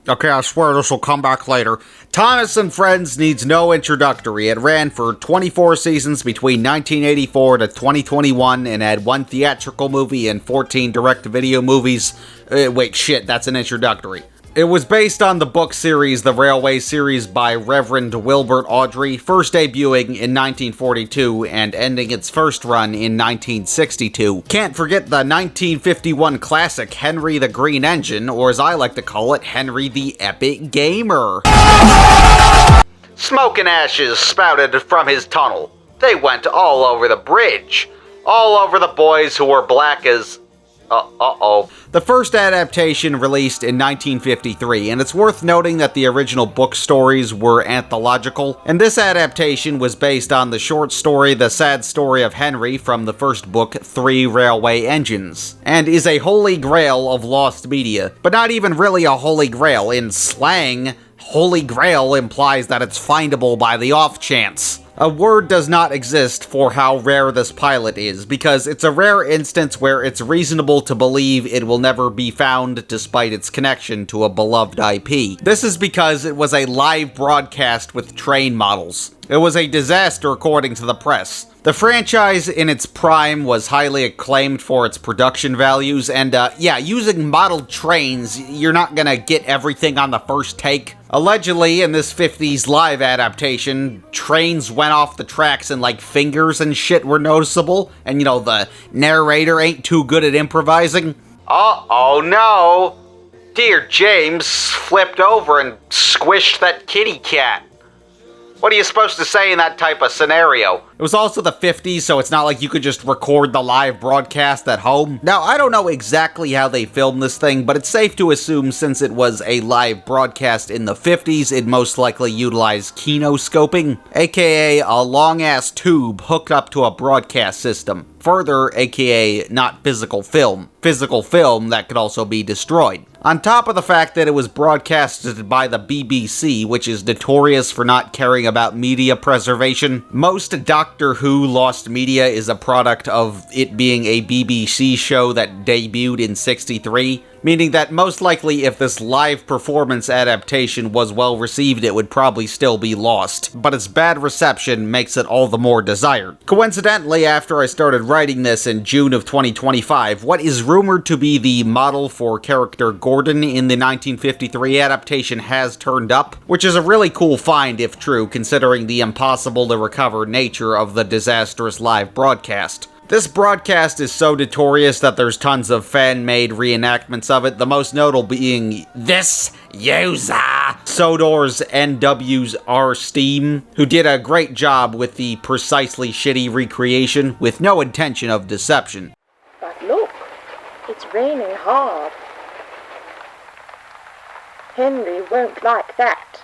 Okay, I swear this will come back later. Thomas and Friends needs no introductory. It ran for 24 seasons between 1984 to 2021 and had 1 theatrical movie and 14 direct-to-video movies. Wait, shit, that's an introductory. It was based on the book series The Railway Series by Reverend Wilbert Awdry, first debuting in 1942 and ending its first run in 1962. Can't forget the 1951 classic Henry the Green Engine, or as I like to call it, Henry the Epic Gamer. Smoke and ashes spouted from his tunnel. They went all over the bridge. All over the boys who were black as... The first adaptation released in 1953, and it's worth noting that the original book stories were anthological, and this adaptation was based on the short story The Sad Story of Henry from the first book, 3 Railway Engines, and is a holy grail of lost media, but not even really a holy grail. In slang, holy grail implies that it's findable by the off chance. A word does not exist for how rare this pilot is, because it's a rare instance where it's reasonable to believe it will never be found despite its connection to a beloved IP. This is because it was a live broadcast with train models. It was a disaster according to the press. The franchise in its prime was highly acclaimed for its production values, and using modeled trains, you're not gonna get everything on the first take. Allegedly, in this 50s live adaptation, trains went off the tracks and like fingers and shit were noticeable, and the narrator ain't too good at improvising. Oh no! Dear James flipped over and squished that kitty cat. What are you supposed to say in that type of scenario? It was also the 50s, so it's not like you could just record the live broadcast at home. Now, I don't know exactly how they filmed this thing, but it's safe to assume since it was a live broadcast in the 50s, it most likely utilized kinoscoping, aka a long-ass tube hooked up to a broadcast system. Further, aka not physical film that could also be destroyed. On top of the fact that it was broadcasted by the BBC, which is notorious for not caring about media preservation, most Doctor Who lost media is a product of it being a BBC show that debuted in '63, meaning that most likely if this live performance adaptation was well received, it would probably still be lost, but its bad reception makes it all the more desired. Coincidentally, after I started writing this in June of 2025, what is rumored to be the model for character Gordon in the 1953 adaptation has turned up, which is a really cool find if true, considering the impossible to recover nature of the disastrous live broadcast. This broadcast is so notorious that there's tons of fan-made reenactments of it, the most notable being this user, Sodor's NW's R. Steam, who did a great job with the precisely shitty recreation with no intention of deception. But look, it's raining hard. Henry won't like that.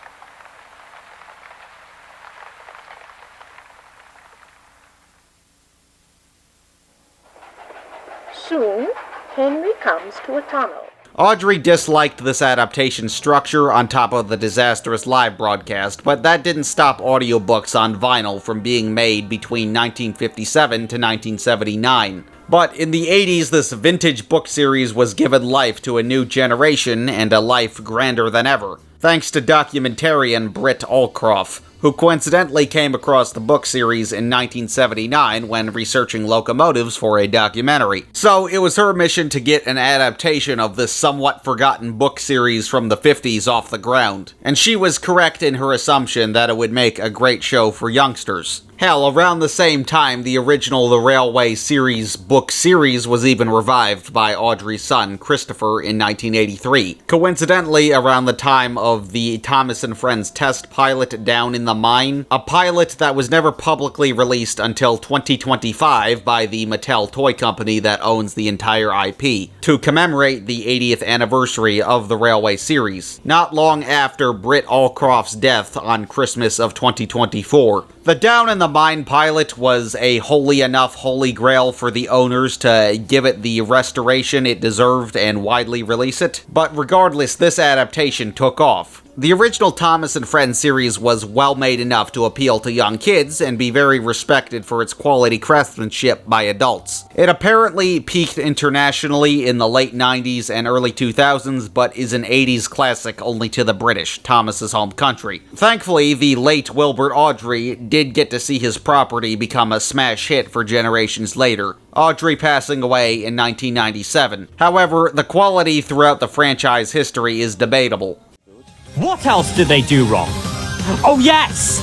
Soon, Henry comes to a tunnel. Awdry disliked this adaptation structure on top of the disastrous live broadcast, but that didn't stop audiobooks on vinyl from being made between 1957 to 1979. But in the 80s, this vintage book series was given life to a new generation, and a life grander than ever, thanks to documentarian Britt Allcroft, who coincidentally came across the book series in 1979 when researching locomotives for a documentary. So it was her mission to get an adaptation of this somewhat forgotten book series from the 50s off the ground, and she was correct in her assumption that it would make a great show for youngsters. Hell, around the same time, the original The Railway Series book series was even revived by Awdry's son, Christopher, in 1983. Coincidentally, around the time of the Thomas and Friends test pilot Down in the Mine, a pilot that was never publicly released until 2025 by the Mattel toy company that owns the entire IP, to commemorate the 80th anniversary of the Railway Series, not long after Britt Allcroft's death on Christmas of 2024. The Down in the Mine pilot was a holy enough holy grail for the owners to give it the restoration it deserved and widely release it, but regardless, this adaptation took off. The original Thomas and Friends series was well made enough to appeal to young kids and be very respected for its quality craftsmanship by adults. It apparently peaked internationally in the late 90s and early 2000s, but is an 80s classic only to the British, Thomas's home country. Thankfully, the late Wilbur Awdry did get to see his property become a smash hit for generations later, Awdry passing away in 1997. However, the quality throughout the franchise history is debatable. What else did they do wrong? Oh yes!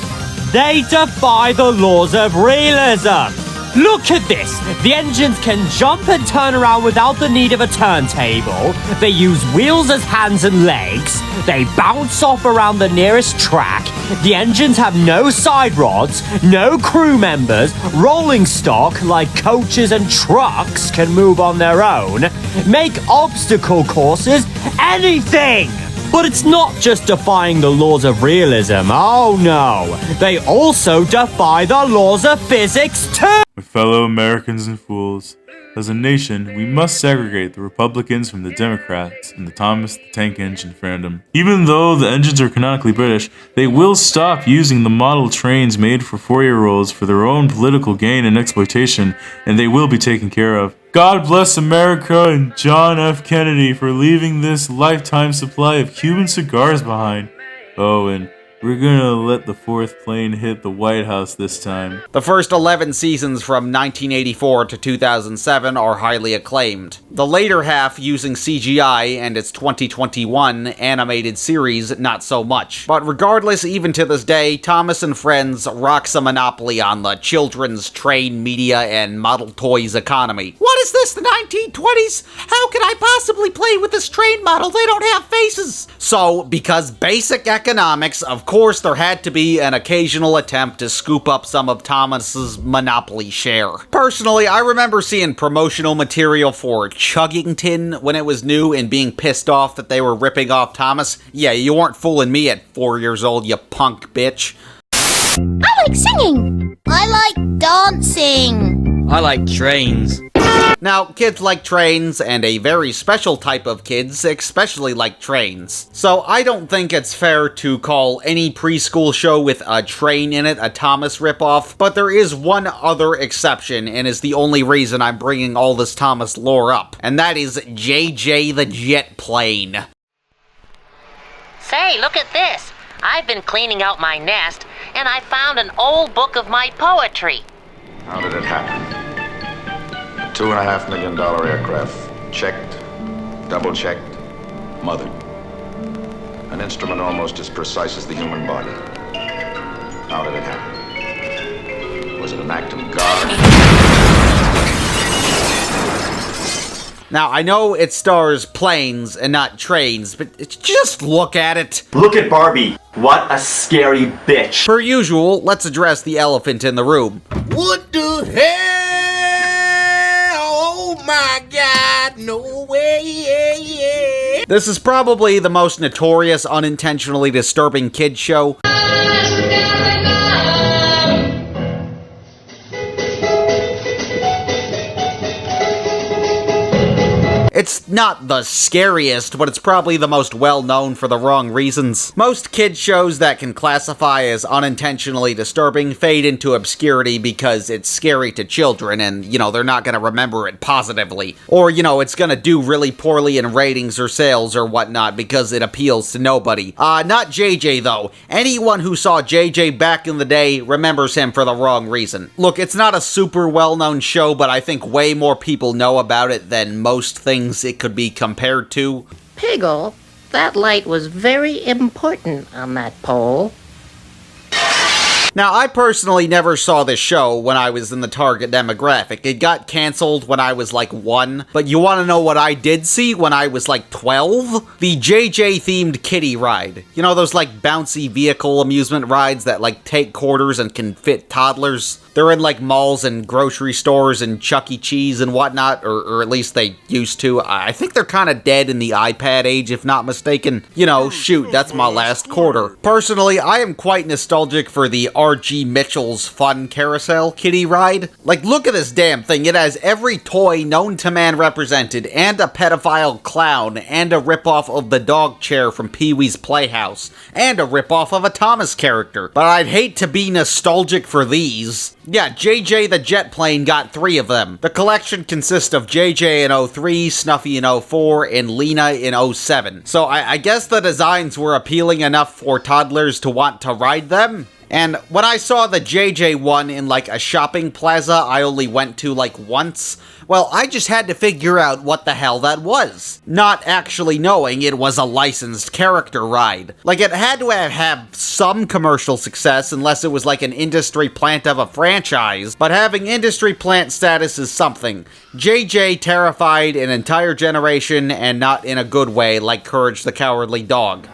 They defy the laws of realism! Look at this! The engines can jump and turn around without the need of a turntable. They use wheels as hands and legs. They bounce off around the nearest track. The engines have no side rods, no crew members. Rolling stock, like coaches and trucks, can move on their own. Make obstacle courses, anything! But it's not just defying the laws of realism, oh no. They also defy the laws of physics too! My fellow Americans and fools, as a nation, we must segregate the Republicans from the Democrats in the Thomas the Tank Engine fandom. Even though the engines are canonically British, they will stop using the model trains made for 4-year-olds for their own political gain and exploitation, and they will be taken care of. God bless America and John F. Kennedy for leaving this lifetime supply of Cuban cigars behind. Oh, and we're gonna let the 4th plane hit the White House this time. The first 11 seasons from 1984 to 2007 are highly acclaimed. The later half, using CGI and its 2021 animated series, not so much. But regardless, even to this day, Thomas and Friends rocks a monopoly on the children's train media and model toys economy. What is this, the 1920s? How can I possibly play with this train model? They don't have faces! So, because basic economics, of course there had to be an occasional attempt to scoop up some of Thomas's monopoly share. Personally, I remember seeing promotional material for Chuggington when it was new and being pissed off that they were ripping off Thomas. Yeah, you weren't fooling me at 4 years old, you punk bitch. I like singing. I like dancing. I like trains. Now, kids like trains, and a very special type of kids especially like trains. So I don't think it's fair to call any preschool show with a train in it a Thomas ripoff, but there is one other exception, and is the only reason I'm bringing all this Thomas lore up, and that is JJ the Jet Plane. Say, look at this. I've been cleaning out my nest, and I found an old book of my poetry. How did it happen? A $2.5 million aircraft, checked, double-checked, mothered. An instrument almost as precise as the human body. How did it happen? Was it an act of God? Now, I know it stars planes and not trains, but just look at it. Look at Barbie. What a scary bitch. Per usual, let's address the elephant in the room. What the hell? Oh my God, no way. This is probably the most notorious unintentionally disturbing kids show. It's not the scariest, but it's probably the most well-known for the wrong reasons. Most kids shows that can classify as unintentionally disturbing fade into obscurity because it's scary to children and, they're not gonna remember it positively. Or, it's gonna do really poorly in ratings or sales or whatnot because it appeals to nobody. Not JJ though. Anyone who saw JJ back in the day remembers him for the wrong reason. Look, it's not a super well-known show, but I think way more people know about it than most things it could be compared to. Piggle, that light was very important on that pole. Now, I personally never saw this show when I was in the target demographic. It got canceled when I was like 1, but you want to know what I did see when I was like 12? The JJ-themed kiddie ride. You know, those like bouncy vehicle amusement rides that like take quarters and can fit toddlers? They're in like malls and grocery stores and Chuck E. Cheese and whatnot, or at least they used to. I think they're kind of dead in the iPad age, if not mistaken. Shoot, that's my last quarter. Personally, I am quite nostalgic for the R.G. Mitchell's Fun Carousel Kiddie Ride. Like, look at this damn thing. It has every toy known to man represented, and a pedophile clown, and a ripoff of the dog chair from Pee-wee's Playhouse, and a ripoff of a Thomas character. But I'd hate to be nostalgic for these. Yeah, JJ the Jet Plane got 3 of them. The collection consists of JJ in 03, Snuffy in 04, and Lena in 07. So I guess the designs were appealing enough for toddlers to want to ride them. And when I saw the JJ one in like a shopping plaza I only went to like once, well, I just had to figure out what the hell that was. Not actually knowing it was a licensed character ride. Like, it had to have some commercial success unless it was like an industry plant of a franchise, but having industry plant status is something. JJ terrified an entire generation, and not in a good way, like Courage the Cowardly Dog.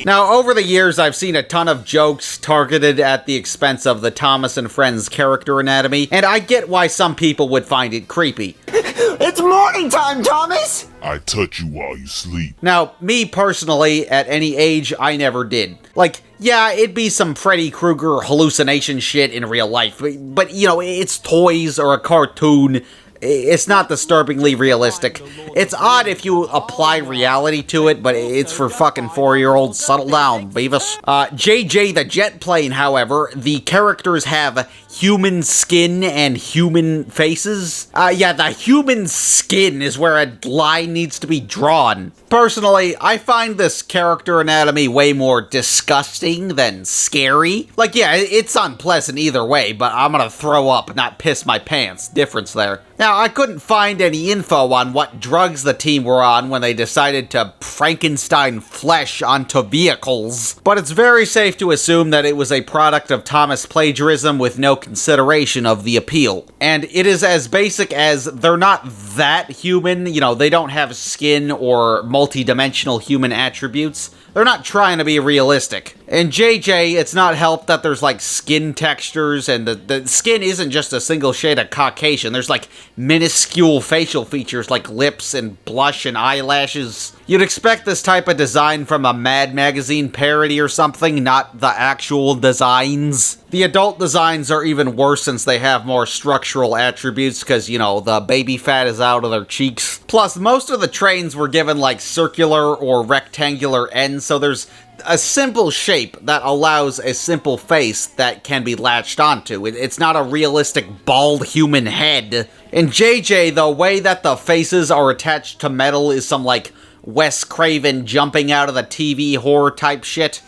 Now, over the years, I've seen a ton of jokes targeted at the expense of the Thomas and Friends character anatomy, and I get why some people would find it creepy. It's morning time, Thomas! I touch you while you sleep. Now, me personally, at any age, I never did. Like, yeah, it'd be some Freddy Krueger hallucination shit in real life, but you know, it's toys or a cartoon. It's not disturbingly realistic. It's odd if you apply reality to it, but it's for fucking 4-year-olds. Settle down, Beavis. JJ the Jet Plane, however, the characters have human skin and human faces. Yeah, the human skin is where a line needs to be drawn. Personally, I find this character anatomy way more disgusting than scary. Like, yeah, it's unpleasant either way, but I'm gonna throw up, not piss my pants. Difference there. Now, I couldn't find any info on what drugs the team were on when they decided to Frankenstein flesh onto vehicles, but it's very safe to assume that it was a product of Thomas plagiarism with no consideration of the appeal. And it is as basic as they're not that human, you know, they don't have skin or multi-dimensional human attributes. They're not trying to be realistic. In JJ, it's not helped that there's like skin textures, and the skin isn't just a single shade of Caucasian. There's like minuscule facial features like lips and blush and eyelashes. You'd expect this type of design from a Mad Magazine parody or something, not the actual designs. The adult designs are even worse since they have more structural attributes because, you know, the baby fat is out of their cheeks. Plus, most of the trains were given like circular or rectangular ends, so there's a simple shape that allows a simple face that can be latched onto. It's not a realistic bald human head. In JJ, the way that the faces are attached to metal is some like Wes Craven jumping out of the TV horror type shit.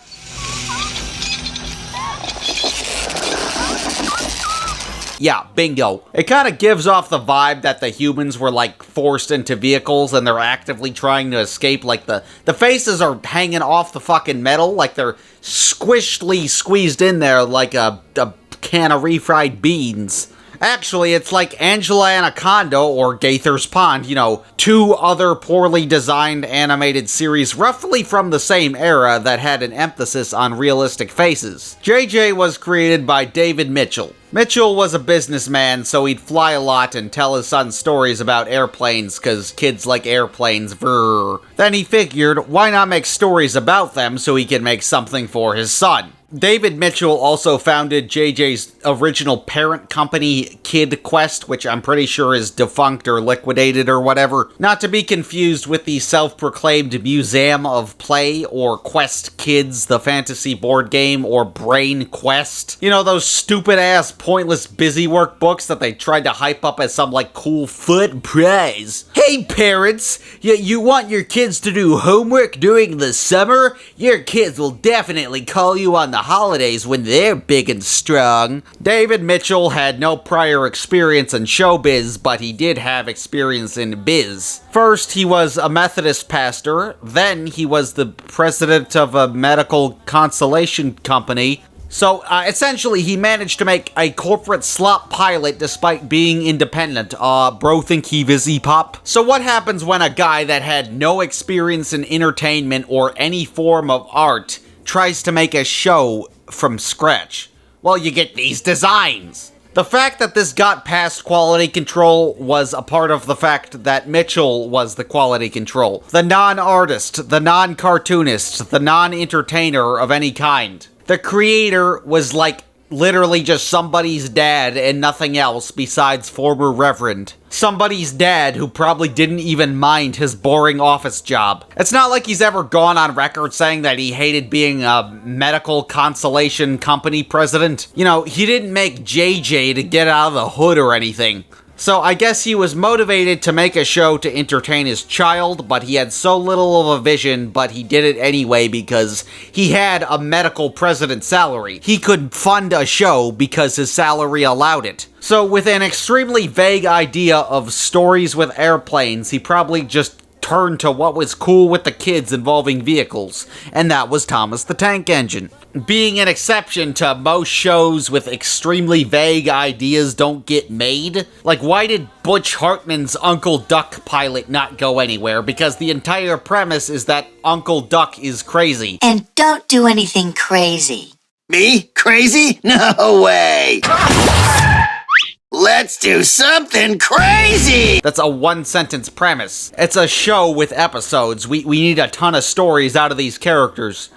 Yeah, bingo. It kind of gives off the vibe that the humans were like forced into vehicles and they're actively trying to escape. Like the faces are hanging off the fucking metal, like they're squishedly squeezed in there like a can of refried beans. Actually, it's like Angela Anaconda or Gaither's Pond, you know, 2 other poorly designed animated series roughly from the same era that had an emphasis on realistic faces. JJ was created by David Mitchell. Mitchell was a businessman, so he'd fly a lot and tell his son stories about airplanes, cause kids like airplanes, vrr. Then he figured, why not make stories about them so he could make something for his son? David Mitchell also founded JJ's original parent company, Kid Quest, which I'm pretty sure is defunct or liquidated or whatever. Not to be confused with the self-proclaimed Museum of Play or Quest Kids, the fantasy board game, or Brain Quest. You know, those stupid-ass, pointless busywork books that they tried to hype up as some, like, cool foot prize. Hey, parents! You want your kids to do homework during the summer? Your kids will definitely call you on the holidays when they're big and strong. David Mitchell had no prior experience in showbiz, but he did have experience in biz. First, he was a Methodist pastor, then he was the president of a medical consolation company. So, essentially, he managed to make a corporate slop pilot despite being independent. Bro think he vizzy pop? So what happens when a guy that had no experience in entertainment or any form of art tries to make a show from scratch? Well, you get these designs. The fact that this got past quality control was a part of the fact that Mitchell was the quality control. The non-artist, the non-cartoonist, the non-entertainer of any kind. The creator was like literally just somebody's dad and nothing else besides former Reverend. Somebody's dad who probably didn't even mind his boring office job. It's not like he's ever gone on record saying that he hated being a medical consolation company president. You know, he didn't make JJ to get out of the hood or anything. So I guess he was motivated to make a show to entertain his child, but he had so little of a vision, but he did it anyway because he had a medical president salary. He could fund a show because his salary allowed it. So with an extremely vague idea of stories with airplanes, he probably just turned to what was cool with the kids involving vehicles, and that was Thomas the Tank Engine. Being an exception to most shows with extremely vague ideas don't get made. Like, why did Butch Hartman's Uncle Duck pilot not go anywhere? Because the entire premise is that Uncle Duck is crazy. And don't do anything crazy. Me? Crazy? No way! Let's do something crazy! That's a one-sentence premise. It's a show with episodes. We need a ton of stories out of these characters.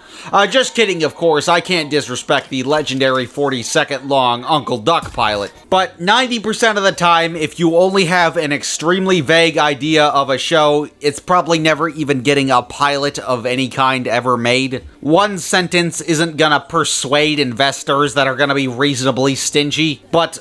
Just kidding, of course. I can't disrespect the legendary 40-second long Uncle Duck pilot. But 90% of the time, if you only have an extremely vague idea of a show, it's probably never even getting a pilot of any kind ever made. One sentence isn't gonna persuade investors that are gonna be reasonably stingy. But,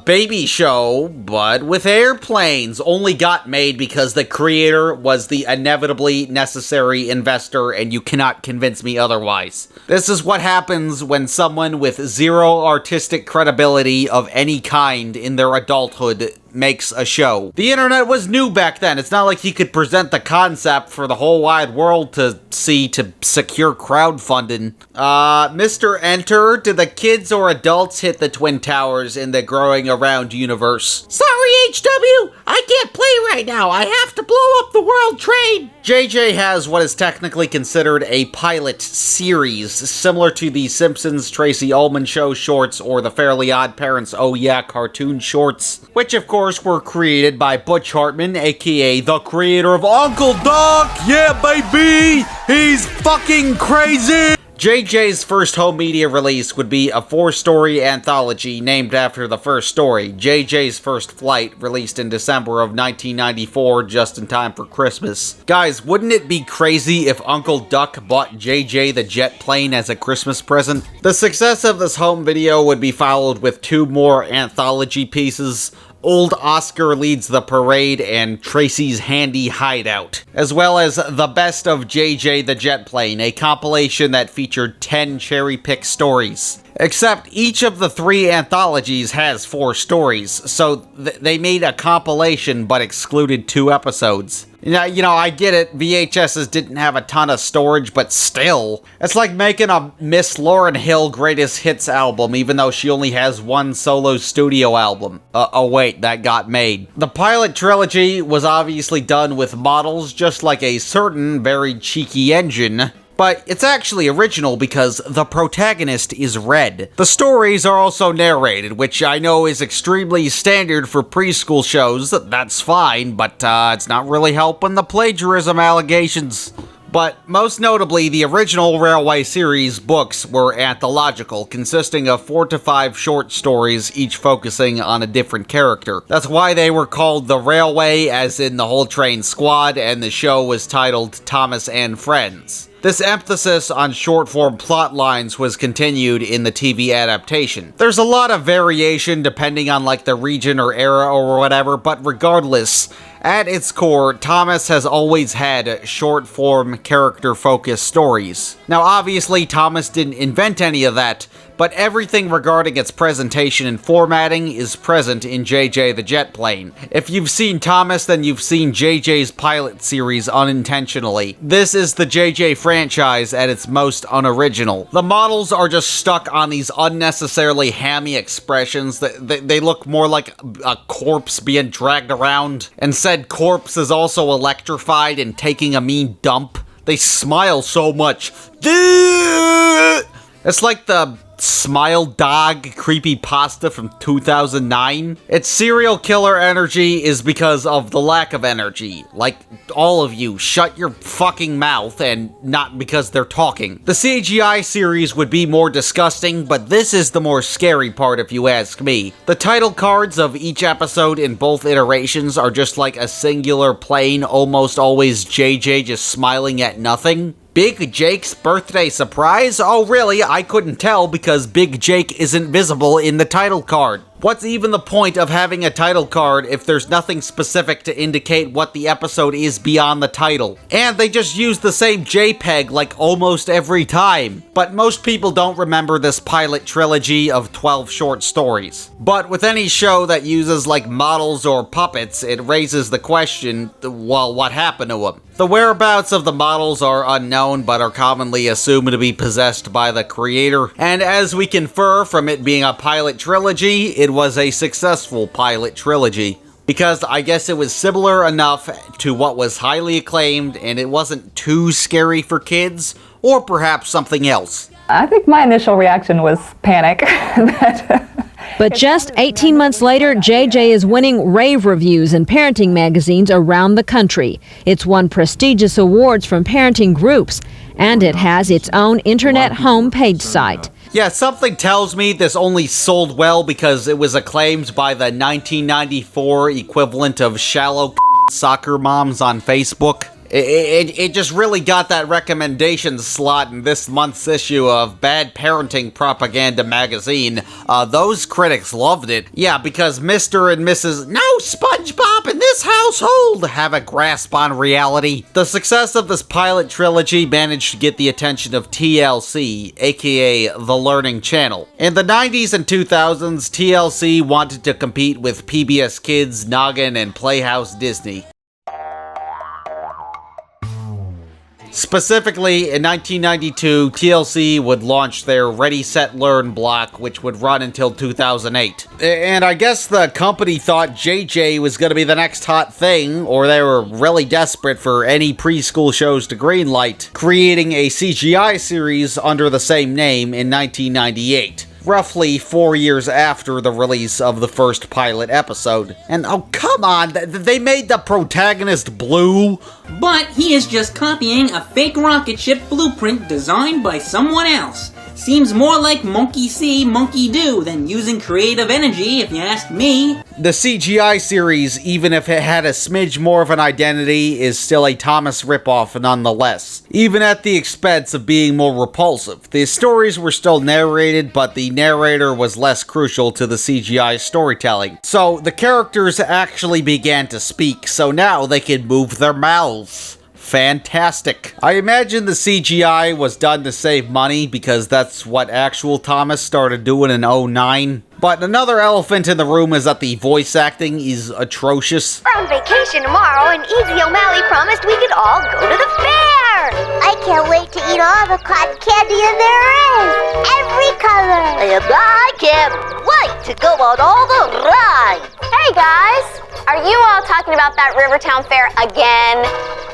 baby show, but with airplanes, only got made because the creator was the inevitably necessary investor, and you cannot convince me otherwise. This is what happens when someone with zero artistic credibility of any kind in their adulthood makes a show. The internet was new back then. It's not like he could present the concept for the whole wide world to see to secure crowdfunding. Mr. Enter, did the kids or adults hit the Twin Towers in the Growing Around universe? Sorry, HW, I can't play right now. I have to blow up the World Trade. JJ has what is technically considered a pilot series, similar to the Simpsons Tracy Ullman Show shorts or the Fairly Odd Parents Oh Yeah cartoon shorts, which of course were created by Butch Hartman, aka the creator of Uncle Duck. Yeah, baby! He's fucking crazy! JJ's first home media release would be a 4-story anthology named after the first story, JJ's First Flight, released in December of 1994, just in time for Christmas. Guys, wouldn't it be crazy if Uncle Duck bought JJ the jet plane as a Christmas present? The success of this home video would be followed with 2 more anthology pieces, Old Oscar Leads the Parade and Tracy's Handy Hideout, as well as The Best of JJ the Jet Plane, a compilation that featured 10 cherry-picked stories. Except each of the 3 anthologies has 4 stories, so they made a compilation but excluded 2 episodes. You know, I get it, VHSs didn't have a ton of storage, but still. It's like making a Miss Lauryn Hill Greatest Hits album, even though she only has 1 solo studio album. Oh wait, that got made. The pilot trilogy was obviously done with models, just like a certain very cheeky engine. But it's actually original because the protagonist is red. The stories are also narrated, which I know is extremely standard for preschool shows. That's fine, but it's not really helping the plagiarism allegations. But most notably, the original Railway series books were anthological, consisting of 4 to 5 short stories, each focusing on a different character. That's why they were called The Railway, as in the Whole Train Squad, and the show was titled Thomas and Friends. This emphasis on short-form plot lines was continued in the TV adaptation. There's a lot of variation depending on like the region or era or whatever, but regardless, at its core, Thomas has always had short-form, character-focused stories. Now obviously, Thomas didn't invent any of that, but everything regarding its presentation and formatting is present in JJ the Jet Plane. If you've seen Thomas, then you've seen JJ's pilot series unintentionally. This is the JJ franchise at its most unoriginal. The models are just stuck on these unnecessarily hammy expressions. They look more like a corpse being dragged around, and said corpse is also electrified and taking a mean dump. They smile so much. It's like the Smile Dog creepypasta from 2009. Its serial killer energy is because of the lack of energy. Like, all of you, shut your fucking mouth, and not because they're talking. The CGI series would be more disgusting, but this is the more scary part if you ask me. The title cards of each episode in both iterations are just like a singular plain, almost always JJ just smiling at nothing. Big Jake's birthday surprise? Oh really? I couldn't tell because Big Jake isn't visible in the title card. What's even the point of having a title card if there's nothing specific to indicate what the episode is beyond the title? And they just use the same JPEG like almost every time. But most people don't remember this pilot trilogy of 12 short stories. But with any show that uses like models or puppets, it raises the question, well, what happened to them? The whereabouts of the models are unknown, but are commonly assumed to be possessed by the creator. And as we confer from it being a pilot trilogy, it was a successful pilot trilogy. Because I guess it was similar enough to what was highly acclaimed, and it wasn't too scary for kids, or perhaps something else. I think my initial reaction was panic. But just 18 months later, JJ is winning rave reviews in parenting magazines around the country. It's won prestigious awards from parenting groups, and it has its own internet homepage site. Yeah, something tells me this only sold well because it was acclaimed by the 1994 equivalent of shallow soccer moms on Facebook. It just really got that recommendation slot in this month's issue of Bad Parenting Propaganda magazine. Those critics loved it. Yeah, because Mr. and Mrs. No SpongeBob in this household have a grasp on reality. The success of this pilot trilogy managed to get the attention of TLC, aka The Learning Channel. In the 90s and 2000s, TLC wanted to compete with PBS Kids, Noggin, and Playhouse Disney. Specifically, in 1992, TLC would launch their Ready, Set, Learn block, which would run until 2008. And I guess the company thought JJ was going to be the next hot thing, or they were really desperate for any preschool shows to greenlight, creating a CGI series under the same name in 1998. Roughly 4 years after the release of the first pilot episode. And oh, come on, they made the protagonist blue? But he is just copying a fake rocket ship blueprint designed by someone else. Seems more like monkey see, monkey do than using creative energy, if you ask me. The CGI series, even if it had a smidge more of an identity, is still a Thomas ripoff nonetheless. Even at the expense of being more repulsive. The stories were still narrated, but the narrator was less crucial to the CGI storytelling. So the characters actually began to speak, so now they could move their mouths. Fantastic. I imagine the CGI was done to save money because that's what actual Thomas started doing in 2009. But another elephant in the room is that the voice acting is atrocious. We're on vacation tomorrow, and Easy O'Malley promised we could all go to the fair. I can't wait to eat all the cotton candy there is. Every color. And I can't wait to go on all the rides. Hey guys, are you all talking about that Rivertown Fair again?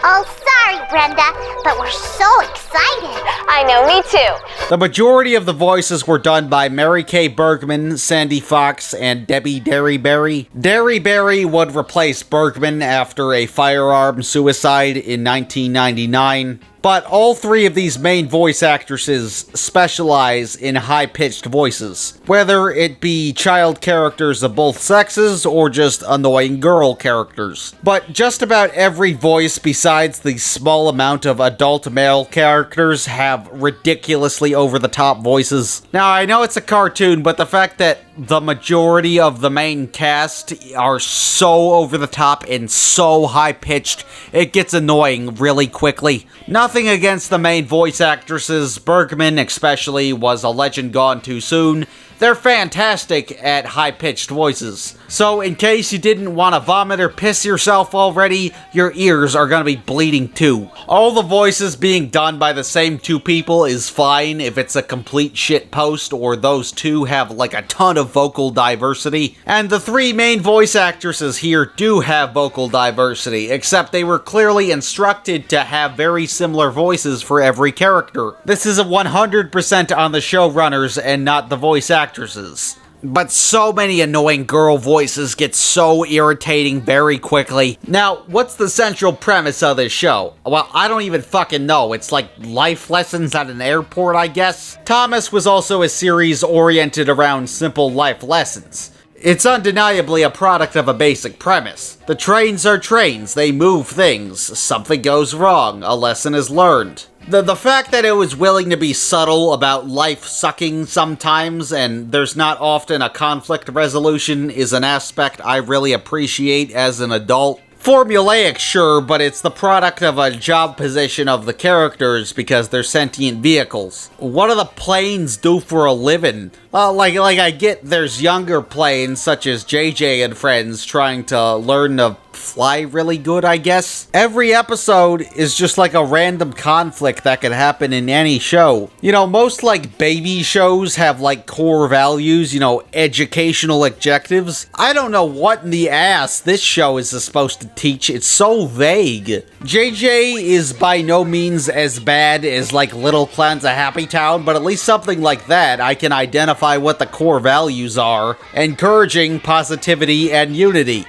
Oh, sorry, Brenda, but we're so excited. I know, me too. The majority of the voices were done by Mary Kay Bergman, Sandy Fox, and Debbie Derryberry. Derryberry would replace Bergman after a firearm suicide in 1999. But all three of these main voice actresses specialize in high-pitched voices, whether it be child characters of both sexes or just annoying girl characters. But just about every voice besides the small amount of adult male characters have ridiculously over-the-top voices. Now, I know it's a cartoon, but the fact that the majority of the main cast are so over-the-top and so high-pitched, it gets annoying really quickly. Nothing against the main voice actresses, Bergman especially was a legend gone too soon. They're fantastic at high-pitched voices. So in case you didn't want to vomit or piss yourself already, your ears are going to be bleeding too. All the voices being done by the same two people is fine if it's a complete shit post or those two have like a ton of of vocal diversity, and the three main voice actresses here do have vocal diversity, except they were clearly instructed to have very similar voices for every character. This is a 100% on the showrunners and not the voice actresses. But so many annoying girl voices get so irritating very quickly. Now, what's the central premise of this show? Well, I don't even fucking know. It's like life lessons at an airport, I guess? Thomas was also a series oriented around simple life lessons. It's undeniably a product of a basic premise. The trains are trains, they move things. Something goes wrong, a lesson is learned. The fact that it was willing to be subtle about life sucking sometimes, and there's not often a conflict resolution, is an aspect I really appreciate as an adult. Formulaic, sure, but it's the product of a job position of the characters because they're sentient vehicles. What do the planes do for a living? Like I get there's younger planes such as JJ and friends trying to learn to fly really good, I guess. Every episode is just like a random conflict that could happen in any show. You know, most like baby shows have like core values, you know, educational objectives. I don't know what in the ass this show is supposed to teach. It's so vague. JJ is by no means as bad as like Little Clowns of Happy Town, but at least something like that I can identify what the core values are, encouraging positivity and unity.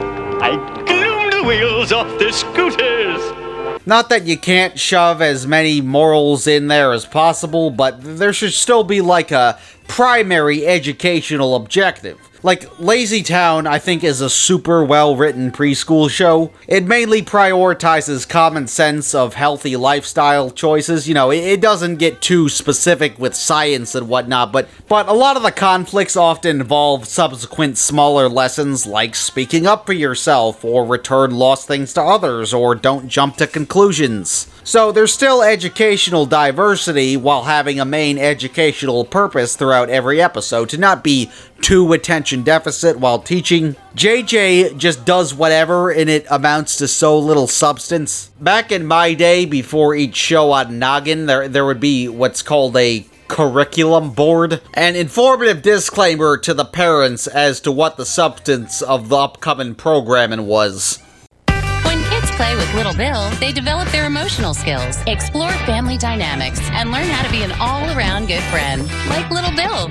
Wheels off the scooters. Not that you can't shove as many morals in there as possible, but there should still be like a primary educational objective. Like, Lazy Town, I think, is a super well-written preschool show. It mainly prioritizes common sense of healthy lifestyle choices. You know, it doesn't get too specific with science and whatnot, but a lot of the conflicts often involve subsequent smaller lessons like speaking up for yourself, or return lost things to others, or don't jump to conclusions. So there's still educational diversity while having a main educational purpose throughout every episode to not be too attention deficit while teaching. JJ just does whatever and it amounts to so little substance. Back in my day, before each show on Noggin, there would be what's called a curriculum board, an informative disclaimer to the parents as to what the substance of the upcoming programming was. When kids play with Little Bill, they develop their emotional skills, explore family dynamics, and learn how to be an all-around good friend, like Little Bill.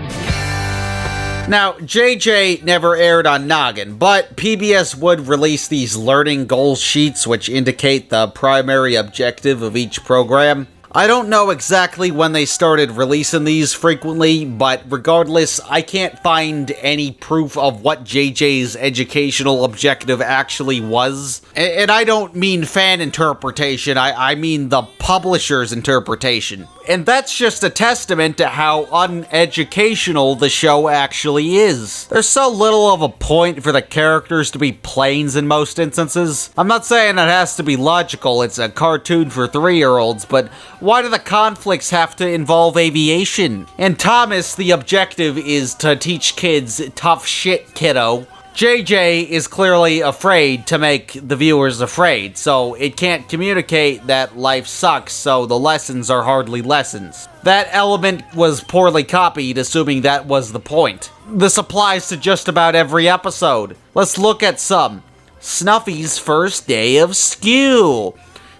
Now, JJ never aired on Noggin, but PBS would release these learning goal sheets which indicate the primary objective of each program. I don't know exactly when they started releasing these frequently, but regardless, I can't find any proof of what JJ's educational objective actually was. And I don't mean fan interpretation, I mean the publisher's interpretation. And that's just a testament to how uneducational the show actually is. There's so little of a point for the characters to be planes in most instances. I'm not saying it has to be logical, it's a cartoon for 3-year-olds, but why do the conflicts have to involve aviation? In Thomas, the objective is to teach kids tough shit, kiddo. JJ is clearly afraid to make the viewers afraid, so it can't communicate that life sucks, so the lessons are hardly lessons. That element was poorly copied, assuming that was the point. This applies to just about every episode. Let's look at some. Snuffy's first day of school.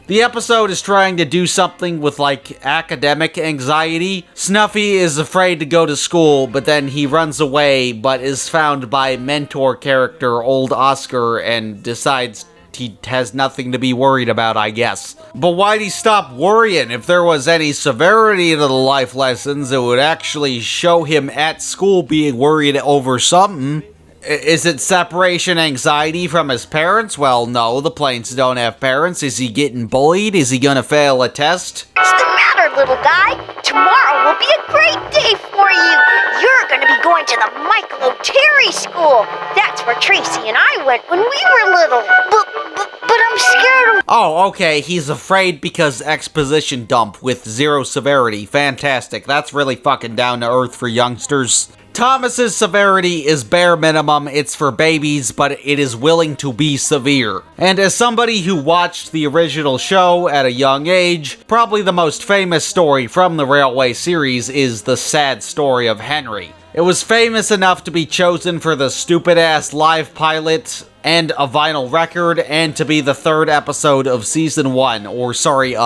The episode is trying to do something with, like, academic anxiety. Snuffy is afraid to go to school, but then he runs away, but is found by mentor character Old Oscar and decides he has nothing to be worried about, I guess. But why'd he stop worrying? If there was any severity to the life lessons, it would actually show him at school being worried over something. Is it separation anxiety from his parents? Well, no, the planes don't have parents. Is he getting bullied? Is he gonna fail a test? What's the matter, little guy? Tomorrow will be a great day for you. You're gonna be going to the Michael O'Terry School. That's where Tracy and I went when we were little. But I'm scared of... Oh, okay, he's afraid because exposition dump with zero severity. Fantastic. That's really fucking down to earth for youngsters. Thomas's severity is bare minimum, it's for babies, but it is willing to be severe. And as somebody who watched the original show at a young age, probably the most famous story from the Railway series is the sad story of Henry. It was famous enough to be chosen for the stupid-ass live pilot and a vinyl record, and to be the 3rd episode of season 1, or sorry,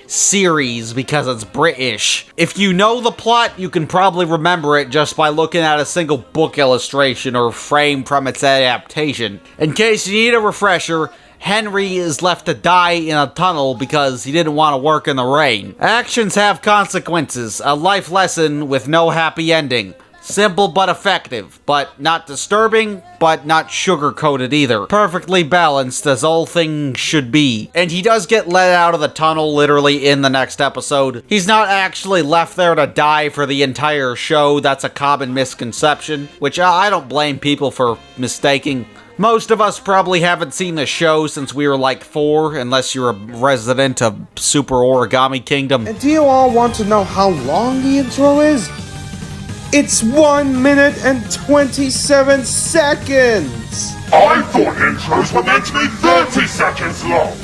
series, because it's British. If you know the plot, you can probably remember it just by looking at a single book illustration or frame from its adaptation. In case you need a refresher, Henry is left to die in a tunnel because he didn't want to work in the rain. Actions have consequences, a life lesson with no happy ending. Simple but effective, but not disturbing, but not sugar-coated either. Perfectly balanced as all things should be. And he does get let out of the tunnel literally in the next episode. He's not actually left there to die for the entire show. That's a common misconception, which I don't blame people for mistaking. Most of us probably haven't seen the show since we were like 4, unless you're a resident of Super Origami Kingdom. And do you all want to know how long the intro is? It's 1 minute and 27 seconds! I thought intros were meant to be 30 seconds long!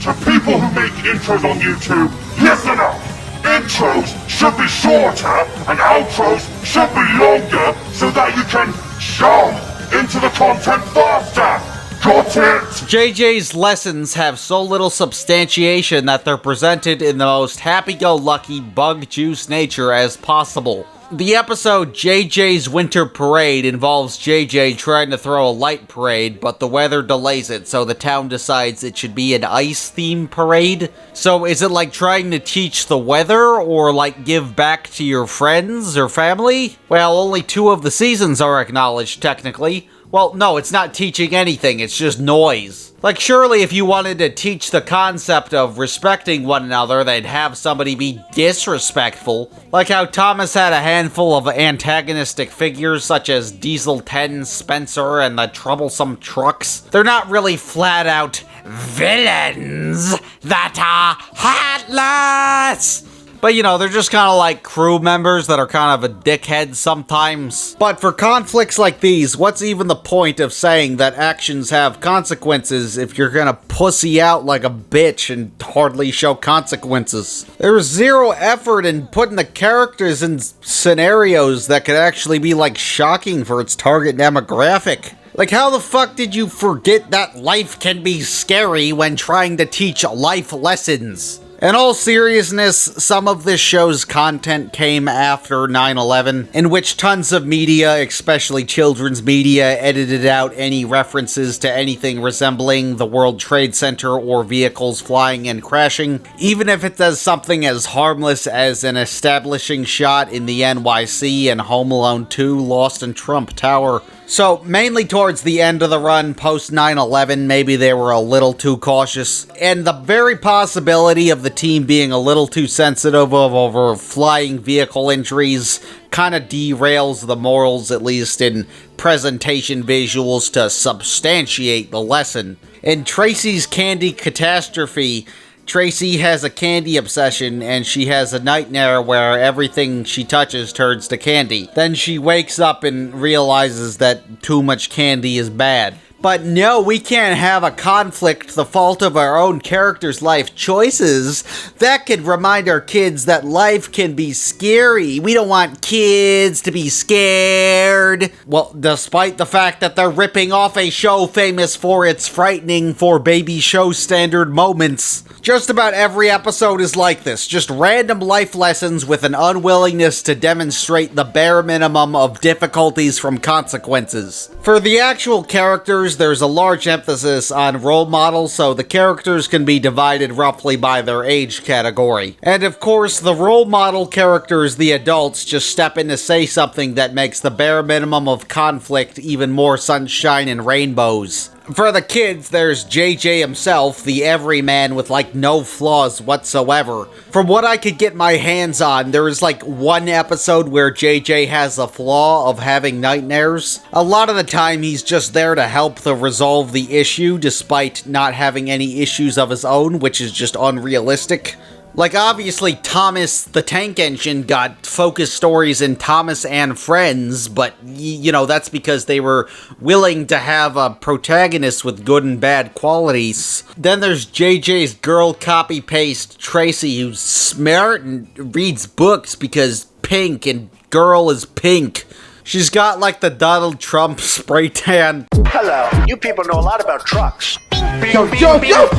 To people who make intros on YouTube, listen up! Intros should be shorter and outros should be longer so that you can jump into the content faster! Got it? JJ's lessons have so little substantiation that they're presented in the most happy-go-lucky bug-juice nature as possible. The episode JJ's Winter Parade involves JJ trying to throw a light parade, but the weather delays it, so the town decides it should be an ice-themed parade. So is it like trying to teach the weather, or like give back to your friends or family? Well, only 2 of the seasons are acknowledged, technically. Well, no, it's not teaching anything, it's just noise. Like, surely if you wanted to teach the concept of respecting one another, they'd have somebody be disrespectful. Like how Thomas had a handful of antagonistic figures such as Diesel 10, Spencer, and the Troublesome Trucks. They're not really flat-out villains that are heartless! But, you know, they're just kind of like crew members that are kind of a dickhead sometimes. But for conflicts like these, what's even the point of saying that actions have consequences if you're gonna pussy out like a bitch and hardly show consequences? There's zero effort in putting the characters in scenarios that could actually be, like, shocking for its target demographic. Like, how the fuck did you forget that life can be scary when trying to teach life lessons? In all seriousness, some of this show's content came after 9/11, in which tons of media, especially children's media, edited out any references to anything resembling the World Trade Center or vehicles flying and crashing, even if it does something as harmless as an establishing shot in the NYC and Home Alone 2 Lost in Trump Tower. So, mainly towards the end of the run, post 9/11, maybe they were a little too cautious, and the very possibility of the team being a little too sensitive over flying vehicle injuries kind of derails the morals, at least in presentation visuals, to substantiate the lesson. In Tracy's Candy Catastrophe, Tracy has a candy obsession, and she has a nightmare where everything she touches turns to candy. Then she wakes up and realizes that too much candy is bad. But no, we can't have a conflict the fault of our own character's life choices. That could remind our kids that life can be scary. We don't want kids to be scared. Well, despite the fact that they're ripping off a show famous for its frightening for baby show standard moments. Just about every episode is like this, just random life lessons with an unwillingness to demonstrate the bare minimum of difficulties from consequences. For the actual characters, there's a large emphasis on role models, so the characters can be divided roughly by their age category. And of course, the role model characters, the adults, just step in to say something that makes the bare minimum of conflict even more sunshine and rainbows. For the kids, there's JJ himself, the everyman with like no flaws whatsoever. From what I could get my hands on, there is like one episode where JJ has a flaw of having nightmares. A lot of the time he's just there to help resolve the issue despite not having any issues of his own, which is just unrealistic. Like, obviously, Thomas the Tank Engine got focus stories in Thomas and Friends, but, you know, that's because they were willing to have a protagonist with good and bad qualities. Then there's JJ's girl copy-paste Tracy, who's smart and reads books because pink and girl is pink. She's got like the Donald Trump spray tan. Hello, you people know a lot about trucks. Yo, yo, yo!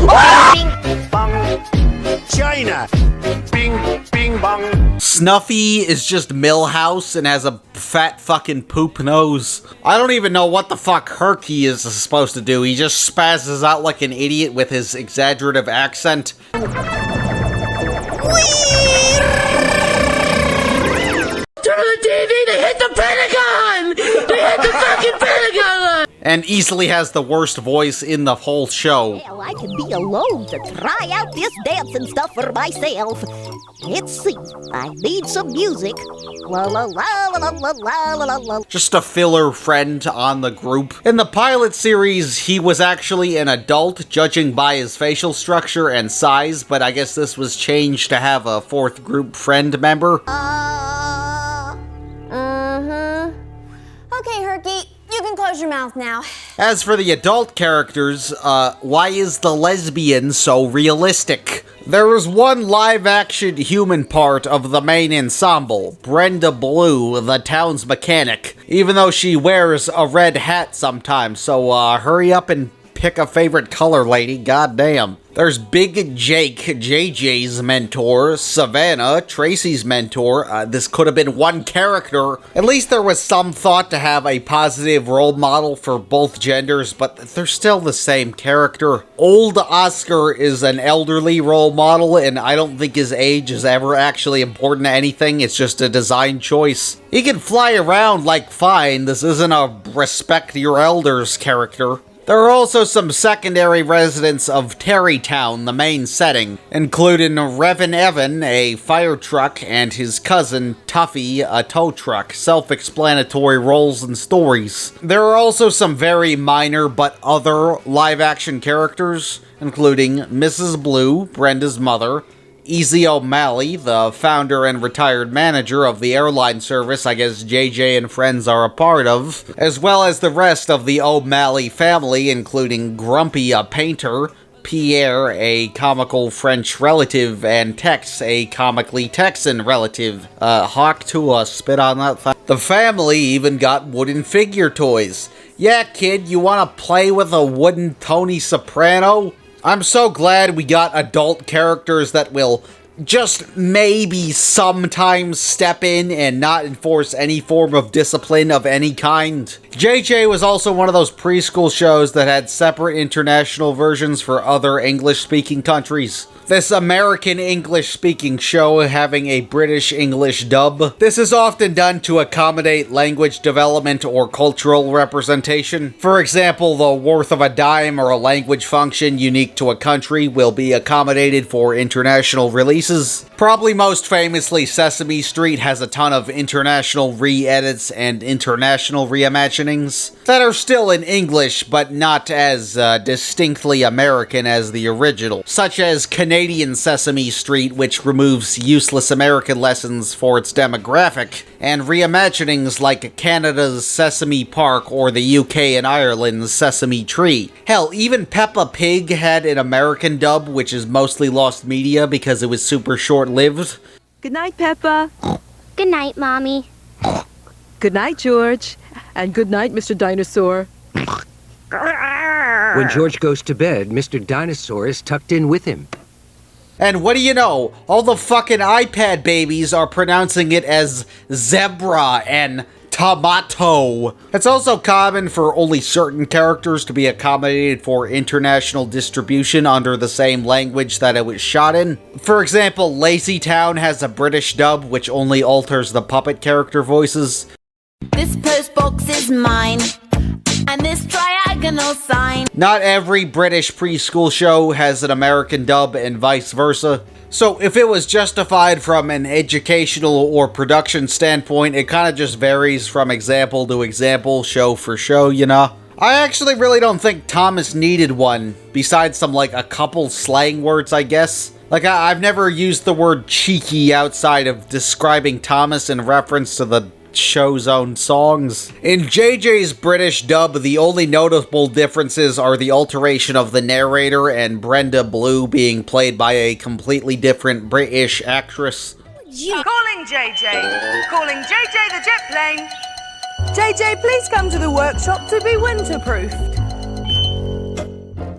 China. Bing, bing, bong. Snuffy is just Millhouse and has a fat fucking poop nose. I don't even know what the fuck Herky is supposed to do. He just spazzes out like an idiot with his exaggerative accent. Turn on the TV, they hit the Pentagon! They hit the fucking Pentagon! And easily has the worst voice in the whole show. Well, I can be alone to try out this dancing stuff for myself. Let's see, I need some music. La la la la la la la la. Just a filler friend on the group. In the pilot series, he was actually an adult, judging by his facial structure and size, but I guess this was changed to have a fourth group friend member. Okay, Herky, you can close your mouth now. As for the adult characters, why is the lesbian so realistic? There is one live-action human part of the main ensemble, Brenda Blue, the town's mechanic, even though she wears a red hat sometimes, so hurry up and pick a favorite color, lady, goddamn. There's Big Jake, JJ's mentor, Savannah, Tracy's mentor. This could have been one character. At least there was some thought to have a positive role model for both genders, but they're still the same character. Old Oscar is an elderly role model, and I don't think his age is ever actually important to anything. It's just a design choice. He can fly around like fine. This isn't a respect your elders character. There are also some secondary residents of Terrytown, the main setting, including Revan Evan, a fire truck, and his cousin, Tuffy, a tow truck. Self-explanatory roles and stories. There are also some very minor but other live-action characters, including Mrs. Blue, Brenda's mother, Easy O'Malley, the founder and retired manager of the airline service I guess JJ and friends are a part of, as well as the rest of the O'Malley family, including Grumpy, a painter, Pierre, a comical French relative, and Tex, a comically Texan relative. Hawk to spit on that. The family even got wooden figure toys. Yeah, kid, you wanna play with a wooden Tony Soprano? I'm so glad we got adult characters that will just maybe sometimes step in and not enforce any form of discipline of any kind. JJ was also one of those preschool shows that had separate international versions for other English-speaking countries. This American English-speaking show having a British English dub. This is often done to accommodate language development or cultural representation. For example, the worth of a dime or a language function unique to a country will be accommodated for international releases. Probably most famously, Sesame Street has a ton of international re-edits and international reimaginings that are still in English, but not as distinctly American as the original, such as Canadian Sesame Street, which removes useless American lessons for its demographic, and reimaginings like Canada's Sesame Park or the UK and Ireland's Sesame Tree. Hell, even Peppa Pig had an American dub, which is mostly lost media because it was super short-lived. Good night, Peppa. Good night, Mommy. Good night, George. And good night, Mr. Dinosaur. When George goes to bed, Mr. Dinosaur is tucked in with him. And what do you know? All the fucking iPad babies are pronouncing it as zebra and tomato. It's also common for only certain characters to be accommodated for international distribution under the same language that it was shot in. For example, Lazy Town has a British dub which only alters the puppet character voices. This post box is mine, and this triangle sign. Not every British preschool show has an American dub and vice versa. So if it was justified from an educational or production standpoint, it kind of just varies from example to example, show for show, you know? I actually really don't think Thomas needed one, besides some, like, a couple slang words, I guess. Like, I've never used the word cheeky outside of describing Thomas in reference to the show's own songs. In JJ's British dub, the only notable differences are the alteration of the narrator and Brenda Blue being played by a completely different British actress. Calling JJ. Calling JJ the jet plane. JJ, please come to the workshop to be winterproofed.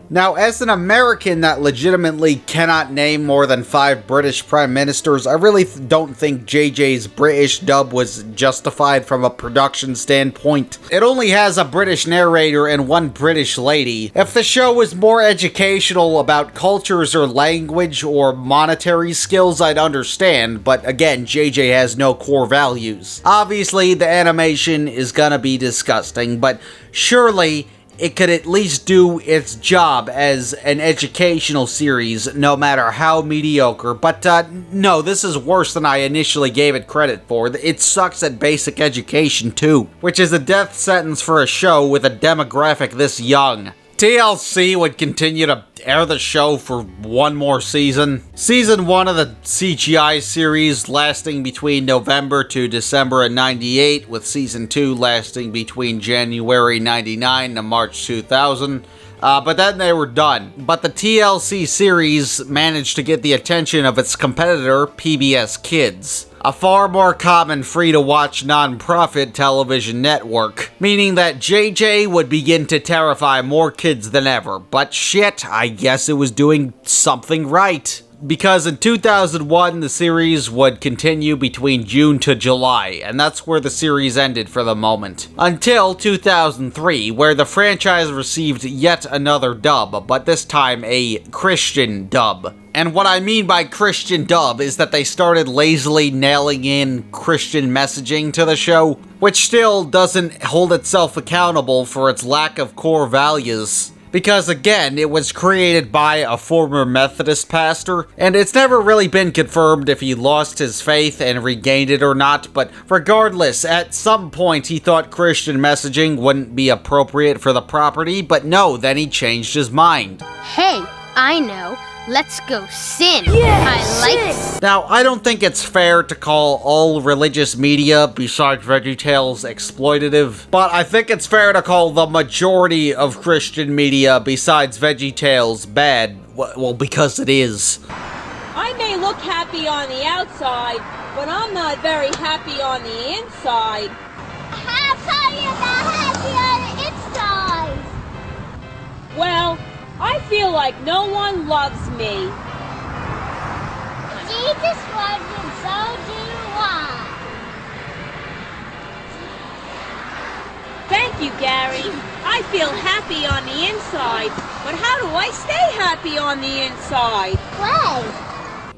Now, as an American that legitimately cannot name more than 5 British Prime Ministers, I really don't think JJ's British dub was justified from a production standpoint. It only has a British narrator and 1 British lady. If the show was more educational about cultures or language or monetary skills, I'd understand, but again, JJ has no core values. Obviously, the animation is gonna be disgusting, but surely it could at least do its job as an educational series, no matter how mediocre. But no, this is worse than I initially gave it credit for. It sucks at basic education too, which is a death sentence for a show with a demographic this young. TLC would continue to air the show for 1 more season. Season 1 of the CGI series lasting between November to December of '98, with Season 2 lasting between January '99 to March 2000. But then they were done. But the TLC series managed to get the attention of its competitor, PBS Kids, a far more common free-to-watch non-profit television network, meaning that JJ would begin to terrify more kids than ever. But shit, I guess it was doing something right. Because in 2001, the series would continue between June to July, and that's where the series ended for the moment. Until 2003, where the franchise received yet another dub, but this time a Christian dub. And what I mean by Christian dub is that they started lazily nailing in Christian messaging to the show, which still doesn't hold itself accountable for its lack of core values. Because again, it was created by a former Methodist pastor, and it's never really been confirmed if he lost his faith and regained it or not, but regardless, at some point he thought Christian messaging wouldn't be appropriate for the property, but no, then he changed his mind. Hey, I know. Let's go sin. Yeah, I like. Now, I don't think it's fair to call all religious media besides VeggieTales exploitative, but I think it's fair to call the majority of Christian media besides VeggieTales bad. Well, because it is. I may look happy on the outside, but I'm not very happy on the inside. How come you're not happy on the inside? Well, I feel like no one loves me. Jesus loves you, so do I. Thank you, Gary. I feel happy on the inside, but how do I stay happy on the inside? Play.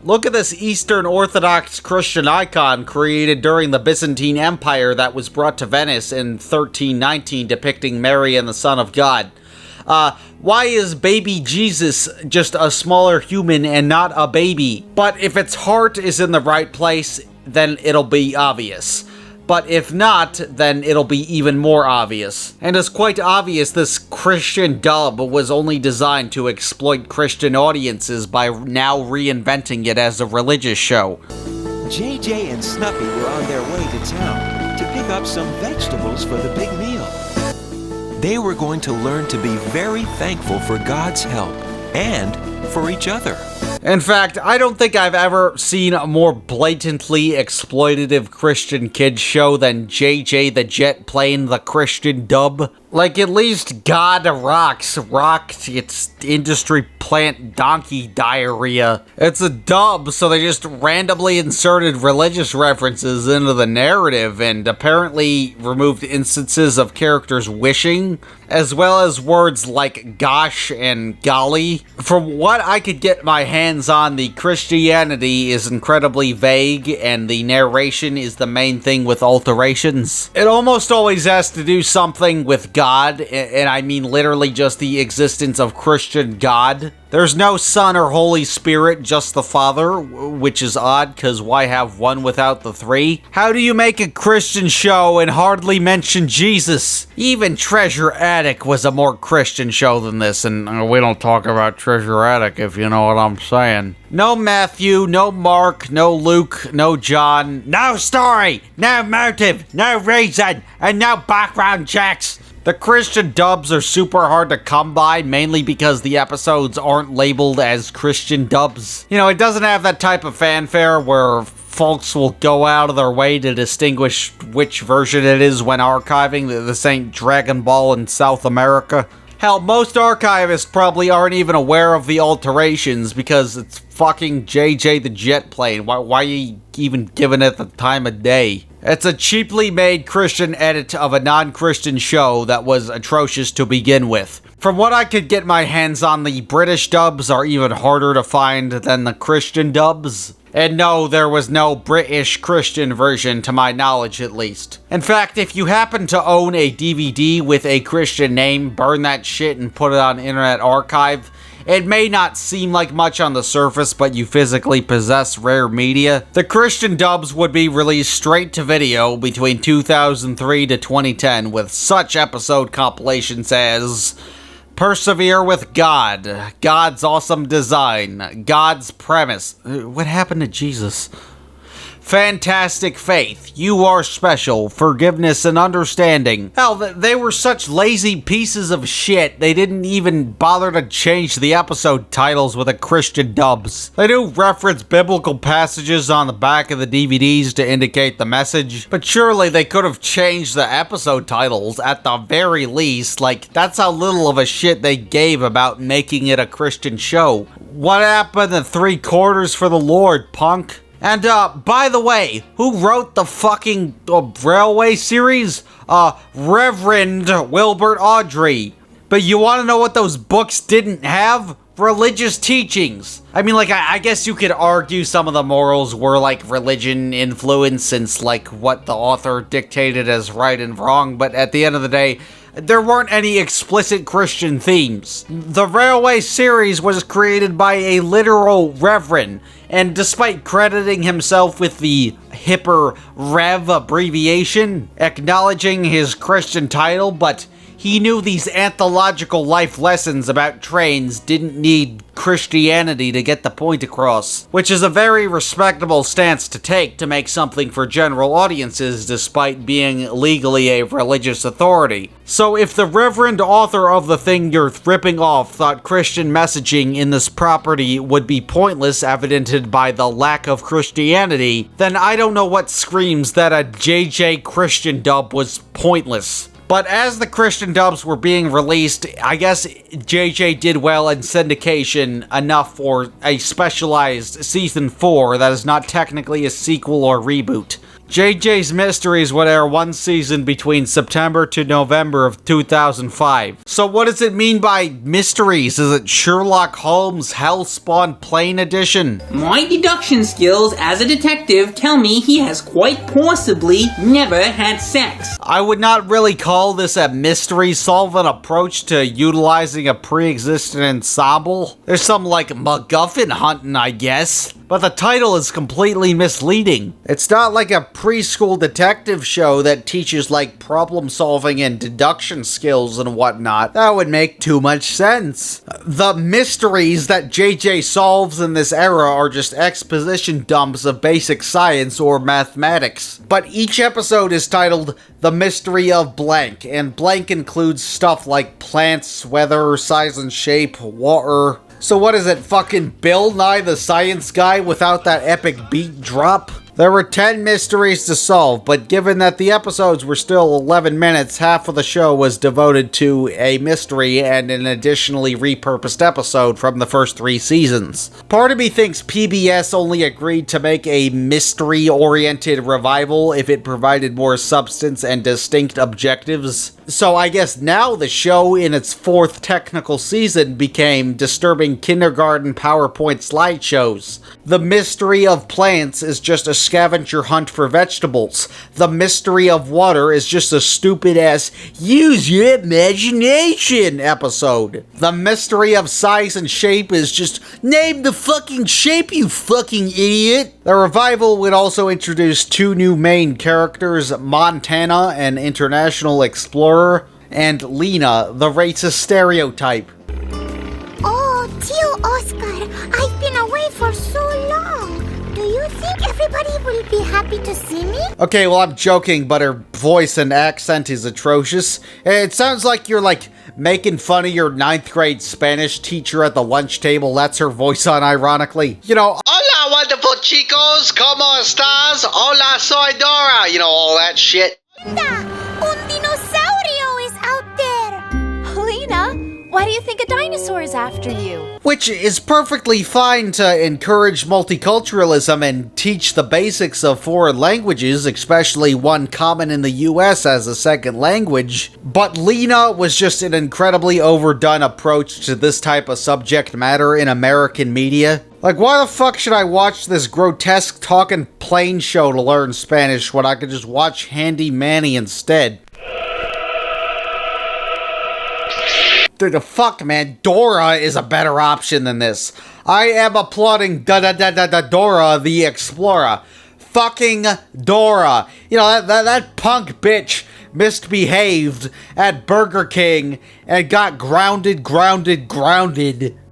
Look at this Eastern Orthodox Christian icon created during the Byzantine Empire that was brought to Venice in 1319, depicting Mary and the Son of God. Why is baby Jesus just a smaller human and not a baby? But if its heart is in the right place, then it'll be obvious. But if not, then it'll be even more obvious. And it's quite obvious this Christian dub was only designed to exploit Christian audiences by now reinventing it as a religious show. JJ and Snuppy were on their way to town to pick up some vegetables for the big meal. They were going to learn to be very thankful for God's help and for each other. In fact, I don't think I've ever seen a more blatantly exploitative Christian kids show than JJ the Jet playing the Christian dub. Like, at least God rocked its industry plant donkey diarrhea. It's a dub, so they just randomly inserted religious references into the narrative and apparently removed instances of characters wishing, as well as words like gosh and golly. From what I could get my hands on, the Christianity is incredibly vague and the narration is the main thing with alterations. It almost always has to do something with God, and I mean literally just the existence of Christian God. There's no Son or Holy Spirit, just the Father, which is odd, because why have one without the three? How do you make a Christian show and hardly mention Jesus? Even Treasure Attic was a more Christian show than this, and we don't talk about Treasure Attic, if you know what I'm saying. No Matthew, no Mark, no Luke, no John, no story, no motive, no reason, and no background checks. The Christian dubs are super hard to come by, mainly because the episodes aren't labeled as Christian dubs. You know, it doesn't have that type of fanfare where folks will go out of their way to distinguish which version it is when archiving. This ain't Dragon Ball in South America. Hell, most archivists probably aren't even aware of the alterations because it's fucking JJ the Jet Plane. Why are you even giving it the time of day? It's a cheaply made Christian edit of a non-Christian show that was atrocious to begin with. From what I could get my hands on, the British dubs are even harder to find than the Christian dubs. And no, there was no British Christian version, to my knowledge at least. In fact, if you happen to own a DVD with a Christian name, burn that shit and put it on Internet Archive. It may not seem like much on the surface, but you physically possess rare media. The Christian dubs would be released straight to video between 2003 to 2010 with such episode compilations as Persevere with God, God's Awesome Design, God's Premise. What happened to Jesus? Fantastic Faith, You Are Special, Forgiveness and Understanding. Hell, they were such lazy pieces of shit, they didn't even bother to change the episode titles with the Christian dubs. They do reference biblical passages on the back of the DVDs to indicate the message, but surely they could have changed the episode titles at the very least. Like, that's how little of a shit they gave about making it a Christian show. What happened to 3/4 for the Lord, punk? And, by the way, who wrote the fucking Railway series? Reverend Wilbert Audrey. But you want to know what those books didn't have? Religious teachings. I mean, like, I guess you could argue some of the morals were, like, religion influence since, like, what the author dictated as right and wrong, but at the end of the day, there weren't any explicit Christian themes. The Railway series was created by a literal reverend, and despite crediting himself with the hipper Rev abbreviation, acknowledging his Christian title, but he knew these anthological life lessons about trains didn't need Christianity to get the point across, which is a very respectable stance to take to make something for general audiences despite being legally a religious authority. So if the reverend author of the thing you're ripping off thought Christian messaging in this property would be pointless, evidented by the lack of Christianity, then I don't know what screams that a JJ Christian dub was pointless. But as the Christian dubs were being released, I guess JJ did well in syndication enough for a specialized Season 4 that is not technically a sequel or reboot. JJ's Mysteries would air one season between September to November of 2005. So what does it mean by mysteries? Is it Sherlock Holmes Hellspawn Plain Edition? My deduction skills as a detective tell me he has quite possibly never had sex. I would not really call this a mystery-solving approach to utilizing a pre-existing ensemble. There's some, like, MacGuffin hunting, I guess. But the title is completely misleading. It's not like a preschool detective show that teaches, like, problem-solving and deduction skills and whatnot. That would make too much sense. The mysteries that JJ solves in this era are just exposition dumps of basic science or mathematics. But each episode is titled The Mystery of Blank, and blank includes stuff like plants, weather, size and shape, water. So what is it, fucking Bill Nye the Science Guy without that epic beat drop? There were 10 mysteries to solve, but given that the episodes were still 11 minutes, half of the show was devoted to a mystery and an additionally repurposed episode from the first 3 seasons. Part of me thinks PBS only agreed to make a mystery-oriented revival if it provided more substance and distinct objectives. So I guess now the show in its 4th technical season became disturbing kindergarten PowerPoint slideshows. The Mystery of Plants is just a scavenger hunt for vegetables. The Mystery of Water is just a stupid-ass use your imagination episode. The Mystery of Size and Shape is just name the fucking shape, you fucking idiot. The revival would also introduce 2 new main characters, Montana, an international explorer, and Lena, the racist stereotype. Oh, Tio Oscar, I've been away for so long. Do you think everybody will be happy to see me? Okay, well, I'm joking, but her voice and accent is atrocious. It sounds like you're, like, making fun of your 9th grade Spanish teacher at the lunch table. That's her voice on, ironically. You know, hola, wonderful Hello, chicos, ¿cómo estás? Hola, soy Dora. You know, all that shit. Un dinosaurio is out there! Lena, why do you think a dinosaur is after you? Which is perfectly fine to encourage multiculturalism and teach the basics of foreign languages, especially one common in the US as a second language. But Lena was just an incredibly overdone approach to this type of subject matter in American media. Like, why the fuck should I watch this grotesque talking plane show to learn Spanish when I could just watch Handy Manny instead? Dude, fuck, man. Dora is a better option than this. I am applauding Dora the Explorer. Fucking Dora. You know, that punk bitch misbehaved at Burger King and got grounded.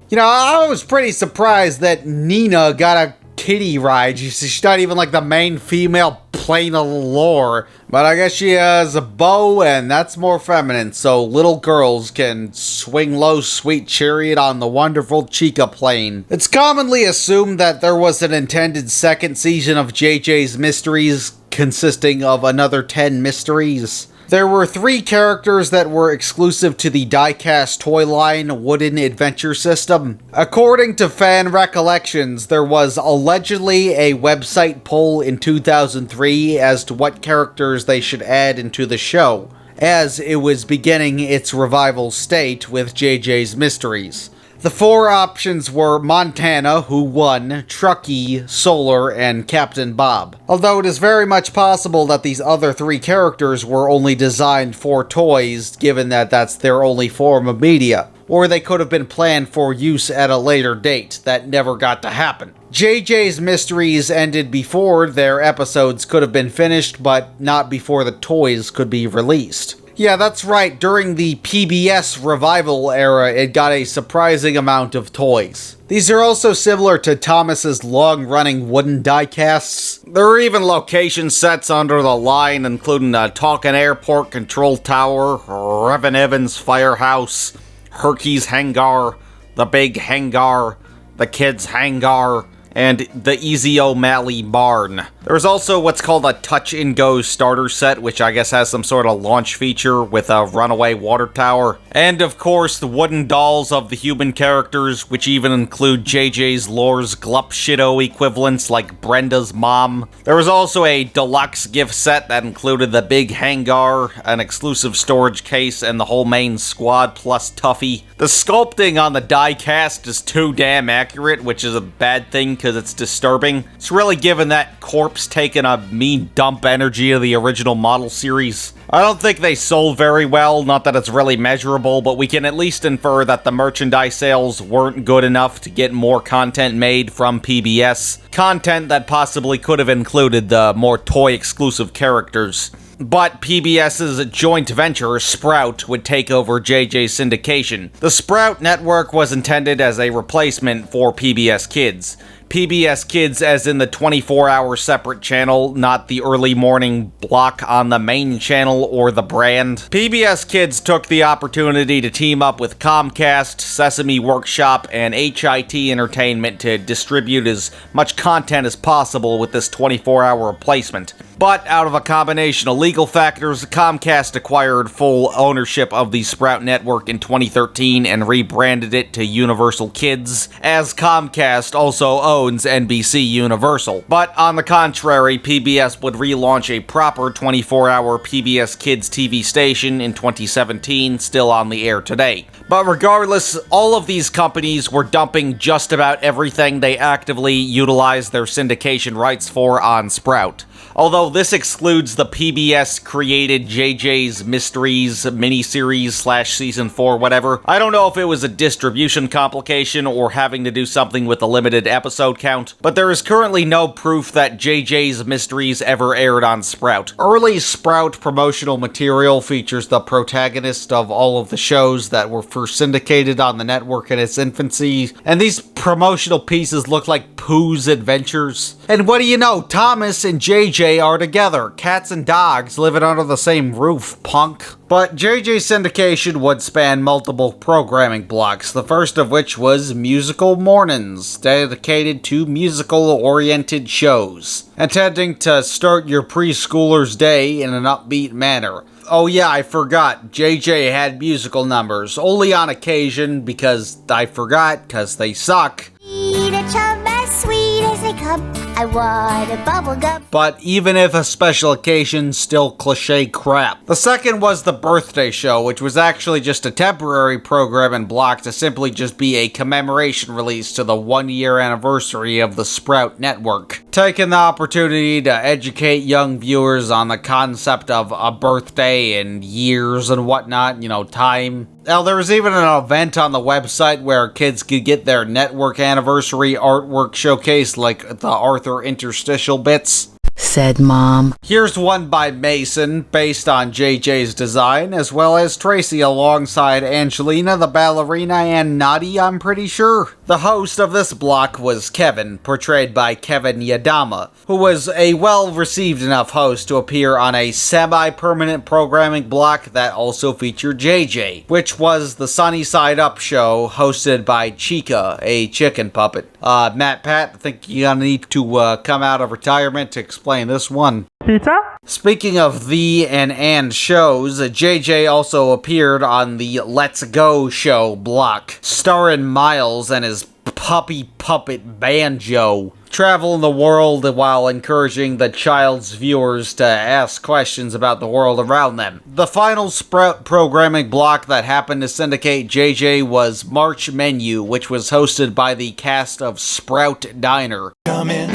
You know, I was pretty surprised that Nina got a kiddie ride. She's not even like the main female plane of lore. But I guess she has a bow, and that's more feminine, so little girls can swing low sweet chariot on the wonderful Chica plane. It's commonly assumed that there was an intended second season of JJ's Mysteries consisting of another 10 mysteries. There were 3 characters that were exclusive to the die-cast toy line Wooden Adventure System. According to fan recollections, there was allegedly a website poll in 2003 as to what characters they should add into the show, as it was beginning its revival state with JJ's Mysteries. The 4 options were Montana, who won, Truckee, Solar, and Captain Bob. Although it is very much possible that these other 3 characters were only designed for toys, given that that's their only form of media. Or they could have been planned for use at a later date that never got to happen. JJ's Mysteries ended before their episodes could have been finished, but not before the toys could be released. Yeah, that's right, during the PBS revival era, it got a surprising amount of toys. These are also similar to Thomas's long-running wooden die-casts. There are even location sets under the line, including a Talkin' Airport Control Tower, Revan Evans Firehouse, Herky's Hangar, the Big Hangar, the Kids Hangar, and the Easy O'Malley Barn. There's also what's called a touch-and-go starter set, which I guess has some sort of launch feature with a runaway water tower. And of course, the wooden dolls of the human characters, which even include JJ's Lore's Glupshido equivalents like Brenda's mom. There was also a deluxe gift set that included the big hangar, an exclusive storage case, and the whole main squad plus Tuffy. The sculpting on the die-cast is too damn accurate, which is a bad thing because it's disturbing. It's really giving that corpse taking a mean dump energy of the original model series. I don't think they sold very well, not that it's really measurable, but we can at least infer that the merchandise sales weren't good enough to get more content made from PBS. Content that possibly could have included the more toy-exclusive characters. But PBS's joint venture, Sprout, would take over JJ's syndication. The Sprout network was intended as a replacement for PBS Kids. PBS Kids as in the 24-hour separate channel, not the early morning block on the main channel or the brand. PBS Kids took the opportunity to team up with Comcast, Sesame Workshop, and HIT Entertainment to distribute as much content as possible with this 24-hour replacement. But out of a combination of legal factors, Comcast acquired full ownership of the Sprout network in 2013 and rebranded it to Universal Kids, as Comcast also owns NBC Universal. But on the contrary, PBS would relaunch a proper 24-hour PBS Kids TV station in 2017, still on the air today. But regardless, all of these companies were dumping just about everything they actively utilized their syndication rights for on Sprout. Although this excludes the PBS-created JJ's Mysteries miniseries / season 4 whatever. I don't know if it was a distribution complication or having to do something with the limited episode count, but there is currently no proof that JJ's Mysteries ever aired on Sprout. Early Sprout promotional material features the protagonist of all of the shows that were first syndicated on the network in its infancy, and these promotional pieces look like Pooh's Adventures. And what do you know, Thomas and JJ are together. Cats and dogs living under the same roof, punk. But JJ's syndication would span multiple programming blocks, the first of which was Musical Mornings, dedicated to musical-oriented shows, intending to start your preschooler's day in an upbeat manner. Oh yeah, I forgot, JJ had musical numbers, only on occasion because I forgot, because they suck. Eat a chum as sweet as they come. I want a bubble gum. But even if a special occasion, still cliche crap. The second was the birthday show, which was actually just a temporary programming block to simply just be a commemoration release to the 1-year anniversary of the Sprout Network. Taking the opportunity to educate young viewers on the concept of a birthday and years and whatnot, you know, time. Now, there was even an event on the website where kids could get their network anniversary artwork showcased, like the Arthur interstitial bits. Said Mom. Here's one by Mason, based on JJ's design, as well as Tracy alongside Angelina, the ballerina, and Nadi, I'm pretty sure. The host of this block was Kevin, portrayed by Kevin Yadama, who was a well-received enough host to appear on a semi-permanent programming block that also featured JJ, which was the Sunny Side Up show, hosted by Chica, a chicken puppet. Pat, I think you're gonna need to come out of retirement to explain this one. Pizza? Speaking of the and shows, JJ also appeared on the Let's Go show block, starring Miles and his puppy puppet Banjo, traveling the world while encouraging the child's viewers to ask questions about the world around them. The final Sprout programming block that happened to syndicate JJ was March Menu, which was hosted by the cast of Sprout Diner. Come in,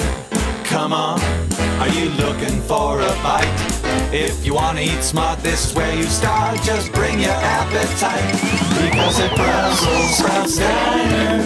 come on, are you looking for a bite? If you want to eat smart, this is where you start. Just bring your appetite, because at Brussels Sprouts Diner,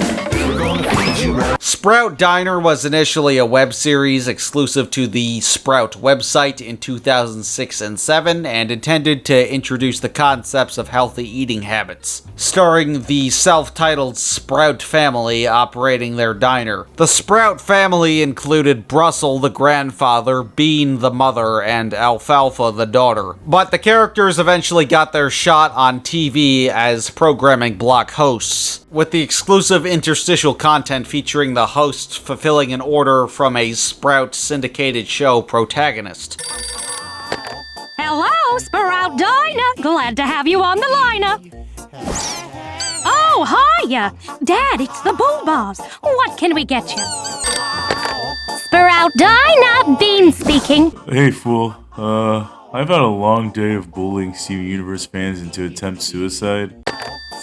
we're gonna feed you right. Sprout Diner was initially a web series exclusive to the Sprout website in 2006 and 7 and intended to introduce the concepts of healthy eating habits, starring the self-titled Sprout family operating their diner. The Sprout family included Brussel the grandfather, Bean the mother, and Alfalfa the daughter. But the characters eventually got their shot on TV as programming block hosts, with the exclusive interstitial content featuring the hosts fulfilling an order from a Sprout syndicated show protagonist. Hello, Sprout Diner. Glad to have you on the liner. Oh, hiya. Dad, it's the Boobas. What can we get you? Sprout Diner, Bean speaking. Hey, fool. I've had a long day of bullying Steven Universe fans into attempt suicide.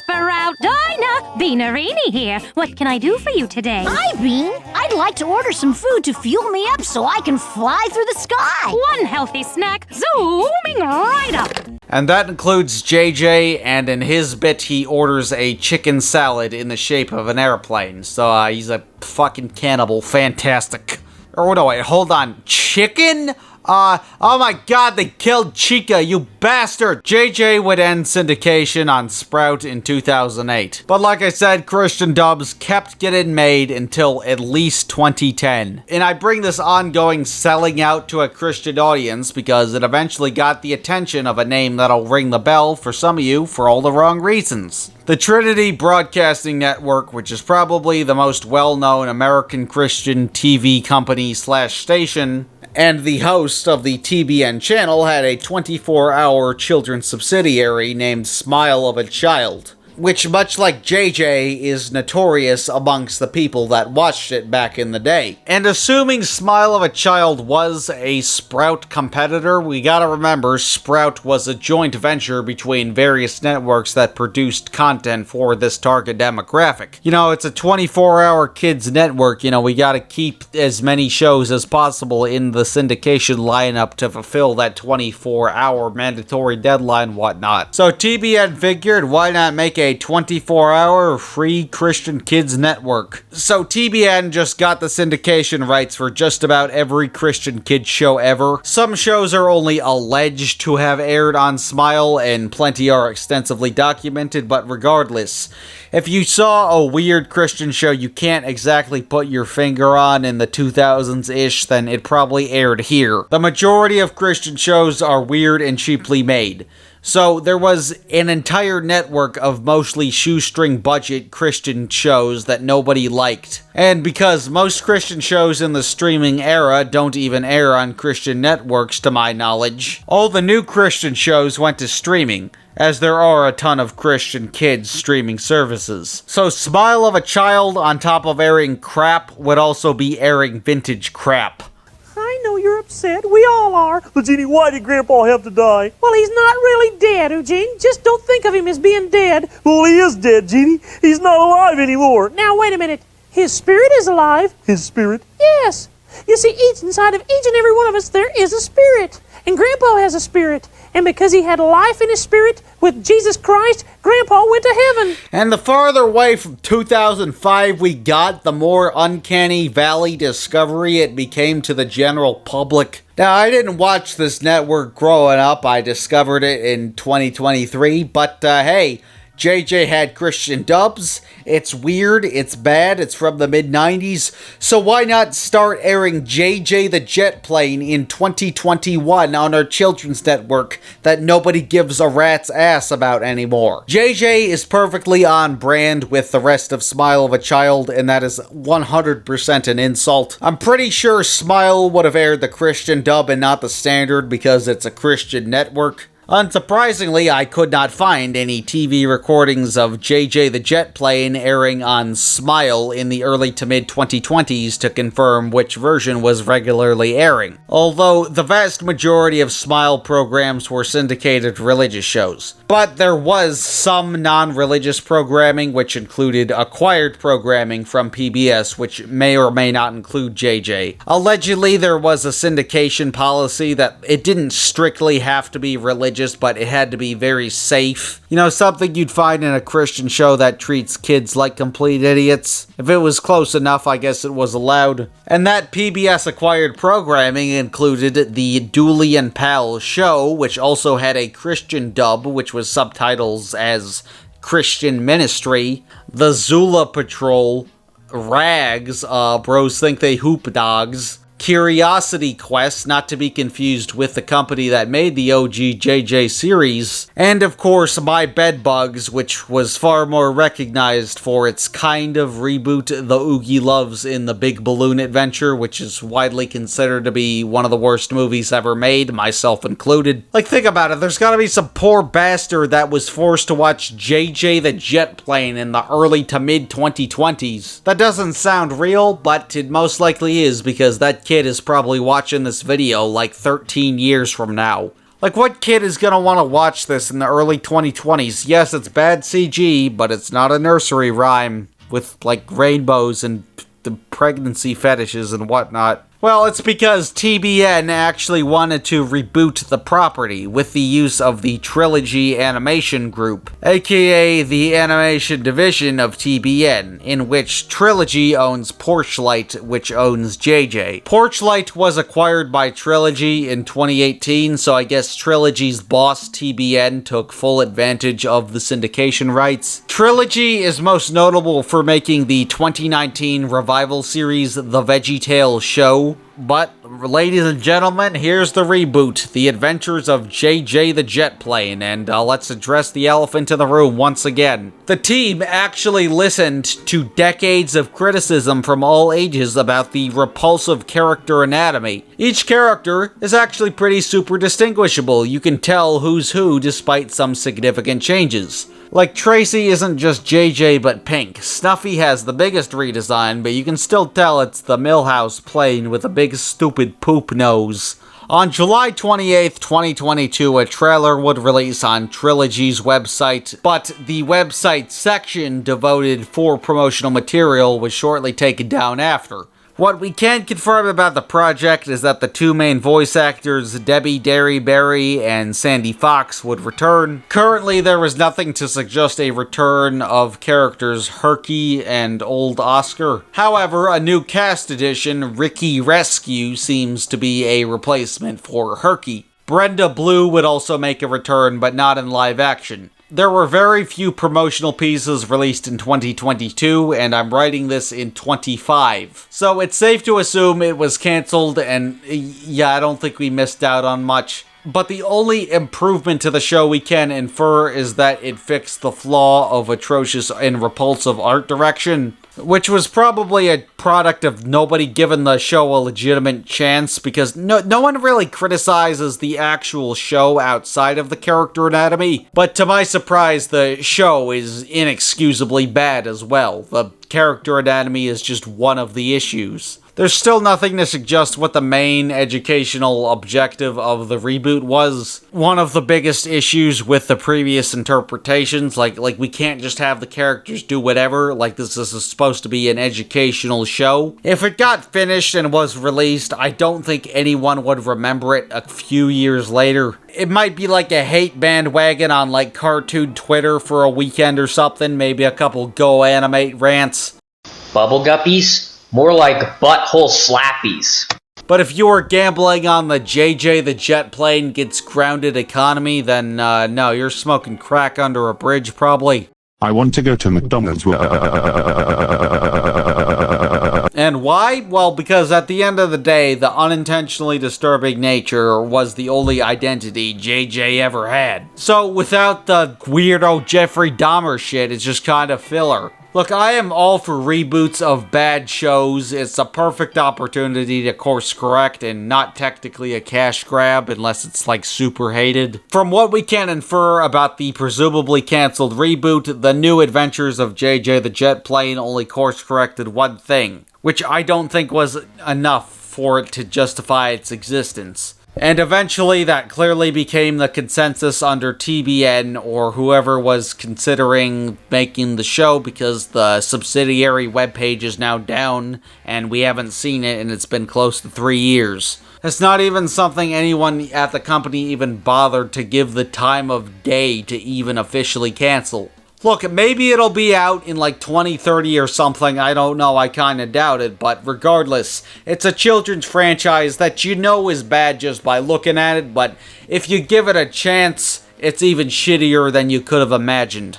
Sprout Diner, Beanerini here. What can I do for you today? Hi, Bean. I'd like to order some food to fuel me up so I can fly through the sky. One healthy snack, zooming right up. And that includes JJ, and in his bit he orders a chicken salad in the shape of an airplane. So he's a fucking cannibal. Fantastic. Oh no, wait, hold on. Chicken? Oh my god, they killed Chica, you bastard! JJ would end syndication on Sprout in 2008. But like I said, Christian dubs kept getting made until at least 2010. And I bring this ongoing selling out to a Christian audience because it eventually got the attention of a name that'll ring the bell for some of you for all the wrong reasons. The Trinity Broadcasting Network, which is probably the most well-known American Christian TV company / station, and the host of the TBN channel had a 24-hour children's subsidiary named Smile of a Child, which, much like JJ, is notorious amongst the people that watched it back in the day. And assuming Smile of a Child was a Sprout competitor, we gotta remember Sprout was a joint venture between various networks that produced content for this target demographic. You know, it's a 24-hour kids network, you know, we gotta keep as many shows as possible in the syndication lineup to fulfill that 24-hour mandatory deadline and whatnot. So TBN figured, why not make a 24-hour free Christian kids network. So TBN just got the syndication rights for just about every Christian kids show ever. Some shows are only alleged to have aired on Smile, and plenty are extensively documented, but regardless, if you saw a weird Christian show you can't exactly put your finger on in the 2000s-ish, then it probably aired here. The majority of Christian shows are weird and cheaply made. So there was an entire network of mostly shoestring budget Christian shows that nobody liked. And because most Christian shows in the streaming era don't even air on Christian networks to my knowledge, all the new Christian shows went to streaming, as there are a ton of Christian kids streaming services. So Smile of a Child, on top of airing crap, would also be airing vintage crap. I know you're upset. We all are. But Jeannie, why did Grandpa have to die? Well, he's not really dead, Eugene. Just don't think of him as being dead. Well, he is dead, Jeannie. He's not alive anymore. Now, wait a minute. His spirit is alive. His spirit? Yes. You see, inside of each and every one of us, there is a spirit. And Grandpa has a spirit. And because he had life in his spirit with Jesus Christ, Grandpa went to heaven. And the farther away from 2005 we got, the more uncanny valley discovery it became to the general public. Now, I didn't watch this network growing up. I discovered it in 2023. But, hey, JJ had Christian dubs. It's weird, it's bad, it's from the mid-90s, so why not start airing JJ the Jet Plane in 2021 on our children's network that nobody gives a rat's ass about anymore? JJ is perfectly on brand with the rest of Smile of a Child, and that is 100% an insult. I'm pretty sure Smile would have aired the Christian dub and not the standard because it's a Christian network. Unsurprisingly, I could not find any TV recordings of JJ the Jet Plane airing on Smile in the early to mid-2020s to confirm which version was regularly airing, although the vast majority of Smile programs were syndicated religious shows. But there was some non-religious programming, which included acquired programming from PBS, which may or may not include JJ. Allegedly, there was a syndication policy that it didn't strictly have to be religious, but it had to be very safe. You know, something you'd find in a Christian show that treats kids like complete idiots. If it was close enough, I guess it was allowed. And that PBS-acquired programming included the Dooley and Pal show, which also had a Christian dub, which was subtitles as Christian Ministry, the Zula Patrol, Rags, Bros Think They Hoop Dogs, Curiosity Quest, not to be confused with the company that made the OG JJ series, and of course My Bedbugs, which was far more recognized for its kind of reboot, The Oogie Loves in the Big Balloon Adventure, which is widely considered to be one of the worst movies ever made, myself included. Like, think about it, there's gotta be some poor bastard that was forced to watch JJ the Jet Plane in the early to mid-2020s. That doesn't sound real, but it most likely is, because that kid is probably watching this video like 13 years from now. Like, what kid is gonna want to watch this in the early 2020s? Yes, it's bad CG, but it's not a nursery rhyme with, like, rainbows and the pregnancy fetishes and whatnot. Well, it's because TBN actually wanted to reboot the property with the use of the Trilogy Animation Group, aka the animation division of TBN, in which Trilogy owns Porchlight, which owns JJ. Porchlight was acquired by Trilogy in 2018, so I guess Trilogy's boss TBN took full advantage of the syndication rights. Trilogy is most notable for making the 2019 revival series The VeggieTales Show. But, ladies and gentlemen, here's the reboot, The Adventures of JJ the Jet Plane, and let's address the elephant in the room once again. The team actually listened to decades of criticism from all ages about the repulsive character anatomy. Each character is actually pretty super distinguishable. You can tell who's who despite some significant changes. Like, Tracy isn't just JJ but pink. Snuffy has the biggest redesign, but you can still tell it's the Millhouse plane with a big stupid poop nose. On July 28th, 2022, a trailer would release on Trilogy's website, but the website section devoted for promotional material was shortly taken down after. What we can confirm about the project is that the two main voice actors, Debbie Derryberry and Sandy Fox, would return. Currently, there is nothing to suggest a return of characters Herky and Old Oscar. However, a new cast addition, Ricky Rescue, seems to be a replacement for Herky. Brenda Blue would also make a return, but not in live action. There were very few promotional pieces released in 2022, and I'm writing this in 25. So it's safe to assume it was cancelled, and yeah, I don't think we missed out on much. But the only improvement to the show we can infer is that it fixed the flaw of atrocious and repulsive art direction, which was probably a product of nobody giving the show a legitimate chance, because no one really criticizes the actual show outside of the character anatomy. But to my surprise, the show is inexcusably bad as well. The character anatomy is just one of the issues. There's still nothing to suggest what the main educational objective of the reboot was. One of the biggest issues with the previous interpretations, like we can't just have the characters do whatever, like this is supposed to be an educational show. If it got finished and was released, I don't think anyone would remember it a few years later. It might be like a hate bandwagon on like cartoon Twitter for a weekend or something, maybe a couple Go Animate rants. Bubble guppies? More like butthole slappies. But if you were gambling on the JJ the Jet Plane Gets Grounded economy, then no, you're smoking crack under a bridge probably. I want to go to McDonald's. And why? Well, because at the end of the day, the unintentionally disturbing nature was the only identity JJ ever had. So without the weirdo Jeffrey Dahmer shit, it's just kind of filler. Look, I am all for reboots of bad shows. It's a perfect opportunity to course correct and not technically a cash grab unless it's like super hated. From what we can infer about the presumably cancelled reboot, the New Adventures of JJ the Jet Plane only course corrected one thing, which I don't think was enough for it to justify its existence. And eventually that clearly became the consensus under TBN or whoever was considering making the show, because the subsidiary webpage is now down and we haven't seen it and it's been close to 3 years. It's not even something anyone at the company even bothered to give the time of day to even officially cancel. Look, maybe it'll be out in like 2030 or something, I don't know, I kinda doubt it, but regardless, it's a children's franchise that you know is bad just by looking at it, but if you give it a chance, it's even shittier than you could have imagined.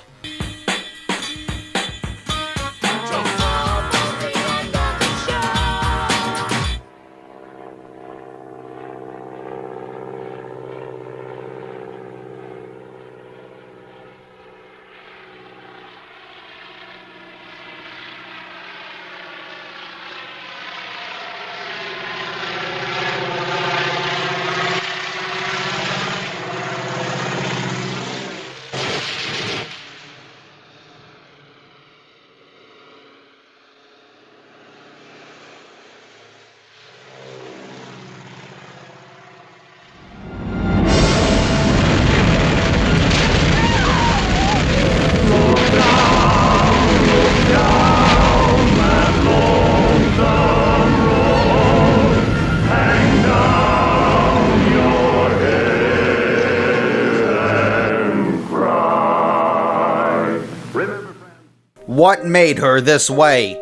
What made her this way?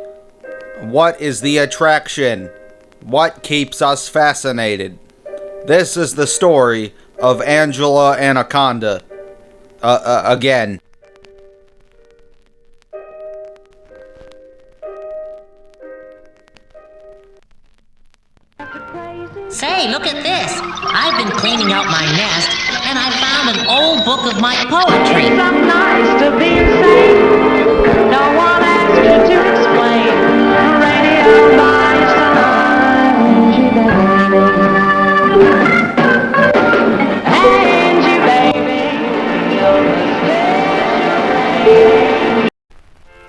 What is the attraction? What keeps us fascinated? This is the story of Angela Anaconda. Again. Say, look at this. I've been cleaning out my nest, and I found an old book of my poetry. It's not nice to be insane. No one asked you to explain. Radio by your side. Angie, baby.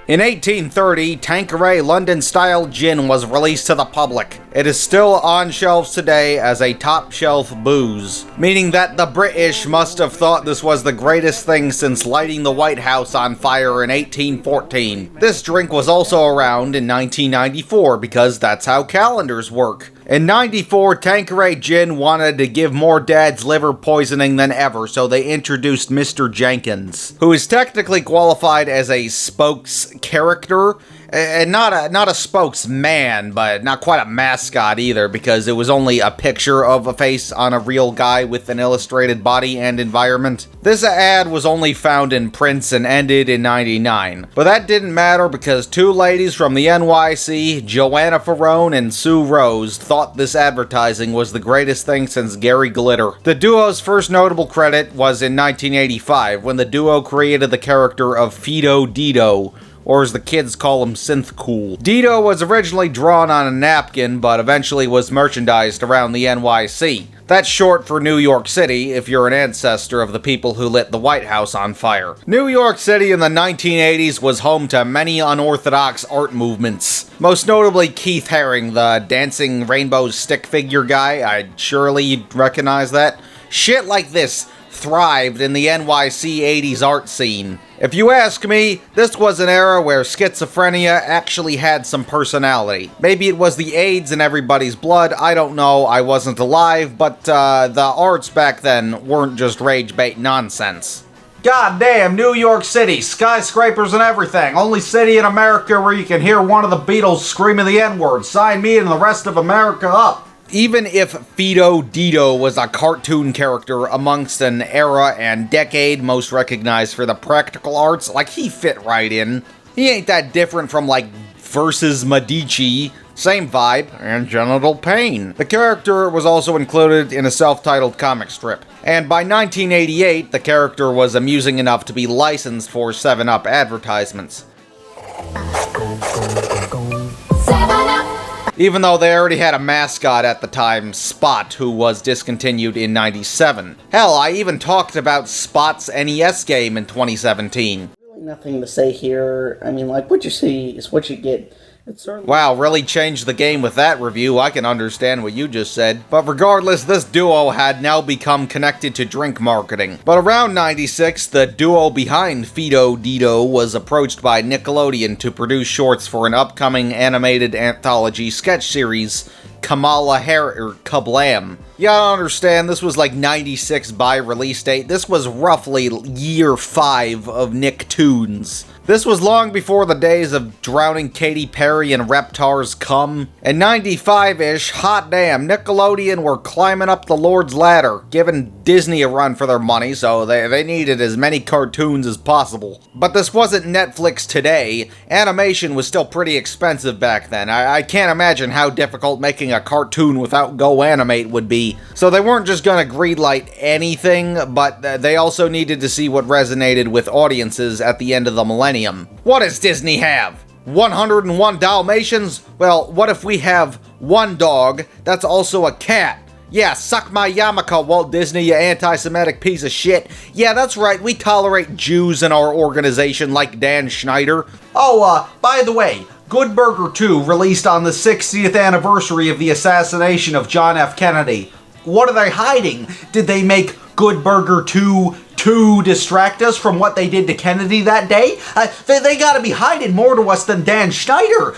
In 1830, Tanqueray London-style gin was released to the public. It is still on shelves today as a top shelf booze, meaning that the British must have thought this was the greatest thing since lighting the White House on fire in 1814. This drink was also around in 1994 because that's how calendars work. In 94, Tanqueray Gin wanted to give more dads liver poisoning than ever, so they introduced Mr. Jenkins, who is technically qualified as a spokes character, and not a spokesman, but not quite a mascot either, because it was only a picture of a face on a real guy with an illustrated body and environment. This ad was only found in prints and ended in 99. But that didn't matter because two ladies from the NYC, Joanna Ferrone and Sue Rose, thought this advertising was the greatest thing since Gary Glitter. The duo's first notable credit was in 1985, when the duo created the character of Fido Dido, or as the kids call him, Synth Cool. Dido was originally drawn on a napkin, but eventually was merchandised around the NYC. That's short for New York City, if you're an ancestor of the people who lit the White House on fire. New York City in the 1980s was home to many unorthodox art movements. Most notably Keith Haring, the dancing rainbow stick figure guy. Surely you'd recognize that. Shit like this thrived in the NYC 80s art scene. If you ask me, this was an era where schizophrenia actually had some personality. Maybe it was the AIDS in everybody's blood, I don't know, I wasn't alive, but the arts back then weren't just rage bait nonsense. God damn, New York City, skyscrapers and everything. Only city in America where you can hear one of the Beatles screaming the N-word. Sign me and the rest of America up. Even if Fido Dido was a cartoon character amongst an era and decade most recognized for the practical arts, like, he fit right in. He ain't that different from, like, Versus Medici. Same vibe, and genital pain. The character was also included in a self-titled comic strip. And by 1988, the character was amusing enough to be licensed for 7-Up advertisements. Even though they already had a mascot at the time, Spot, who was discontinued in 97. Hell, I even talked about Spot's NES game in 2017. Really nothing to say here. I mean, like, what you see is what you get. Wow, really changed the game with that review. I can understand what you just said. But regardless, this duo had now become connected to drink marketing. But around 96, the duo behind Fido Dido was approached by Nickelodeon to produce shorts for an upcoming animated anthology sketch series, Kablam. Yeah, I understand, this was like 96 by release date. This was roughly year 5 of Nicktoons. This was long before the days of drowning Katy Perry and Reptar's Cum. In 95-ish, hot damn, Nickelodeon were climbing up the Lord's ladder, giving Disney a run for their money, so they needed as many cartoons as possible. But this wasn't Netflix today. Animation was still pretty expensive back then. I can't imagine how difficult making a cartoon without Go Animate would be. So they weren't just gonna greenlight anything, but they also needed to see what resonated with audiences at the end of the millennium. What does Disney have? 101 Dalmatians? Well, what if we have one dog that's also a cat? Yeah, suck my yarmulke, Walt Disney, you anti-Semitic piece of shit. Yeah, that's right, we tolerate Jews in our organization like Dan Schneider. Oh, by the way, Good Burger 2 released on the 60th anniversary of the assassination of John F. Kennedy. What are they hiding? Did they make Good Burger 2 to distract us from what they did to Kennedy that day? They gotta be hiding more to us than Dan Schneider.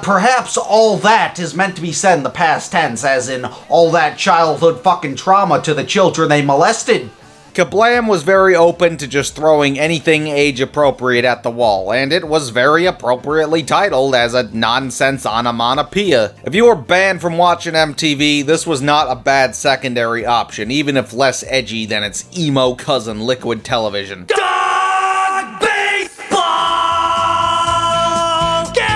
Perhaps all that is meant to be said in the past tense, as in all that childhood fucking trauma to the children they molested. Kablam was very open to just throwing anything age-appropriate at the wall, and it was very appropriately titled as a nonsense onomatopoeia. If you were banned from watching MTV, this was not a bad secondary option, even if less edgy than its emo cousin Liquid Television.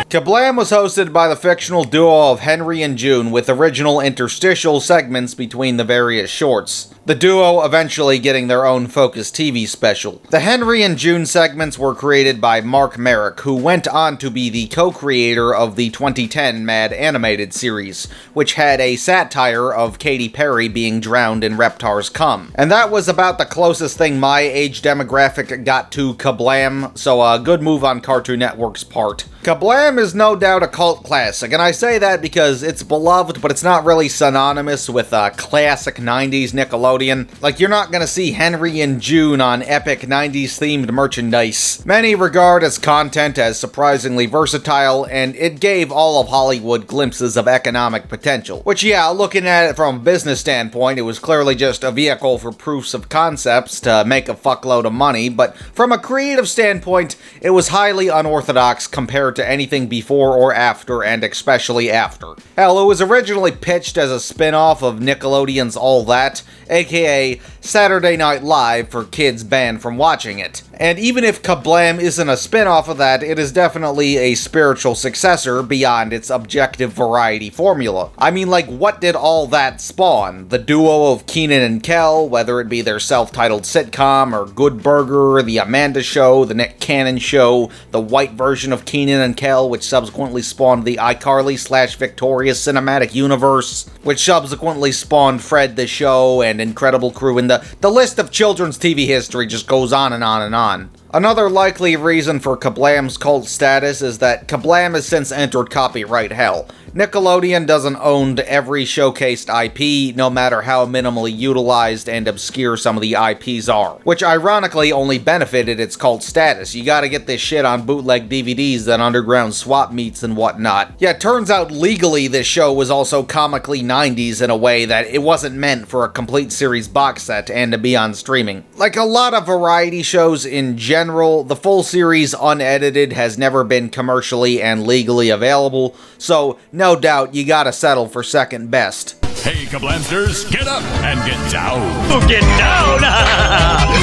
Kablam was hosted by the fictional duo of Henry and June, with original interstitial segments between the various shorts. the duo eventually getting their own Focus TV special. The Henry and June segments were created by Mark Merrick, who went on to be the co-creator of the 2010 Mad animated series, which had a satire of Katy Perry being drowned in Reptar's cum. And that was about the closest thing my age demographic got to Kablam, so a good move on Cartoon Network's part. Kablam is no doubt a cult classic, and I say that because it's beloved, but it's not really synonymous with classic 90s Nickelodeon. Like, you're not gonna see Henry and June on epic 90s themed merchandise. Many regard its content as surprisingly versatile, and it gave all of Hollywood glimpses of economic potential. Which, yeah, looking at it from a business standpoint, it was clearly just a vehicle for proofs of concepts to make a fuckload of money, but from a creative standpoint, it was highly unorthodox compared to anything before or after, and especially after. Hell, it was originally pitched as a spin-off of Nickelodeon's All That, aka Saturday Night Live for kids banned from watching it. And even if Kablam isn't a spin-off of that, it is definitely a spiritual successor beyond its objective variety formula. I mean, like, what did All That spawn? The duo of Keenan and Kel, whether it be their self-titled sitcom, or Good Burger, The Amanda Show, The Nick Cannon Show, the white version of Keenan and Kel, which subsequently spawned the iCarly/Victoria cinematic universe, which subsequently spawned Fred the Show and Incredible Crew, and the list of children's TV history just goes on and on and on. Another likely reason for Kablam's cult status is that Kablam has since entered copyright hell. Nickelodeon doesn't own every showcased IP, no matter how minimally utilized and obscure some of the IPs are, which ironically only benefited its cult status. You gotta get this shit on bootleg DVDs and underground swap meets and whatnot. Yeah, it turns out legally this show was also comically 90s in a way that it wasn't meant for a complete series box set and to be on streaming. Like a lot of variety shows in general, the full series unedited has never been commercially and legally available, so no doubt you gotta settle for second best. Hey, Kablamsters, get up and get down. Get down!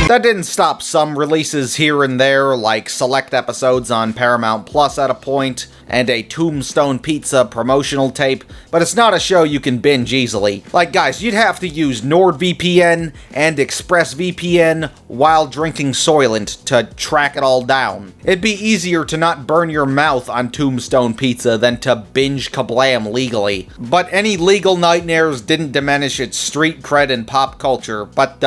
That didn't stop some releases here and there, like select episodes on Paramount Plus at a point, and a Tombstone Pizza promotional tape, but it's not a show you can binge easily. Like, guys, you'd have to use NordVPN and ExpressVPN while drinking Soylent to track it all down. It'd be easier to not burn your mouth on Tombstone Pizza than to binge Kablam legally. But any legal nightmares didn't diminish its street cred and pop culture, but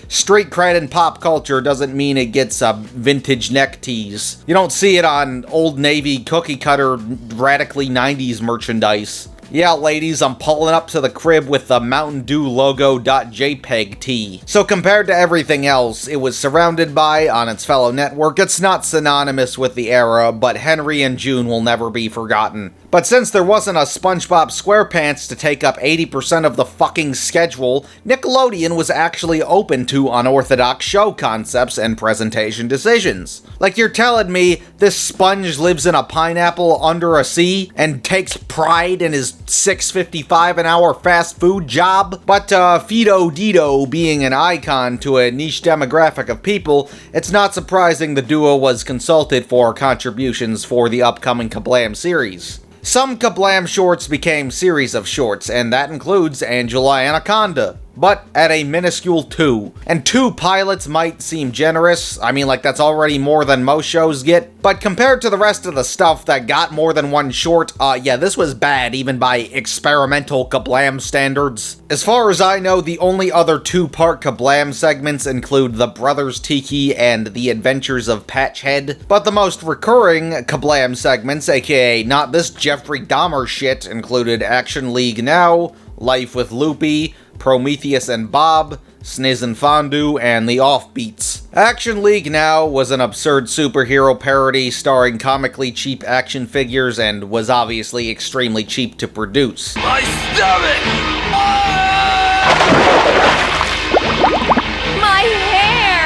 street cred and pop culture doesn't mean it gets a vintage neck tease. You don't see it on Old Navy cookie cutter radically 90s merchandise. Yeah, ladies, I'm pulling up to the crib with the Mountain Dew logo.jpg tee. So compared to everything else it was surrounded by on its fellow network, it's not synonymous with the era, but Henry and June will never be forgotten. But since there wasn't a SpongeBob SquarePants to take up 80% of the fucking schedule, Nickelodeon was actually open to unorthodox show concepts and presentation decisions. Like, you're telling me this sponge lives in a pineapple under a sea and takes pride in his $6.55 an hour fast food job? But Fido Dido being an icon to a niche demographic of people, it's not surprising the duo was consulted for contributions for the upcoming Kablam series. Some Kablam shorts became series of shorts, and that includes Angela Anaconda, but at a minuscule 2. And 2 pilots might seem generous. I mean, like, that's already more than most shows get. But compared to the rest of the stuff that got more than one short, yeah, this was bad even by experimental Kablam standards. As far as I know, the only other 2-part Kablam segments include The Brothers Tiki and The Adventures of Patchhead. But the most recurring Kablam segments, aka Not This Jeffrey Dahmer Shit, included Action League Now, Life with Loopy, Prometheus and Bob, Sniz and Fondue, and The Offbeats. Action League Now was an absurd superhero parody starring comically cheap action figures and was obviously extremely cheap to produce. My stomach! My hair!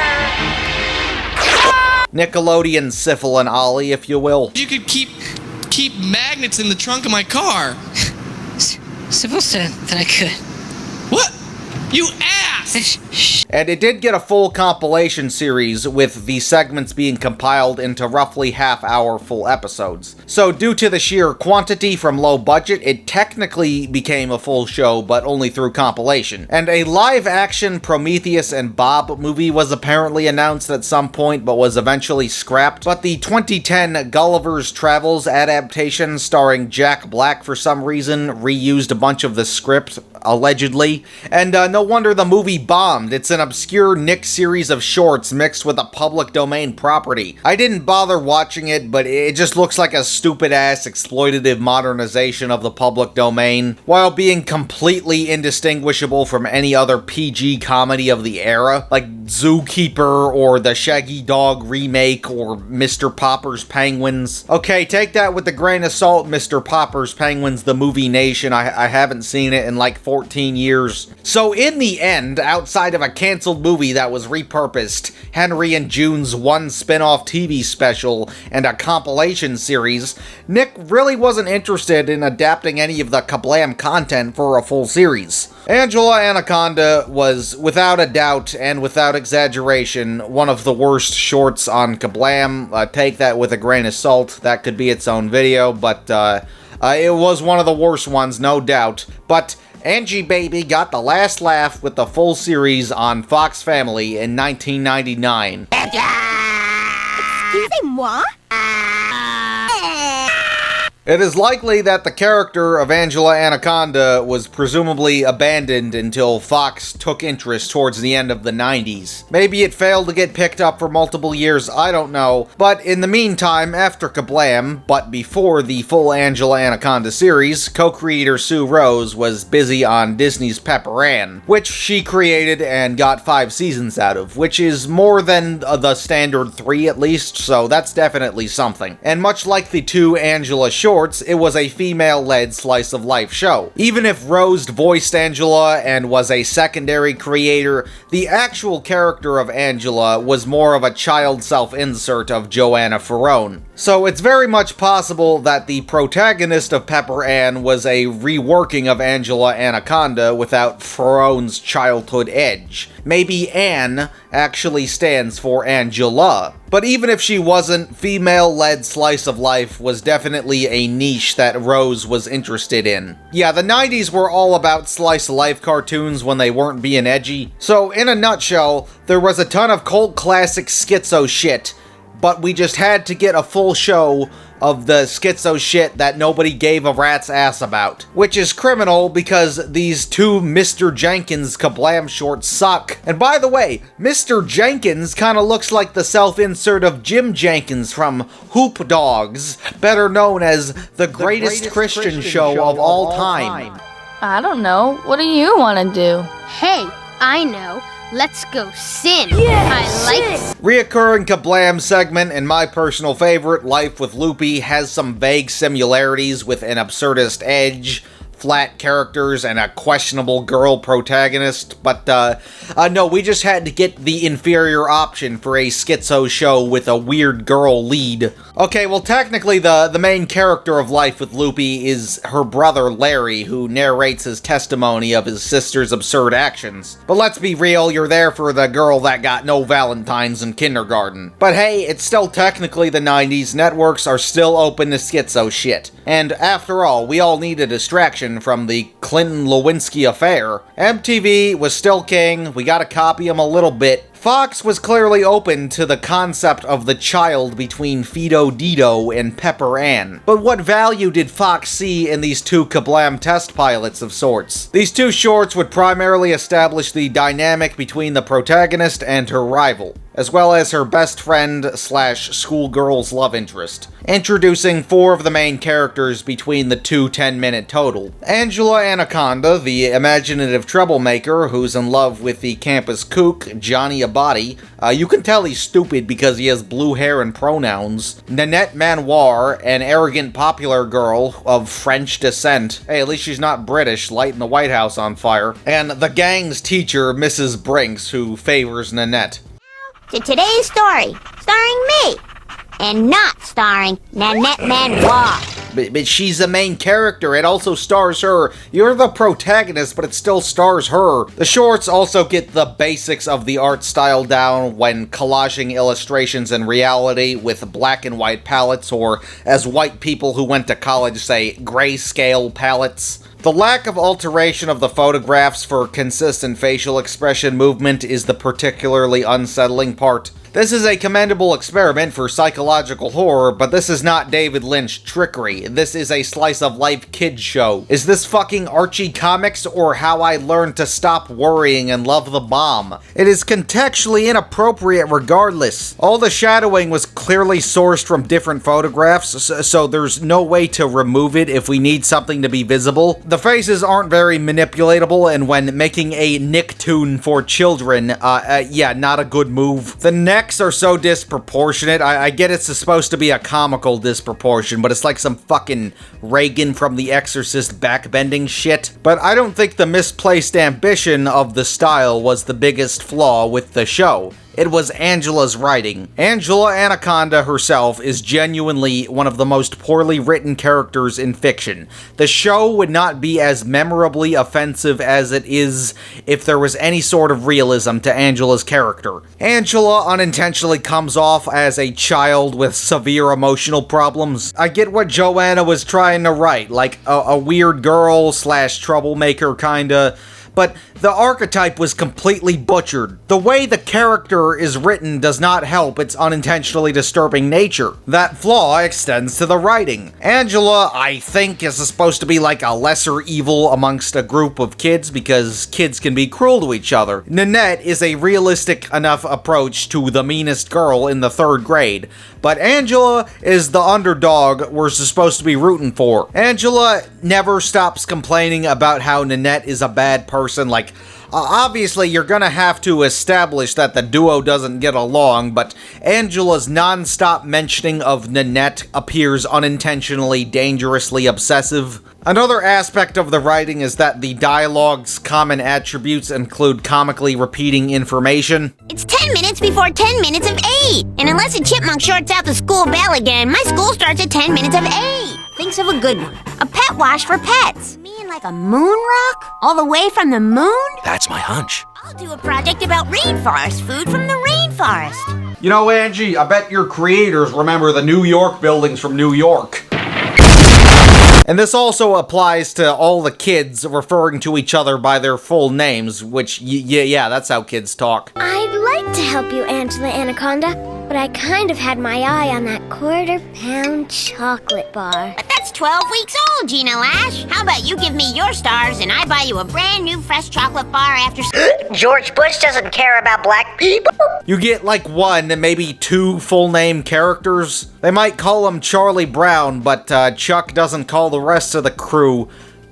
Nickelodeon Syphil and Ollie, if you will. You could keep magnets in the trunk of my car. Syphil said that I could. What? You ass! And it did get a full compilation series, with the segments being compiled into roughly half-hour full episodes. So due to the sheer quantity from low budget, it technically became a full show, but only through compilation. And a live-action Prometheus and Bob movie was apparently announced at some point, but was eventually scrapped. But the 2010 Gulliver's Travels adaptation starring Jack Black for some reason reused a bunch of the script, allegedly. And no wonder the movie bombed. It's an obscure Nick series of shorts mixed with a public domain property. I didn't bother watching it, but it just looks like a stupid-ass exploitative modernization of the public domain, while being completely indistinguishable from any other PG comedy of the era, like Zookeeper or the Shaggy Dog remake or Mr. Popper's Penguins. Okay, take that with a grain of salt, Mr. Popper's Penguins, the movie nation. I haven't seen it in like 14 years. So in the end, outside of a canceled movie that was repurposed, Henry and June's one spin-off TV special, and a compilation series, Nick really wasn't interested in adapting any of the Kablam content for a full series. Angela Anaconda was, without a doubt and without exaggeration, one of the worst shorts on Kablam. Take that with a grain of salt. That could be its own video, but it was one of the worst ones, no doubt. But Angie Baby got the last laugh with the full series on Fox Family in 1999. Excusez-moi? It is likely that the character of Angela Anaconda was presumably abandoned until Fox took interest towards the end of the 90s. Maybe it failed to get picked up for multiple years, I don't know. But in the meantime, after Kablam, but before the full Angela Anaconda series, co-creator Sue Rose was busy on Disney's Pepper Ann, which she created and got 5 seasons out of, which is more than the standard 3 at least, so that's definitely something. And much like the 2 Angela shorts, it was a female-led slice-of-life show. Even if Rose voiced Angela and was a secondary creator, the actual character of Angela was more of a child self-insert of Joanna Ferrone. So it's very much possible that the protagonist of Pepper Ann was a reworking of Angela Anaconda without Ferrone's childhood edge. Maybe Ann actually stands for Angela. But even if she wasn't, female-led slice of life was definitely a niche that Rose was interested in. Yeah, the 90s were all about slice-of-life cartoons when they weren't being edgy. So in a nutshell, there was a ton of cult classic schizo shit, but we just had to get a full show of the schizo shit that nobody gave a rat's ass about. Which is criminal because these 2 Mr. Jenkins Kablam shorts suck. And by the way, Mr. Jenkins kinda looks like the self-insert of Jim Jenkins from Hoop Dogs, better known as the greatest Christian show of all time. I don't know. What do you want to do? Hey, I know. Let's go sin. I like Reoccurring Kablam segment, and my personal favorite, Life with Loopy, has some vague similarities with an absurdist edge, flat characters, and a questionable girl protagonist, but no, we just had to get the inferior option for a schizo show with a weird girl lead. Okay, well technically the main character of Life with Loopy is her brother Larry, who narrates his testimony of his sister's absurd actions. But let's be real, you're there for the girl that got no valentines in kindergarten. But hey, it's still technically the 90s, networks are still open to schizo shit. And after all, we all need a distraction from the Clinton-Lewinsky affair. MTV was still king, we gotta copy him a little bit. Fox was clearly open to the concept of the child between Fido Dido and Pepper Ann. But what value did Fox see in these 2 Kablam test pilots of sorts? These 2 shorts would primarily establish the dynamic between the protagonist and her rival, as well as her best friend slash schoolgirl's love interest, introducing 4 of the main characters between the 2 10-minute total. Angela Anaconda, the imaginative troublemaker who's in love with the campus kook, Johnny Abadi. You can tell he's stupid because he has blue hair and pronouns. Nanette Manoir, an arrogant popular girl of French descent. Hey, at least she's not British, lighting the White House on fire. And the gang's teacher, Mrs. Brinks, who favors Nanette. To today's story, starring me, and not starring Nanette Manoir. But she's the main character. It also stars her. You're the protagonist, but it still stars her. The shorts also get the basics of the art style down when collaging illustrations in reality with black and white palettes, or as white people who went to college say, grayscale palettes. The lack of alteration of the photographs for consistent facial expression movement is the particularly unsettling part. This is a commendable experiment for psychological horror, but this is not David Lynch trickery. This is a slice-of-life kids show. Is this fucking Archie Comics or How I Learned to Stop Worrying and Love the Bomb? It is contextually inappropriate regardless. All the shadowing was clearly sourced from different photographs, so there's no way to remove it if we need something to be visible. The faces aren't very manipulatable, and when making a Nicktoon for children, yeah, not a good move. The necks are so disproportionate. I get it's supposed to be a comical disproportion, but it's like some fucking Reagan from The Exorcist backbending shit. But I don't think the misplaced ambition of the style was the biggest flaw with the show. It was Angela's writing. Angela Anaconda herself is genuinely one of the most poorly written characters in fiction. The show would not be as memorably offensive as it is if there was any sort of realism to Angela's character. Angela unintentionally comes off as a child with severe emotional problems. I get what Joanna was trying to write, like a weird girl / troublemaker kinda, but the archetype was completely butchered. The way the character is written does not help its unintentionally disturbing nature. That flaw extends to the writing. Angela, I think, is supposed to be like a lesser evil amongst a group of kids because kids can be cruel to each other. Nanette is a realistic enough approach to the meanest girl in the 3rd grade. But Angela is the underdog we're supposed to be rooting for. Angela never stops complaining about how Nanette is a bad person. Like, obviously you're gonna have to establish that the duo doesn't get along, but Angela's non-stop mentioning of Nanette appears unintentionally dangerously obsessive. Another aspect of the writing is that the dialogue's common attributes include comically repeating information. It's 10 minutes before 10 minutes of 8. And unless a chipmunk shorts out the school bell again, my school starts at 10 minutes of 8. Thinks of a good one. A pet wash for pets. You mean like a moon rock? All the way from the moon? That's my hunch. I'll do a project about rainforest food from the rainforest. You know, Angie, I bet your creators remember the New York buildings from New York. And this also applies to all the kids referring to each other by their full names, which, yeah, that's how kids talk. I'd like to help you, Angela Anaconda, but I kind of had my eye on that quarter-pound chocolate bar. But that's 12 weeks old, Gina Lash. How about you give me your stars and I buy you a brand new fresh chocolate bar after... George Bush doesn't care about black people. You get like 1 and maybe 2 full-name characters. They might call him Charlie Brown, but Chuck doesn't call the rest of the crew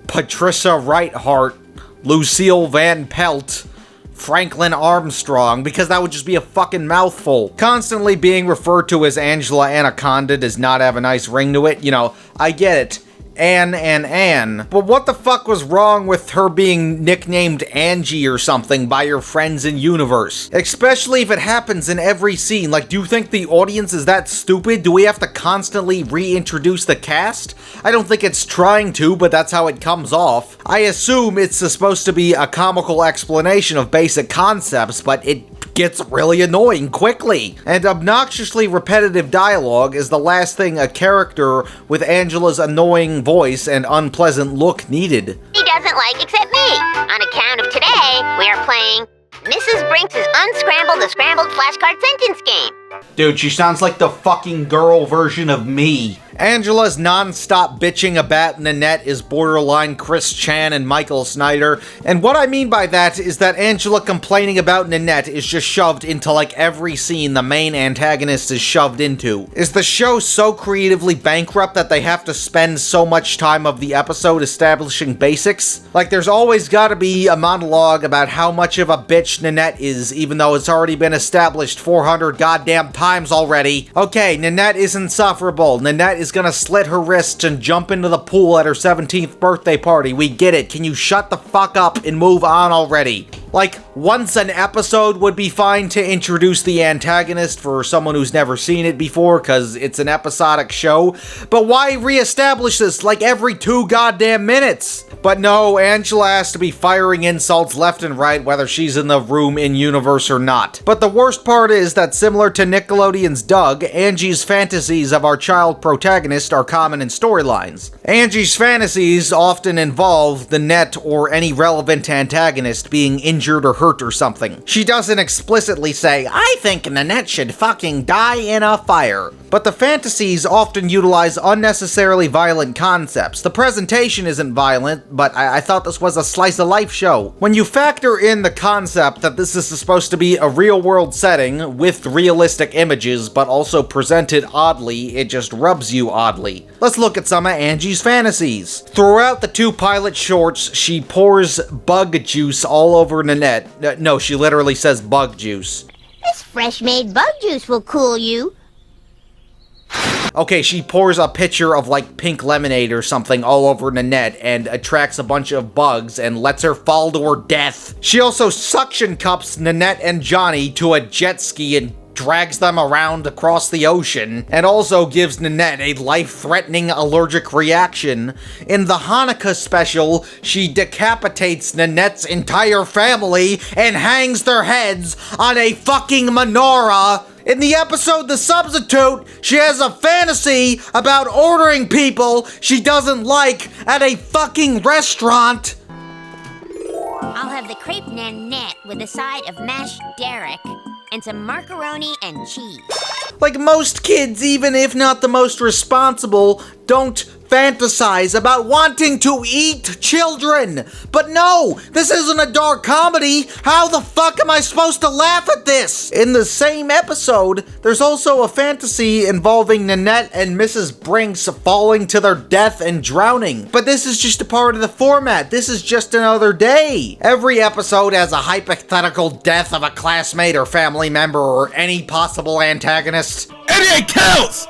Patricia Rightheart, Lucille Van Pelt, Franklin Armstrong, because that would just be a fucking mouthful. Constantly being referred to as Angela Anaconda does not have a nice ring to it. You know, I get it. Anne. But what the fuck was wrong with her being nicknamed Angie or something by your friends in universe? Especially if it happens in every scene. Like, do you think the audience is that stupid? Do we have to constantly reintroduce the cast? I don't think it's trying to, but that's how it comes off. I assume it's supposed to be a comical explanation of basic concepts, but it gets really annoying quickly. And obnoxiously repetitive dialogue is the last thing a character with Angela's annoying voice and unpleasant look needed. He doesn't like except me. On account of today, we are playing Mrs. Brinks' Unscramble the Scrambled Flashcard Sentence Game. Dude, she sounds like the fucking girl version of me. Angela's non-stop bitching about Nanette is borderline Chris Chan and Michael Snyder, and what I mean by that is that Angela complaining about Nanette is just shoved into like every scene the main antagonist is shoved into. Is the show so creatively bankrupt that they have to spend so much time of the episode establishing basics? Like, there's always gotta be a monologue about how much of a bitch Nanette is, even though it's already been established 400 goddamn times already. Okay, Nanette is insufferable. Nanette is gonna slit her wrists and jump into the pool at her 17th birthday party. We get it. Can you shut the fuck up and move on already? Like, once an episode would be fine to introduce the antagonist for someone who's never seen it before, because it's an episodic show. But why reestablish this like every 2 goddamn minutes? But no, Angela has to be firing insults left and right whether she's in the room in universe or not. But the worst part is that similar to Nickelodeon's Doug, Angie's fantasies of our child protagonist are common in storylines. Angie's fantasies often involve the net or any relevant antagonist being injured or hurt or something. She doesn't explicitly say, I think Nanette should fucking die in a fire. But the fantasies often utilize unnecessarily violent concepts. The presentation isn't violent, but I thought this was a slice of life show. When you factor in the concept that this is supposed to be a real world setting with realistic images, but also presented oddly, it just rubs you oddly. Let's look at some of Angie's fantasies. Throughout the 2 pilot shorts, she pours bug juice all over Nanette. No, she literally says bug juice. This fresh-made bug juice will cool you. Okay, she pours a pitcher of like pink lemonade or something all over Nanette and attracts a bunch of bugs and lets her fall to her death. She also suction cups Nanette and Johnny to a jet ski and drags them around across the ocean, and also gives Nanette a life-threatening allergic reaction. In the Hanukkah special, she decapitates Nanette's entire family and hangs their heads on a fucking menorah. In the episode The Substitute, she has a fantasy about ordering people she doesn't like at a fucking restaurant. I'll have the crepe Nanette with a side of mashed Derrick and some macaroni and cheese. Like most kids, even if not the most responsible, don't fantasize about wanting to eat children. But no, this isn't a dark comedy. How the fuck am I supposed to laugh at this? In the same episode, there's also a fantasy involving Nanette and Mrs. Brinks falling to their death and drowning. But this is just a part of the format. This is just another day. Every episode has a hypothetical death of a classmate or family member or any possible antagonist. And it counts!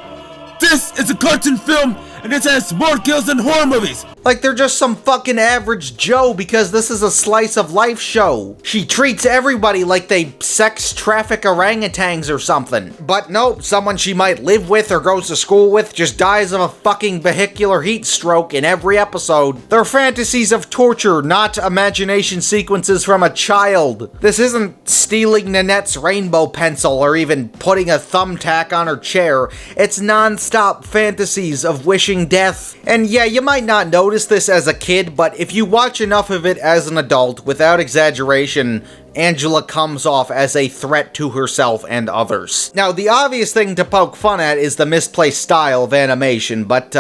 This is a cartoon film, and it has more kills than horror movies. Like they're just some fucking average Joe because this is a slice of life show. She treats everybody like they sex traffic orangutans or something. But nope, someone she might live with or goes to school with just dies of a fucking vehicular heat stroke in every episode. They're fantasies of torture, not imagination sequences from a child. This isn't stealing Nanette's rainbow pencil or even putting a thumbtack on her chair. It's non-stop fantasies of wishing death. And yeah, you might not notice this as a kid, but if you watch enough of it as an adult, without exaggeration, Angela comes off as a threat to herself and others. Now, the obvious thing to poke fun at is the misplaced style of animation, but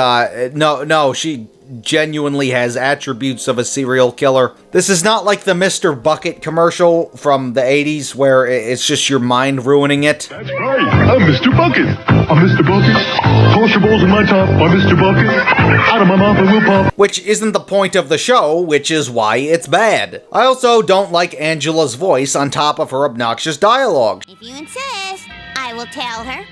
no, she genuinely has attributes of a serial killer. This is not like the Mr. Bucket commercial from the 80s where it's just your mind ruining it. That's right, I'm Mr. Bucket. I'm Mr. Bucket. Toss your balls in my top. I'm Mr. Bucket. Out of my mouth I will pop. Which isn't the point of the show, which is why it's bad. I also don't like Angela's voice on top of her obnoxious dialogue. If you insist, I will tell her.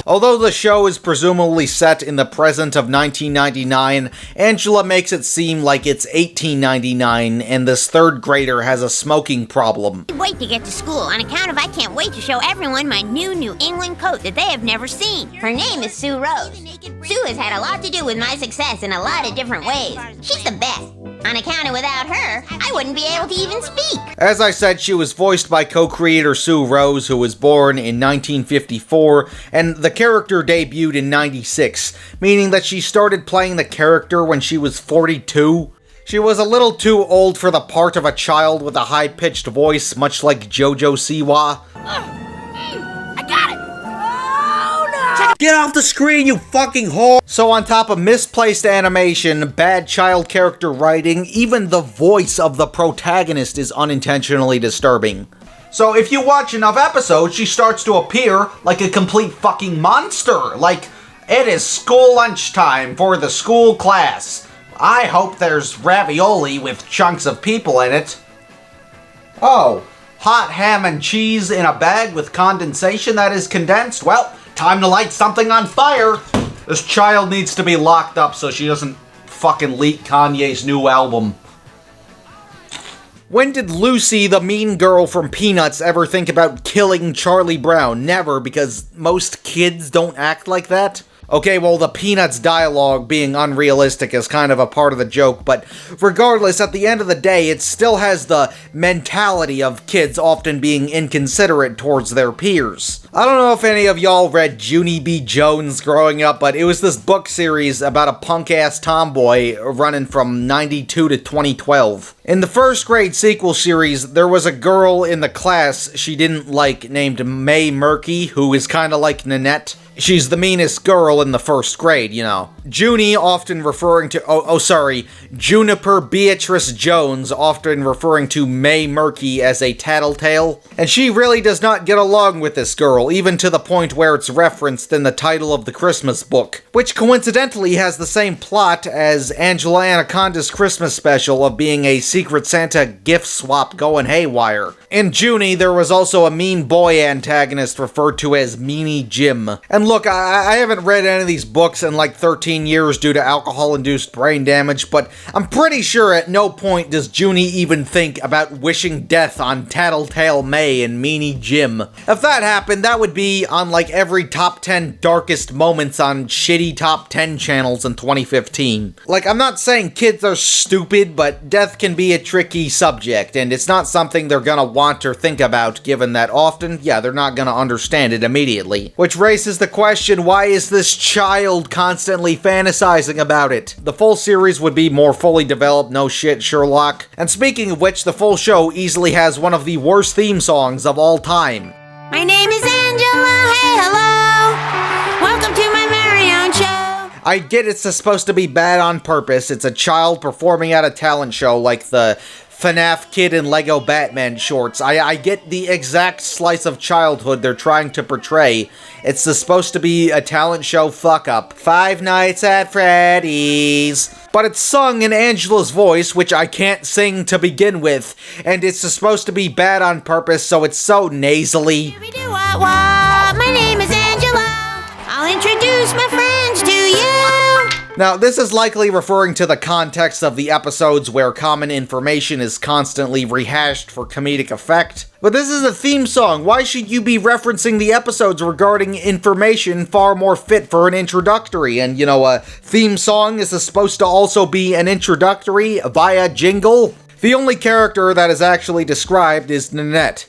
Although the show is presumably set in the present of 1999, Angela makes it seem like it's 1899 and this third grader has a smoking problem. Wait to get to school on account of I can't wait to show everyone my new New England coat that they have never seen. Her name is Sue Rose. Sue has had a lot to do with my success in a lot of different ways. She's the best. On account of without her, I wouldn't be able to even speak. As I said, she was voiced by co-creator Sue Rose, who was born in 1954, and the character debuted in 96, meaning that she started playing the character when she was 42. She was a little too old for the part of a child with a high-pitched voice, much like JoJo Siwa. I got it! Oh no! Get off the screen, you fucking whore! So on top of misplaced animation, bad child character writing, even the voice of the protagonist is unintentionally disturbing. So if you watch enough episodes, she starts to appear like a complete fucking monster. Like, it is school lunchtime for the school class. I hope there's ravioli with chunks of people in it. Oh, hot ham and cheese in a bag with condensation that is condensed? Well, time to light something on fire. This child needs to be locked up so she doesn't fucking leak Kanye's new album. When did Lucy, the mean girl from Peanuts, ever think about killing Charlie Brown? Never, because most kids don't act like that. Okay, well, the Peanuts dialogue being unrealistic is kind of a part of the joke, but regardless, at the end of the day, it still has the mentality of kids often being inconsiderate towards their peers. I don't know if any of y'all read Junie B. Jones growing up, but it was this book series about a punk-ass tomboy running from 92 to 2012. In the first grade sequel series, there was a girl in the class she didn't like named May Murky, who is kinda like Nanette. She's the meanest girl in the first grade, you know. Junie often referring to, Juniper Beatrice Jones often referring to May Murky as a tattletale. And she really does not get along with this girl, even to the point where it's referenced in the title of the Christmas book, which coincidentally has the same plot as Angela Anaconda's Christmas special of being a Secret Santa gift swap going haywire. In Junie, there was also a mean boy antagonist referred to as Meanie Jim. And look, I haven't read any of these books in like 13 years due to alcohol-induced brain damage, but I'm pretty sure at no point does Junie even think about wishing death on Tattletale May and Meanie Jim. If that happened, that would be on like every top 10 darkest moments on shitty top 10 channels in 2015. Like, I'm not saying kids are stupid, but death can be a tricky subject, and it's not something they're gonna want or think about, given that often, they're not gonna understand it immediately. Which raises the question, why is this child constantly fantasizing about it? The full series would be more fully developed, no shit, Sherlock. And speaking of which, the full show easily has one of the worst theme songs of all time. My name is Angela, hey hello, welcome to my very own show. I get it's supposed to be bad on purpose, it's a child performing at a talent show like the FNAF Kid in Lego Batman shorts. I get the exact slice of childhood they're trying to portray. It's supposed to be a talent show fuck-up. Five Nights at Freddy's. But it's sung in Angela's voice, which I can't sing to begin with, and it's supposed to be bad on purpose, so it's so nasally. My name is Angela, I'll introduce my friends to you. Now, this is likely referring to the context of the episodes where common information is constantly rehashed for comedic effect. But this is a theme song. Why should you be referencing the episodes regarding information far more fit for an introductory? And, a theme song is supposed to also be an introductory via jingle? The only character that is actually described is Nanette.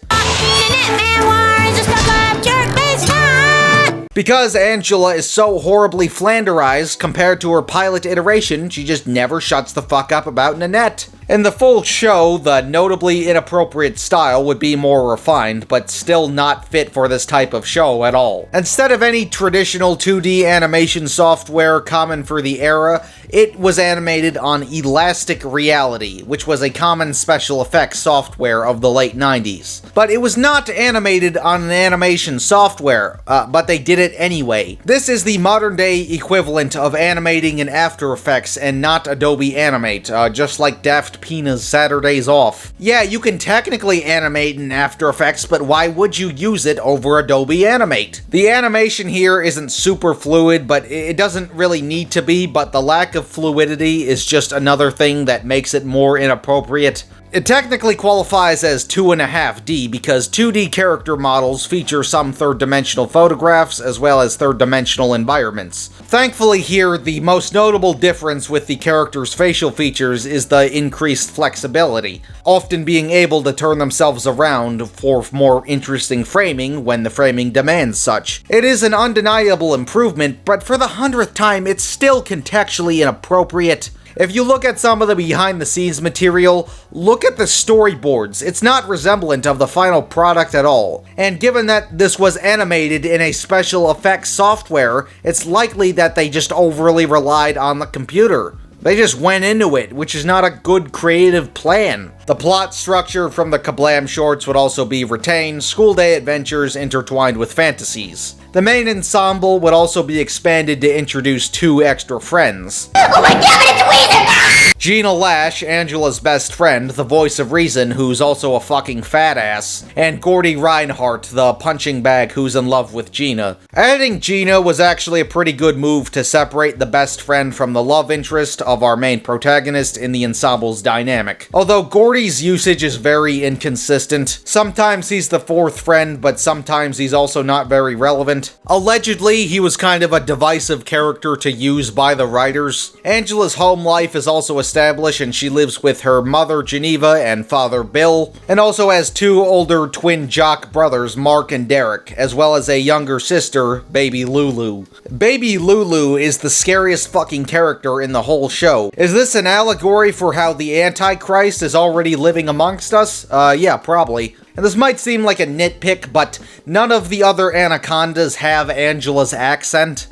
Because Angela is so horribly Flanderized compared to her pilot iteration, she just never shuts the fuck up about Nanette. In the full show, the notably inappropriate style would be more refined, but still not fit for this type of show at all. Instead of any traditional 2D animation software common for the era, it was animated on Elastic Reality, which was a common special effects software of the late 90s. But it was not animated on an animation software, but they did it anyway. This is the modern-day equivalent of animating in After Effects and not Adobe Animate, just like Daft Pina's Saturdays Off. Yeah, you can technically animate in After Effects, but why would you use it over Adobe Animate? The animation here isn't super fluid, but it doesn't really need to be, but the lack of fluidity is just another thing that makes it more inappropriate. It technically qualifies as 2.5D because 2D character models feature some third-dimensional photographs as well as third-dimensional environments. Thankfully here, the most notable difference with the character's facial features is the increased flexibility, often being able to turn themselves around for more interesting framing when the framing demands such. It is an undeniable improvement, but for the 100th time, it's still contextually inappropriate. If you look at some of the behind-the-scenes material, look at the storyboards. It's not resemblant of the final product at all. And given that this was animated in a special effects software, it's likely that they just overly relied on the computer. They just went into it, which is not a good creative plan. The plot structure from the Kablam shorts would also be retained, school day adventures intertwined with fantasies. The main ensemble would also be expanded to introduce 2 extra friends. Oh my god, it's Weezer! Gina Lash, Angela's best friend, the voice of reason, who's also a fucking fat ass, and Gordy Reinhardt, the punching bag who's in love with Gina. Adding Gina was actually a pretty good move to separate the best friend from the love interest of our main protagonist in the ensemble's dynamic. Although Gordy's usage is very inconsistent. Sometimes he's the fourth friend, but sometimes he's also not very relevant. Allegedly, he was kind of a divisive character to use by the writers. Angela's home life is also established, and she lives with her mother Geneva and father Bill, and also has two older twin jock brothers, Mark and Derek, as well as a younger sister, Baby Lulu. Baby Lulu is the scariest fucking character in the whole show. Is this an allegory for how the Antichrist is already living amongst us? Yeah, probably. And this might seem like a nitpick, but none of the other Anacondas have Angela's accent.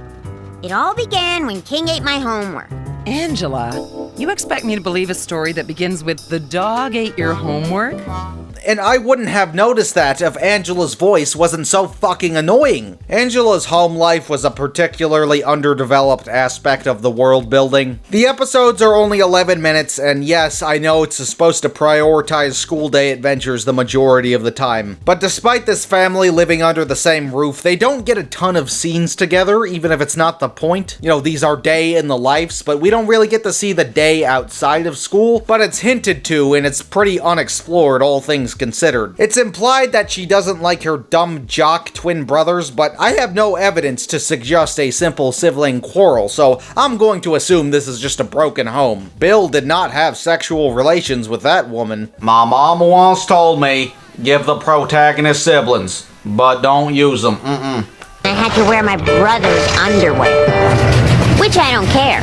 It all began when King ate my homework. Angela, you expect me to believe a story that begins with "the dog ate your homework"? And I wouldn't have noticed that if Angela's voice wasn't so fucking annoying. Angela's home life was a particularly underdeveloped aspect of the world building. The episodes are only 11 minutes, and yes, I know it's supposed to prioritize school day adventures the majority of the time. But despite this family living under the same roof, they don't get a ton of scenes together, even if it's not the point. You know, these are day in the lives, but we don't really get to see the day outside of school, but it's hinted to, and it's pretty unexplored, all things considered. It's implied that she doesn't like her dumb jock twin brothers, but I have no evidence to suggest a simple sibling quarrel, so I'm going to assume this is just a broken home. Bill did not have sexual relations with that woman. My mama once told me, give the protagonist siblings, but don't use them. I had to wear my brother's underwear, which I don't care,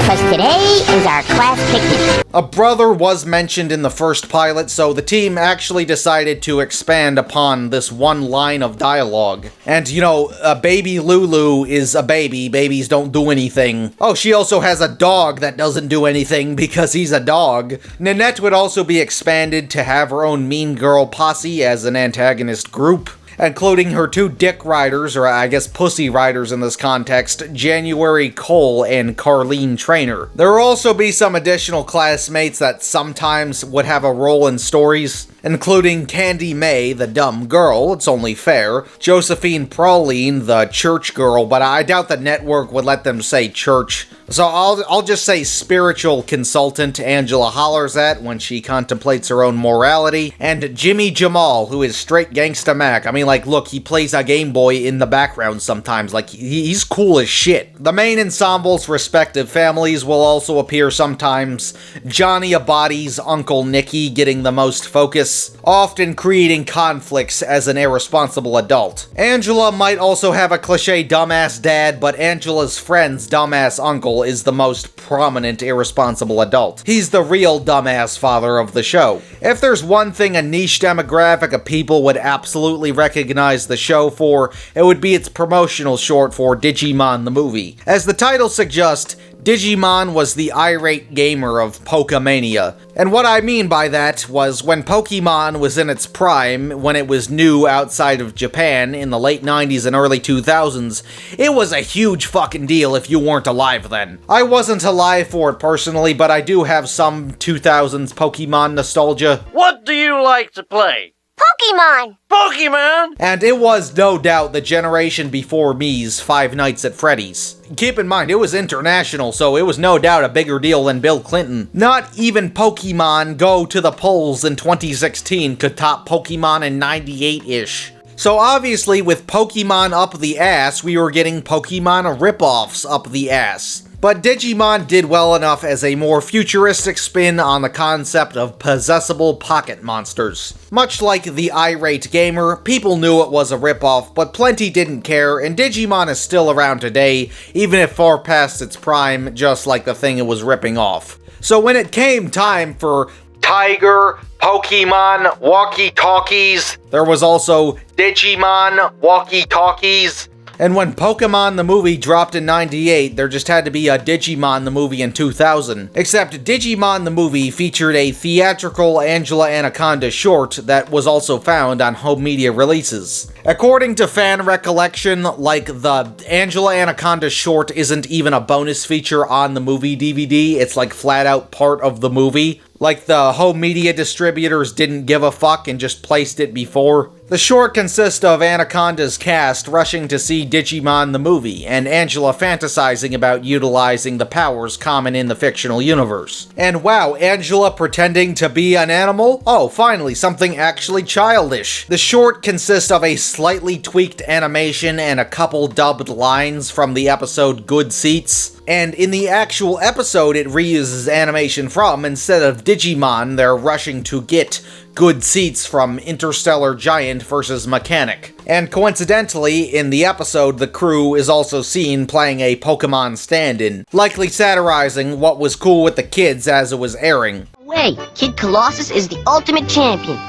because today is our class picnic. A brother was mentioned in the first pilot, so the team actually decided to expand upon this one line of dialogue. And, you know, Baby Lulu is a baby. Babies don't do anything. Oh, she also has a dog that doesn't do anything because he's a dog. Nanette would also be expanded to have her own Mean Girl posse as an antagonist group, including her two dick riders, or I guess pussy riders in this context, January Cole and Carlene Trainer. There will also be some additional classmates that sometimes would have a role in stories, including Candy May, the dumb girl, it's only fair, Josephine Praline, the church girl, but I doubt the network would let them say church. So I'll just say spiritual consultant Angela hollers at when she contemplates her own morality, and Jimmy Jamal, who is straight gangsta Mac. I mean, like, look, he plays a Game Boy in the background sometimes, like, he's cool as shit. The main ensemble's respective families will also appear sometimes. Johnny Abadi's Uncle Nicky getting the most focus, often creating conflicts as an irresponsible adult. Angela might also have a cliche dumbass dad, but Angela's friend's dumbass uncle is the most prominent irresponsible adult. He's the real dumbass father of the show. If there's one thing a niche demographic of people would absolutely recognize the show for, it would be its promotional short for Digimon the Movie. As the title suggests, Digimon was the irate gamer of Pokemania. And what I mean by that was when Pokemon was in its prime, when it was new outside of Japan in the late 90s and early 2000s, it was a huge fucking deal if you weren't alive then. I wasn't alive for it personally, but I do have some 2000s Pokemon nostalgia. What do you like to play? Pokemon! Pokemon! And it was no doubt the generation before me's Five Nights at Freddy's. Keep in mind, it was international, so it was no doubt a bigger deal than Bill Clinton. Not even Pokemon Go to the polls in 2016 could top Pokemon in 98-ish. So obviously, with Pokemon up the ass, we were getting Pokemon ripoffs up the ass. But Digimon did well enough as a more futuristic spin on the concept of possessable pocket monsters. Much like the irate gamer, people knew it was a ripoff, but plenty didn't care, and Digimon is still around today, even if far past its prime, just like the thing it was ripping off. So when it came time for Tiger, Pokemon, walkie-talkies, there was also Digimon walkie-talkies. And when Pokemon the movie dropped in 98, there just had to be a Digimon the movie in 2000. Except Digimon the movie featured a theatrical Angela Anaconda short that was also found on home media releases. According to fan recollection, like, the Angela Anaconda short isn't even a bonus feature on the movie DVD, it's like flat out part of the movie. Like the home media distributors didn't give a fuck and just placed it before. The short consists of Anaconda's cast rushing to see Digimon the movie, and Angela fantasizing about utilizing the powers common in the fictional universe. And wow, Angela pretending to be an animal? Oh, finally, something actually childish. The short consists of a slightly tweaked animation and a couple dubbed lines from the episode Good Seats. And in the actual episode, it reuses animation from, instead of Digimon, they're rushing to get Good Seats from Interstellar Giant vs. Mechanic. And coincidentally, in the episode, the crew is also seen playing a Pokemon stand-in, likely satirizing what was cool with the kids as it was airing. Wait, Kid Colossus is the ultimate champion.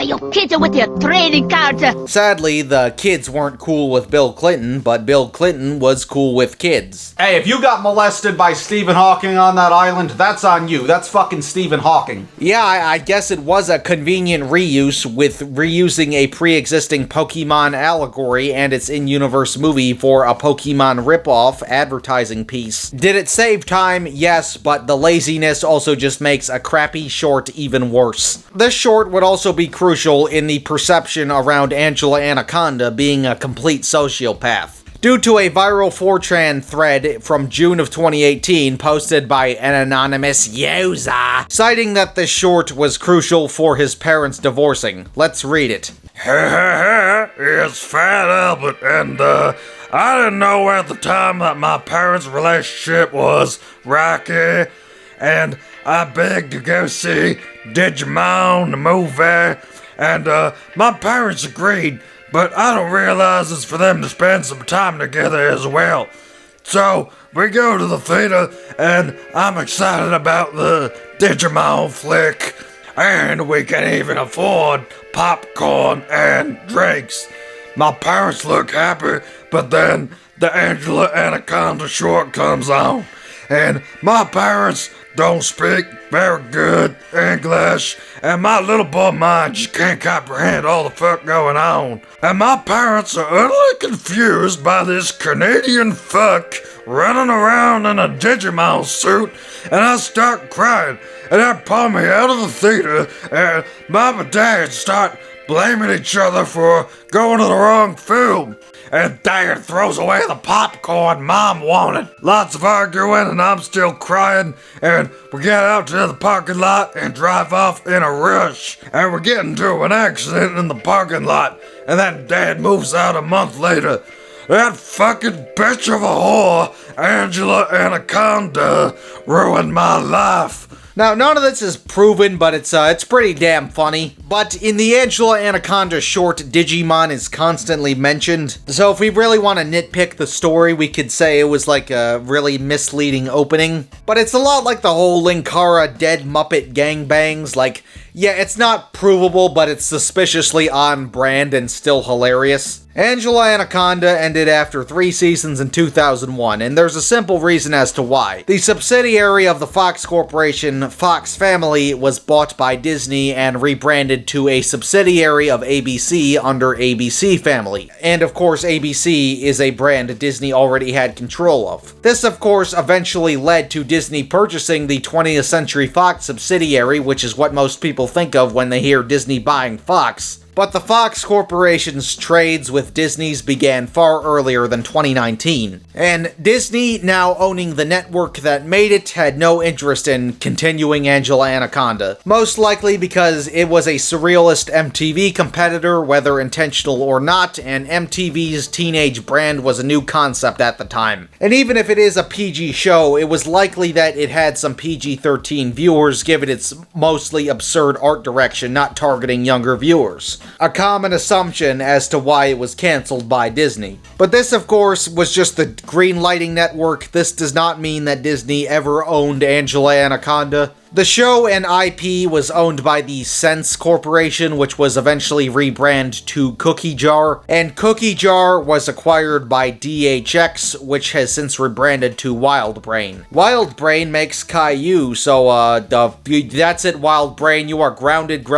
Your kids are with your trading cards. Sadly, the kids weren't cool with Bill Clinton, but Bill Clinton was cool with kids. Hey, if you got molested by Stephen Hawking on that island, that's on you. That's fucking Stephen Hawking. Yeah, I guess it was a convenient reuse, with reusing a pre-existing Pokemon allegory and its in-universe movie for a Pokemon ripoff advertising piece. Did it save time? Yes, but the laziness also just makes a crappy short even worse. This short would also be crucial in the perception around Angela Anaconda being a complete sociopath, due to a viral 4chan thread from June of 2018 posted by an anonymous user, citing that the short was crucial for his parents divorcing. Let's read it. It's Fat Albert, and I didn't know at the time that my parents' relationship was rocky, and I begged to go see Digimon the movie, and my parents agreed, but I don't realize it's for them to spend some time together as well. So we go to the theater, and I'm excited about the Digimon flick, and we can even afford popcorn and drinks. My parents look happy, but then the Angela Anaconda short comes on, and my parents don't speak very good English, and my little boy mind just can't comprehend all the fuck going on. And my parents are utterly confused by this Canadian fuck running around in a Digimon suit, and I start crying, and they pull me out of the theater, and Mom and Dad start blaming each other for going to the wrong film. And Dad throws away the popcorn Mom wanted. Lots of arguing, and I'm still crying, and we get out to the parking lot and drive off in a rush, and we get into an accident in the parking lot, and then Dad moves out a month later. That fucking bitch of a whore, Angela Anaconda, ruined my life. Now, none of this is proven, but it's pretty damn funny. But in the Angela Anaconda short, Digimon is constantly mentioned. So if we really want to nitpick the story, we could say it was like a really misleading opening. But it's a lot like the whole Linkara Dead Muppet gangbangs. Like, yeah, it's not provable, but it's suspiciously on brand and still hilarious. Angela Anaconda ended after 3 seasons in 2001, and there's a simple reason as to why. The subsidiary of the Fox Corporation, Fox Family, was bought by Disney and rebranded to a subsidiary of ABC under ABC Family. And of course, ABC is a brand Disney already had control of. This, of course, eventually led to Disney purchasing the 20th Century Fox subsidiary, which is what most people think of when they hear Disney buying Fox. But the Fox Corporation's trades with Disney's began far earlier than 2019. And Disney, now owning the network that made it, had no interest in continuing Angela Anaconda. Most likely because it was a surrealist MTV competitor, whether intentional or not, and MTV's teenage brand was a new concept at the time. And even if it is a PG show, it was likely that it had some PG-13 viewers, given its mostly absurd art direction not targeting younger viewers. A common assumption as to why it was cancelled by Disney. But this, of course, was just the green lighting network. This does not mean that Disney ever owned Angela Anaconda. The show and IP was owned by the Sense Corporation, which was eventually rebranded to Cookie Jar, and Cookie Jar was acquired by DHX, which has since rebranded to Wild Brain. Wild Brain makes Caillou, so that's it, Wild Brain, you are grounded.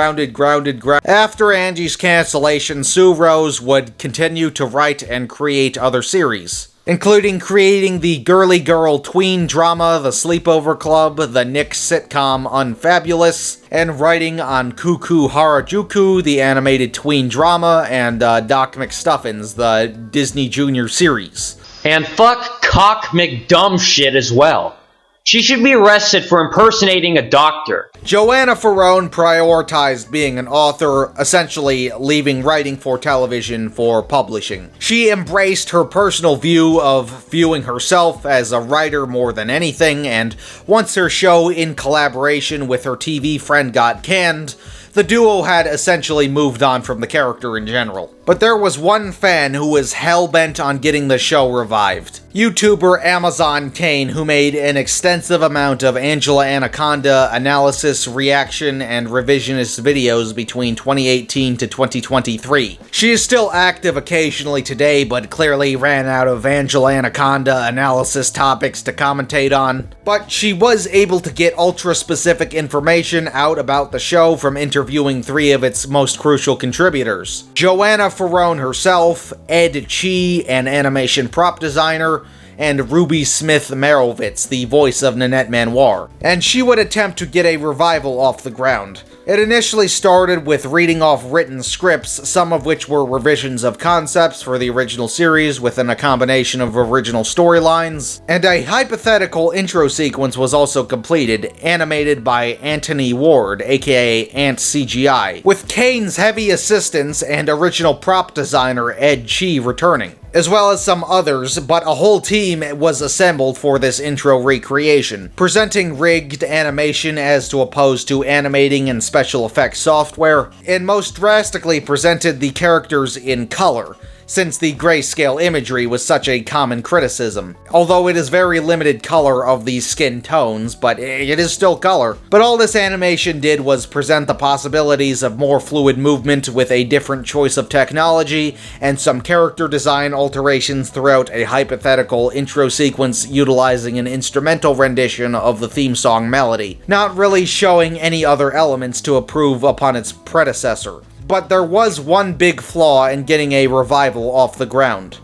After Angie's cancellation, Sue Rose would continue to write and create other series, including creating the girly girl tween drama The Sleepover Club, the Nick sitcom Unfabulous, and writing on Kuku Harajuku, the animated tween drama, and Doc McStuffins, the Disney Junior series. And fuck Cock McDumb shit as well. She should be arrested for impersonating a doctor. Joanna Ferrone prioritized being an author, essentially leaving writing for television for publishing. She embraced her personal view of viewing herself as a writer more than anything, and once her show in collaboration with her TV friend got canned, the duo had essentially moved on from the character in general. But there was one fan who was hell-bent on getting the show revived. YouTuber Amazon Kane, who made an extensive amount of Angela Anaconda analysis, reaction, and revisionist videos between 2018 to 2023. She is still active occasionally today, but clearly ran out of Angela Anaconda analysis topics to commentate on. But she was able to get ultra-specific information out about the show from interviewing 3 of its most crucial contributors: Joanna Ferrone herself, Ed Chi, an animation prop designer, and Ruby Smith Merowitz, the voice of Nanette Manoir. And she would attempt to get a revival off the ground. It initially started with reading off written scripts, some of which were revisions of concepts for the original series within a combination of original storylines, and a hypothetical intro sequence was also completed, animated by Anthony Ward, aka Ant CGI, with Kane's heavy assistance and original prop designer Ed Chi returning, as well as some others, but a whole team was assembled for this intro recreation, presenting rigged animation as to opposed to animating and special effects software, and most drastically presented the characters in color, since the grayscale imagery was such a common criticism. Although it is very limited color of these skin tones, but it is still color. But all this animation did was present the possibilities of more fluid movement with a different choice of technology, and some character design alterations throughout a hypothetical intro sequence utilizing an instrumental rendition of the theme song melody, not really showing any other elements to improve upon its predecessor. But there was one big flaw in getting a revival off the ground.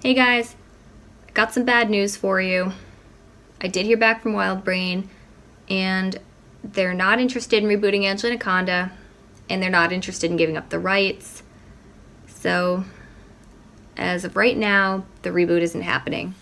Hey guys, I got some bad news for you. I did hear back from Wild Brain, and they're not interested in rebooting Angela Anaconda, and they're not interested in giving up the rights. So, as of right now, the reboot isn't happening.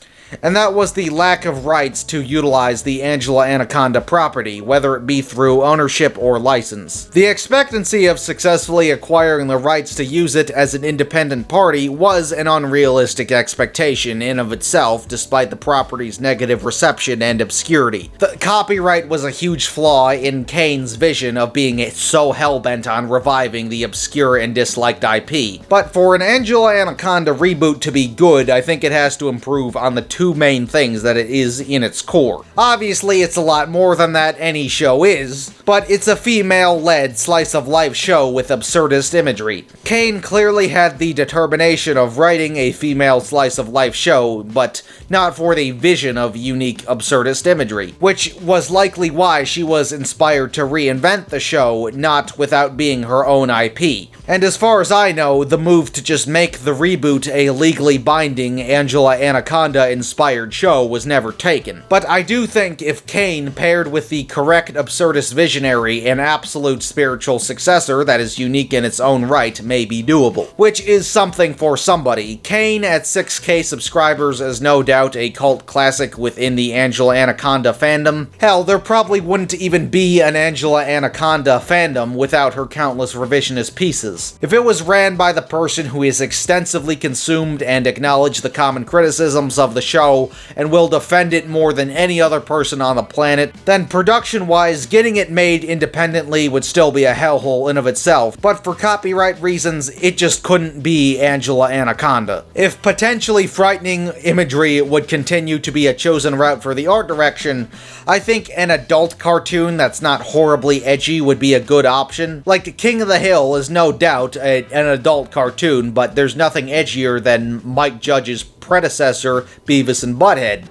And that was the lack of rights to utilize the Angela Anaconda property, whether it be through ownership or license. The expectancy of successfully acquiring the rights to use it as an independent party was an unrealistic expectation in of itself, despite the property's negative reception and obscurity. The copyright was a huge flaw in Kane's vision of being so hellbent on reviving the obscure and disliked IP. But for an Angela Anaconda reboot to be good, I think it has to improve on the 2 main things that it is in its core. Obviously, it's a lot more than that any show is, but it's a female-led slice-of-life show with absurdist imagery. Kane clearly had the determination of writing a female slice-of-life show, but not for the vision of unique absurdist imagery, which was likely why she was inspired to reinvent the show, not without being her own IP. And as far as I know, the move to just make the reboot a legally binding Angela Anaconda-inspired show was never taken. But I do think if Kane paired with the correct absurdist visionary, an absolute spiritual successor that is unique in its own right may be doable. Which is something for somebody. Kane at 6K subscribers is no doubt a cult classic within the Angela Anaconda fandom. Hell, there probably wouldn't even be an Angela Anaconda fandom without her countless revisionist pieces. If it was ran by the person who has extensively consumed and acknowledged the common criticisms of the show show and will defend it more than any other person on the planet, then production-wise, getting it made independently would still be a hellhole in of itself, but for copyright reasons, it just couldn't be Angela Anaconda. If potentially frightening imagery would continue to be a chosen route for the art direction, I think an adult cartoon that's not horribly edgy would be a good option. Like King of the Hill is no doubt an adult cartoon, but there's nothing edgier than Mike Judge's predecessor, Beavis and Butthead.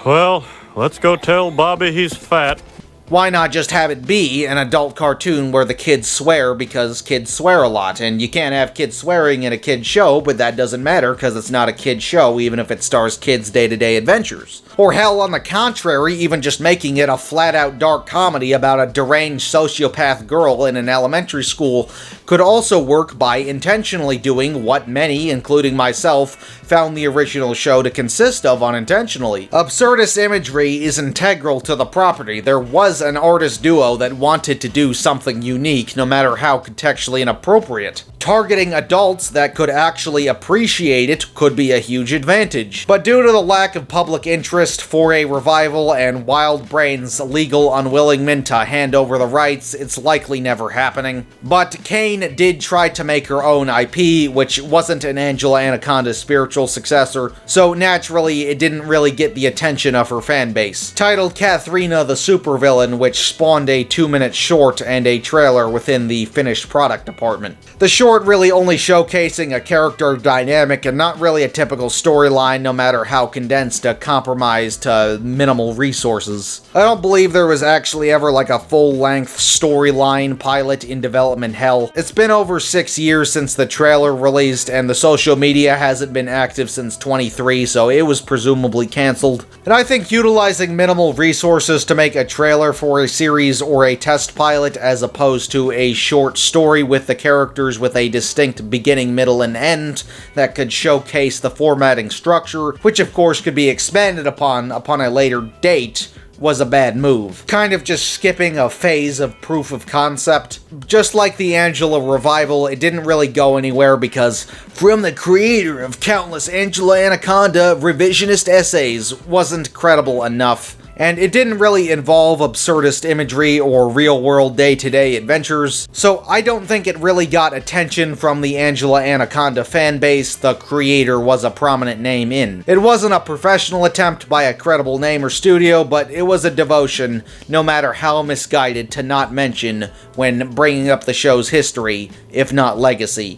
Well, let's go tell Bobby he's fat. Why not just have it be an adult cartoon where the kids swear because kids swear a lot, and you can't have kids swearing in a kid's show, but that doesn't matter because it's not a kid's show even if it stars kids' day-to-day adventures. Or hell, on the contrary, even just making it a flat-out dark comedy about a deranged sociopath girl in an elementary school could also work by intentionally doing what many, including myself, found the original show to consist of unintentionally. Absurdist imagery is integral to the property. There was an artist duo that wanted to do something unique, no matter how contextually inappropriate. Targeting adults that could actually appreciate it could be a huge advantage. But due to the lack of public interest for a revival and Wild Brain's legal unwillingness to hand over the rights, it's likely never happening. But Kane did try to make her own IP, which wasn't an Angela Anaconda's spiritual successor, so naturally it didn't really get the attention of her fanbase. Titled Katharina the Supervillain, which spawned a 2-minute short and a trailer within the finished product department. The short really only showcasing a character dynamic and not really a typical storyline, no matter how condensed a compromise to minimal resources. I don't believe there was actually ever like a full-length storyline pilot in development hell. It's been over 6 years since the trailer released, and the social media hasn't been active since 23, so it was presumably cancelled. And I think utilizing minimal resources to make a trailer for a series or a test pilot as opposed to a short story with the characters with a distinct beginning, middle, and end that could showcase the formatting structure, which of course could be expanded upon a later date, was a bad move. Kind of just skipping a phase of proof of concept. Just like the Angela revival, it didn't really go anywhere because from the creator of countless Angela Anaconda revisionist essays wasn't credible enough. And it didn't really involve absurdist imagery or real-world day-to-day adventures, so I don't think it really got attention from the Angela Anaconda fanbase the creator was a prominent name in. It wasn't a professional attempt by a credible name or studio, but it was a devotion, no matter how misguided, to not mention when bringing up the show's history, if not legacy.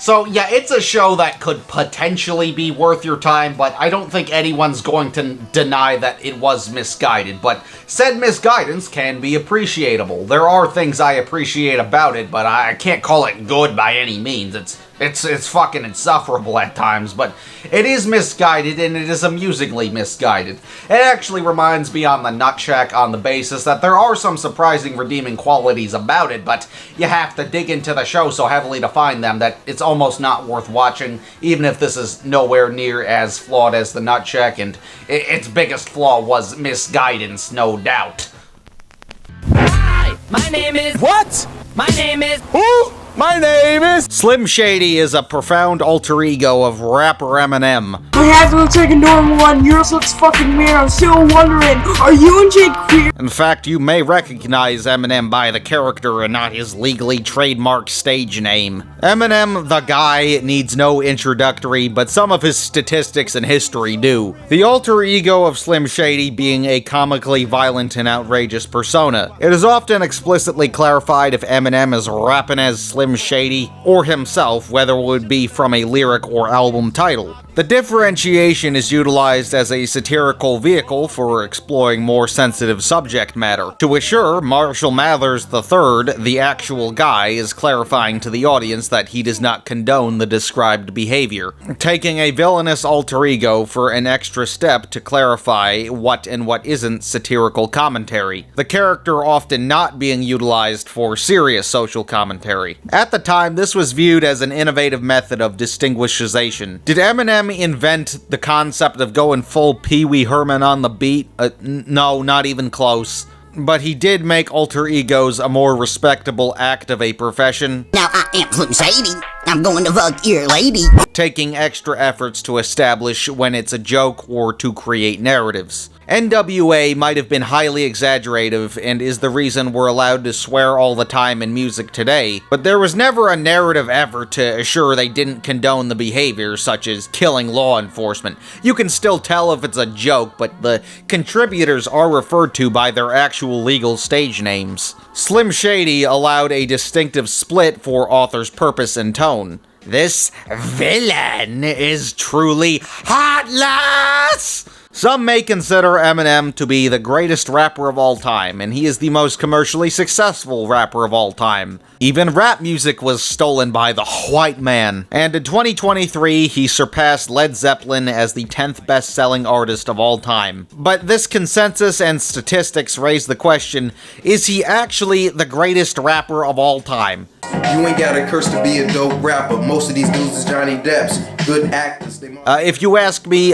So yeah, it's a show that could potentially be worth your time, but I don't think anyone's going to deny that it was misguided. But said misguidance can be appreciable. There are things I appreciate about it, but I can't call it good by any means. It's fucking insufferable at times, but it is misguided, and it is amusingly misguided. It actually reminds me on the Nutshack on the basis that there are some surprising redeeming qualities about it, but you have to dig into the show so heavily to find them that it's almost not worth watching, even if this is nowhere near as flawed as the Nutshack, and its biggest flaw was misguidance, no doubt. Hi, my name is... What? My name is... Who? My name is... Slim Shady is a profound alter ego of rapper Eminem. My hat looks like a normal one, yours looks fucking weird, I'm still wondering, are you and Jake queer? In fact, you may recognize Eminem by the character and not his legally trademarked stage name. Eminem, the guy, needs no introductory, but some of his statistics and history do. The alter ego of Slim Shady being a comically violent and outrageous persona. It is often explicitly clarified if Eminem is rapping as Slim Shady, or himself, whether it would be from a lyric or album title. The differentiation is utilized as a satirical vehicle for exploring more sensitive subject matter. To assure Marshall Mathers III, the actual guy, is clarifying to the audience that he does not condone the described behavior, taking a villainous alter ego for an extra step to clarify what and what isn't satirical commentary, the character often not being utilized for serious social commentary. At the time, this was viewed as an innovative method of distinguishization. Did Eminem invent the concept of going full Pee Wee Herman on the beat? No, not even close. but he did make alter egos a more respectable act of a profession. Now I am Slim Shady. I'm going to fuck your lady. Taking extra efforts to establish when it's a joke or to create narratives. NWA might have been highly exaggerative and is the reason we're allowed to swear all the time in music today, but there was never a narrative effort to assure they didn't condone the behavior, such as killing law enforcement. You can still tell if it's a joke, but the contributors are referred to by their actual legal stage names. Slim Shady allowed a distinctive split for author's purpose and tone. This villain is truly heartless! Some may consider Eminem to be the greatest rapper of all time, and he is the most commercially successful rapper of all time. Even rap music was stolen by the white man. And in 2023, he surpassed Led Zeppelin as the 10th best-selling artist of all time. But this consensus and statistics raise the question, is he actually the greatest rapper of all time? You ain't got a curse to be a dope rapper. Most of these dudes is Johnny Depp's. Good actors. If you ask me,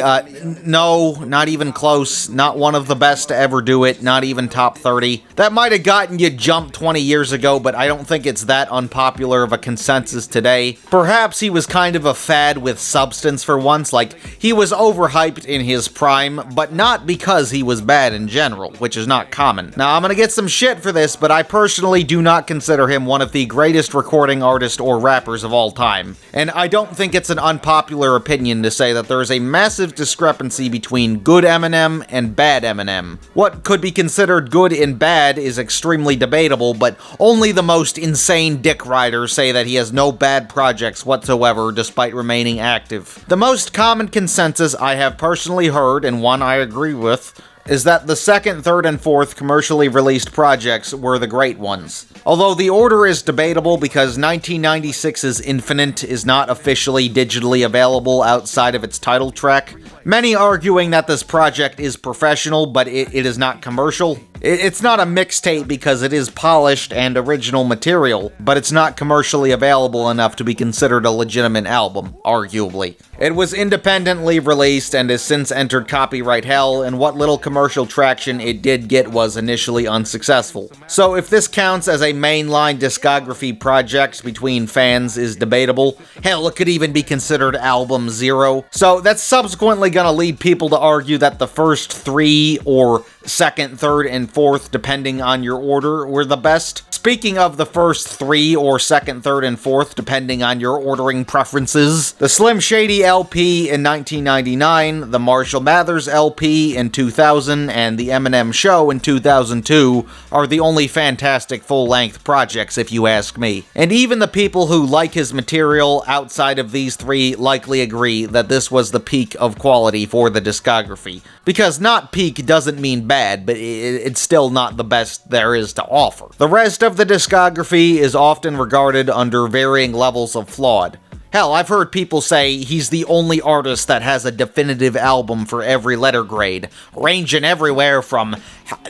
no, not even close. Not one of the best to ever do it. Not even top 30. That might have gotten you jumped 20 years ago, but I don't think it's that unpopular of a consensus today. Perhaps he was kind of a fad with substance for once, like he was overhyped in his prime, but not because he was bad in general, which is not common. Now, I'm gonna get some shit for this, but I personally do not consider him one of the greatest recording artists or rappers of all time. And I don't think it's an unpopular opinion to say that there is a massive discrepancy between good Eminem and bad Eminem. What could be considered good and bad is extremely debatable, but only the most insane dick riders say that he has no bad projects whatsoever despite remaining active. The most common consensus I have personally heard, and one I agree with, is that the second, third, and fourth commercially released projects were the great ones. Although the order is debatable because 1996's Infinite is not officially digitally available outside of its title track, many arguing that this project is professional but it is not commercial. It's not a mixtape because it is polished and original material, but it's not commercially available enough to be considered a legitimate album, arguably. It was independently released and has since entered copyright hell, and what little commercial traction it did get was initially unsuccessful. So if this counts as a mainline discography project between fans is debatable. Hell, it could even be considered album 0. So that's subsequently gonna lead people to argue that the first 3 or second, third, and fourth, depending on your order, were the best. Speaking of the first 3 or second, third, and fourth, depending on your ordering preferences, the Slim Shady LP in 1999, the Marshall Mathers LP in 2000, and the Eminem Show in 2002 are the only fantastic full-length projects, if you ask me. And even the people who like his material outside of these 3 likely agree that this was the peak of quality for the discography. Because not peak doesn't mean bad, but it's still not the best there is to offer. The rest of the discography is often regarded under varying levels of flawed. Hell, I've heard people say he's the only artist that has a definitive album for every letter grade, ranging everywhere from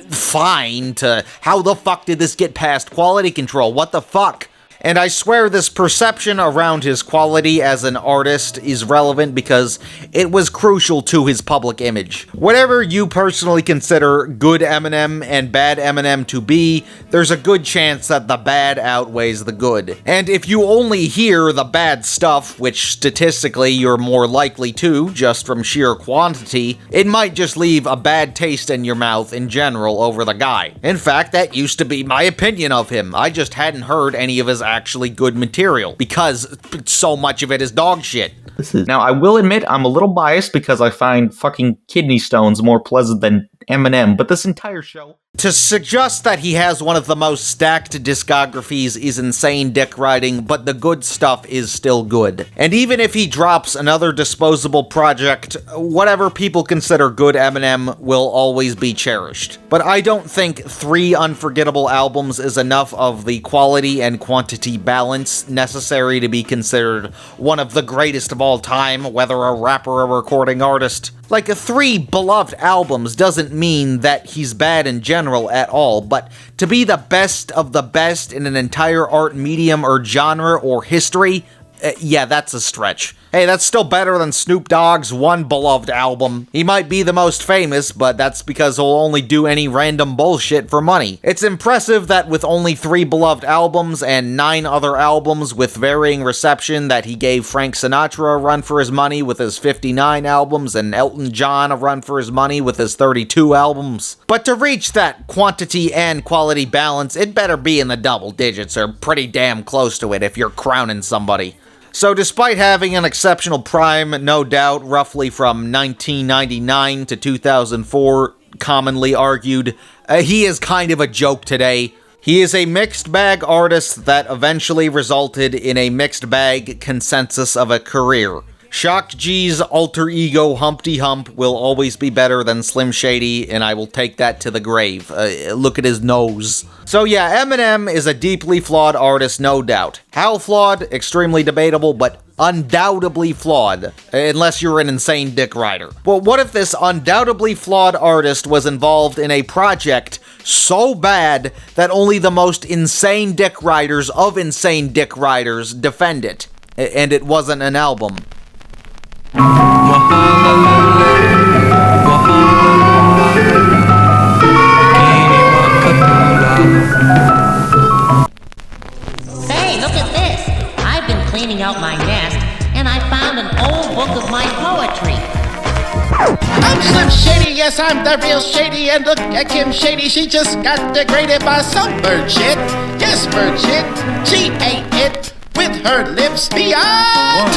fine to how the fuck did this get past quality control, what the fuck? And I swear this perception around his quality as an artist is relevant because it was crucial to his public image. Whatever you personally consider good Eminem and bad Eminem to be, there's a good chance that the bad outweighs the good. And if you only hear the bad stuff, which statistically you're more likely to, just from sheer quantity, it might just leave a bad taste in your mouth in general over the guy. In fact, that used to be my opinion of him. I just hadn't heard any of his actually good material, because so much of it is dog shit. Now, I will admit I'm a little biased because I find fucking kidney stones more pleasant than Eminem, but this entire show... To suggest that he has one of the most stacked discographies is insane dick riding, but the good stuff is still good. And even if he drops another disposable project, whatever people consider good Eminem will always be cherished. But I don't think 3 unforgettable albums is enough of the quality and quantity balance necessary to be considered one of the greatest of all time, whether a rapper or a recording artist. Like, 3 beloved albums doesn't mean that he's bad in general at all, but to be the best of the best in an entire art medium or genre or history, Yeah, that's a stretch. Hey, that's still better than Snoop Dogg's one beloved album. He might be the most famous, but that's because he'll only do any random bullshit for money. It's impressive that with only 3 beloved albums and 9 other albums with varying reception that he gave Frank Sinatra a run for his money with his 59 albums and Elton John a run for his money with his 32 albums. But to reach that quantity and quality balance, it better be in the double digits or pretty damn close to it if you're crowning somebody. So despite having an exceptional prime, no doubt, roughly from 1999 to 2004, commonly argued, he is kind of a joke today. He is a mixed bag artist that eventually resulted in a mixed bag consensus of a career. Shock G's alter ego Humpty Hump will always be better than Slim Shady, and I will take that to the grave. Look at his nose. So yeah, Eminem is a deeply flawed artist, no doubt. How flawed? Extremely debatable, but undoubtedly flawed. Unless you're an insane dick rider. Well, what if this undoubtedly flawed artist was involved in a project so bad that only the most insane dick riders of insane dick riders defend it? And it wasn't an album. Say, look at this. I've been cleaning out my nest, and I found an old book of my poetry. I'm Slim Shady, yes, I'm the real Shady, and look at Kim Shady, she just got degraded by some bird shit. Yes, bird shit, she ate it with her lips beyond.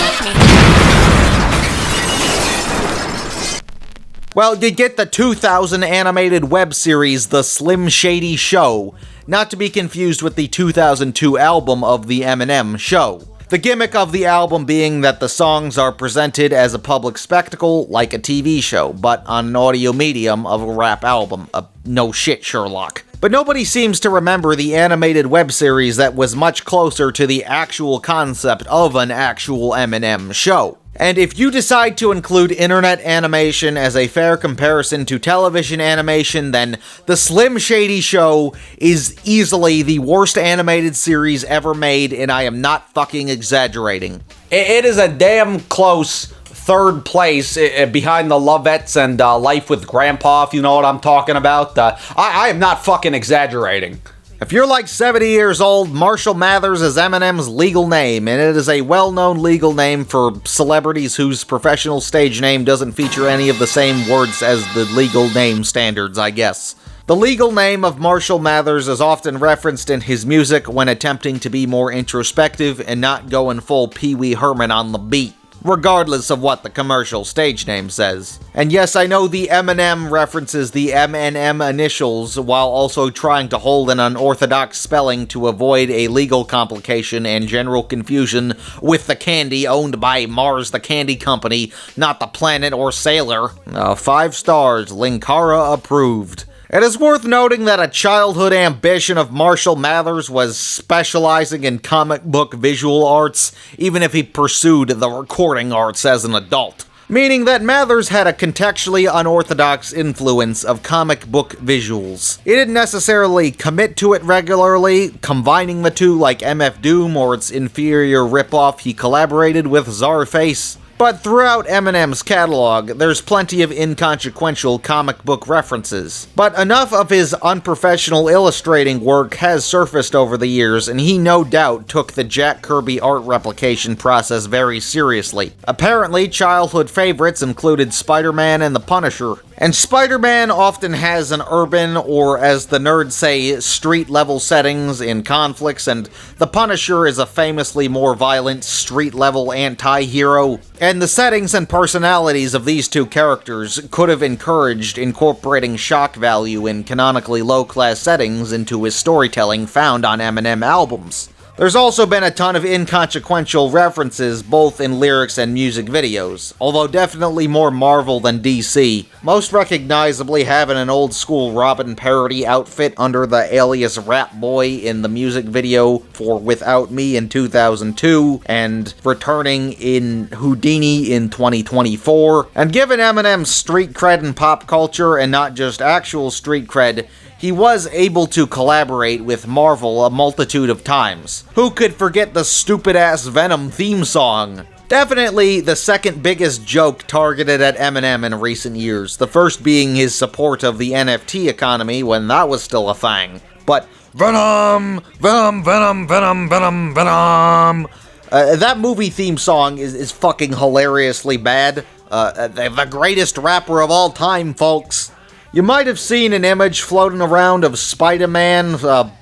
Well, you get the 2000 animated web series The Slim Shady Show, not to be confused with the 2002 album of the Eminem Show. The gimmick of the album being that the songs are presented as a public spectacle like a TV show, but on an audio medium of a rap album. No shit, Sherlock. But nobody seems to remember the animated web series that was much closer to the actual concept of an actual Eminem show. And if you decide to include internet animation as a fair comparison to television animation, then The Slim Shady Show is easily the worst animated series ever made, and I am not fucking exaggerating. It is a damn close third place behind The Lovettes and Life with Grandpa, if you know what I'm talking about. I am not fucking exaggerating. If you're like 70 years old, Marshall Mathers is Eminem's legal name, and it is a well-known legal name for celebrities whose professional stage name doesn't feature any of the same words as the legal name standards, I guess. The legal name of Marshall Mathers is often referenced in his music when attempting to be more introspective and not going full Pee Wee Herman on the beat, regardless of what the commercial stage name says. And yes, I know the Eminem references the MNM initials while also trying to hold an unorthodox spelling to avoid a legal complication and general confusion with the candy owned by Mars the Candy Company, not the planet or sailor. 5 stars, Linkara approved. It is worth noting that a childhood ambition of Marshall Mathers was specializing in comic book visual arts, even if he pursued the recording arts as an adult. Meaning that Mathers had a contextually unorthodox influence of comic book visuals. He didn't necessarily commit to it regularly, combining the two like MF Doom or its inferior ripoff he collaborated with Czarface. But throughout Eminem's catalog, there's plenty of inconsequential comic book references. But enough of his unprofessional illustrating work has surfaced over the years, and he no doubt took the Jack Kirby art replication process very seriously. Apparently, childhood favorites included Spider-Man and the Punisher. And Spider-Man often has an urban, or as the nerds say, street-level settings in conflicts, and the Punisher is a famously more violent, street-level anti-hero. And the settings and personalities of these two characters could have encouraged incorporating shock value in canonically low-class settings into his storytelling found on Eminem albums. There's also been a ton of inconsequential references both in lyrics and music videos, although definitely more Marvel than DC, most recognizably having an old-school Robin parody outfit under the alias Rap Boy in the music video for Without Me in 2002, and returning in Houdini in 2024. And given Eminem's street cred in pop culture, and not just actual street cred, he was able to collaborate with Marvel a multitude of times. Who could forget the stupid-ass Venom theme song? Definitely the second biggest joke targeted at Eminem in recent years, the first being his support of the NFT economy when that was still a thing. But Venom, Venom, Venom, Venom, Venom, Venom. That movie theme song is fucking hilariously bad. The greatest rapper of all time, folks. You might have seen an image floating around of Spider-Man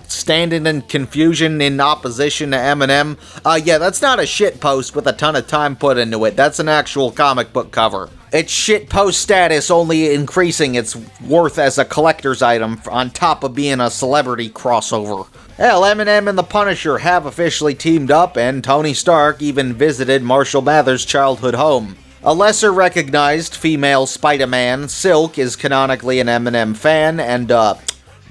standing in confusion in opposition to Eminem. Yeah, that's not a shitpost with a ton of time put into it. That's an actual comic book cover. Its shitpost status only increasing its worth as a collector's item on top of being a celebrity crossover. Hell, Eminem and the Punisher have officially teamed up, and Tony Stark even visited Marshall Mathers' childhood home. A lesser recognized female Spider-Man, Silk, is canonically an Eminem fan, and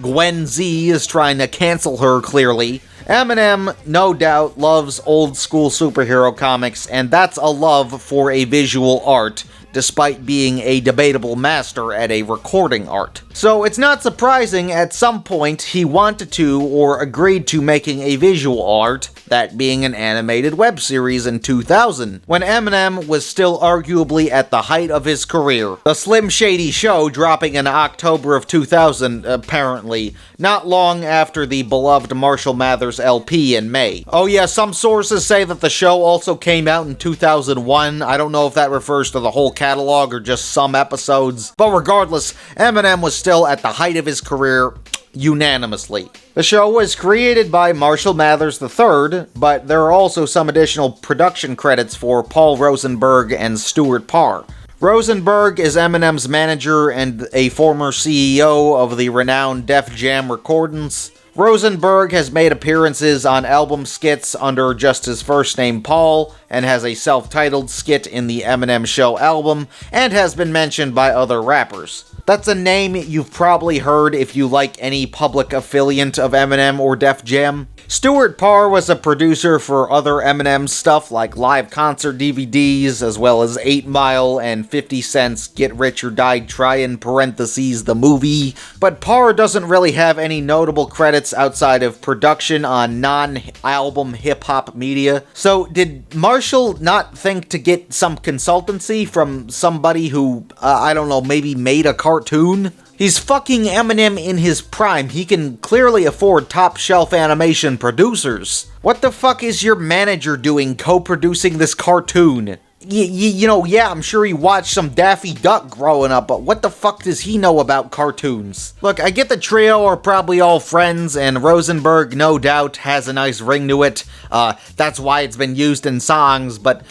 Gwen Z is trying to cancel her, clearly. Eminem, no doubt, loves old school superhero comics, and that's a love for a visual art, despite being a debatable master at a recording art. So it's not surprising at some point he wanted to or agreed to making a visual art, that being an animated web series in 2000, when Eminem was still arguably at the height of his career. The Slim Shady Show dropping in October of 2000, apparently, not long after the beloved Marshall Mathers LP in May. Oh yeah, some sources say that the show also came out in 2001. I don't know if that refers to the whole catalog or just some episodes, but regardless, Eminem was still at the height of his career unanimously. The show was created by Marshall Mathers III, but there are also some additional production credits for Paul Rosenberg and Stuart Parr. Rosenberg is Eminem's manager and a former CEO of the renowned Def Jam Recordings. Rosenberg has made appearances on album skits under just his first name Paul, and has a self-titled skit in the Eminem Show album, and has been mentioned by other rappers. That's a name you've probably heard if you like any public affiliate of Eminem or Def Jam. Stuart Parr was a producer for other Eminem stuff like live concert DVDs, as well as 8 Mile and 50 Cent's Get Rich or Die Tryin' (the movie). But Parr doesn't really have any notable credits outside of production on non-album hip-hop media. So did Marshall not think to get some consultancy from somebody who, I don't know, maybe made a cartoon? He's fucking Eminem in his prime. He can clearly afford top-shelf animation producers. What the fuck is your manager doing co-producing this cartoon? You know, yeah, I'm sure he watched some Daffy Duck growing up, but what the fuck does he know about cartoons? Look, I get the trio are probably all friends, and Rosenberg, no doubt, has a nice ring to it. That's why it's been used in songs, but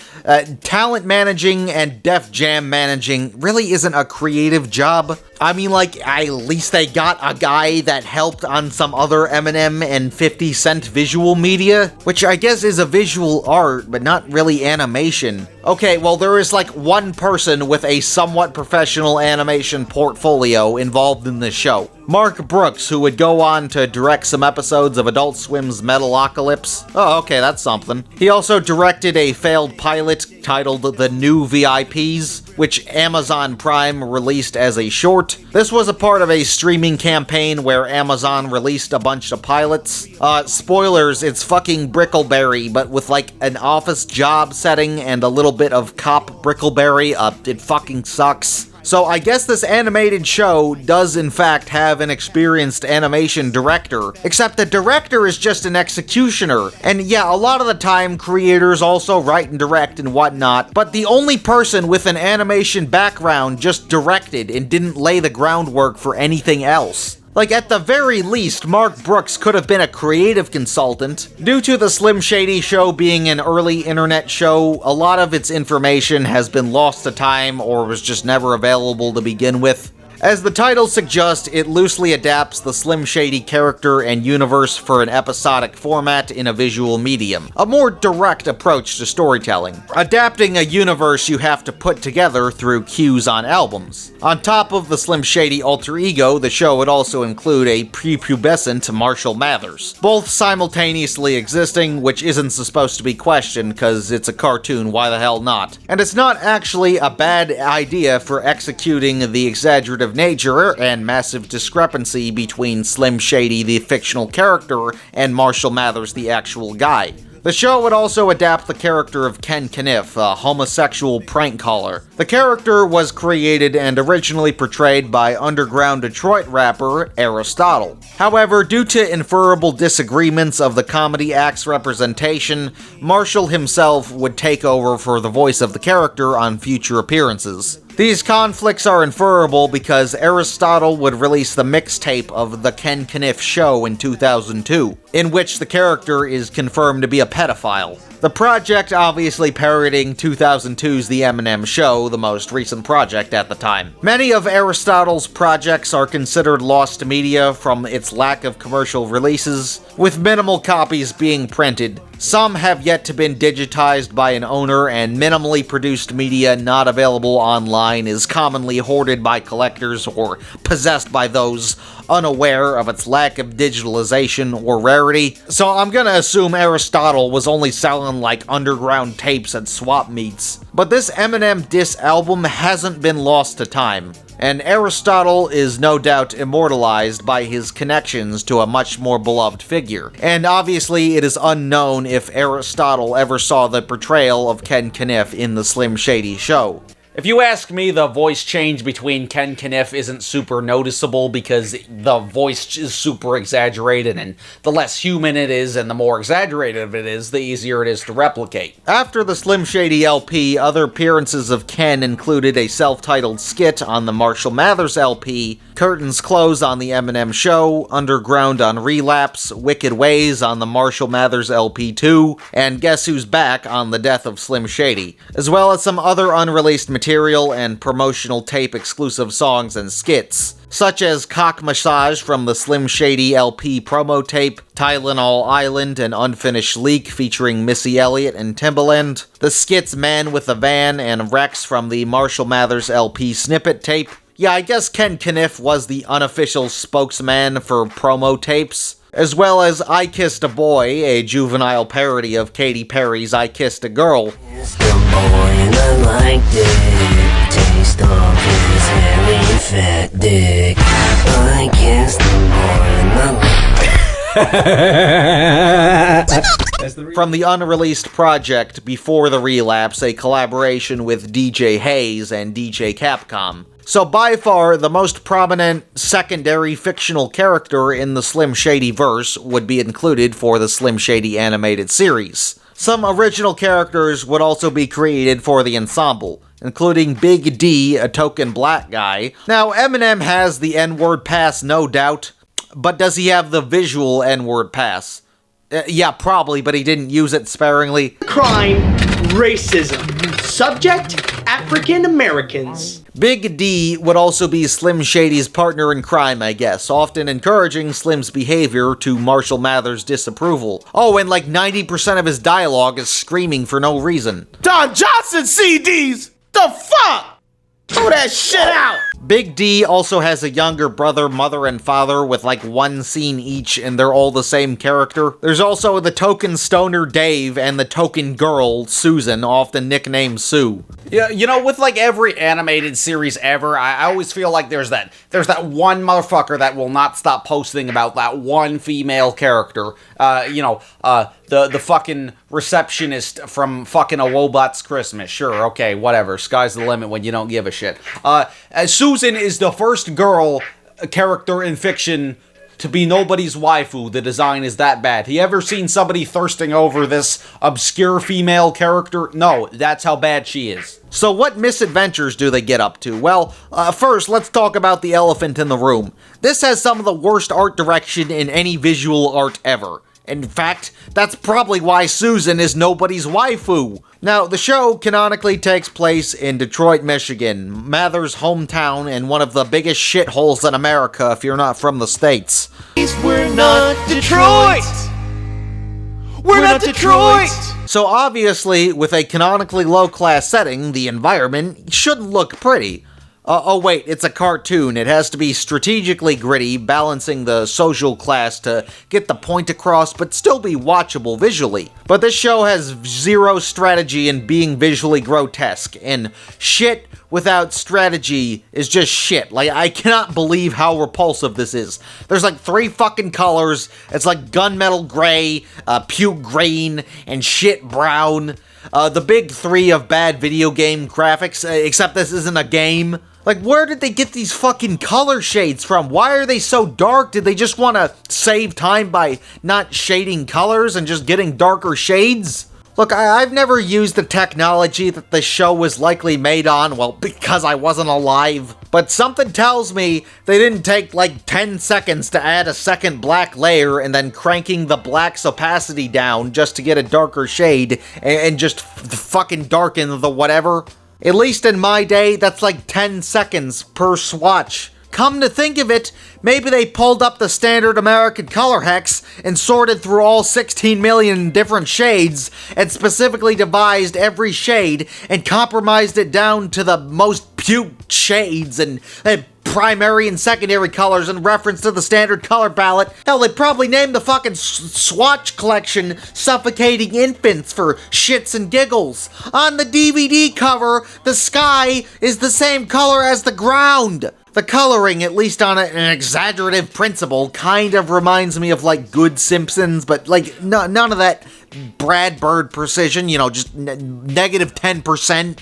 talent managing and Def Jam managing really isn't a creative job. I mean, like, at least they got a guy that helped on some other Eminem and 50 Cent visual media, which I guess is a visual art, but not really animation. Okay, well, there is like one person with a somewhat professional animation portfolio involved in this show. Mark Brooks, who would go on to direct some episodes of Adult Swim's Metalocalypse. Oh, okay, that's something. He also directed a failed pilot titled The New VIPs, which Amazon Prime released as a short. This was a part of a streaming campaign where Amazon released a bunch of pilots. Spoilers, it's fucking Brickleberry, but with like an office job setting and a little bit of cop Brickleberry. It fucking sucks. So I guess this animated show does in fact have an experienced animation director, except the director is just an executioner. And yeah, a lot of the time creators also write and direct and whatnot, but the only person with an animation background just directed and didn't lay the groundwork for anything else. Like, at the very least, Mark Brooks could have been a creative consultant. Due to the Slim Shady Show being an early internet show, a lot of its information has been lost to time or was just never available to begin with. As the title suggests, it loosely adapts the Slim Shady character and universe for an episodic format in a visual medium, a more direct approach to storytelling. Adapting a universe you have to put together through cues on albums. On top of the Slim Shady alter ego, the show would also include a prepubescent Marshall Mathers, both simultaneously existing, which isn't supposed to be questioned because it's a cartoon, why the hell not? And it's not actually a bad idea for executing the exaggerative of nature and massive discrepancy between Slim Shady, the fictional character, and Marshall Mathers, the actual guy. The show would also adapt the character of Ken Kniff, a homosexual prank caller. The character was created and originally portrayed by underground Detroit rapper Aristotle. However, due to inferable disagreements of the comedy act's representation, Marshall himself would take over for the voice of the character on future appearances. These conflicts are inferable because Aristotle would release the mixtape of The Ken Kniff Show in 2002, in which the character is confirmed to be a pedophile. The project obviously parodying 2002's The Eminem Show, the most recent project at the time. Many of Aristotle's projects are considered lost media from its lack of commercial releases, with minimal copies being printed. Some have yet to been digitized by an owner, and minimally produced media not available online is commonly hoarded by collectors or possessed by those unaware of its lack of digitalization or rarity. So I'm gonna assume Aristotle was only selling like underground tapes at swap meets. But this Eminem diss album hasn't been lost to time, and Aristotle is no doubt immortalized by his connections to a much more beloved figure. And obviously it is unknown if Aristotle ever saw the portrayal of Ken Kniff in the Slim Shady Show. If you ask me, the voice change between Ken Kniff isn't super noticeable because the voice is super exaggerated, and the less human it is and the more exaggerated it is, the easier it is to replicate. After the Slim Shady LP, other appearances of Ken included a self-titled skit on the Marshall Mathers LP, Curtains Close on the Eminem Show, Underground on Relapse, Wicked Ways on the Marshall Mathers LP2, and Guess Who's Back on the Death of Slim Shady, as well as some other unreleased material and promotional tape exclusive songs and skits, such as Cock Massage from the Slim Shady LP promo tape, Tylenol Island, an unfinished leak featuring Missy Elliott and Timbaland, the skits Man with a Van and Rex from the Marshall Mathers LP snippet tape. Yeah, I guess Ken Kniff was the unofficial spokesman for promo tapes, as well as I Kissed a Boy, a juvenile parody of Katy Perry's I Kissed a Girl. Kissed a boy and I liked it. Taste of his hairy fat dick. I kissed a boy and I liked it. From the unreleased project Before the Relapse, a collaboration with DJ Hayes and DJ Capcom. So by far, the most prominent secondary fictional character in the Slim Shady verse would be included for the Slim Shady animated series. Some original characters would also be created for the ensemble, including Big D, a token black guy. Now, Eminem has the N-word pass, no doubt, but does he have the visual N-word pass? Yeah, probably, but he didn't use it sparingly. Crime, racism. Subject, African Americans. Big D would also be Slim Shady's partner in crime, I guess, often encouraging Slim's behavior to Marshall Mathers' disapproval. Oh, and like 90% of his dialogue is screaming for no reason. Don Johnson CDs! The fuck? Throw that shit out! Big D also has a younger brother, mother, and father with like one scene each, and they're all the same character. There's also the token stoner Dave and the token girl, Susan, often nicknamed Sue. Yeah, you know, with like every animated series ever, I always feel like there's that one motherfucker that will not stop posting about that one female character. The fucking receptionist from fucking A Wobot's Christmas. Sure, okay, whatever. Sky's the limit when you don't give a shit. Susan is the first girl character in fiction to be nobody's waifu. The design is that bad. You ever seen somebody thirsting over this obscure female character? No, that's how bad she is. So what misadventures do they get up to? Well, first, let's talk about the elephant in the room. This has some of the worst art direction in any visual art ever. In fact, that's probably why Susan is nobody's waifu. Now, the show canonically takes place in Detroit, Michigan, Mathers' hometown and one of the biggest shitholes in America if you're not from the States. We're not Detroit! We're not Detroit! So obviously, with a canonically low-class setting, the environment shouldn't look pretty. Oh wait, it's a cartoon. It has to be strategically gritty, balancing the social class to get the point across, but still be watchable visually. But this show has zero strategy in being visually grotesque, and shit without strategy is just shit. Like, I cannot believe how repulsive this is. There's like 3 fucking colors. It's like gunmetal gray, puke green, and shit brown. The big 3 of bad video game graphics, except this isn't a game. Like, where did they get these fucking color shades from? Why are they so dark? Did they just want to save time by not shading colors and just getting darker shades? Look, I've never used the technology that the show was likely made on, well, because I wasn't alive. But something tells me they didn't take like 10 seconds to add a second black layer and then cranking the black's opacity down just to get a darker shade and just fucking darken the whatever. At least in my day, that's like 10 seconds per swatch. Come to think of it, maybe they pulled up the standard American color hex and sorted through all 16 million different shades and specifically devised every shade and compromised it down to the most puke shades and primary and secondary colors in reference to the standard color palette. Hell, they probably named the fucking swatch collection Suffocating Infants for shits and giggles. On the DVD cover, the sky is the same color as the ground. The coloring, at least on an exaggerative principle, kind of reminds me of like Good Simpsons, but like none of that Brad Bird precision, you know, just negative 10%.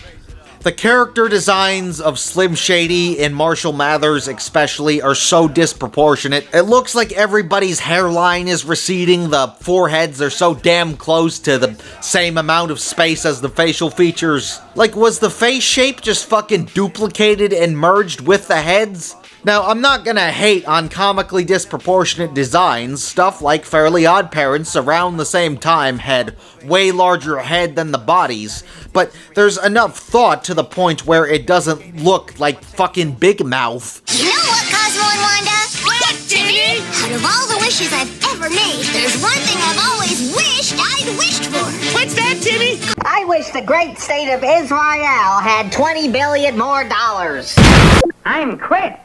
The character designs of Slim Shady and Marshall Mathers especially are so disproportionate. It looks like everybody's hairline is receding, the foreheads are so damn close to the same amount of space as the facial features. Like, was the face shape just fucking duplicated and merged with the heads? Now, I'm not gonna hate on comically disproportionate designs. Stuff like Fairly Odd Parents around the same time had way larger head than the bodies, but there's enough thought to the point where it doesn't look like fucking Big Mouth. You know what, Cosmo and Wanda? What, Timmy? Out of all the wishes I've ever made, there's one thing I've always wished I'd wished for. What's that, Timmy? I wish the great state of Israel had 20 billion more dollars. I'm Crisp,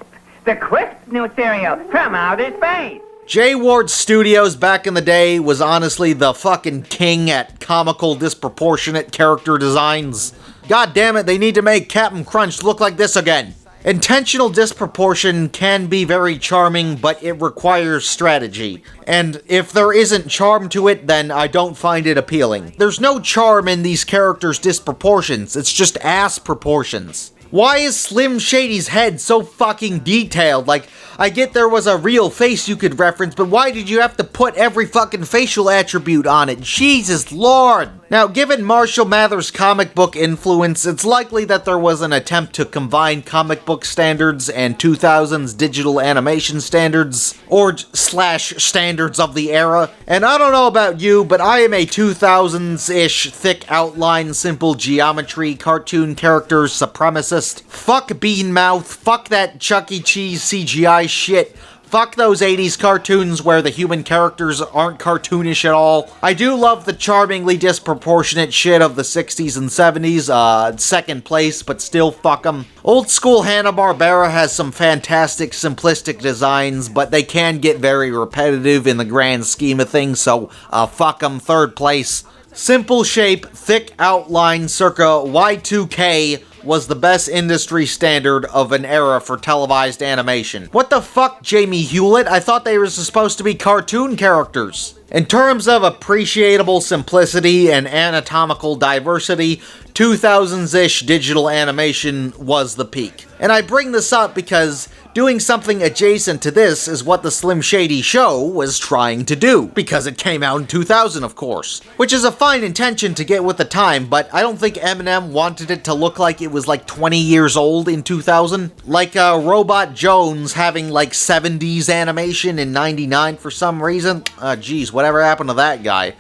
the crisp new cereal from outer space. J. Ward Studios back in the day was honestly the fucking king at comical disproportionate character designs. God damn it, they need to make Captain Crunch look like this again. Intentional disproportion can be very charming, but it requires strategy. And if there isn't charm to it, then I don't find it appealing. There's no charm in these characters' disproportions, it's just ass proportions. Why is Slim Shady's head so fucking detailed? Like, I get there was a real face you could reference, but why did you have to put every fucking facial attribute on it? Jesus Lord! Now, given Marshall Mathers' comic book influence, it's likely that there was an attempt to combine comic book standards and 2000s digital animation standards, or / standards of the era. And I don't know about you, but I am a 2000s-ish thick outline, simple geometry, cartoon character supremacist. Fuck Bean Mouth, fuck that Chuck E. Cheese CGI shit. Fuck those 80s cartoons where the human characters aren't cartoonish at all. I do love the charmingly disproportionate shit of the 60s and 70s, second place, but still fuck them. Old school Hanna-Barbera has some fantastic simplistic designs, but they can get very repetitive in the grand scheme of things, so fuck them, third place. Simple shape, thick outline, circa Y2K, was the best industry standard of an era for televised animation. What the fuck, Jamie Hewlett? I thought they were supposed to be cartoon characters. In terms of appreciable simplicity and anatomical diversity, 2000s-ish digital animation was the peak. And I bring this up because doing something adjacent to this is what the Slim Shady show was trying to do, because it came out in 2000, of course. Which is a fine intention to get with the time, but I don't think Eminem wanted it to look like it was like 20 years old in 2000. Like Robot Jones having like 70s animation in 99 for some reason. Geez, whatever happened to that guy?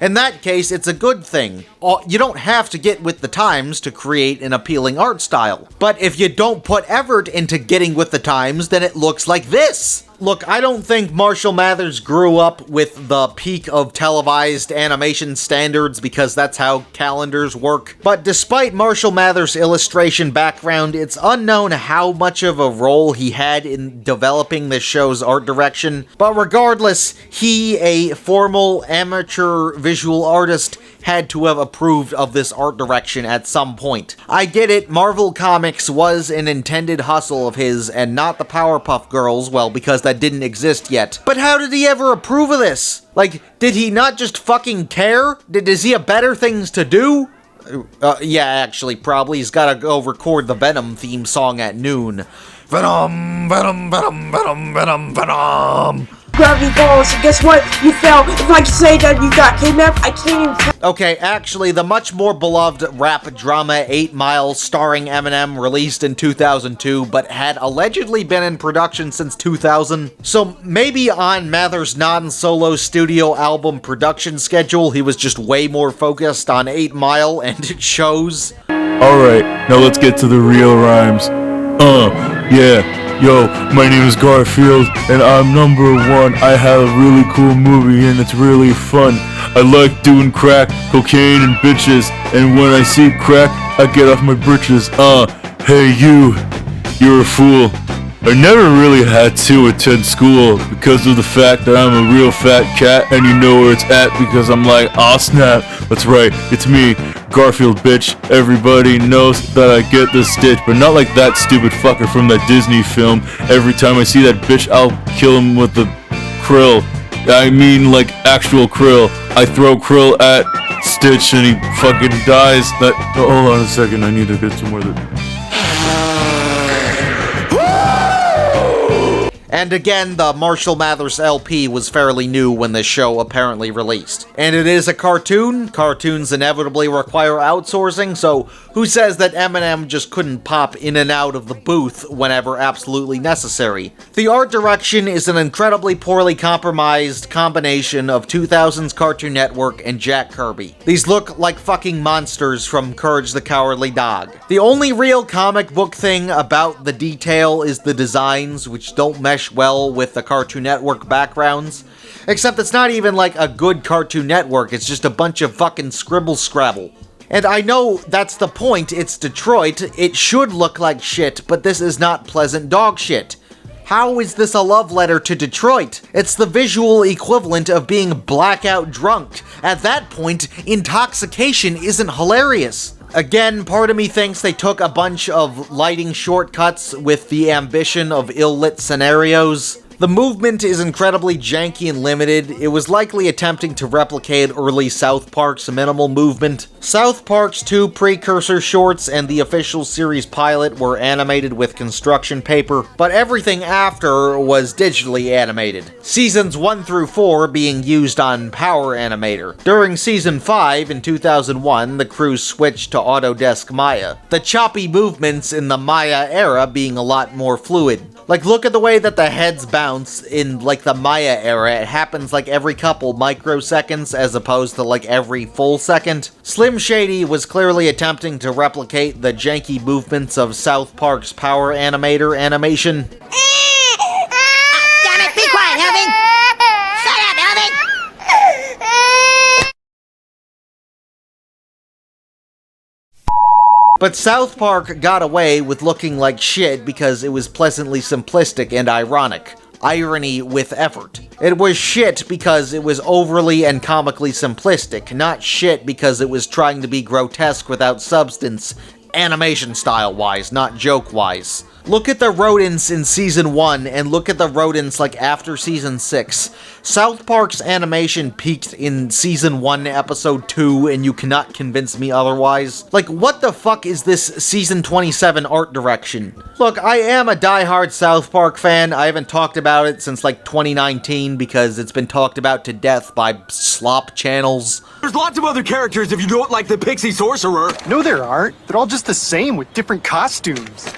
In that case, it's a good thing. You don't have to get with the times to create an appealing art style. But if you don't put effort into getting with the times, then it looks like this. Look, I don't think Marshall Mathers grew up with the peak of televised animation standards because that's how calendars work. But despite Marshall Mathers' illustration background, it's unknown how much of a role he had in developing this show's art direction. But regardless, he, a formal amateur visual artist, had to have approved of this art direction at some point. I get it, Marvel Comics was an intended hustle of his and not the Powerpuff Girls, well, because that didn't exist yet. But how did he ever approve of this? Like, did he not just fucking care? Does he have better things to do? Yeah, actually, probably. He's gotta go record the Venom theme song at noon. Venom, Venom, Venom, Venom, Venom, Venom. Gravity Falls, and guess what? You fell. If I can say that you got kidnapped, I can't even... Okay, actually, the much more beloved rap drama 8 Mile starring Eminem released in 2002, but had allegedly been in production since 2000. So maybe on Mathers' non-solo studio album production schedule, he was just way more focused on 8 Mile, and it shows. Alright, now let's get to the real rhymes. Yeah. Yo, my name is Garfield, and I'm #1. I have a really cool movie, and it's really fun. I like doing crack, cocaine, and bitches, and when I see crack, I get off my britches. Hey you're a fool. I never really had to attend school because of the fact that I'm a real fat cat, and you know where it's at because I'm like, aw snap, that's right, it's me, Garfield bitch. Everybody knows that I get the stitch, but not like that stupid fucker from that Disney film. Every time I see that bitch, I'll kill him with the krill. I mean like actual krill. I throw krill at Stitch and he fucking dies. Hold on a second, I need to get some more of the... And again, the Marshall Mathers LP was fairly new when the show apparently released. And it is a cartoon. Cartoons inevitably require outsourcing, so who says that Eminem just couldn't pop in and out of the booth whenever absolutely necessary? The art direction is an incredibly poorly compromised combination of 2000s Cartoon Network and Jack Kirby. These look like fucking monsters from Courage the Cowardly Dog. The only real comic book thing about the detail is the designs, which don't mesh well with the Cartoon Network backgrounds. Except it's not even like a good Cartoon Network, it's just a bunch of fucking scribble-scrabble. And I know that's the point, it's Detroit, it should look like shit, but this is not pleasant dog shit. How is this a love letter to Detroit? It's the visual equivalent of being blackout drunk. At that point, intoxication isn't hilarious. Again, part of me thinks they took a bunch of lighting shortcuts with the ambition of ill-lit scenarios. The movement is incredibly janky and limited. It was likely attempting to replicate early South Park's minimal movement. South Park's 2 precursor shorts and the official series pilot were animated with construction paper, but everything after was digitally animated. Seasons 1 through 4 being used on Power Animator. During Season 5 in 2001, the crew switched to Autodesk Maya. The choppy movements in the Maya era being a lot more fluid. Like, look at the way that the heads bounce in, like, the Maya era. It happens, like, every couple microseconds as opposed to, like, every full second. Slim Shady was clearly attempting to replicate the janky movements of South Park's Power Animator animation. Damn it, be quiet, Alvin! Shut up, Alvin! But South Park got away with looking like shit because it was pleasantly simplistic and ironic. Irony with effort. It was shit because it was overly and comically simplistic, not shit because it was trying to be grotesque without substance, animation style-wise, not joke-wise. Look at the rodents in Season 1, and look at the rodents, like, after Season 6. South Park's animation peaked in Season 1, Episode 2, and you cannot convince me otherwise. Like, what the fuck is this Season 27 art direction? Look, I am a diehard South Park fan. I haven't talked about it since, like, 2019, because it's been talked about to death by slop channels. There's lots of other characters if you don't like the Pixie Sorcerer. No, there aren't. They're all just the same with different costumes.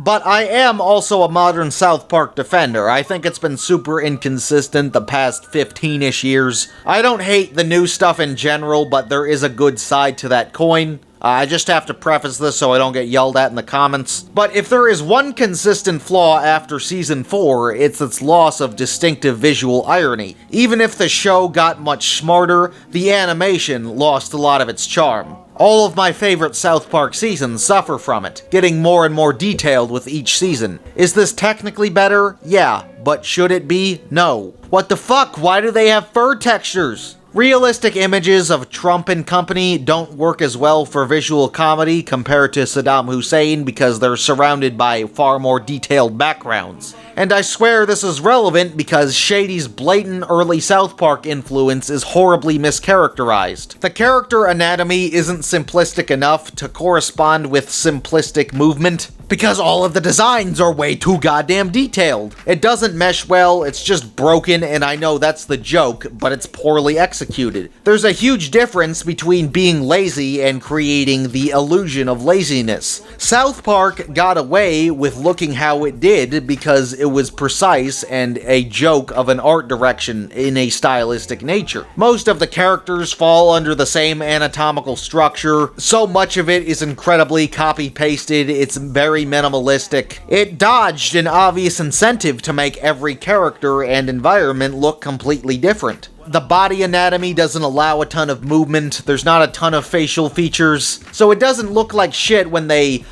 But I am also a modern South Park defender. I think it's been super inconsistent the past 15-ish years. I don't hate the new stuff in general, but there is a good side to that coin. I just have to preface this so I don't get yelled at in the comments. But if there is one consistent flaw after Season 4, it's its loss of distinctive visual irony. Even if the show got much smarter, the animation lost a lot of its charm. All of my favorite South Park seasons suffer from it, getting more and more detailed with each season. Is this technically better? Yeah, but should it be? No. What the fuck? Why do they have fur textures? Realistic images of Trump and company don't work as well for visual comedy compared to Saddam Hussein because they're surrounded by far more detailed backgrounds. And I swear this is relevant because Shady's blatant early South Park influence is horribly mischaracterized. The character anatomy isn't simplistic enough to correspond with simplistic movement, because all of the designs are way too goddamn detailed. It doesn't mesh well, it's just broken, and I know that's the joke, but it's poorly executed. There's a huge difference between being lazy and creating the illusion of laziness. South Park got away with looking how it did because it was precise and a joke of an art direction in a stylistic nature. Most of the characters fall under the same anatomical structure, so much of it is incredibly copy-pasted, it's very minimalistic. It dodged an obvious incentive to make every character and environment look completely different. The body anatomy doesn't allow a ton of movement, there's not a ton of facial features, so it doesn't look like shit when they,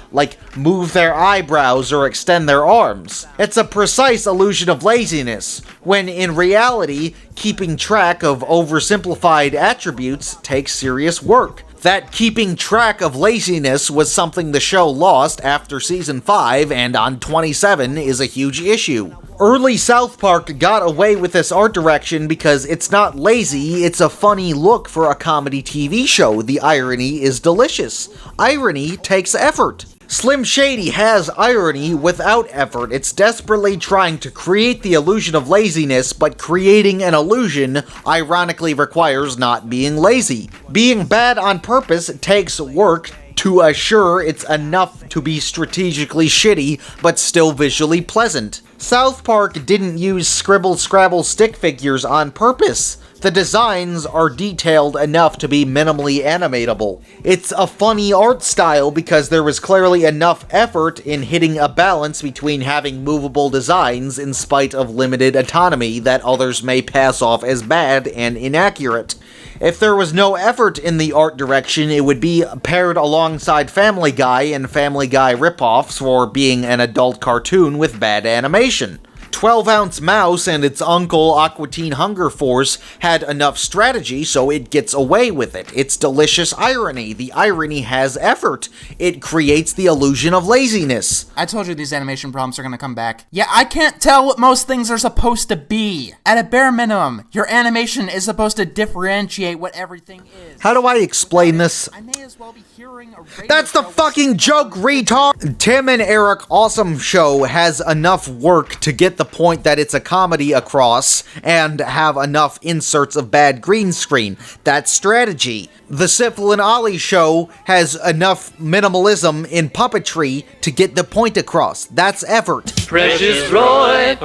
move their eyebrows or extend their arms. It's a precise illusion of laziness, when in reality, keeping track of oversimplified attributes takes serious work. That keeping track of laziness was something the show lost after Season 5, and on 27 is a huge issue. Early South Park got away with this art direction because it's not lazy, it's a funny look for a comedy TV show. The irony is delicious. Irony takes effort. Slim Shady has irony without effort. It's desperately trying to create the illusion of laziness, but creating an illusion ironically requires not being lazy. Being bad on purpose takes work to assure it's enough to be strategically shitty, but still visually pleasant. South Park didn't use scribble-scrabble stick figures on purpose. The designs are detailed enough to be minimally animatable. It's a funny art style because there was clearly enough effort in hitting a balance between having movable designs in spite of limited autonomy that others may pass off as bad and inaccurate. If there was no effort in the art direction, it would be paired alongside Family Guy and Family Guy ripoffs for being an adult cartoon with bad animation. 12-ounce Mouse and its uncle Aqua Teen Hunger Force had enough strategy so it gets away with it. It's delicious irony. The irony has effort. It creates the illusion of laziness. I told you these animation problems are gonna come back. Yeah, I can't tell what most things are supposed to be. At a bare minimum, your animation is supposed to differentiate what everything is. How do I explain this? I may as well be hearing a That's the fucking joke, retard! Tim and Eric Awesome Show has enough work to get the point that it's a comedy across and have enough inserts of bad green screen. That's strategy. The Sifl and Ollie Show has enough minimalism in puppetry to get the point across. That's effort. Precious Roy,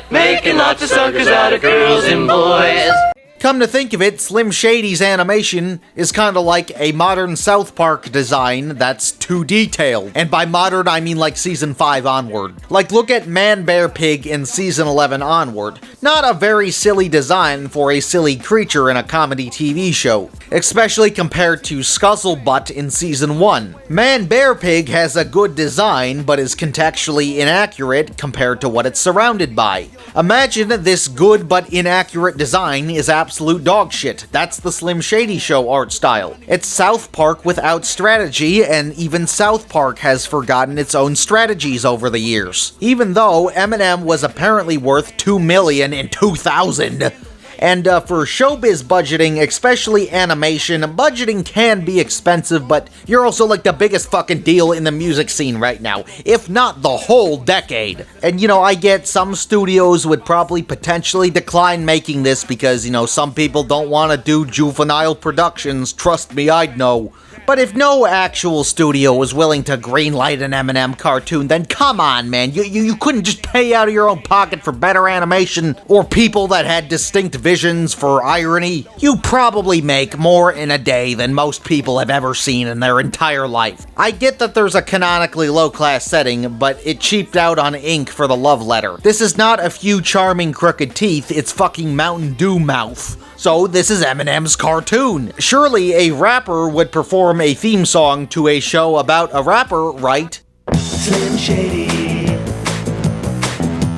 making lots of suckers out of girls and boys. Come to think of it, Slim Shady's animation is kinda like a modern South Park design that's too detailed. And by modern, I mean like Season 5 onward. Like, look at Man Bear Pig in Season 11 onward. Not a very silly design for a silly creature in a comedy TV show, especially compared to Scuzzlebutt in Season 1. Man Bear Pig has a good design, but is contextually inaccurate compared to what it's surrounded by. Imagine this good but inaccurate design is absolute dog shit. That's the Slim Shady Show art style. It's South Park without strategy, and even South Park has forgotten its own strategies over the years. Even though Eminem was apparently worth $2 million in 2000. And for showbiz budgeting, especially animation, budgeting can be expensive, but you're also like the biggest fucking deal in the music scene right now, if not the whole decade. And I get some studios would probably potentially decline making this because, some people don't want to do juvenile productions, trust me, I'd know. But if no actual studio was willing to greenlight an Eminem cartoon, then come on, man, you couldn't just pay out of your own pocket for better animation or people that had distinct visions for irony, you probably make more in a day than most people have ever seen in their entire life. I get that there's a canonically low-class setting, but it cheaped out on ink for the love letter. This is not a few charming crooked teeth, it's fucking Mountain Dew mouth. So this is Eminem's cartoon. Surely a rapper would perform a theme song to a show about a rapper, right? Slim Shady.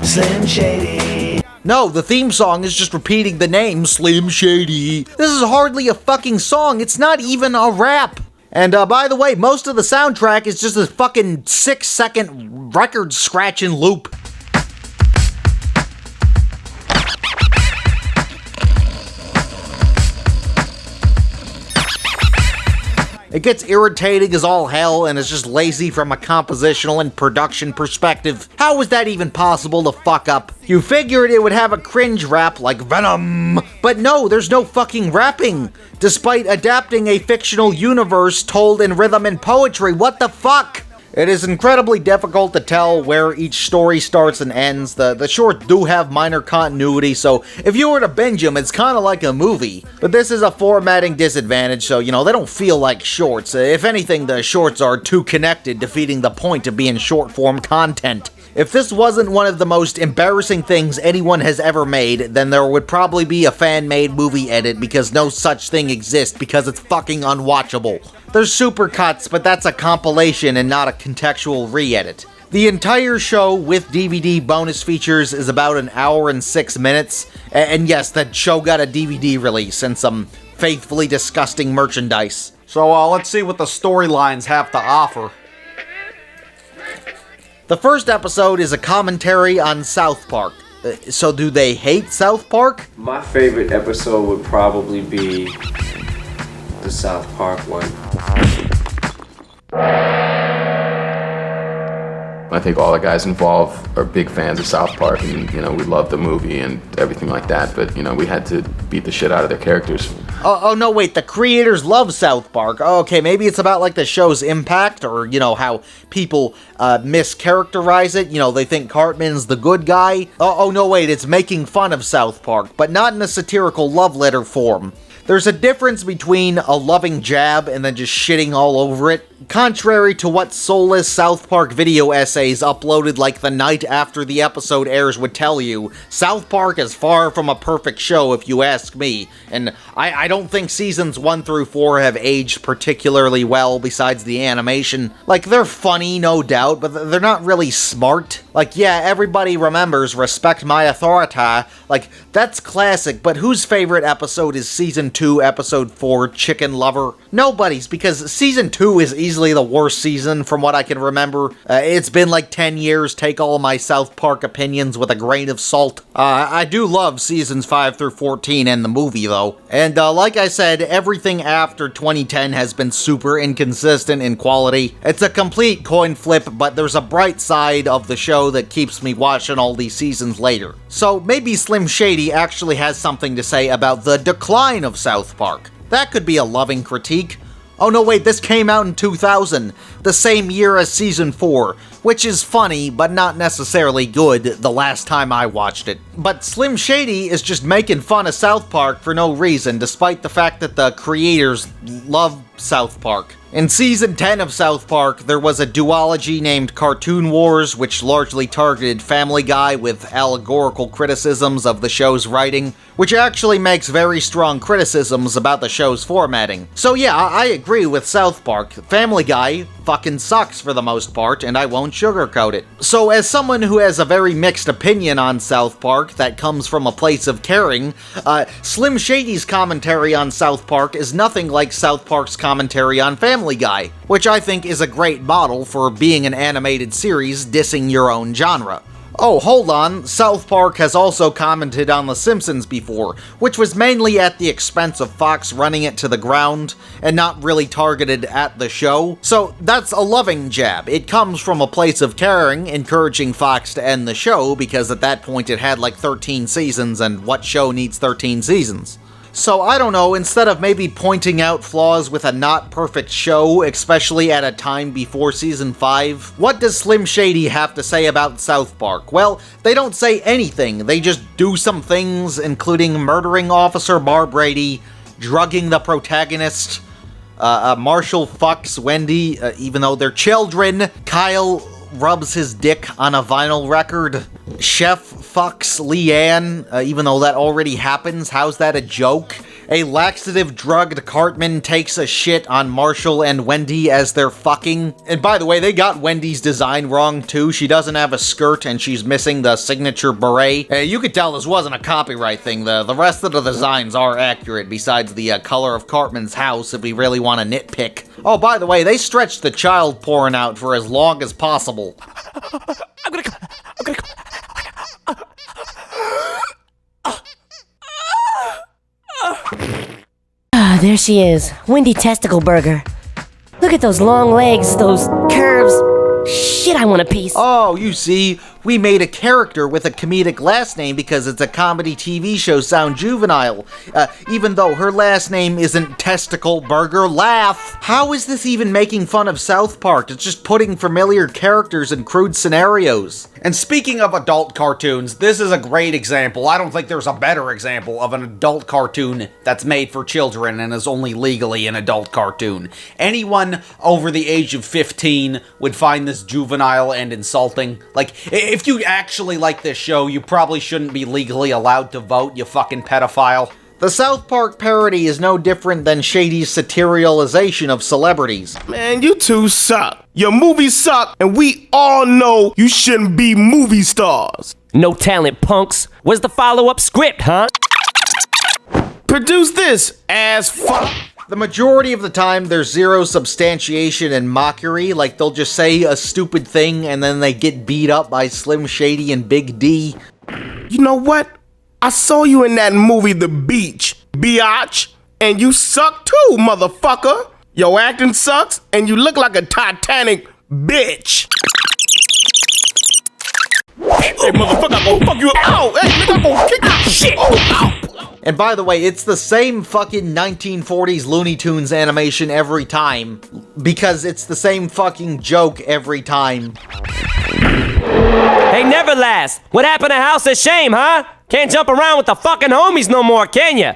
Slim Shady. No, the theme song is just repeating the name Slim Shady. This is hardly a fucking song, it's not even a rap. And by the way, most of the soundtrack is just a fucking 6-second record scratching loop. It gets irritating as all hell and is just lazy from a compositional and production perspective. How was that even possible to fuck up? You figured it would have a cringe rap like Venom, but no, there's no fucking rapping. Despite adapting a fictional universe told in rhythm and poetry, what the fuck? It is incredibly difficult to tell where each story starts and ends. The shorts do have minor continuity, so if you were to binge them, it's kind of like a movie. But this is a formatting disadvantage, so, you know, they don't feel like shorts. If anything, the shorts are too connected, defeating the point of being short-form content. If this wasn't one of the most embarrassing things anyone has ever made, then there would probably be a fan-made movie edit because no such thing exists because it's fucking unwatchable. There's supercuts, but that's a compilation and not a contextual re-edit. The entire show with DVD bonus features is about an hour and 6 minutes, and yes, that show got a DVD release and some faithfully disgusting merchandise. So let's see what the storylines have to offer. The first episode is a commentary on South Park. So do they hate South Park? My favorite episode would probably be the South Park one. I think all the guys involved are big fans of South Park, and, you know, we love the movie and everything like that, but, you know, we had to beat the shit out of their characters. Oh, no, wait, the creators love South Park. Okay, maybe it's about, like, the show's impact, or, you know, how people mischaracterize it. You know, they think Cartman's the good guy. Oh, no, wait, it's making fun of South Park, but not in a satirical love letter form. There's a difference between a loving jab and then just shitting all over it. Contrary to what soulless South Park video essays uploaded like the night after the episode airs would tell you, South Park is far from a perfect show if you ask me, and I don't think seasons 1 through 4 have aged particularly well besides the animation. Like, they're funny, no doubt, but they're not really smart. Like, yeah, everybody remembers Respect My Authority, like, that's classic, but whose favorite episode is Season 2, Episode 4, Chicken Lover? Nobody's, because Season 2 is easily the worst season from what I can remember. It's been like 10 years, take all my South Park opinions with a grain of salt. I do love Seasons 5 through 14 and the movie, though. And like I said, everything after 2010 has been super inconsistent in quality. It's a complete coin flip, but there's a bright side of the show that keeps me watching all these seasons later. So maybe Slim Shady actually has something to say about the decline of South Park. That could be a loving critique. Oh no, wait, this came out in 2000, the same year as Season 4, which is funny, but not necessarily good the last time I watched it. But Slim Shady is just making fun of South Park for no reason, despite the fact that the creators love South Park. In Season 10 of South Park, there was a duology named Cartoon Wars, which largely targeted Family Guy with allegorical criticisms of the show's writing, which actually makes very strong criticisms about the show's formatting. So yeah, I agree with South Park. Family Guy fucking sucks for the most part, and I won't sugarcoat it. So as someone who has a very mixed opinion on South Park that comes from a place of caring, Slim Shady's commentary on South Park is nothing like South Park's commentary on Family Guy, which I think is a great model for being an animated series dissing your own genre. Oh, hold on, South Park has also commented on The Simpsons before, which was mainly at the expense of Fox running it to the ground, and not really targeted at the show. So that's a loving jab. It comes from a place of caring, encouraging Fox to end the show, because at that point it had like 13 seasons, and what show needs 13 seasons? So I don't know, instead of maybe pointing out flaws with a not perfect show, especially at a time before season 5, what does Slim Shady have to say about South Park? Well, they don't say anything, they just do some things, including murdering Officer Bar Brady, drugging the protagonist, Marshall fucks Wendy, even though they're children, Kyle rubs his dick on a vinyl record, Chef fucks Leanne, even though that already happens. How's that a joke? A laxative-drugged Cartman takes a shit on Marshall and Wendy as they're fucking. And by the way, they got Wendy's design wrong too. She doesn't have a skirt and she's missing the signature beret. You could tell this wasn't a copyright thing. The rest of the designs are accurate, besides the color of Cartman's house, if we really want to nitpick. Oh, by the way, they stretched the child porn out for as long as possible. I'm gonna Ah, there she is. Wendy Testicle Burger. Look at those long legs, those curves. Shit, I want a piece. Oh, you see, we made a character with a comedic last name because it's a comedy TV show sound juvenile, even though her last name isn't Testicle Burger. Laugh! How is this even making fun of South Park? It's just putting familiar characters in crude scenarios. And speaking of adult cartoons, this is a great example. I don't think there's a better example of an adult cartoon that's made for children and is only legally an adult cartoon. Anyone over the age of 15 would find this juvenile and insulting. Like, if you actually like this show, you probably shouldn't be legally allowed to vote, you fucking pedophile. The South Park parody is no different than Shady's satirialization of celebrities. Man, you two suck. Your movies suck, and we all know you shouldn't be movie stars. No talent, punks. Where's the follow-up script, huh? Produce this, ass fuck. The majority of the time, there's zero substantiation and mockery, like they'll just say a stupid thing and then they get beat up by Slim Shady and Big D. You know what? I saw you in that movie The Beach, biatch, and you suck too, motherfucker. Your acting sucks, and you look like a Titanic bitch. Hey, motherfucker, I'm gonna fuck you up. Ow! Hey, nigga, I'm gonna kick you. Shit! Oh, ow! And by the way, it's the same fucking 1940s Looney Tunes animation every time, because it's the same fucking joke every time. Hey, Neverlast! What happened to House of Shame, huh? Can't jump around with the fucking homies no more, can ya?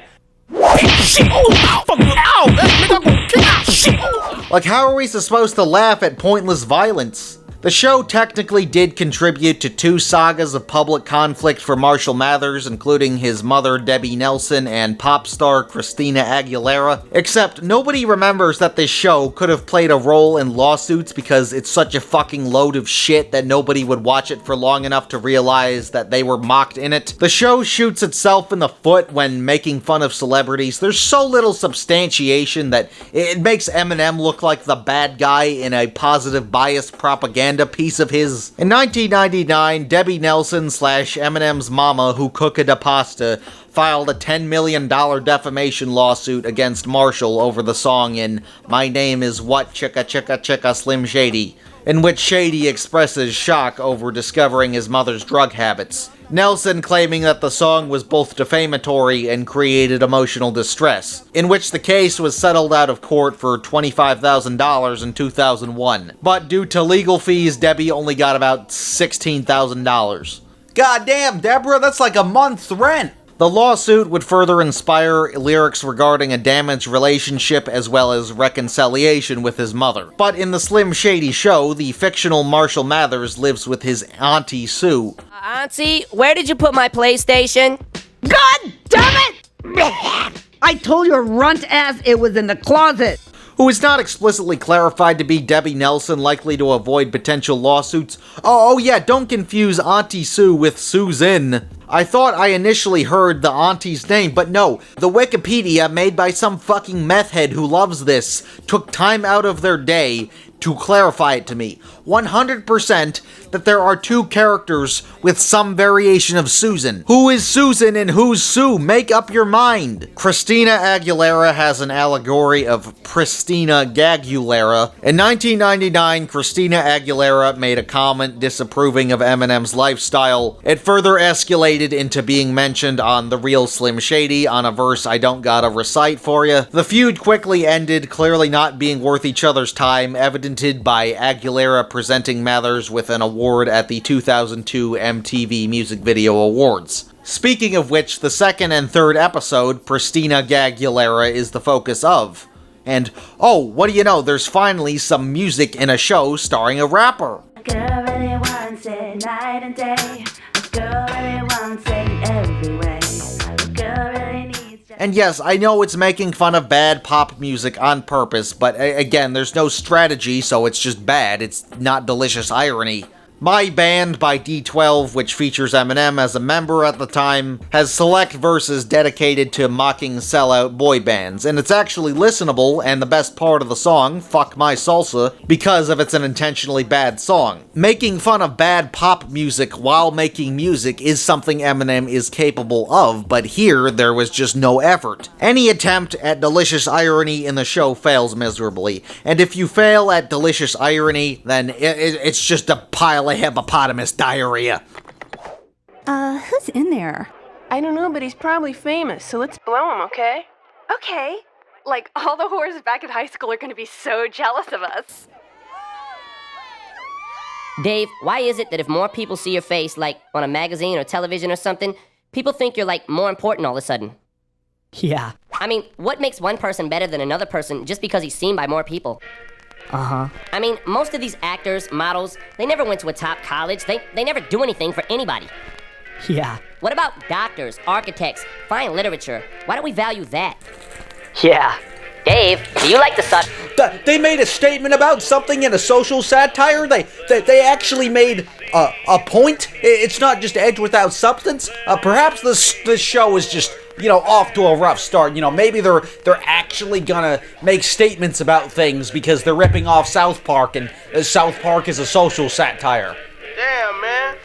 Shit! Oh, ow! Fuck you! Ow! Hey, nigga, I'm gonna kick you. Shit! Like, how are we supposed to laugh at pointless violence? The show technically did contribute to 2 sagas of public conflict for Marshall Mathers, including his mother Debbie Nelson and pop star Christina Aguilera, except nobody remembers that this show could have played a role in lawsuits because it's such a fucking load of shit that nobody would watch it for long enough to realize that they were mocked in it. The show shoots itself in the foot when making fun of celebrities. There's so little substantiation that it makes Eminem look like the bad guy in a positive bias propaganda piece of his. In 1999, Debbie Nelson / Eminem's mama, who cooked da pasta, filed a $10 million defamation lawsuit against Marshall over the song in My Name Is What Chicka Chicka Chicka Slim Shady, in which Shady expresses shock over discovering his mother's drug habits. Nelson claiming that the song was both defamatory and created emotional distress, in which the case was settled out of court for $25,000 in 2001. But due to legal fees, Debbie only got about $16,000. Goddamn, Deborah, that's like a month's rent! The lawsuit would further inspire lyrics regarding a damaged relationship as well as reconciliation with his mother. But in the Slim Shady show, the fictional Marshall Mathers lives with his Auntie Sue. Auntie, where did you put my PlayStation? God damn it! I told your runt ass it was in the closet. Who is not explicitly clarified to be Debbie Nelson, likely to avoid potential lawsuits. Oh yeah, don't confuse Auntie Sue with Susan. I thought I initially heard the auntie's name, but no. The Wikipedia, made by some fucking meth head who loves this, took time out of their day, to clarify it to me 100% that there are two characters with some variation of Susan. Who is Susan and who's Sue? Make up your mind. Christina Aguilera has an allegory of Pristina Gagulera. In 1999, Christina Aguilera made a comment disapproving of Eminem's lifestyle. It further escalated into being mentioned on The Real Slim Shady on a verse I don't gotta recite for you. The feud quickly ended, clearly not being worth each other's time, evidenced by Aguilera presenting Mathers with an award at the 2002 MTV Music Video Awards. Speaking of which, the second and third episode, Pristina Gagulera is the focus of. And, oh, what do you know, there's finally some music in a show starring a rapper. A girl really wants it night and day. A girl really wants it every way. A girl really needs to... And yes, I know it's making fun of bad pop music on purpose, but again, there's no strategy, so it's just bad. It's not delicious irony. My Band by D12, which features Eminem as a member at the time, has select verses dedicated to mocking sellout boy bands, and it's actually listenable and the best part of the song, Fuck My Salsa, because of it's an intentionally bad song. Making fun of bad pop music while making music is something Eminem is capable of, but here there was just no effort. Any attempt at delicious irony in the show fails miserably, and if you fail at delicious irony, then it's just a pile of hippopotamus diarrhea. Who's in there? I don't know, but he's probably famous, so let's blow him, okay? Okay. Like, all the whores back at high school are gonna be so jealous of us. Dave, why is it that if more people see your face, like on a magazine or television or something, people think you're, like, more important all of a sudden? Yeah. I mean, what makes one person better than another person just because he's seen by more people? Uh-huh. I mean, most of these actors, models, they never went to a top college. They never do anything for anybody. Yeah. What about doctors, architects, fine literature? Why don't we value that? Yeah. Dave, do you like to suck? They made a statement about something in a social satire? They actually made a point? It's not just edge without substance? Perhaps this show is just, off to a rough start. Maybe they're actually gonna make statements about things because they're ripping off South Park, and South Park is a social satire. Damn, man.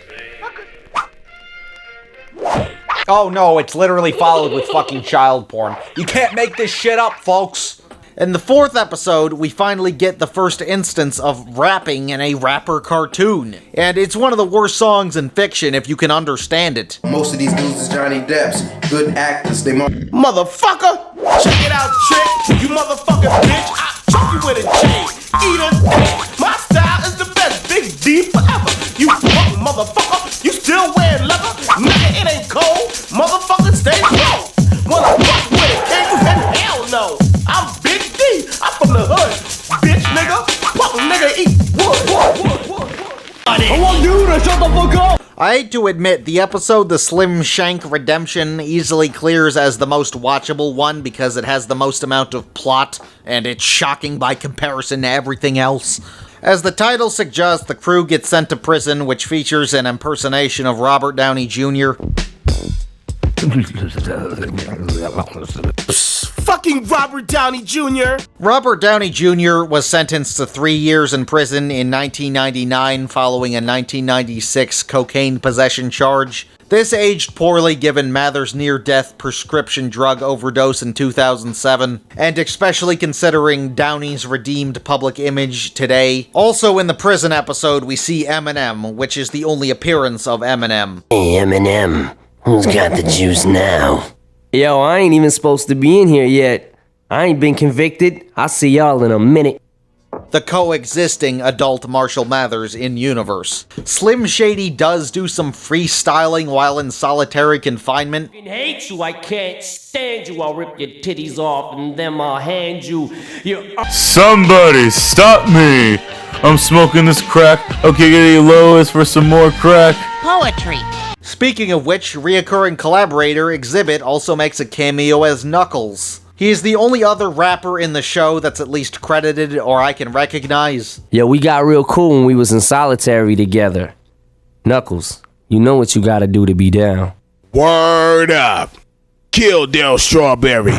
Oh no, it's literally followed with fucking child porn. You can't make this shit up, folks. In the fourth episode, we finally get the first instance of rapping in a rapper cartoon. And it's one of the worst songs in fiction if you can understand it. Most of these dudes is Johnny Depp's. Good actors, they Motherfucker! Check it out, chick! You motherfucking bitch! I choke you with a chain! Eat a dick! My style is the best! Big D forever! You fucking motherfucker! You still wearing leather? Nigga, it ain't cold! Motherfucker, stay cold! Wanna fuck with it, can you? And hell no! I'm Big D! I'm from the hood! Bitch, nigga! Fuck nigga, eat wood! I want you to shut the fuck up! I hate to admit, the episode The Slim Shank Redemption easily clears as the most watchable one because it has the most amount of plot, and it's shocking by comparison to everything else. As the title suggests, the crew gets sent to prison, which features an impersonation of Robert Downey Jr. Fucking Robert Downey Jr. Robert Downey Jr. was sentenced to 3 years in prison in 1999 following a 1996 cocaine possession charge. This aged poorly given Mather's near-death prescription drug overdose in 2007, and especially considering Downey's redeemed public image today. Also in the prison episode, we see Eminem, which is the only appearance of Eminem. Hey, Eminem, who's got the juice now? Yo, I ain't even supposed to be in here yet. I ain't been convicted. I'll see y'all in a minute. The coexisting adult Marshall Mathers in universe. Slim Shady does do some freestyling while in solitary confinement. I hate you, I can't stand you. I'll rip your titties off and then I'll hand you your... Somebody stop me! I'm smoking this crack. Okay, get Lois for some more crack. Poetry. Speaking of which, reoccurring collaborator Exhibit also makes a cameo as Knuckles. He is the only other rapper in the show that's at least credited or I can recognize. Yo, we got real cool when we was in solitary together. Knuckles, you know what you gotta do to be down. Word up. Kill Del Strawberry.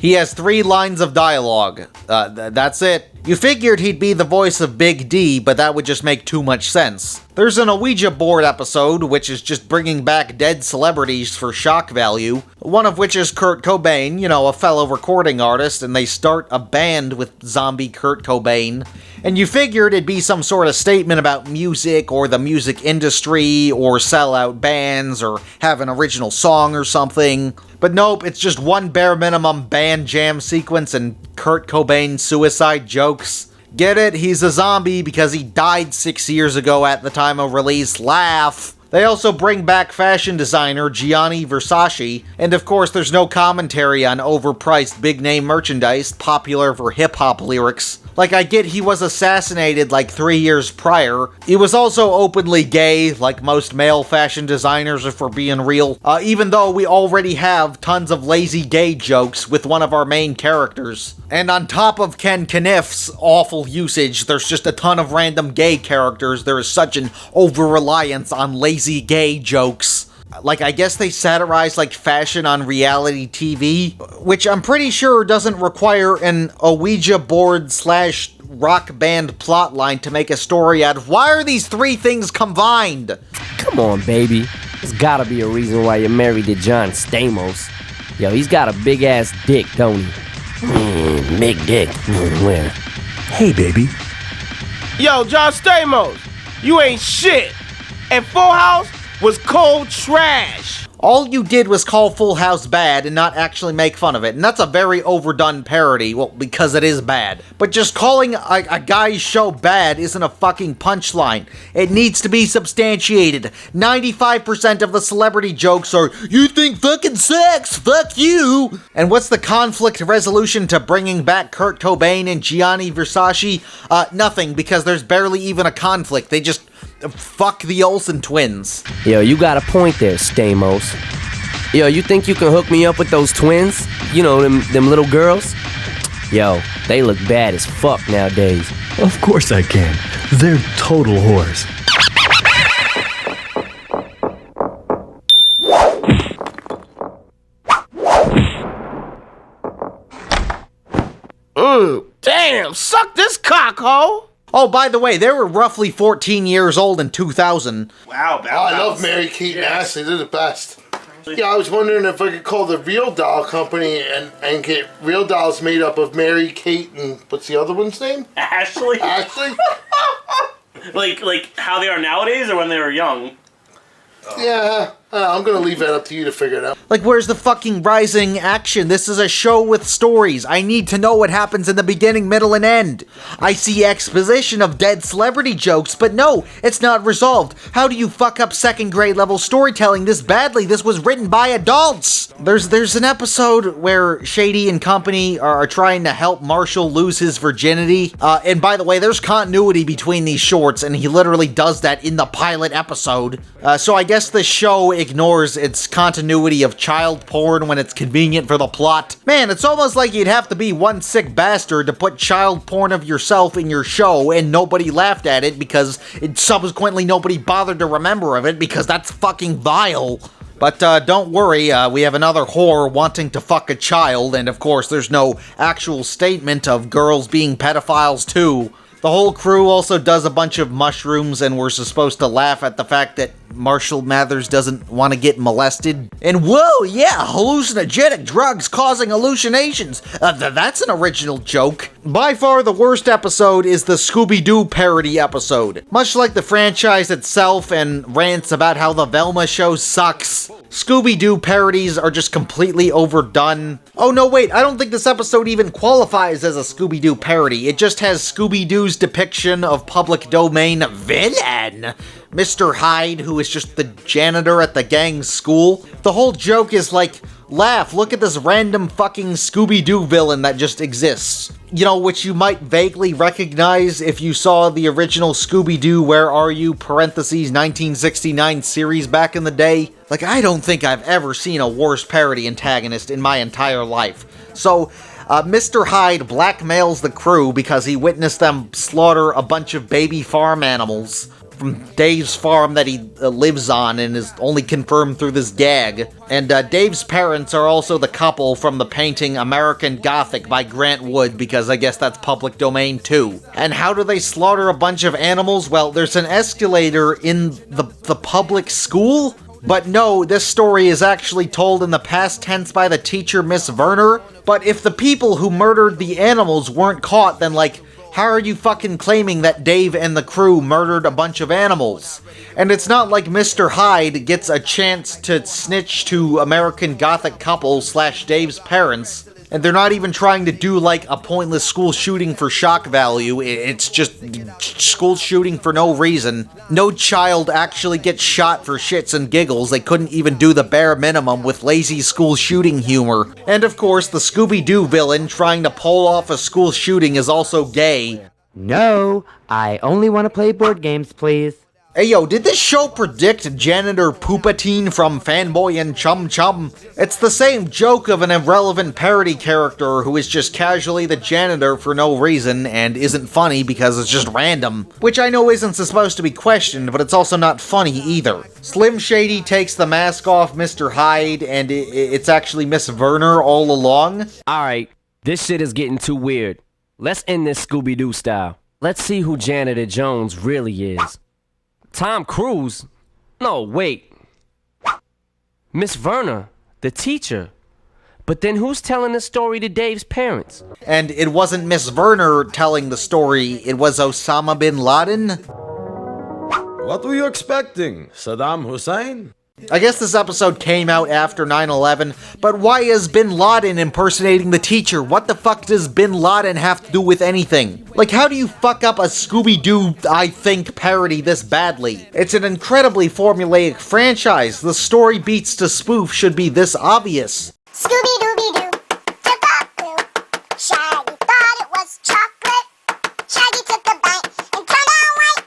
He has 3 lines of dialogue. That's it. You figured he'd be the voice of Big D, but that would just make too much sense. There's an Ouija board episode, which is just bringing back dead celebrities for shock value. One of which is Kurt Cobain, you know, a fellow recording artist, and they start a band with zombie Kurt Cobain. And you figured it'd be some sort of statement about music, or the music industry, or sell out bands, or have an original song or something. But nope, it's just one bare minimum band jam sequence and Kurt Cobain suicide jokes. Get it? He's a zombie because he died 6 years ago at the time of release. Laugh. They also bring back fashion designer Gianni Versace, and of course there's no commentary on overpriced big-name merchandise popular for hip-hop lyrics. Like, I get he was assassinated like 3 years prior. He was also openly gay, like most male fashion designers if we're being real, even though we already have tons of lazy gay jokes with one of our main characters. And on top of Ken Kniff's awful usage, there's just a ton of random gay characters. There is such an over-reliance on lazy gay jokes. Like, I guess they satirize, like, fashion on reality TV, which I'm pretty sure doesn't require an Ouija board / rock band plotline to make a story out of. Why are these 3 things combined? Come on, baby. There's gotta be a reason why you're married to John Stamos. Yo, he's got a big-ass dick, don't he? Big dick. Where? Hey, baby. Yo, John Stamos, you ain't shit. And Full House was cold trash. All you did was call Full House bad and not actually make fun of it, and that's a very overdone parody, well, because it is bad. But just calling a guy's show bad isn't a fucking punchline. It needs to be substantiated. 95% of the celebrity jokes are, "You think fucking sucks, fuck you!" And what's the conflict resolution to bringing back Kurt Cobain and Gianni Versace? Nothing, because there's barely even a conflict. They just fuck the Olsen twins. Yo, you got a point there, Stamos. Yo, you think you can hook me up with those twins? You know, them little girls? Yo, they look bad as fuck nowadays. Of course I can. They're total whores. Damn, suck this cock, ho! Oh, by the way, they were roughly 14 years old in 2000. Wow, I love Mary-Kate and Ashley. They're the best. Yeah, I was wondering if I could call the Real Doll Company and get Real Dolls made up of Mary-Kate and what's the other one's name? Ashley? Ashley? like how they are nowadays or when they were young? Yeah, I'm gonna leave that up to you to figure it out. Like, where's the fucking rising action? This is a show with stories. I need to know what happens in the beginning, middle, and end. I see exposition of dead celebrity jokes, but no, it's not resolved. How do you fuck up second grade level storytelling this badly? This was written by adults. There's an episode where Shady and company are trying to help Marshall lose his virginity. And by the way, there's continuity between these shorts, and he literally does that in the pilot episode. So I guess the show ignores its continuity of child porn when it's convenient for the plot. Man, it's almost like you'd have to be one sick bastard to put child porn of yourself in your show and nobody laughed at it because subsequently nobody bothered to remember of it because that's fucking vile. But don't worry, we have another whore wanting to fuck a child, and of course there's no actual statement of girls being pedophiles too. The whole crew also does a bunch of mushrooms, and we're supposed to laugh at the fact that Marshall Mathers doesn't want to get molested. And whoa, yeah, hallucinogenic drugs causing hallucinations. That's an original joke. By far the worst episode is the Scooby-Doo parody episode. Much like the franchise itself and rants about how the Velma show sucks, Scooby-Doo parodies are just completely overdone. Oh no, wait, I don't think this episode even qualifies as a Scooby-Doo parody. It just has Scooby-Doo's depiction of public domain villain, Mr. Hyde, who is just the janitor at the gang's school. The whole joke is like, laugh, look at this random fucking Scooby-Doo villain that just exists. You know, which you might vaguely recognize if you saw the original Scooby-Doo Where Are You, parentheses, 1969 series back in the day. Like, I don't think I've ever seen a worse parody antagonist in my entire life. So, Mr. Hyde blackmails the crew because he witnessed them slaughter a bunch of baby farm animals. from Dave's farm that he lives on and is only confirmed through this gag. And Dave's parents are also the couple from the painting American Gothic by Grant Wood, because I guess that's public domain too. And how do they slaughter a bunch of animals? Well, there's an escalator in the public school? But no, this story is actually told in the past tense by the teacher, Miss Werner. But if the people who murdered the animals weren't caught, then like, how are you fucking claiming that Dave and the crew murdered a bunch of animals? And it's not like Mr. Hyde gets a chance to snitch to American Gothic couple / Dave's parents. And they're not even trying to do, like, a pointless school shooting for shock value. It's just school shooting for no reason. No child actually gets shot for shits and giggles. They couldn't even do the bare minimum with lazy school shooting humor. And of course, the Scooby-Doo villain trying to pull off a school shooting is also gay. No, I only want to play board games, please. Hey yo, did this show predict Janitor Poopatine from Fanboy and Chum Chum? It's the same joke of an irrelevant parody character who is just casually the janitor for no reason and isn't funny because it's just random. Which I know isn't supposed to be questioned, but it's also not funny either. Slim Shady takes the mask off Mr. Hyde and it's actually Miss Werner all along. Alright, this shit is getting too weird. Let's end this Scooby-Doo style. Let's see who Janitor Jones really is. Tom Cruise? No, wait. Miss Werner, the teacher. But then who's telling the story to Dave's parents? And it wasn't Miss Werner telling the story, it was Osama bin Laden? What were you expecting? Saddam Hussein? I guess this episode came out after 9/11, but why is Bin Laden impersonating the teacher? What the fuck does Bin Laden have to do with anything? Like, how do you fuck up a Scooby-Doo, I think, parody this badly? It's an incredibly formulaic franchise. The story beats to spoof should be this obvious. Scooby-Dooby-Doo, took a poo. Shaggy thought it was chocolate. Shaggy took a bite and turned out white.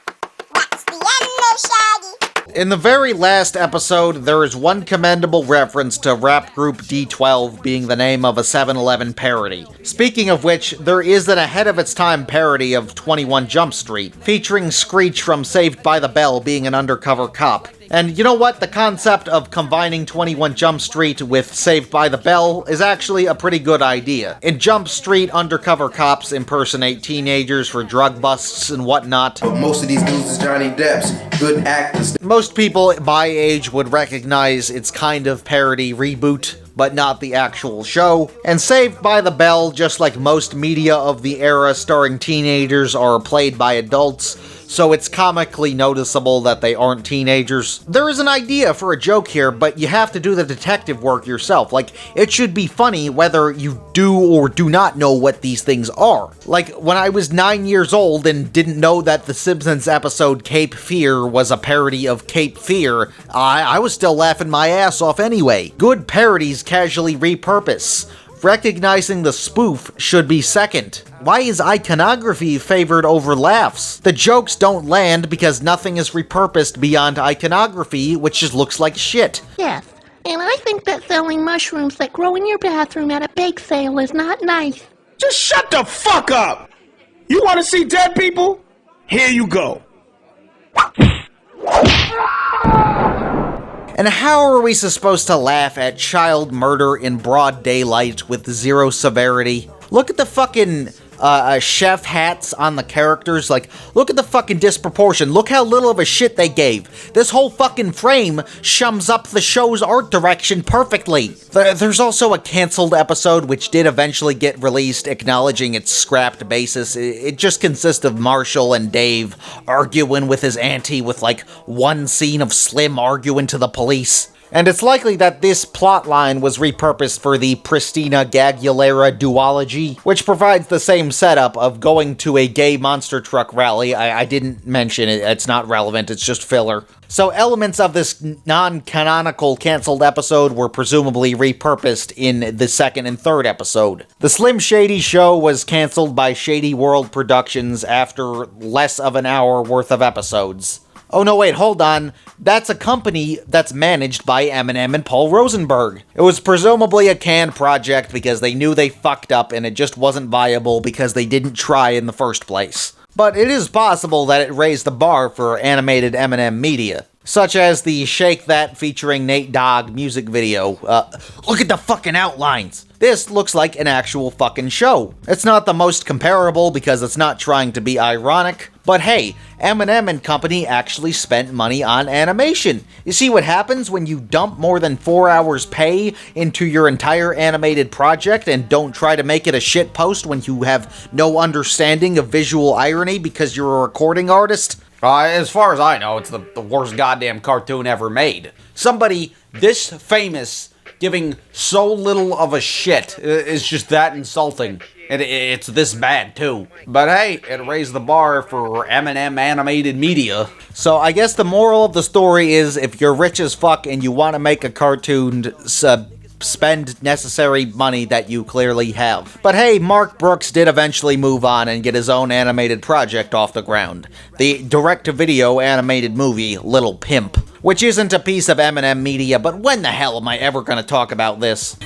That's the end of Shaggy. In the very last episode, there is one commendable reference to rap group D12 being the name of a 7-Eleven parody. Speaking of which, there is an ahead-of-its-time parody of 21 Jump Street, featuring Screech from Saved by the Bell being an undercover cop. And you know what? The concept of combining 21 Jump Street with Saved by the Bell is actually a pretty good idea. In Jump Street, undercover cops impersonate teenagers for drug busts and whatnot. But most of these dudes is Johnny Depp's good actors. Most people my age would recognize its kind of parody reboot, but not the actual show. And Saved by the Bell, just like most media of the era starring teenagers, are played by adults, so it's comically noticeable that they aren't teenagers. There is an idea for a joke here, but you have to do the detective work yourself. Like, it should be funny whether you do or do not know what these things are. Like, when I was 9 years old and didn't know that the Simpsons episode Cape Fear was a parody of Cape Fear, I was still laughing my ass off anyway. Good parodies casually repurpose. Recognizing the spoof should be second. Why is iconography favored over laughs? The jokes don't land because nothing is repurposed beyond iconography, which just looks like shit. Yes, and I think that selling mushrooms that grow in your bathroom at a bake sale is not nice. Just shut the fuck up! You want to see dead people? Here you go. And how are we supposed to laugh at child murder in broad daylight with zero severity? Look at the fucking chef hats on the characters. Like, look at the fucking disproportion. Look how little of a shit they gave. This whole fucking frame shums up the show's art direction perfectly. There's also a canceled episode which did eventually get released, acknowledging its scrapped basis. It just consists of Marshall and Dave arguing with his auntie, with like one scene of Slim arguing to the police. And it's likely that this plotline was repurposed for the Pristina Gagulera duology, which provides the same setup of going to a gay monster truck rally. I didn't mention it, it's not relevant, it's just filler. So elements of this non-canonical canceled episode were presumably repurposed in the second and third episode. The Slim Shady show was canceled by Shady World Productions after less of an hour worth of episodes. Oh no, wait, hold on. That's a company that's managed by Eminem and Paul Rosenberg. It was presumably a canned project because they knew they fucked up and it just wasn't viable because they didn't try in the first place. but it is possible that it raised the bar for animated Eminem media, such as the Shake That featuring Nate Dogg music video. Look at the fucking outlines! This looks like an actual fucking show. It's not the most comparable because it's not trying to be ironic, but hey, Eminem and company actually spent money on animation. You see what happens when you dump more than 4 hours pay into your entire animated project and don't try to make it a shit post when you have no understanding of visual irony because you're a recording artist? As far as I know, it's the worst goddamn cartoon ever made. Somebody this famous giving so little of a shit is just that insulting. And it's this bad, too. But hey, it raised the bar for Eminem animated media. So I guess the moral of the story is if you're rich as fuck and you want to make a cartoon, spend necessary money that you clearly have. But hey, Mark Brooks did eventually move on and get his own animated project off the ground. The direct-to-video animated movie, Little Pimp. Which isn't a piece of Eminem media, but when the hell am I ever gonna talk about this?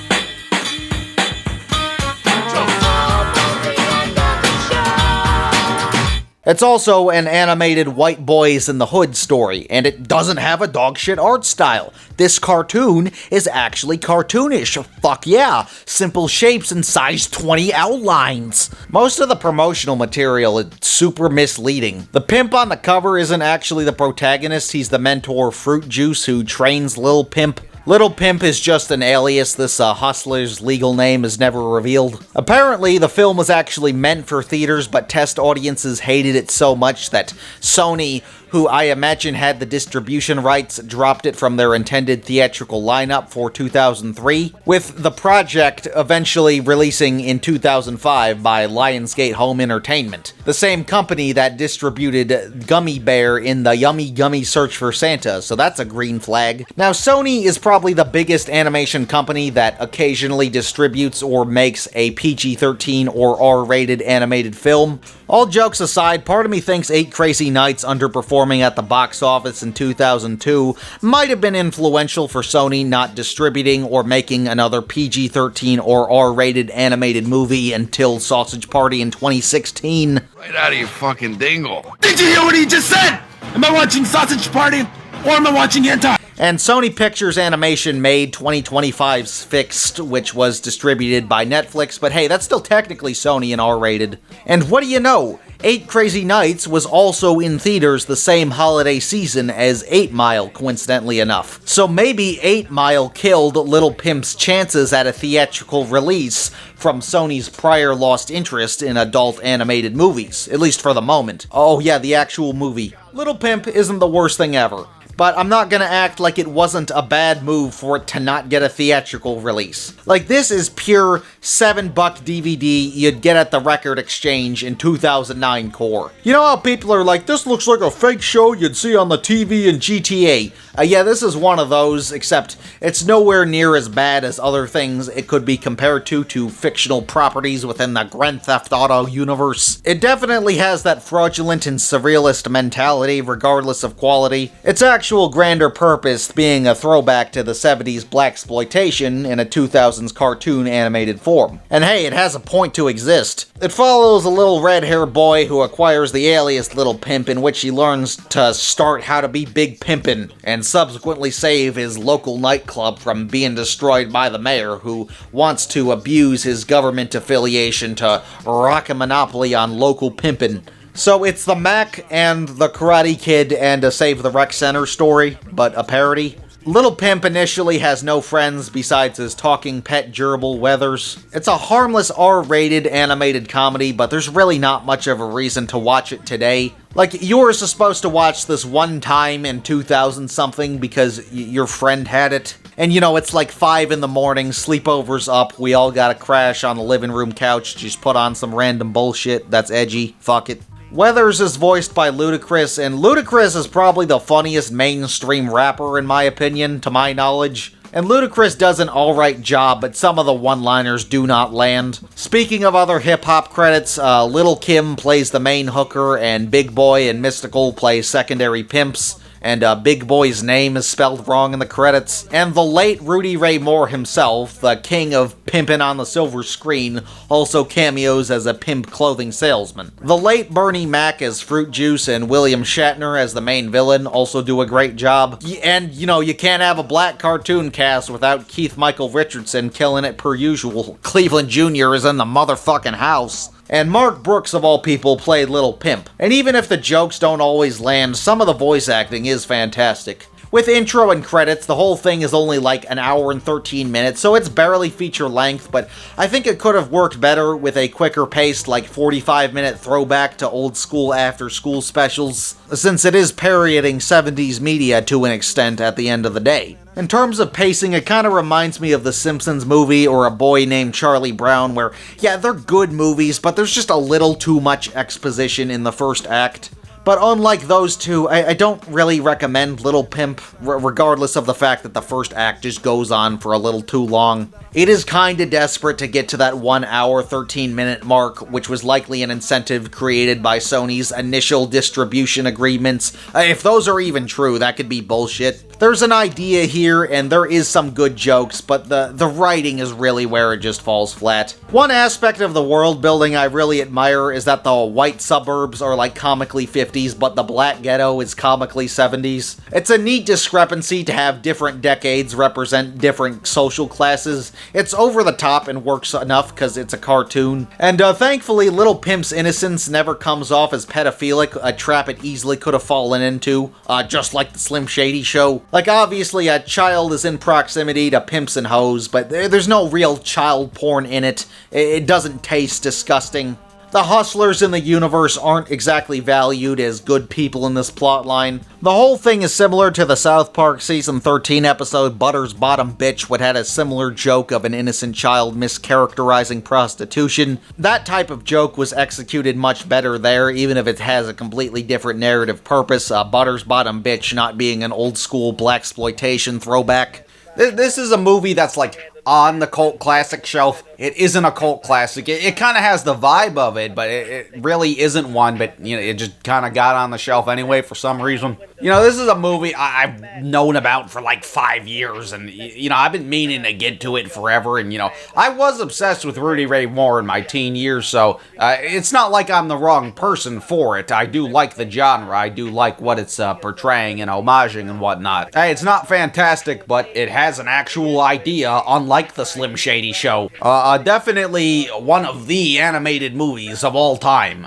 It's also an animated white boys in the hood story, and it doesn't have a dogshit art style. This cartoon is actually cartoonish. Fuck yeah. Simple shapes and size 20 outlines. Most of the promotional material is super misleading. The pimp on the cover isn't actually the protagonist, he's the mentor Fruit Juice who trains Lil Pimp. Little Pimp is just an alias. This hustler's legal name is never revealed. Apparently, the film was actually meant for theaters, but test audiences hated it so much that Sony, who I imagine had the distribution rights, dropped it from their intended theatrical lineup for 2003, with the project eventually releasing in 2005 by Lionsgate Home Entertainment, the same company that distributed Gummy Bear in the Yummy Gummy Search for Santa, so that's a green flag. Now, Sony is probably the biggest animation company that occasionally distributes or makes a PG-13 or R-rated animated film. All jokes aside, part of me thinks 8 Crazy Nights underperforming at the box office in 2002 might have been influential for Sony not distributing or making another PG-13 or R-rated animated movie until Sausage Party in 2016. Right out of your fucking dingle. Did you hear what he just said? Am I watching Sausage Party or am I watching hentai? And Sony Pictures Animation made 2025's Fixed, which was distributed by Netflix, but hey, that's still technically Sony and R-rated. And what do you know? 8 Crazy Nights was also in theaters the same holiday season as 8 Mile, coincidentally enough. So maybe 8 Mile killed Little Pimp's chances at a theatrical release from Sony's prior lost interest in adult animated movies, at least for the moment. Oh yeah, the actual movie. Little Pimp isn't the worst thing ever. But I'm not gonna act like it wasn't a bad move for it to not get a theatrical release. Like, this is pure $7 DVD you'd get at the Record Exchange in 2009 core. You know how people are like, this looks like a fake show you'd see on the TV in GTA? Yeah, this is one of those, except it's nowhere near as bad as other things it could be compared to fictional properties within the Grand Theft Auto universe. It definitely has that fraudulent and surrealist mentality regardless of quality. Its actual grander purpose being a throwback to the 70s blaxploitation in a 2000s cartoon animated form. And hey, it has a point to exist. It follows a little red-haired boy who acquires the alias Little Pimp, in which he learns to start how to be big pimpin', and subsequently save his local nightclub from being destroyed by the mayor, who wants to abuse his government affiliation to rock a monopoly on local pimpin'. So it's the Mac and the Karate Kid and a Save the Rec Center story, but a parody. Little Pimp initially has no friends besides his talking pet gerbil Weathers. It's a harmless R-rated animated comedy, but there's really not much of a reason to watch it today. Like, you were supposed to watch this one time in 2000-something because your friend had it. And you know, it's like 5 in the morning, sleepover's up, we all gotta crash on the living room couch, just put on some random bullshit that's edgy, fuck it. Weathers is voiced by Ludacris, and Ludacris is probably the funniest mainstream rapper in my opinion, to my knowledge. And Ludacris does an alright job, but some of the one-liners do not land. Speaking of other hip-hop credits, Lil' Kim plays the main hooker, and Big Boy and Mystical play secondary pimps. and Big Boy's name is spelled wrong in the credits, and the late Rudy Ray Moore himself, the king of pimpin' on the silver screen, also cameos as a pimp clothing salesman. The late Bernie Mac as Fruit Juice and William Shatner as the main villain also do a great job. And, you know, you can't have a black cartoon cast without Keith Michael Richardson killing it per usual. Cleveland Jr. is in the motherfucking house. And Mark Brooks, of all people, played Little Pimp. And even if the jokes don't always land, some of the voice acting is fantastic. With intro and credits, the whole thing is only like an hour and 13 minutes, so it's barely feature length, but I think it could have worked better with a quicker paced, like 45-minute throwback to old school after-school specials, since it is parodying 70s media to an extent at the end of the day. In terms of pacing, it kind of reminds me of The Simpsons movie or A Boy Named Charlie Brown, where, yeah, they're good movies, but there's just a little too much exposition in the first act. But unlike those two, I don't really recommend Little Pimp, regardless of the fact that the first act just goes on for a little too long. It is kinda desperate to get to that 1 hour, 13-minute mark, which was likely an incentive created by Sony's initial distribution agreements. If those are even true, that could be bullshit. There's an idea here, and there is some good jokes, but the writing is really where it just falls flat. One aspect of the world building I really admire is that the white suburbs are like comically 50s, but the black ghetto is comically 70s. It's a neat discrepancy to have different decades represent different social classes. It's over the top and works enough because it's a cartoon. And thankfully, Little Pimp's innocence never comes off as pedophilic, a trap it easily could have fallen into, just like the Slim Shady show. Like, obviously, a child is in proximity to pimps and hoes, but there's no real child porn in it. It doesn't taste disgusting. The hustlers in the universe aren't exactly valued as good people in this plotline. The whole thing is similar to the South Park Season 13 episode Butter's Bottom Bitch, which had a similar joke of an innocent child mischaracterizing prostitution. That type of joke was executed much better there, even if it has a completely different narrative purpose, Butter's Bottom Bitch not being an old-school blaxploitation throwback. This is a movie that's like on the cult classic shelf. It isn't a cult classic. It kind of has the vibe of it, but it really isn't one, but, you know, it just kind of got on the shelf anyway for some reason. You know, this is a movie I've known about for like 5 years, and, you know, I've been meaning to get to it forever, and, you know, I was obsessed with Rudy Ray Moore in my teen years, so it's not like I'm the wrong person for it. I do like the genre. I do like what it's portraying and homaging and whatnot. Hey, it's not fantastic, but it has an actual idea, unlike the Slim Shady show. Definitely one of the animated movies of all time.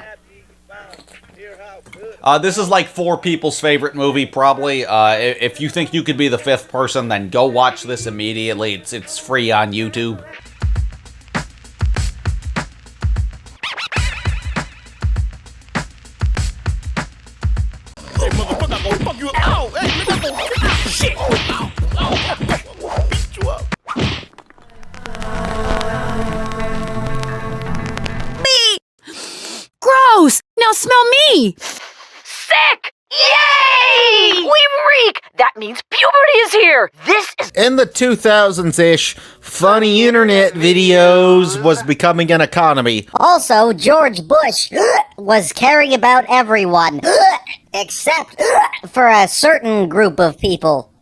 This is like 4 people's favorite movie, probably. If you think you could be the 5th person, then go watch this immediately. It's free on YouTube. Hey, motherfucker, I'm gonna fuck you up. Ow! Hey, nigga, I'm gonna kick you. Shit! Ow! Ow! Beat you up. Gross! Now smell me! Sick! Yay! We reek! That means puberty is here! This is... In the 2000s-ish, funny internet videos was becoming an economy. Also, George Bush was caring about everyone, except for a certain group of people.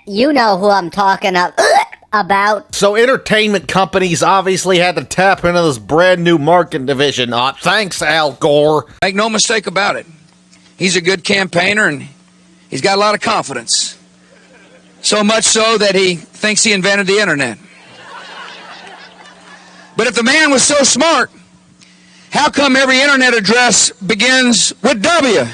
You know who I'm talking about. So entertainment companies obviously had to tap into this brand new marketing division. Thanks, Al Gore. Make no mistake about it. He's a good campaigner and he's got a lot of confidence. So much so that he thinks he invented the internet. But if the man was so smart, how come every internet address begins with W?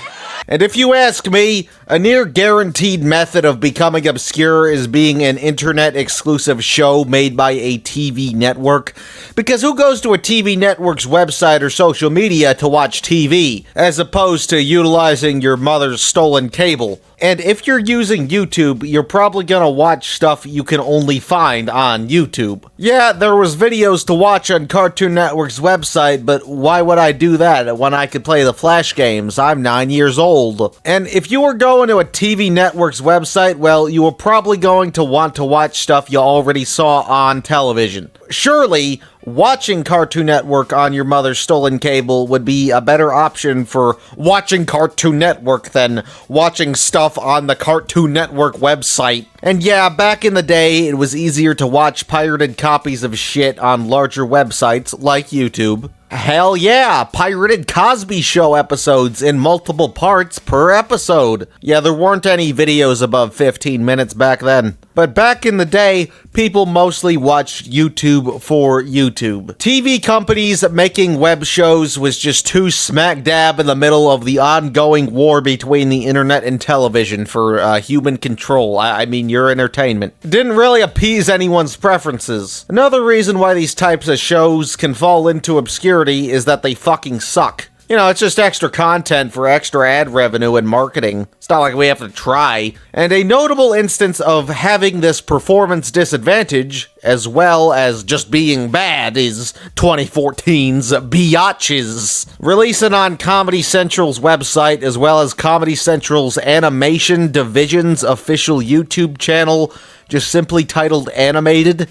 And if you ask me, a near guaranteed method of becoming obscure is being an internet-exclusive show made by a TV network. Because who goes to a TV network's website or social media to watch TV, as opposed to utilizing your mother's stolen cable? And if you're using YouTube, you're probably gonna watch stuff you can only find on YouTube. Yeah, there was videos to watch on Cartoon Network's website, but why would I do that when I could play the Flash games? I'm 9 years old. And if you were going to a TV network's website, well, you were probably going to want to watch stuff you already saw on television. surely watching Cartoon Network on your mother's stolen cable would be a better option for watching Cartoon Network than watching stuff on the Cartoon Network website. And yeah, back in the day, it was easier to watch pirated copies of shit on larger websites like YouTube. Hell yeah, pirated Cosby Show episodes in multiple parts per episode. Yeah, there weren't any videos above 15 minutes back then. But back in the day, people mostly watched YouTube for YouTube. TV companies making web shows was just too smack dab in the middle of the ongoing war between the internet and television for human control. I mean, your entertainment. It didn't really appease anyone's preferences. Another reason why these types of shows can fall into obscurity is that they fucking suck. You know, it's just extra content for extra ad revenue and marketing. It's not like we have to try. And a notable instance of having this performance disadvantage, as well as just being bad, is 2014's Biatches. Releasing on Comedy Central's website, as well as Comedy Central's Animation Division's official YouTube channel, just simply titled Animated.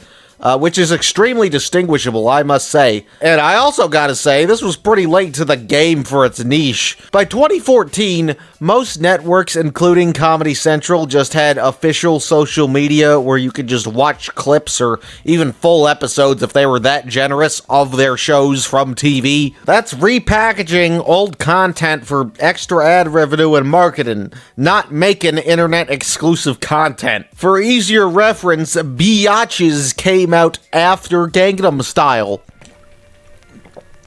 Which is extremely distinguishable, I must say. And I also gotta say, this was pretty late to the game for its niche. By 2014, most networks, including Comedy Central, just had official social media where you could just watch clips or even full episodes, if they were that generous, of their shows from TV. That's repackaging old content for extra ad revenue and marketing, not making internet-exclusive content. For easier reference, Biatches came out after Gangnam Style.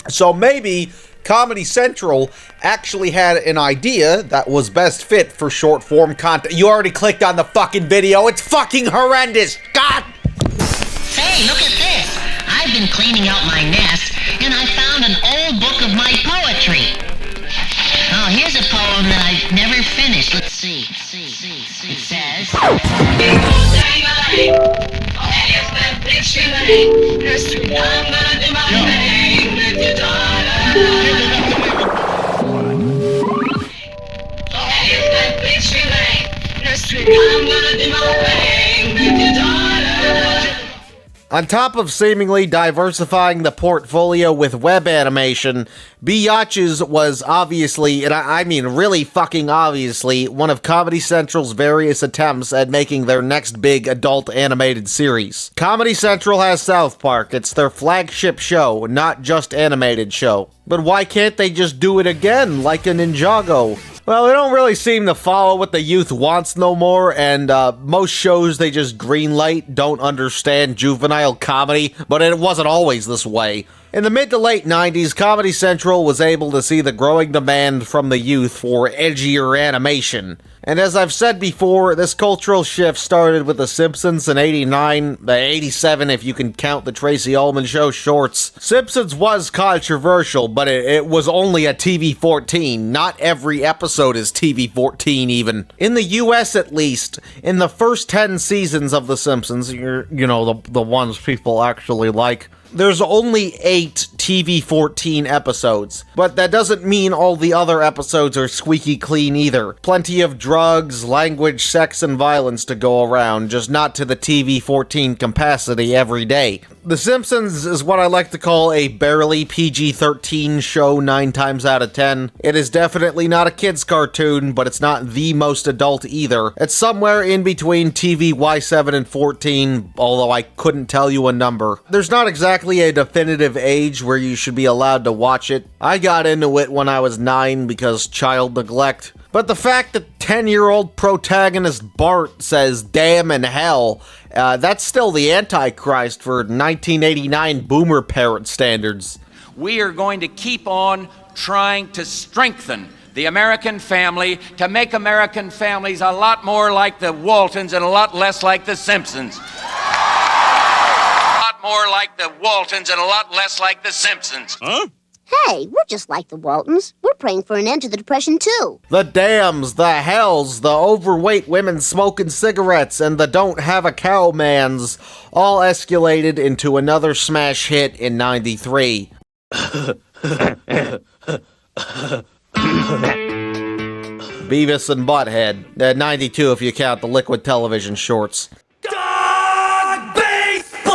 So maybe Comedy Central actually had an idea that was best fit for short form content. You already clicked on the fucking video. It's fucking horrendous. God! Hey, look at this. I've been cleaning out my nest and I found an old book of my poetry. Oh, here's a poem that I've never finished. Let's see. It says... On top of seemingly diversifying the portfolio with web animation, Biatches was obviously, and I mean really fucking obviously, one of Comedy Central's various attempts at making their next big adult animated series. Comedy Central has South Park. It's their flagship show, not just animated show. But why can't they just do it again, like a Ninjago? Well, they don't really seem to follow what the youth wants no more, and most shows they just greenlight don't understand juvenile comedy, but it wasn't always this way. In the mid to late 90s, Comedy Central was able to see the growing demand from the youth for edgier animation. And as I've said before, this cultural shift started with The Simpsons in '89, 87 if you can count the Tracy Ullman Show shorts. Simpsons was controversial, but it was only a TV-14. Not every episode is TV-14 even. In the US at least, in the first 10 seasons of The Simpsons, you know, the ones people actually like, there's only 8 TV-14 episodes, but that doesn't mean all the other episodes are squeaky clean either. Plenty of drugs, language, sex, and violence to go around, just not to the TV-14 capacity every day. The Simpsons is what I like to call a barely PG-13 show 9 times out of 10. It is definitely not a kid's cartoon, but it's not the most adult either. It's somewhere in between TV Y7 and 14, although I couldn't tell you a number. There's not exactly a definitive age where you should be allowed to watch it. I got into it when I was 9 because child neglect. But the fact that 10-year-old protagonist Bart says damn and hell, that's still the Antichrist for 1989 boomer parent standards. We are going to keep on trying to strengthen the American family, to make American families a lot more like the Waltons and a lot less like the Simpsons. More like the Waltons and a lot less like the Simpsons. Huh? Hey, we're just like the Waltons. We're praying for an end to the Depression, too. The dams, the hells, the overweight women smoking cigarettes, and the don't have a cow mans all escalated into another smash hit in '93. Beavis and Butthead. 92 if you count the Liquid Television shorts. Baseball!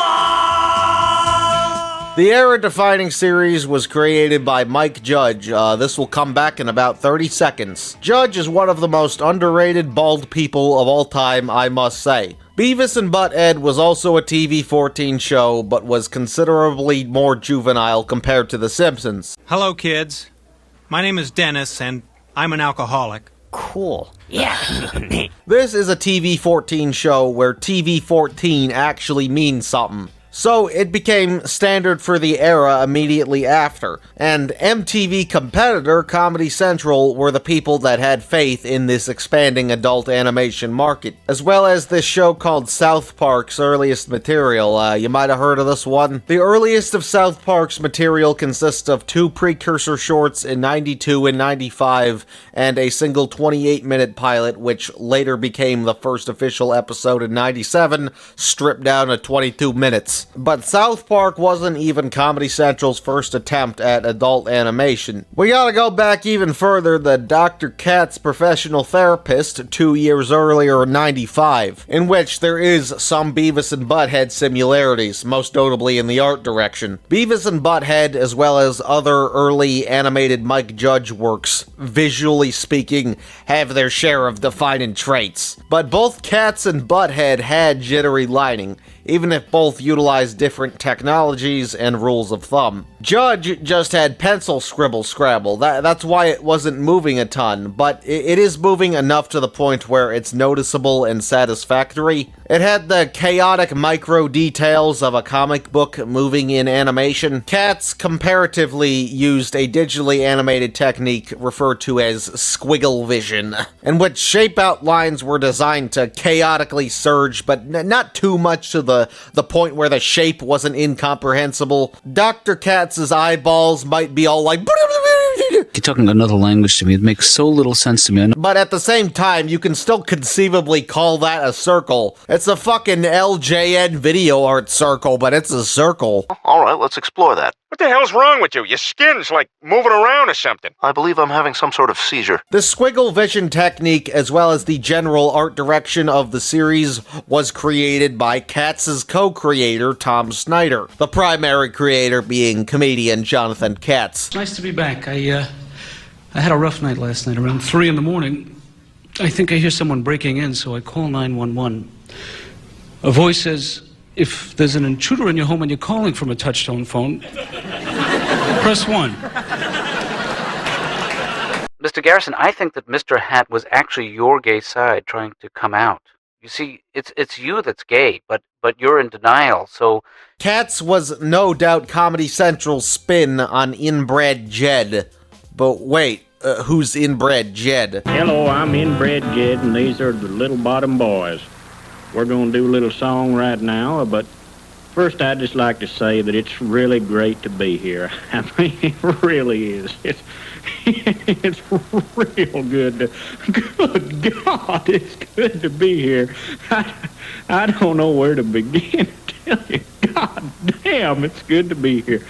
The era-defining series was created by Mike Judge. This will come back in about 30 seconds. Judge is one of the most underrated bald people of all time, I must say. Beavis and Butt-Head was also a TV-14 show, but was considerably more juvenile compared to The Simpsons. Hello, kids. My name is Dennis, and I'm an alcoholic. Cool. Yeah. This is a TV-14 show where TV-14 actually means something. So it became standard for the era immediately after, and MTV competitor Comedy Central were the people that had faith in this expanding adult animation market, as well as this show called South Park's earliest material. You might have heard of this one. The earliest of South Park's material consists of 2 precursor shorts in 92 and 95, and a single 28-minute pilot, which later became the first official episode in 97, stripped down to 22 minutes. But South Park wasn't even Comedy Central's first attempt at adult animation. We gotta go back even further to Dr. Katz' Professional Therapist 2 years earlier in 95, in which there is some Beavis and Butt-Head similarities, most notably in the art direction. Beavis and Butt-Head, as well as other early animated Mike Judge works, visually speaking, have their share of defining traits. But both Katz and Butt-Head had jittery lighting, even if both utilized different technologies and rules of thumb. Judge just had pencil scribble scrabble, that's why it wasn't moving a ton, but it is moving enough to the point where it's noticeable and satisfactory. It had the chaotic micro details of a comic book moving in animation. Katz comparatively used a digitally animated technique referred to as squiggle vision, in which shape outlines were designed to chaotically surge, but not too much to the point where the shape wasn't incomprehensible. Dr. Katz's eyeballs might be all like... You're talking another language to me. It makes so little sense to me. But at the same time, you can still conceivably call that a circle. It's a fucking LJN video art circle, but it's a circle. Alright, let's explore that. What the hell's wrong with you? Your skin's like moving around or something. I believe I'm having some sort of seizure. The squiggle vision technique, as well as the general art direction of the series, was created by Katz's co-creator, Tom Snyder, the primary creator being comedian Jonathan Katz. Nice to be back. I had a rough night last night. Around 3 in the morning, I think I hear someone breaking in, so I call 911. A voice says, if there's an intruder in your home and you're calling from a touch-tone phone, press 1. Mr. Garrison, I think that Mr. Hat was actually your gay side trying to come out. You see, it's you that's gay, but you're in denial, so... Katz was no doubt Comedy Central's spin on Inbred Jed. But wait, who's Inbred Jed? Hello, I'm Inbred Jed, and these are the Little Bottom Boys. We're going to do a little song right now, but first I'd just like to say that it's really great to be here. I mean, it really is. It's real good. Good God, it's good to be here. I don't know where to begin to tell you. God damn, it's good to be here.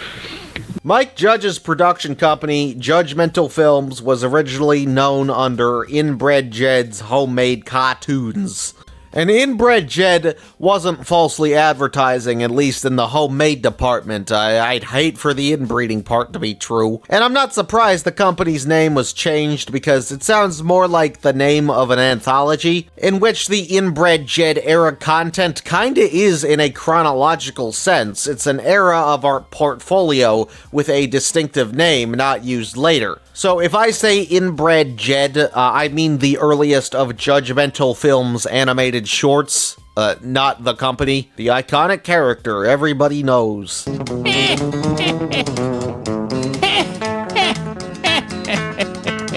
Mike Judge's production company, Judgmental Films, was originally known under Inbred Jed's Homemade Cartoons. And Inbred Jed wasn't falsely advertising, at least in the homemade department. I'd hate for the inbreeding part to be true. And I'm not surprised the company's name was changed because it sounds more like the name of an anthology, in which the Inbred Jed era content kinda is in a chronological sense. It's an era of our portfolio with a distinctive name not used later. So if I say Inbred Jed, I mean the earliest of Judgmental Films animated shorts, not the company. The iconic character everybody knows.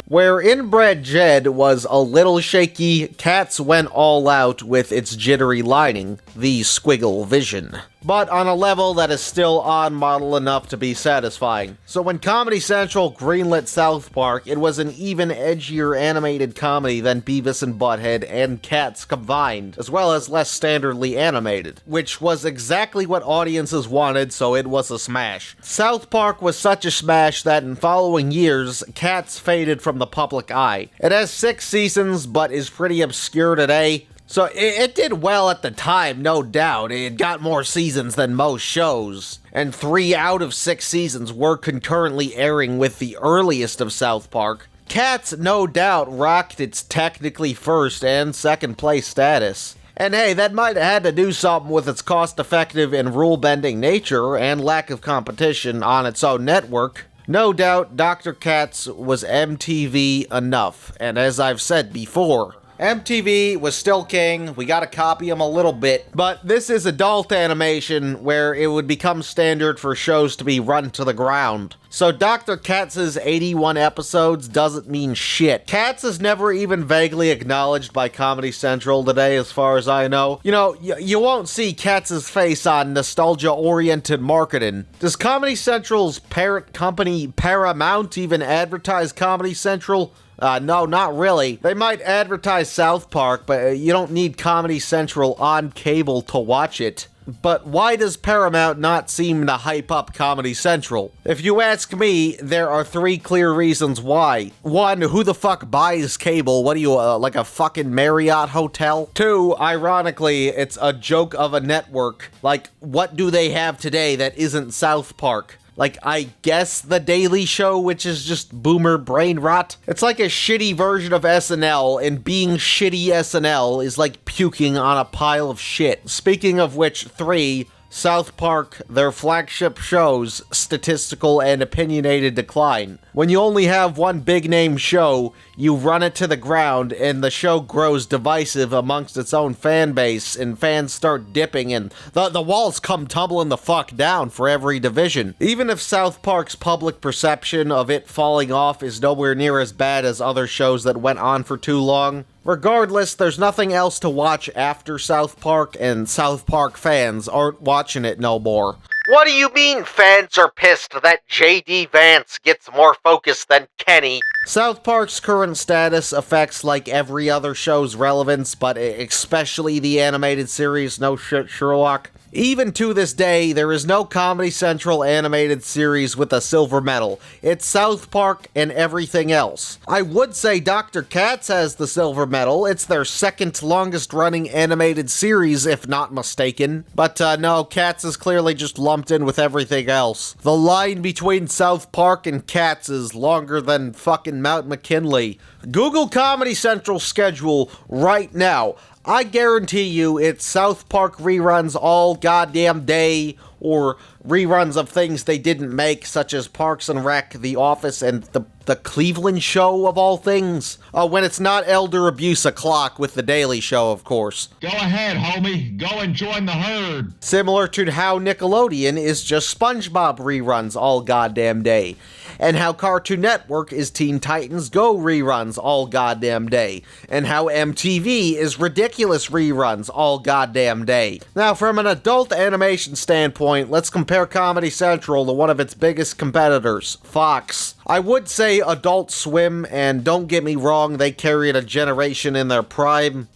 Where Inbred Jed was a little shaky, Katz went all out with its jittery lighting, the squiggle vision. But on a level that is still on-model enough to be satisfying. So when Comedy Central greenlit South Park, it was an even edgier animated comedy than Beavis and Butt-Head and Katz combined, as well as less standardly animated, which was exactly what audiences wanted, so it was a smash. South Park was such a smash that in following years, Katz faded from the public eye. It has 6 seasons, but is pretty obscure today. So it did well at the time, no doubt. It got more seasons than most shows, and 3 out of 6 seasons were concurrently airing with the earliest of South Park. Cats, no doubt, rocked its technically first and second place status. And hey, that might have had to do something with its cost-effective and rule-bending nature and lack of competition on its own network. No doubt, Dr. Katz was MTV enough, and as I've said before, MTV was still king, we gotta copy him a little bit, but this is adult animation where it would become standard for shows to be run to the ground. So Dr. Katz's 81 episodes doesn't mean shit. Katz is never even vaguely acknowledged by Comedy Central today, as far as I know. You know, you won't see Katz's face on nostalgia-oriented marketing. Does Comedy Central's parent company Paramount even advertise Comedy Central? No, not really. They might advertise South Park, but you don't need Comedy Central on cable to watch it. But why does Paramount not seem to hype up Comedy Central? If you ask me, there are 3 clear reasons why. 1, who the fuck buys cable? What are you, like a fucking Marriott hotel? 2, ironically, it's a joke of a network. Like, what do they have today that isn't South Park? Like, I guess The Daily Show, which is just boomer brain rot. It's like a shitty version of SNL, and being shitty SNL is like puking on a pile of shit. Speaking of which, 3, South Park, their flagship shows, statistical and opinionated decline. When you only have one big-name show, you run it to the ground, and the show grows divisive amongst its own fan base, and fans start dipping, and the walls come tumbling the fuck down for every division. Even if South Park's public perception of it falling off is nowhere near as bad as other shows that went on for too long, regardless, there's nothing else to watch after South Park, and South Park fans aren't watching it no more. What do you mean fans are pissed that J.D. Vance gets more focus than Kenny? South Park's current status affects like every other show's relevance, but especially the animated series No Shit Sherlock. Even to this day, there is no Comedy Central animated series with a silver medal. It's South Park and everything else. I would say Dr. Katz has the silver medal. It's their second longest running animated series, if not mistaken. But no, Katz is clearly just lumped in with everything else. The line between South Park and Katz is longer than fucking Mount McKinley. Google Comedy Central's schedule right now. I guarantee you it's South Park reruns all goddamn day, or reruns of things they didn't make, such as Parks and Rec, The Office, and the Cleveland Show, of all things. When it's not elder abuse o'clock with The Daily Show, of course. Go ahead, homie. Go and join the herd. Similar to how Nickelodeon is just SpongeBob reruns all goddamn day. And how Cartoon Network is Teen Titans Go reruns all goddamn day. And how MTV is ridiculous reruns all goddamn day. Now, from an adult animation standpoint, let's compare Comedy Central to one of its biggest competitors, Fox. I would say Adult Swim, and don't get me wrong, they carried a generation in their prime.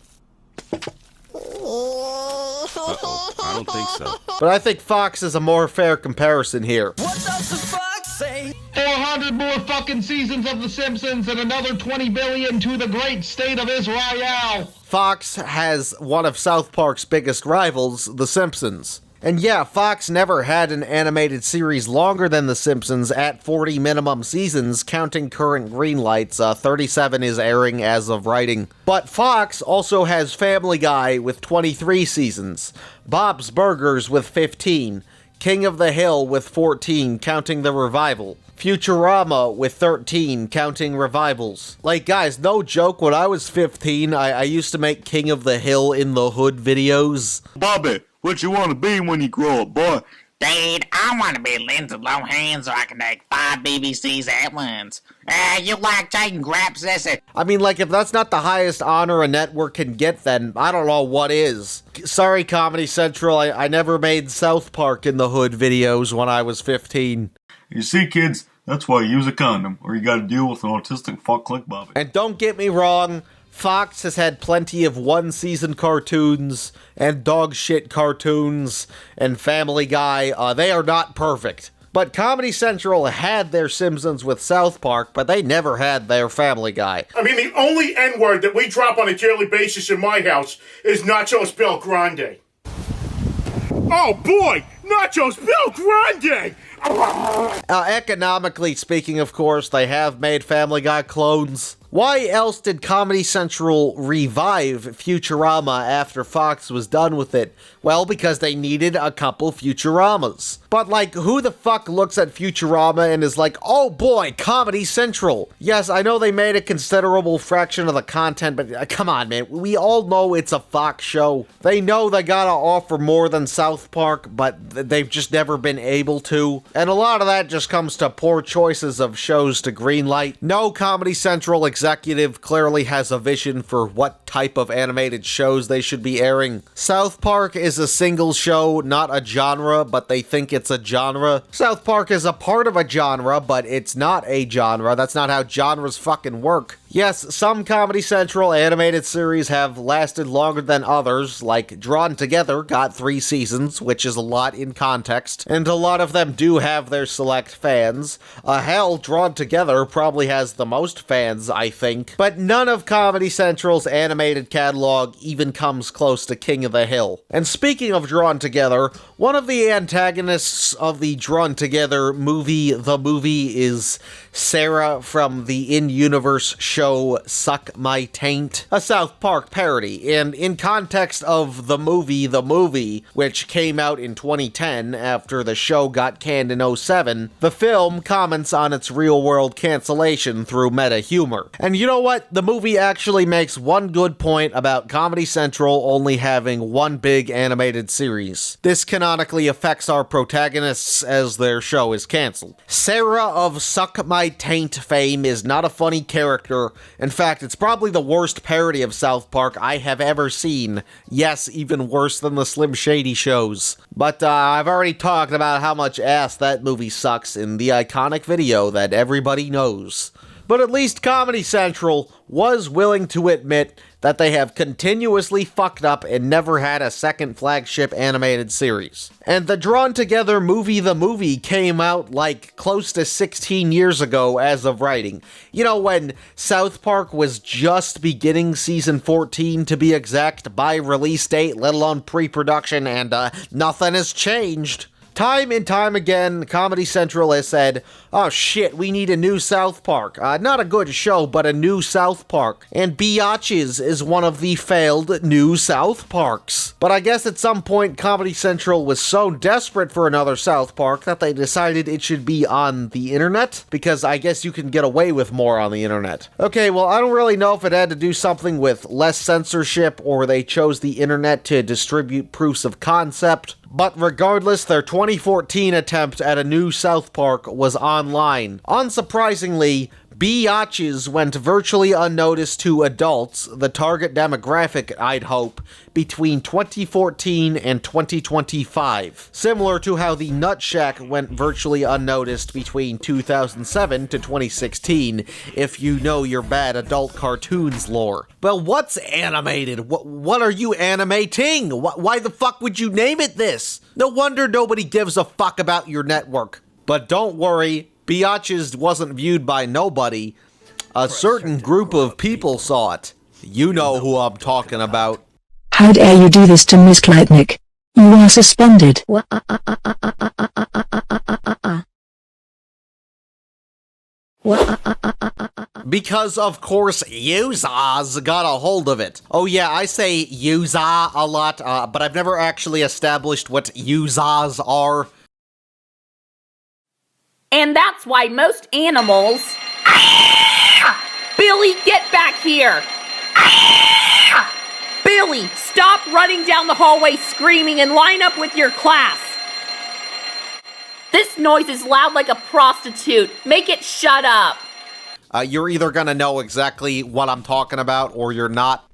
I don't think so. But I think Fox is a more fair comparison here. What does the Fox say? 400 more fucking seasons of The Simpsons and another 20 billion to the great state of Israel. Fox has one of South Park's biggest rivals, The Simpsons. And yeah, Fox never had an animated series longer than The Simpsons at 40 minimum seasons, counting current greenlights. 37 is airing as of writing. But Fox also has Family Guy with 23 seasons, Bob's Burgers with 15, King of the Hill with 14, counting the revival, Futurama with 13, counting revivals. Like, guys, no joke, when I was 15, I used to make King of the Hill in the Hood videos. Bobby, what you want to be when you grow up, boy? Dad, I want to be Lindsay Lohan so I can make 5 BBCs at once. You like taking graps, listen. I mean, like, if that's not the highest honor a network can get, then I don't know what is. Sorry, Comedy Central, I never made South Park in the Hood videos when I was 15. You see, kids, that's why you use a condom, or you gotta deal with an autistic fuck like Bobby. And don't get me wrong, Fox has had plenty of one-season cartoons, and dog shit cartoons, and Family Guy. They are not perfect. But Comedy Central had their Simpsons with South Park, but they never had their Family Guy. I mean, the only N-word that we drop on a daily basis in my house is Nachos Bill Grande. Oh boy, Nachos Bill Grande! Economically speaking, of course, they have made Family Guy clones. Why else did Comedy Central revive Futurama after Fox was done with it? Well, because they needed a couple Futuramas. But, like, who the fuck looks at Futurama and is like, oh boy, Comedy Central? Yes, I know they made a considerable fraction of the content, but come on, man. We all know it's a Fox show. They know they gotta offer more than South Park, but they've just never been able to. And a lot of that just comes to poor choices of shows to greenlight. No Comedy Central executive clearly has a vision for what type of animated shows they should be airing. South Park is a single show, not a genre, but they think it's a genre. South Park is a part of a genre, but it's not a genre. That's not how genres fucking work. Yes, some Comedy Central animated series have lasted longer than others, like Drawn Together got 3 seasons, which is a lot in context, and a lot of them do have their select fans. Hell, Drawn Together probably has the most fans, I think, but none of Comedy Central's animated catalog even comes close to King of the Hill. And speaking of Drawn Together, one of the antagonists of the Drawn Together movie, the movie, is Sarah from the in-universe show Suck My Taint, a South Park parody, and in context of the movie, which came out in 2010 after the show got canned in 2007, the film comments on its real-world cancellation through meta-humor. And you know what? The movie actually makes one good point about Comedy Central only having one big animated series. This canonically affects our protagonists as their show is canceled. Sarah of Suck My Taint fame is not a funny character. In fact, it's probably the worst parody of South Park I have ever seen. Yes, even worse than the Slim Shady shows. But I've already talked about how much ass that movie sucks in the iconic video that everybody knows. But at least Comedy Central was willing to admit that they have continuously fucked up and never had a second flagship animated series. And the Drawn Together movie, the movie, came out like close to 16 years ago as of writing. You know, when South Park was just beginning season 14 to be exact by release date, let alone pre-production, and nothing has changed. Time and time again, Comedy Central has said, oh shit, we need a new South Park. Not a good show, but a new South Park. And Biatches is one of the failed new South Parks. But I guess at some point, Comedy Central was so desperate for another South Park that they decided it should be on the internet, because I guess you can get away with more on the internet. Okay, well, I don't really know if it had to do something with less censorship, or they chose the internet to distribute proofs of concept. But regardless, their 2014 attempt at a new South Park was online. Unsurprisingly, Biatches went virtually unnoticed to adults, the target demographic, I'd hope, between 2014 and 2025. Similar to how the Nut Shack went virtually unnoticed between 2007 to 2016, if you know your bad adult cartoons lore. Well, what's animated? What are you animating? Why the fuck would you name it this? No wonder nobody gives a fuck about your network. But don't worry, Biatches wasn't viewed by nobody. A certain group of people saw it. You know who I'm talking about. How dare you do this to Miss Kleitnik? You are suspended. Because, of course, Usah's got a hold of it. Oh yeah, I say Usah a lot, but I've never actually established what Usahs are. And that's why most animals... Billy, get back here! Billy, stop running down the hallway screaming and line up with your class! This noise is loud like a prostitute. Make it shut up! You're either gonna know exactly what I'm talking about, or you're not.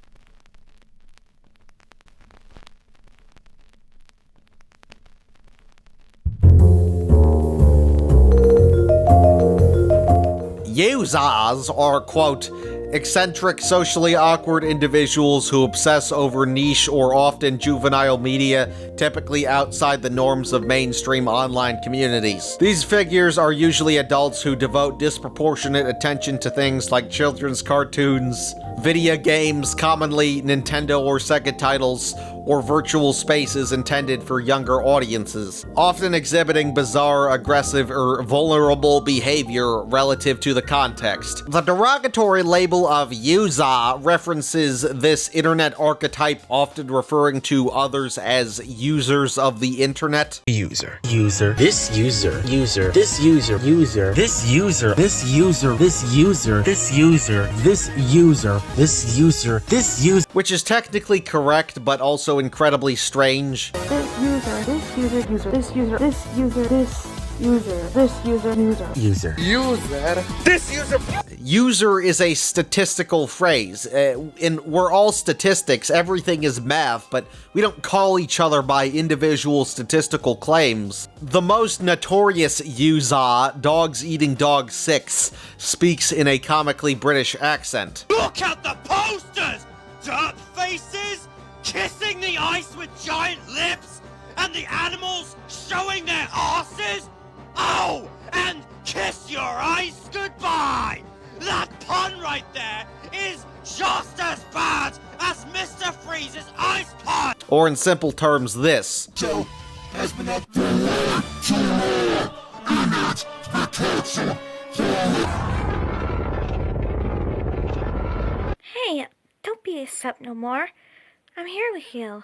Usahs are, quote, eccentric, socially awkward individuals who obsess over niche or often juvenile media, typically outside the norms of mainstream online communities. These figures are usually adults who devote disproportionate attention to things like children's cartoons, video games, commonly Nintendo or Sega titles, or virtual spaces intended for younger audiences, often exhibiting bizarre, aggressive, or vulnerable behavior relative to the context. The derogatory label of user references this internet archetype, often referring to others as users of the internet. User. This user. This user. This user. This user. Which is technically correct, but also incredibly strange. User is a statistical phrase. We're all statistics, everything is math, but we don't call each other by individual statistical claims. The most notorious user, Dogs Eating Dog 6, speaks in a comically British accent. Look at the posters! Dirt faces, kissing the ice with giant lips, and the animals showing their asses? Oh, and kiss your ice goodbye! That pun right there is just as bad as Mr. Freeze's ice pun! Or in simple terms, this. Joe has been up for way too long. Image protection. Hey, don't beat us up no more. I'm here with you.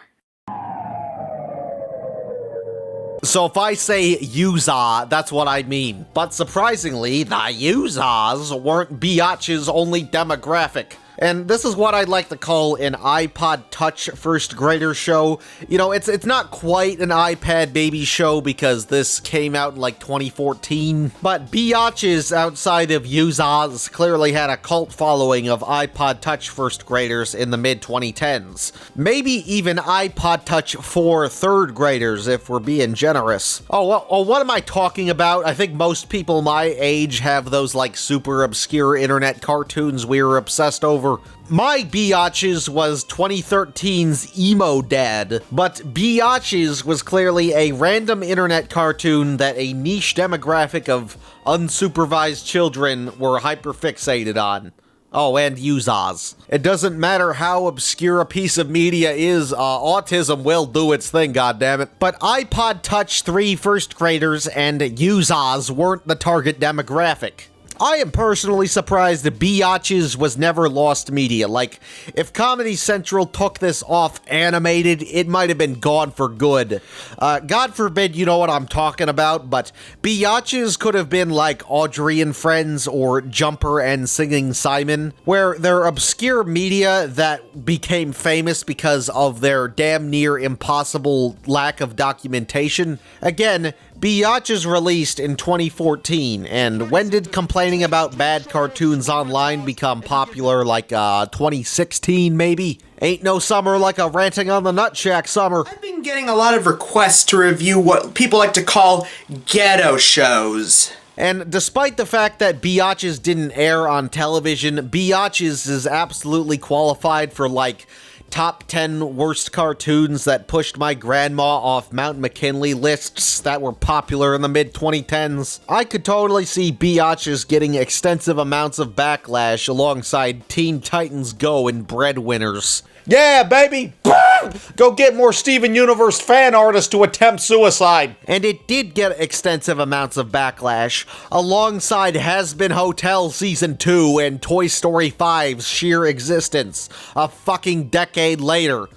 So if I say user, that's what I mean. But surprisingly, the users weren't biatch's only demographic. And this is what I'd like to call an iPod Touch first grader show. You know, it's not quite an iPad baby show because this came out in like 2014, but biatches outside of users clearly had a cult following of iPod Touch first graders in the mid-2010s. Maybe even iPod Touch for third graders if we're being generous. Oh, what am I talking about? I think most people my age have those like super obscure internet cartoons we were obsessed over. My biatches was 2013's Emo Dad, but biatches was clearly a random internet cartoon that a niche demographic of unsupervised children were hyperfixated on. Oh, and users. It doesn't matter how obscure a piece of media is, autism will do its thing, goddammit. But iPod Touch 3 first graders and users weren't the target demographic. I am personally surprised that biatches was never lost media. Like, if Comedy Central took this off animated, it might have been gone for good. God forbid you know what I'm talking about, but biatches could have been like Audrey and Friends or Jumper and Singing Simon, where they're obscure media that became famous because of their damn near impossible lack of documentation. Again, biatches released in 2014, and when did complaining about bad cartoons online become popular? Like 2016 maybe? Ain't no summer like a ranting on the Nutshack summer. I've been getting a lot of requests to review what people like to call ghetto shows. And despite the fact that biatches didn't air on television, biatches is absolutely qualified for like top 10 worst cartoons that pushed my grandma off Mount McKinley lists that were popular in the mid-2010s. I could totally see biatches getting extensive amounts of backlash alongside Teen Titans Go and Breadwinners. Yeah, baby! Go get more Steven Universe fan artists to attempt suicide. And it did get extensive amounts of backlash, alongside Has-Been Hotel Season 2 and Toy Story 5's sheer existence, a fucking decade later.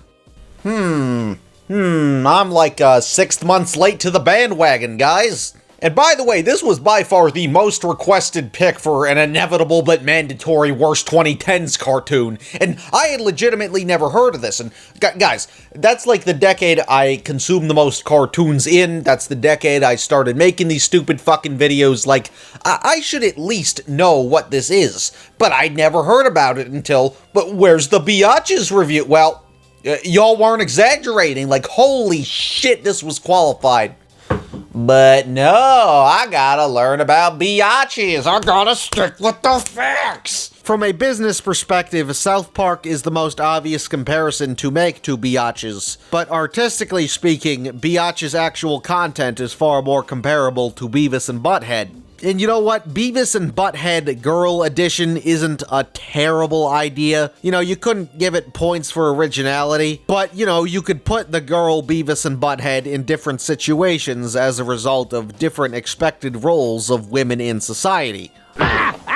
I'm like 6 months late to the bandwagon, guys. And by the way, this was by far the most requested pick for an inevitable but mandatory worst 2010s cartoon, and I had legitimately never heard of this. And guys, that's like the decade I consumed the most cartoons in. That's the decade I started making these stupid fucking videos. Like, I should at least know what this is, but I'd never heard about it until, but where's the biatches review? Well, y'all weren't exaggerating. Like, holy shit, this was qualified. But no, I gotta learn about biatches. I gotta stick with the facts. From a business perspective, South Park is the most obvious comparison to make to biatches. But artistically speaking, biatches' actual content is far more comparable to Beavis and Butthead. And you know what? Beavis and Butthead Girl Edition isn't a terrible idea. You know, you couldn't give it points for originality, but, you know, you could put the girl Beavis and Butthead in different situations as a result of different expected roles of women in society. What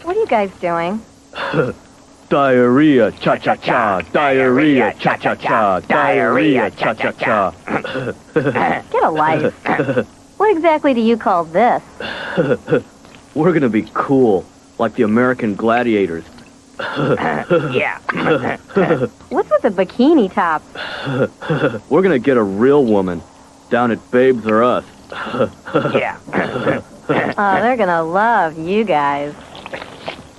are you guys doing? Diarrhea, cha-cha-cha, diarrhea, cha-cha-cha, diarrhea, cha-cha-cha. Get a life. What exactly do you call this? We're gonna be cool, like the American gladiators. Yeah. What's with the bikini top? We're gonna get a real woman down at Babes R Us. Yeah. Oh, they're gonna love you guys.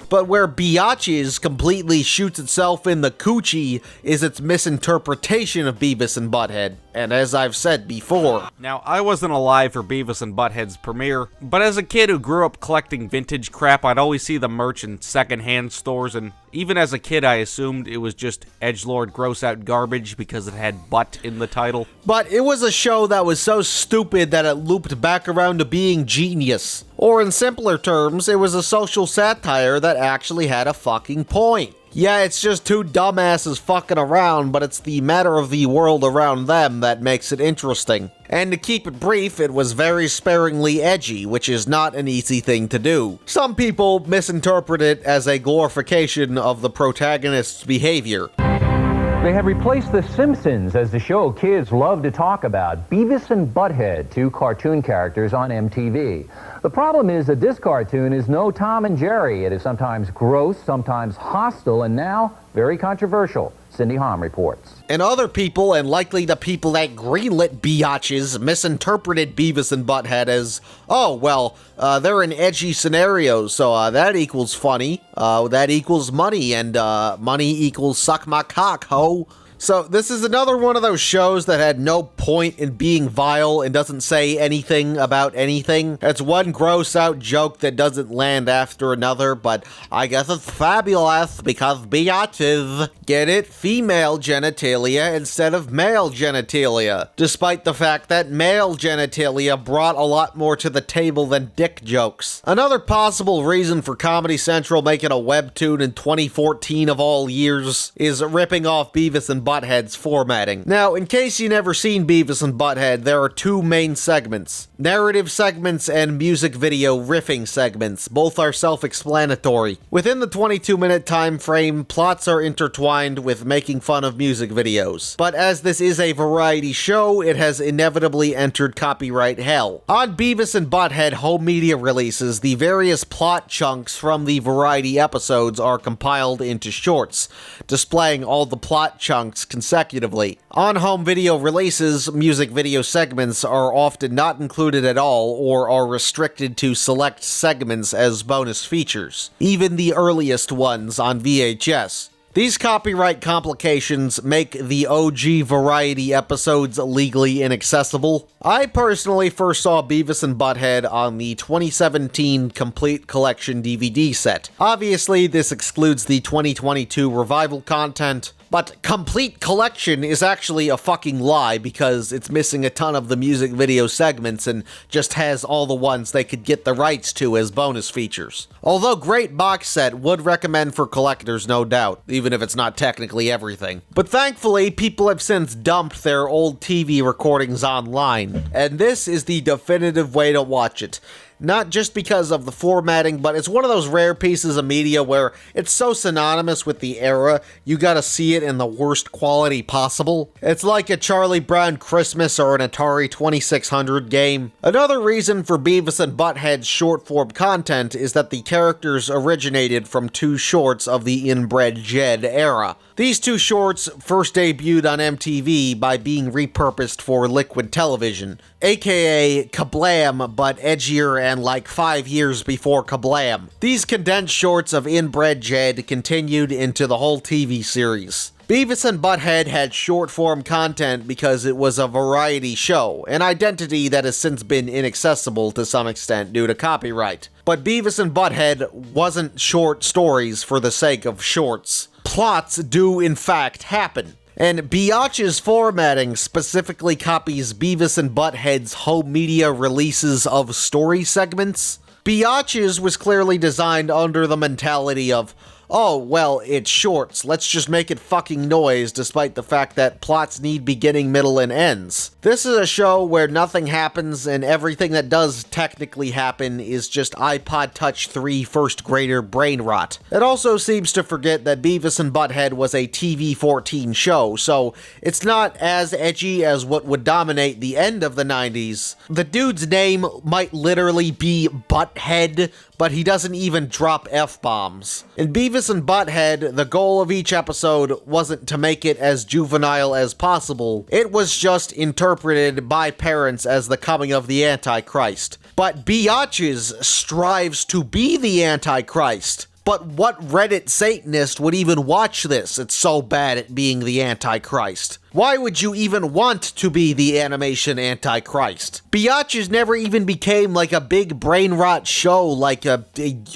But where biatches completely shoots itself in the coochie is its misinterpretation of Beavis and Butthead. And as I've said before... Now, I wasn't alive for Beavis and Butthead's premiere, but as a kid who grew up collecting vintage crap, I'd always see the merch in secondhand stores, and even as a kid I assumed it was just edgelord gross-out garbage because it had butt in the title. But it was a show that was so stupid that it looped back around to being genius. Or in simpler terms, it was a social satire that actually had a fucking point. Yeah, it's just two dumbasses fucking around, but it's the matter of the world around them that makes it interesting. And to keep it brief, it was very sparingly edgy, which is not an easy thing to do. Some people misinterpret it as a glorification of the protagonist's behavior. They have replaced The Simpsons as the show kids love to talk about. Beavis and Butthead, two cartoon characters on MTV. The problem is that this cartoon is no Tom and Jerry. It is sometimes gross, sometimes hostile, and now very controversial. Cindy Hom reports. And other people, and likely the people that greenlit biatches, misinterpreted Beavis and Butthead as, oh, well, they're in edgy scenarios, so that equals funny, that equals money, and money equals suck my cock, ho. So this is another one of those shows that had no point in being vile and doesn't say anything about anything. It's one gross out joke that doesn't land after another, but I guess it's fabulous because biatches, get it? Female genitalia instead of male genitalia, despite the fact that male genitalia brought a lot more to the table than dick jokes. Another possible reason for Comedy Central making a webtoon in 2014 of all years is ripping off Beavis and Butthead's formatting. Now, in case you've never seen Beavis and Butthead, there are two main segments. Narrative segments and music video riffing segments. Both are self-explanatory. Within the 22-minute time frame, plots are intertwined with making fun of music videos. But as this is a variety show, it has inevitably entered copyright hell. On Beavis and Butthead home media releases, the various plot chunks from the variety episodes are compiled into shorts, displaying all the plot chunks consecutively. On home video releases, music video segments are often not included at all or are restricted to select segments as bonus features, even the earliest ones on VHS. These copyright complications make the OG variety episodes legally inaccessible. I personally first saw Beavis and Butthead on the 2017 Complete Collection DVD set. Obviously, this excludes the 2022 revival content, but Complete Collection is actually a fucking lie because it's missing a ton of the music video segments and just has all the ones they could get the rights to as bonus features. Although great box set, would recommend for collectors, no doubt, even if it's not technically everything. But thankfully, people have since dumped their old TV recordings online, and this is the definitive way to watch it. Not just because of the formatting, but it's one of those rare pieces of media where it's so synonymous with the era, you gotta see it in the worst quality possible. It's like a Charlie Brown Christmas or an Atari 2600 game. Another reason for Beavis and Butthead's short-form content is that the characters originated from two shorts of the Inbred Jed era. These two shorts first debuted on MTV by being repurposed for liquid television, aka Kablam, but edgier and like 5 years before Kablam. These condensed shorts of Inbred Jed continued into the whole TV series. Beavis and Butthead had short-form content because it was a variety show, an identity that has since been inaccessible to some extent due to copyright. But Beavis and Butthead wasn't short stories for the sake of shorts. Plots do in fact happen. And Biatch's formatting specifically copies Beavis and Butthead's home media releases of story segments. Biatch's was clearly designed under the mentality of, oh, well, it's shorts, let's just make it fucking noise, despite the fact that plots need beginning, middle, and ends. This is a show where nothing happens, and everything that does technically happen is just iPod Touch 3 first grader brain rot. It also seems to forget that Beavis and Butthead was a TV-14 show, so it's not as edgy as what would dominate the end of the 90s. The dude's name might literally be Butthead, but he doesn't even drop F-bombs. In Beavis and Butthead, the goal of each episode wasn't to make it as juvenile as possible, it was just interpreted by parents as the coming of the Antichrist. But Biatch's strives to be the Antichrist. But what Reddit Satanist would even watch this? It's so bad at being the Antichrist. Why would you even want to be the animation Antichrist? Biatch's never even became like a big brain rot show like a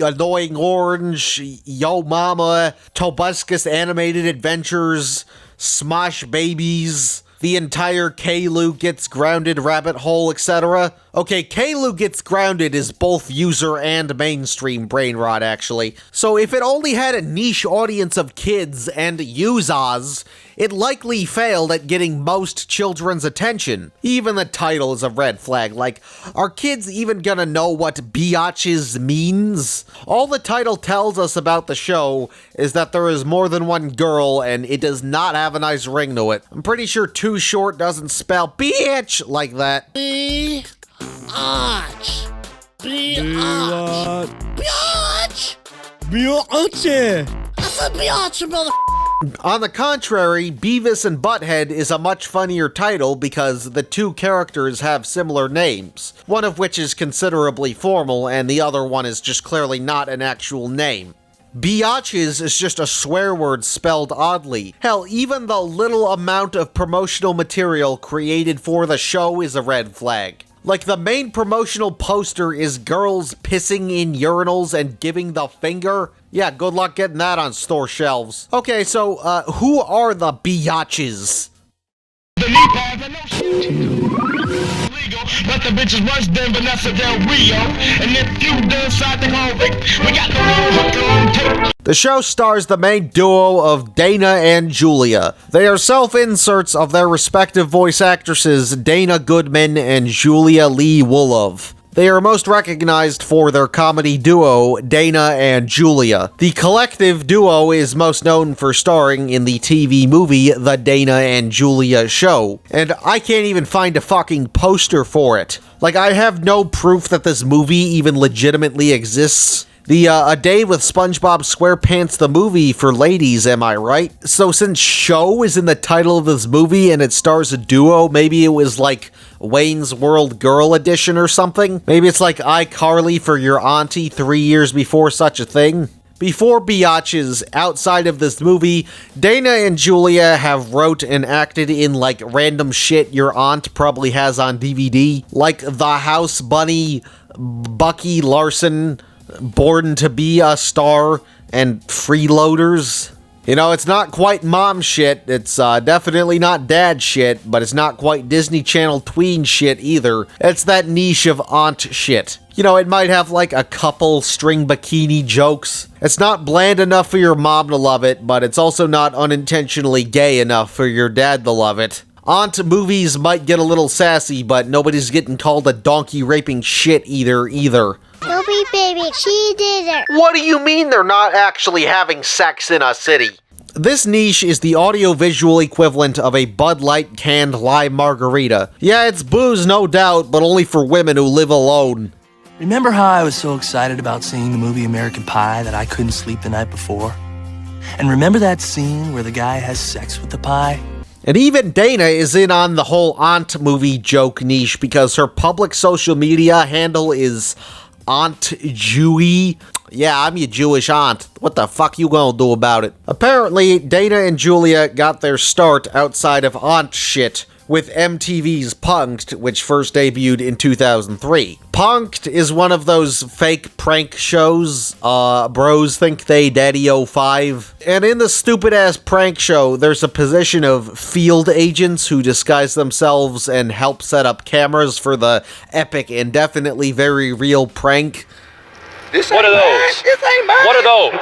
Annoying Orange, Yo Mama, Tobuscus Animated Adventures, Smosh Babies, the entire K-Lou Gets Grounded rabbit hole, etc. Okay, K-Lou Gets Grounded is both user and mainstream brain rot, actually. So if it only had a niche audience of kids and users, it likely failed at getting most children's attention. Even the title is a red flag. Like, are kids even gonna know what biatches means? All the title tells us about the show is that there is more than one girl and it does not have a nice ring to it. I'm pretty sure Too Short doesn't spell bitch like that. Biatch. Biatch. Biatch. Biatch. I said biatch, mother. On the contrary, Beavis and Butthead is a much funnier title because the two characters have similar names, one of which is considerably formal and the other one is just clearly not an actual name. Biatches is just a swear word spelled oddly. Hell, even the little amount of promotional material created for the show is a red flag. Like, the main promotional poster is girls pissing in urinals and giving the finger. Yeah, good luck getting that on store shelves. Okay, so, who are the biatches? The knee pads are no shit legal, but the bitches worse than Vanessa Del Rio. And if you decide to call Rick, we got the real on tape. The show stars the main duo of Dana and Julia. They are self-inserts of their respective voice actresses Dana Goodman and Julia Lee Wolof. They are most recognized for their comedy duo, Dana and Julia. The collective duo is most known for starring in the TV movie The Dana and Julia Show, and I can't even find a fucking poster for it. Like, I have no proof that this movie even legitimately exists. The, A Day with SpongeBob SquarePants the movie for ladies, am I right? So since show is in the title of this movie and it stars a duo, maybe it was like Wayne's World Girl Edition or something? Maybe it's like iCarly for your auntie 3 years before such a thing? Before Biatches, outside of this movie, Dana and Julia have wrote and acted in like random shit your aunt probably has on DVD, like The House Bunny, Bucky Larson, Born to Be a Star, and Freeloaders. You know, it's not quite mom shit, it's definitely not dad shit, but it's not quite Disney Channel tween shit either. It's that niche of aunt shit. You know, it might have like a couple string bikini jokes. It's not bland enough for your mom to love it, but it's also not unintentionally gay enough for your dad to love it. Aunt movies might get a little sassy, but nobody's getting called a donkey raping shit either. Dopey baby, she did it. What do you mean they're not actually having sex in a city? This niche is the audiovisual equivalent of a Bud Light canned lime margarita. Yeah, it's booze, no doubt, but only for women who live alone. Remember how I was so excited about seeing the movie American Pie that I couldn't sleep the night before? And remember that scene where the guy has sex with the pie? And even Dana is in on the whole aunt movie joke niche because her public social media handle is Aunt Jewy. Yeah, I'm your Jewish aunt. What the fuck you gonna do about it? Apparently, Dana and Julia got their start outside of aunt shit with MTV's Punk'd, which first debuted in 2003. Punk'd is one of those fake prank shows, bros think they daddy 05. And in the stupid-ass prank show, there's a position of field agents who disguise themselves and help set up cameras for the epic and definitely very real prank. What are those? This ain't mine. What are those?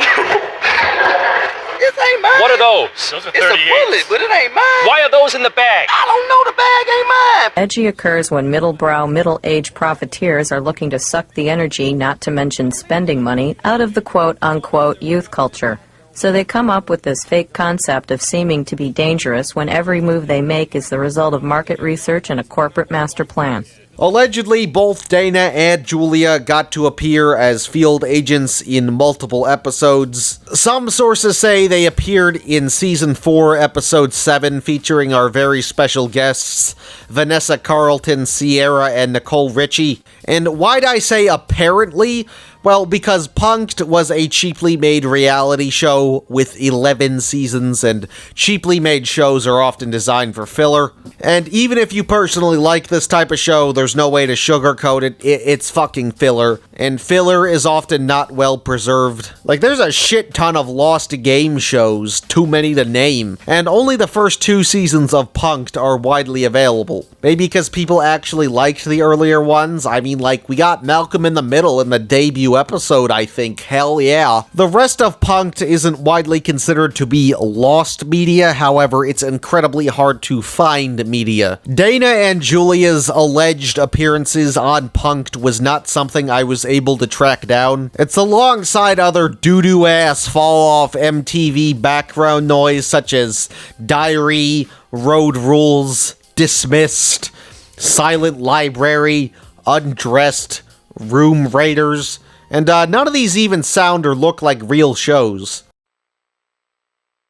This ain't mine. What are those? Those are 38s. It's a bullet, but it ain't mine. Why are those in the bag? I don't know. The bag ain't mine. Edgy occurs when middle-brow, middle-aged profiteers are looking to suck the energy, not to mention spending money, out of the quote-unquote youth culture. So they come up with this fake concept of seeming to be dangerous when every move they make is the result of market research and a corporate master plan. Allegedly, both Dana and Julia got to appear as field agents in multiple episodes. Some sources say they appeared in Season 4, Episode 7, featuring our very special guests, Vanessa Carlton, Sierra, and Nicole Richie. And why'd I say apparently? Well, because Punk'd was a cheaply made reality show with 11 seasons, and cheaply made shows are often designed for filler. And even if you personally like this type of show, there's no way to sugarcoat it. It's fucking filler. And filler is often not well preserved. Like, there's a shit ton of lost game shows, too many to name, and only the first 2 seasons of Punk'd are widely available. Maybe because people actually liked the earlier ones. I mean, like, we got Malcolm in the Middle in the debut episode, I think. Hell yeah. The rest of Punk'd isn't widely considered to be lost media, however, it's incredibly hard to find media. Dana and Julia's alleged appearances on Punk'd was not something I was able to track down. It's alongside other doo-doo ass fall-off MTV background noise such as Diary, Road Rules, Dismissed, Silent Library, Undressed, Room Raiders, and none of these even sound or look like real shows.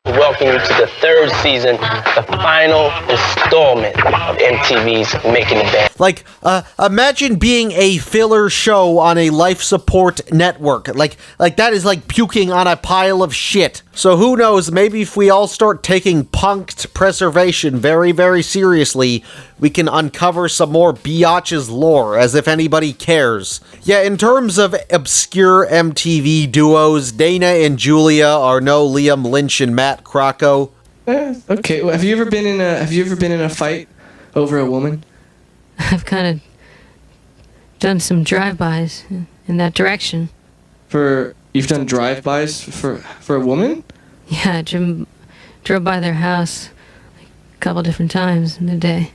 Welcome you to the 3rd season, the final installment of MTV's Making It Bad. Like, imagine being a filler show on a life support network. Like that is like puking on a pile of shit. So who knows, maybe if we all start taking Punk'd preservation very, very seriously, we can uncover some more biatch's lore, as if anybody cares. Yeah, in terms of obscure MTV duos, Dana and Julia are no Liam Lynch and Matt Crocco. Okay, well, have you ever been in a fight over a woman? I've kind of done some drive-bys in that direction. You've done drive-bys for a woman? Yeah, I drove by their house a couple different times in the day.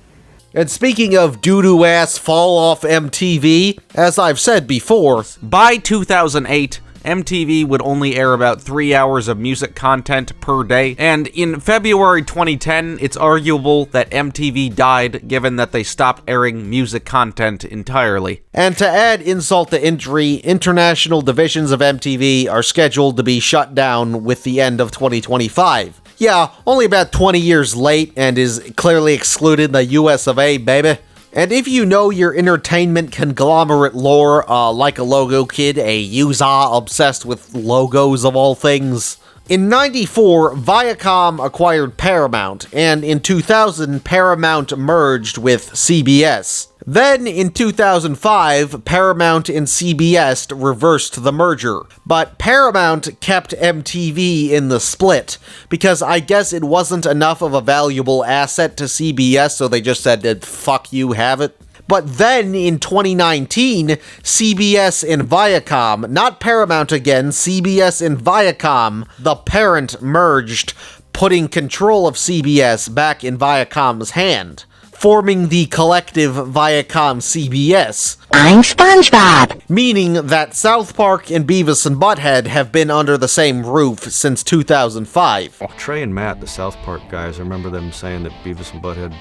And speaking of doo-doo ass fall-off MTV, as I've said before, by 2008, MTV would only air about 3 hours of music content per day, and in February 2010, it's arguable that MTV died given that they stopped airing music content entirely. And to add insult to injury, international divisions of MTV are scheduled to be shut down with the end of 2025. Yeah, only about 20 years late and is clearly excluded in the US of A, baby. And if you know your entertainment conglomerate lore, like a logo kid, a user obsessed with logos of all things. In '94, Viacom acquired Paramount, and in 2000, Paramount merged with CBS. Then, in 2005, Paramount and CBS reversed the merger, but Paramount kept MTV in the split, because I guess it wasn't enough of a valuable asset to CBS, so they just said, fuck you, have it. But then, in 2019, CBS and Viacom, not Paramount again, CBS and Viacom, the parent, merged, putting control of CBS back in Viacom's hand, forming the collective Viacom-CBS. I'm SpongeBob! Meaning that South Park and Beavis and Butthead have been under the same roof since 2005. Trey and Matt, the South Park guys, I remember them saying that Beavis and Butthead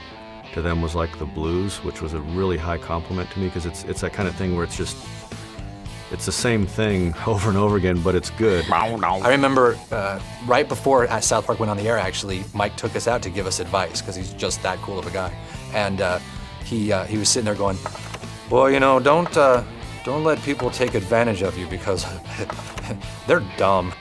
to them was like the blues, which was a really high compliment to me, because it's that kind of thing where it's the same thing over and over again, but it's good. I remember right before South Park went on the air, actually, Mike took us out to give us advice, because he's just that cool of a guy. And he was sitting there going, well, you know, don't Don't let people take advantage of you because they're dumb.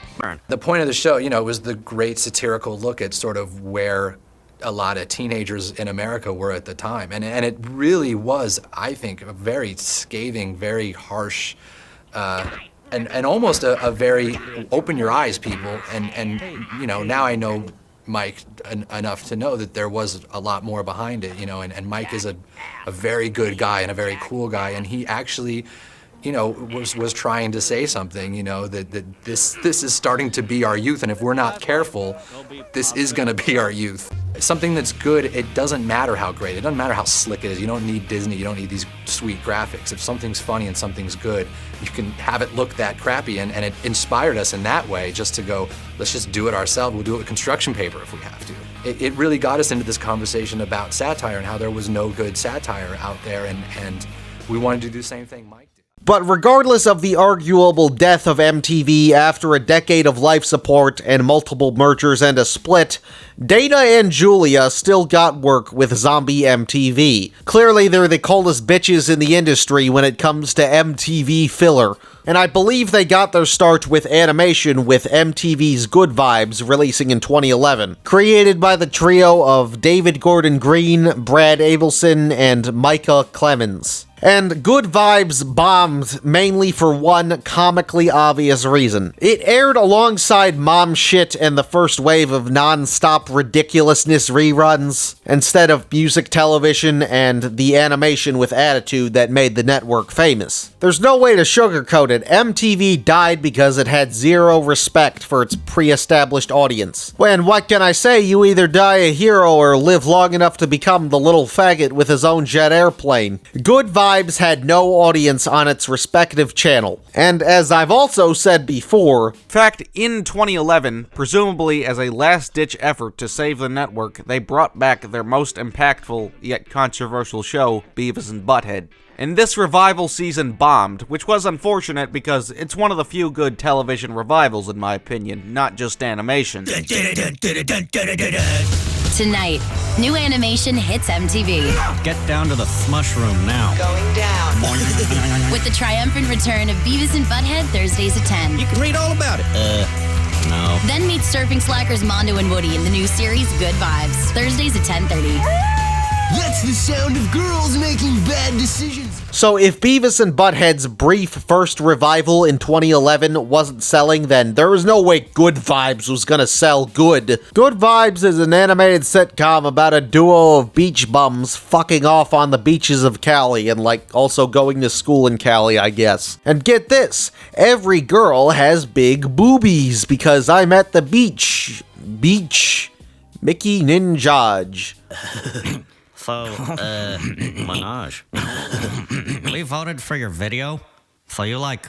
The point of the show, you know, was the great satirical look at sort of where a lot of teenagers in America were at the time. And it really was, I think, a very scathing, very harsh, and almost a very open your eyes people. And you know, now I know Mike enough to know that there was a lot more behind it, you know, and Mike is a very good guy and a very cool guy, and he actually, you know, was trying to say something, you know, that this is starting to be our youth, and if we're not careful, this is gonna be our youth. Something that's good, it doesn't matter how great, it doesn't matter how slick it is. You don't need Disney, you don't need these sweet graphics. If something's funny and something's good, you can have it look that crappy, and it inspired us in that way just to go, let's just do it ourselves. We'll do it with construction paper if we have to. It really got us into this conversation about satire and how there was no good satire out there, and we wanted to do the same thing Mike did. But regardless of the arguable death of MTV after a decade of life support and multiple mergers and a split, Dana and Julia still got work with Zombie MTV. Clearly they're the coolest bitches in the industry when it comes to MTV filler. And I believe they got their start with animation with MTV's Good Vibes releasing in 2011. Created by the trio of David Gordon Green, Brad Abelson, and Micah Clemens. And Good Vibes bombed mainly for one comically obvious reason. It aired alongside Mom Shit and the first wave of non-stop ridiculousness reruns, instead of music television and the animation with attitude that made the network famous. There's no way to sugarcoat it. MTV died because it had zero respect for its pre-established audience. And what can I say? You either die a hero or live long enough to become the little faggot with his own jet airplane. Good Vibes had no audience on its respective channel. And as I've also said before, in fact, in 2011, presumably as a last-ditch effort to save the network, they brought back their most impactful yet controversial show, Beavis and Butthead. And this revival season bombed, which was unfortunate because it's one of the few good television revivals in my opinion, not just animation. Tonight, new animation hits MTV. Get down to the smush room now. Going down. With the triumphant return of Beavis and Butthead Thursdays at 10. You can read all about it. No. Then meet surfing slackers Mondo and Woody in the new series Good Vibes, Thursdays at 10:30. That's the sound of girls making bad decisions. So if Beavis and Butthead's brief first revival in 2011 wasn't selling, then there was no way Good Vibes was gonna sell good. Good Vibes is an animated sitcom about a duo of beach bums fucking off on the beaches of Cali and, like, also going to school in Cali, I guess. And get this, every girl has big boobies because I'm at the beach. Mickey Ninjaj. So, Minaj, we voted for your video, so you, like,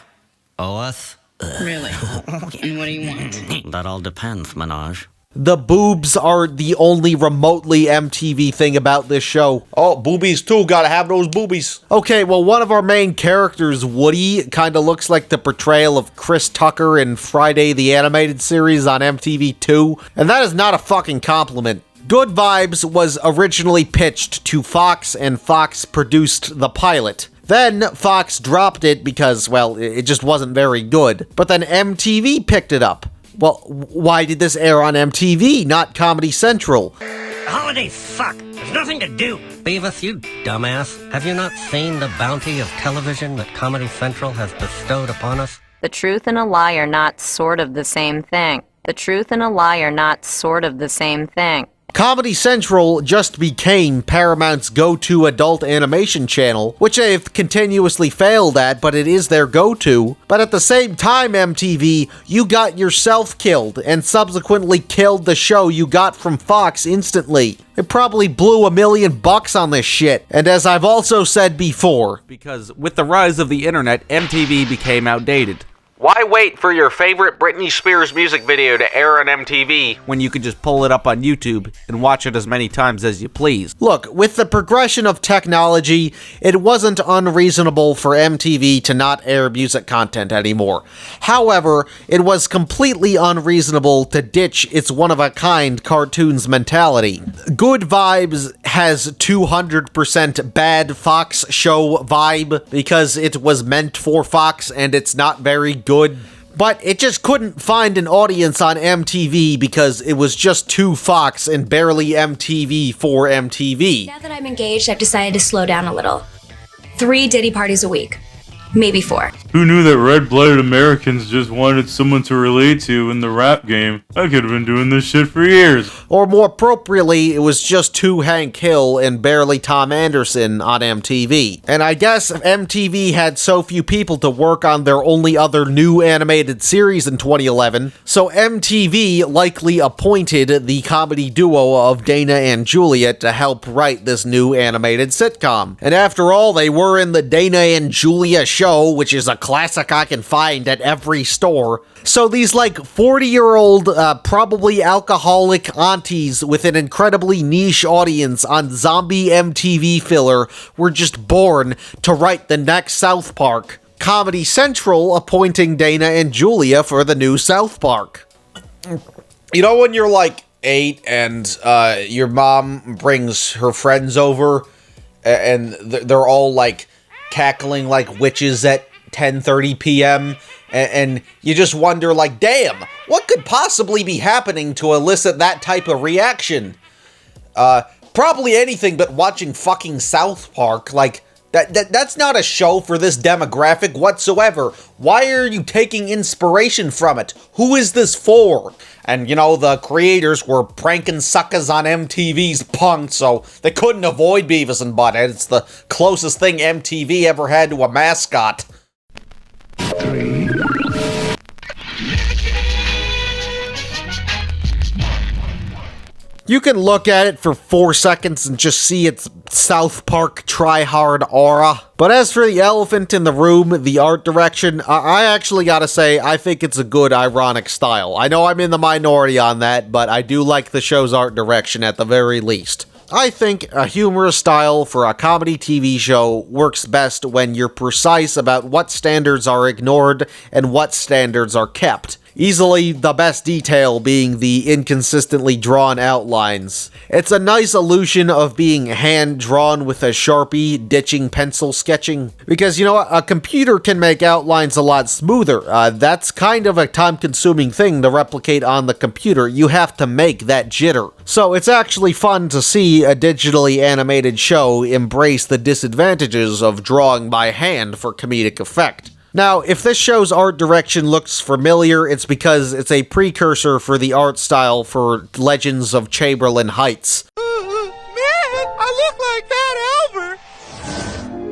owe us? Really? And what do you want? That all depends, Minaj. The boobs are the only remotely MTV thing about this show. Oh, boobies too, gotta have those boobies. Okay, well, one of our main characters, Woody, kinda looks like the portrayal of Chris Tucker in Friday the Animated Series on MTV2, and that is not a fucking compliment. Good Vibes was originally pitched to Fox, and Fox produced the pilot. Then Fox dropped it because, well, it just wasn't very good. But then MTV picked it up. Well, why did this air on MTV, not Comedy Central? Holidays suck. There's nothing to do. Beavis, you dumbass. Have you not seen the bounty of television that Comedy Central has bestowed upon us? The truth and a lie are not sort of the same thing. The truth and a lie are not sort of the same thing. Comedy Central just became Paramount's go-to adult animation channel, which they've continuously failed at, but it is their go-to. But at the same time, MTV, you got yourself killed, and subsequently killed the show you got from Fox instantly. It probably blew $1 million on this shit. And as I've also said before, because with the rise of the internet, MTV became outdated. Why wait for your favorite Britney Spears music video to air on MTV when you could just pull it up on YouTube and watch it as many times as you please? Look, with the progression of technology, it wasn't unreasonable for MTV to not air music content anymore. However, it was completely unreasonable to ditch its one-of-a-kind cartoons mentality. Good Vibes has 200% bad Fox show vibe because it was meant for Fox and it's not very good, but it just couldn't find an audience on MTV because it was just too Fox and barely MTV for MTV. Now that I'm engaged, I've decided to slow down a little. 3 Diddy parties a week. Maybe 4. Who knew that red-blooded Americans just wanted someone to relate to in the rap game? I could have been doing this shit for years. Or more appropriately, it was just too Hank Hill and barely Tom Anderson on MTV. And I guess MTV had so few people to work on their only other new animated series in 2011, so MTV likely appointed the comedy duo of Dana and Julia to help write this new animated sitcom. And after all, they were in the Dana and Julia show, which is a classic I can find at every store. So these like 40-year-old, probably alcoholic aunties with an incredibly niche audience on zombie MTV filler were just born to write the next South Park. Comedy Central appointing Dana and Julia for the new South Park. You know when you're like 8 and your mom brings her friends over and they're all like cackling like witches at 10:30 p.m. and you just wonder, like, damn, what could possibly be happening to elicit that type of reaction? Probably anything but watching fucking South Park. Like, that's not a show for this demographic whatsoever. Why are you taking inspiration from it? Who is this for? And, you know, the creators were pranking suckers on MTV's Punk, so they couldn't avoid Beavis and Butthead. It's the closest thing MTV ever had to a mascot. 3. You can look at it for 4 seconds and just see its South Park try-hard aura. But as for the elephant in the room, the art direction, I actually gotta say, I think it's a good ironic style. I know I'm in the minority on that, but I do like the show's art direction at the very least. I think a humorous style for a comedy TV show works best when you're precise about what standards are ignored and what standards are kept. Easily the best detail being the inconsistently drawn outlines. It's a nice illusion of being hand-drawn with a Sharpie, ditching pencil sketching. Because, you know, a computer can make outlines a lot smoother. That's kind of a time-consuming thing to replicate on the computer. You have to make that jitter. So it's actually fun to see a digitally animated show embrace the disadvantages of drawing by hand for comedic effect. Now, if this show's art direction looks familiar, it's because it's a precursor for the art style for Legends of Chamberlain Heights. Man, I look like Fat Albert.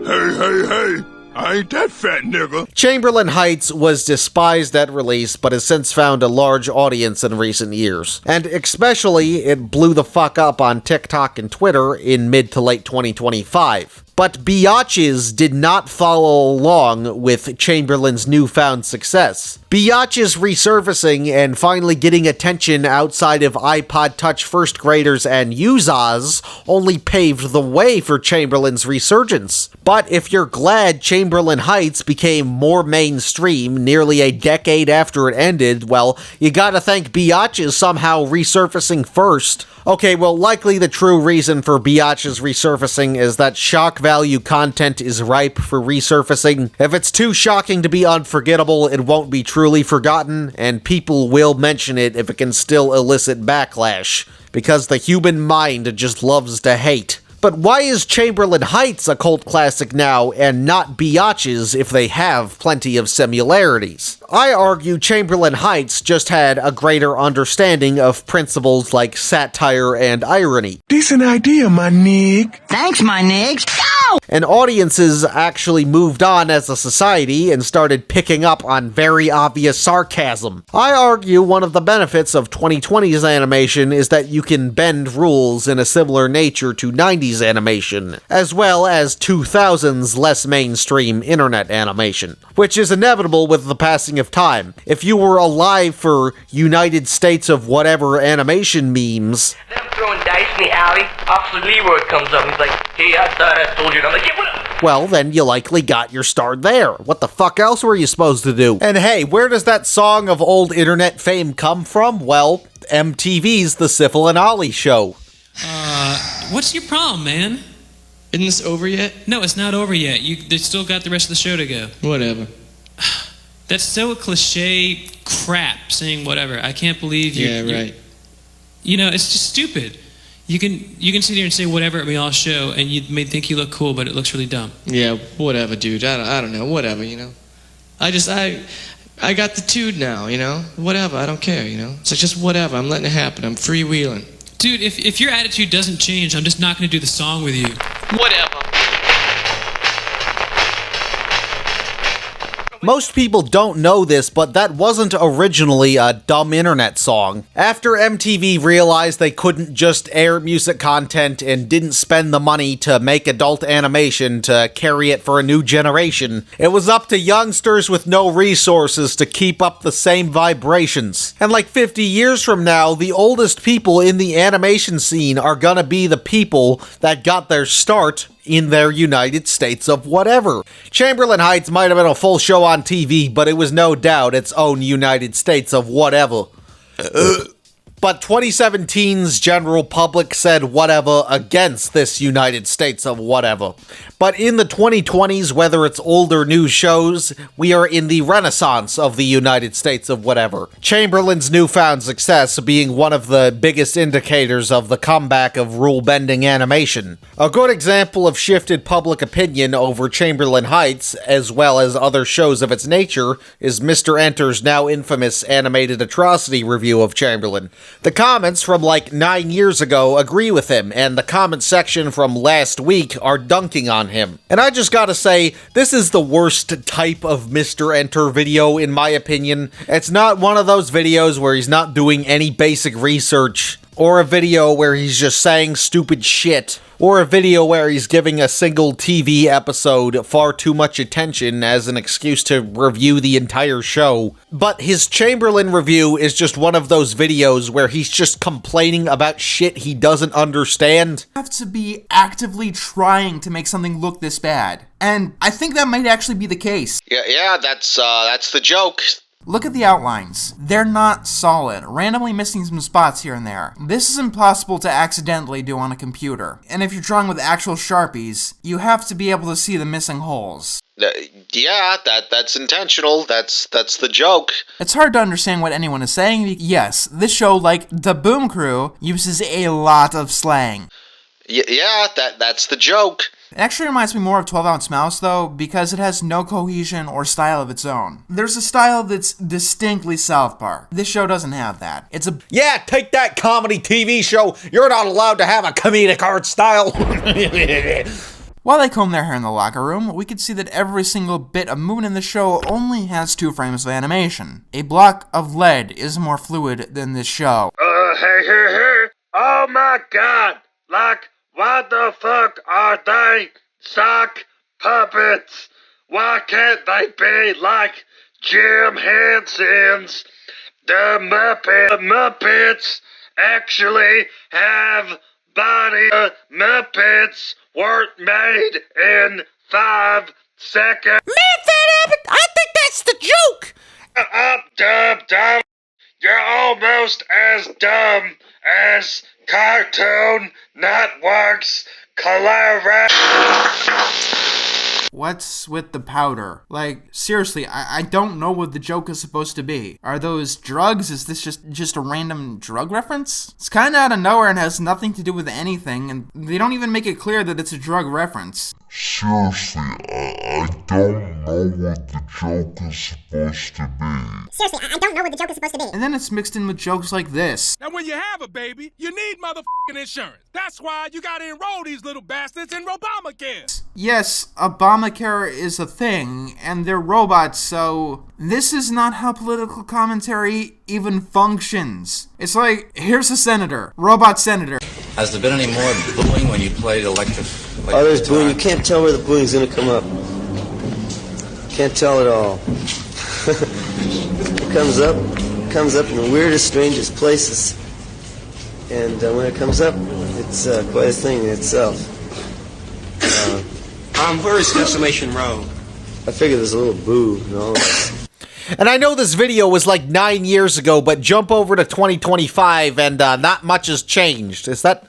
Hey, I ain't that fat nigga. Chamberlain Heights was despised at release, but has since found a large audience in recent years. And especially, it blew the fuck up on TikTok and Twitter in mid to late 2025. But Biatches did not follow along with Chamberlain's newfound success. Biatches resurfacing and finally getting attention outside of iPod Touch first graders and users only paved the way for Chamberlain's resurgence. But if you're glad Chamberlain Heights became more mainstream nearly a decade after it ended, well, you gotta thank Biatches somehow resurfacing first. Okay, well, likely the true reason for Biatches resurfacing is that shock value content is ripe for resurfacing. If it's too shocking to be unforgettable, it won't be truly forgotten, and people will mention it if it can still elicit backlash, because the human mind just loves to hate. But why is Chamberlain Heights a cult classic now and not Biatches if they have plenty of similarities? I argue Chamberlain Heights just had a greater understanding of principles like satire and irony. Decent idea, my nig. Thanks, my niggs. And audiences actually moved on as a society and started picking up on very obvious sarcasm. I argue one of the benefits of 2020's animation is that you can bend rules in a similar nature to 90s animation, as well as 2000's less mainstream internet animation, which is inevitable with the passing of time. If you were alive for United States of whatever animation memes, I'm throwing dice in the alley. Officer Leroy comes up and he's like, hey, I thought I told you. And I'm like, yeah, what up? well, then you likely got your start there. What the fuck else were you supposed to do? And hey, where does that song of old internet fame come from? Well, MTV's The Syphil and Ollie Show. What's your problem, man? Isn't this over yet? No, it's not over yet. They still got the rest of the show to go. Whatever. That's so cliche crap, saying whatever. I can't believe you. Yeah, right. You know, it's just stupid. You can sit here and say whatever at me all show, and you may think you look cool, but it looks really dumb. Yeah, whatever, dude. I don't know. Whatever, you know. I got the tude now, you know. Whatever. I don't care, you know. It's like just whatever. I'm letting it happen. I'm freewheeling. Dude, if your attitude doesn't change, I'm just not going to do the song with you. Whatever. Most people don't know this, but that wasn't originally a dumb internet song. After MTV realized they couldn't just air music content and didn't spend the money to make adult animation to carry it for a new generation, it was up to youngsters with no resources to keep up the same vibrations. And like 50 years from now, the oldest people in the animation scene are gonna be the people that got their start in their United States of whatever. Chamberlain Heights might have been a full show on TV, but it was no doubt its own United States of whatever. But 2017's general public said whatever against this United States of whatever. But in the 2020s, whether it's old or new shows, we are in the renaissance of the United States of whatever. Chamberlain's newfound success being one of the biggest indicators of the comeback of rule-bending animation. A good example of shifted public opinion over Chamberlain Heights, as well as other shows of its nature, is Mr. Enter's now infamous animated atrocity review of Chamberlain. The comments from like 9 years ago agree with him, and the comment section from last week are dunking on him. And I just gotta say, this is the worst type of Mr. Enter video in my opinion. It's not one of those videos where he's not doing any basic research, or a video where he's just saying stupid shit, or a video where he's giving a single TV episode far too much attention as an excuse to review the entire show. But his Chamberlain review is just one of those videos where he's just complaining about shit he doesn't understand. You have to be actively trying to make something look this bad. And I think that might actually be the case. Yeah, that's the joke. Look at the outlines. They're not solid, randomly missing some spots here and there. This is impossible to accidentally do on a computer. And if you're drawing with actual Sharpies, you have to be able to see the missing holes. Yeah, that's intentional. That's the joke. It's hard to understand what anyone is saying. Yes, this show, like The Boom Crew, uses a lot of slang. Yeah, that's the joke. It actually reminds me more of 12 Ounce Mouse, though, because it has no cohesion or style of its own. There's a style that's distinctly South Park. This show doesn't have that. It's a... Yeah, take that, comedy TV show! You're not allowed to have a comedic art style! While they comb their hair in the locker room, we can see that every single bit of movement in the show only has 2 frames of animation. A block of lead is more fluid than this show. Hey. Oh my god! Like, what the fuck are they? Sock puppets? Why can't they be like Jim Henson's? The Muppets actually have body. The Muppets weren't made in 5 seconds. Man, Fat Abbott, I think that's the joke! Dumb. You're almost as dumb as Cartoon Network's Clara. What's with the powder? Like, seriously, I don't know what the joke is supposed to be. Are those drugs? Is this just a random drug reference? It's kinda out of nowhere and has nothing to do with anything, and they don't even make it clear that it's a drug reference. Seriously, I don't know what the joke is supposed to be. Seriously, I don't know what the joke is supposed to be. And then it's mixed in with jokes like this. Now when you have a baby, you need motherfucking insurance. That's why you gotta enroll these little bastards in Obamacare. Yes, Obamacare is a thing, and they're robots, so this is not how political commentary even functions. It's like, here's a senator, robot senator. Has there been any more booing when you played electric Oh, there's booing. You can't tell where the booing's gonna come up. Can't tell at all. It comes up in the weirdest, strangest places. And when it comes up, it's quite a thing in itself. Where is Cancellation Row? I figure there's a little boo and all that. And I know this video was like 9 years ago, but jump over to 2025 and not much has changed. Is that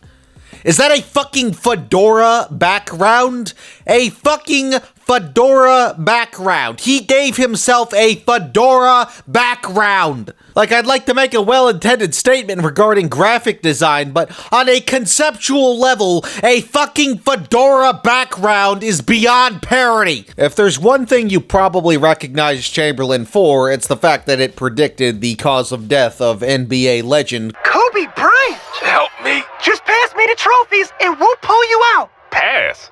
a fucking fedora background? A fucking fedora background. He gave himself a fedora background. Like, I'd like to make a well-intended statement regarding graphic design, but on a conceptual level, a fucking fedora background is beyond parody. If there's one thing you probably recognize Chamberlain for, it's the fact that it predicted the cause of death of NBA legend Kobe Bryant! Help me! Just pass me the trophies and we'll pull you out! Pass!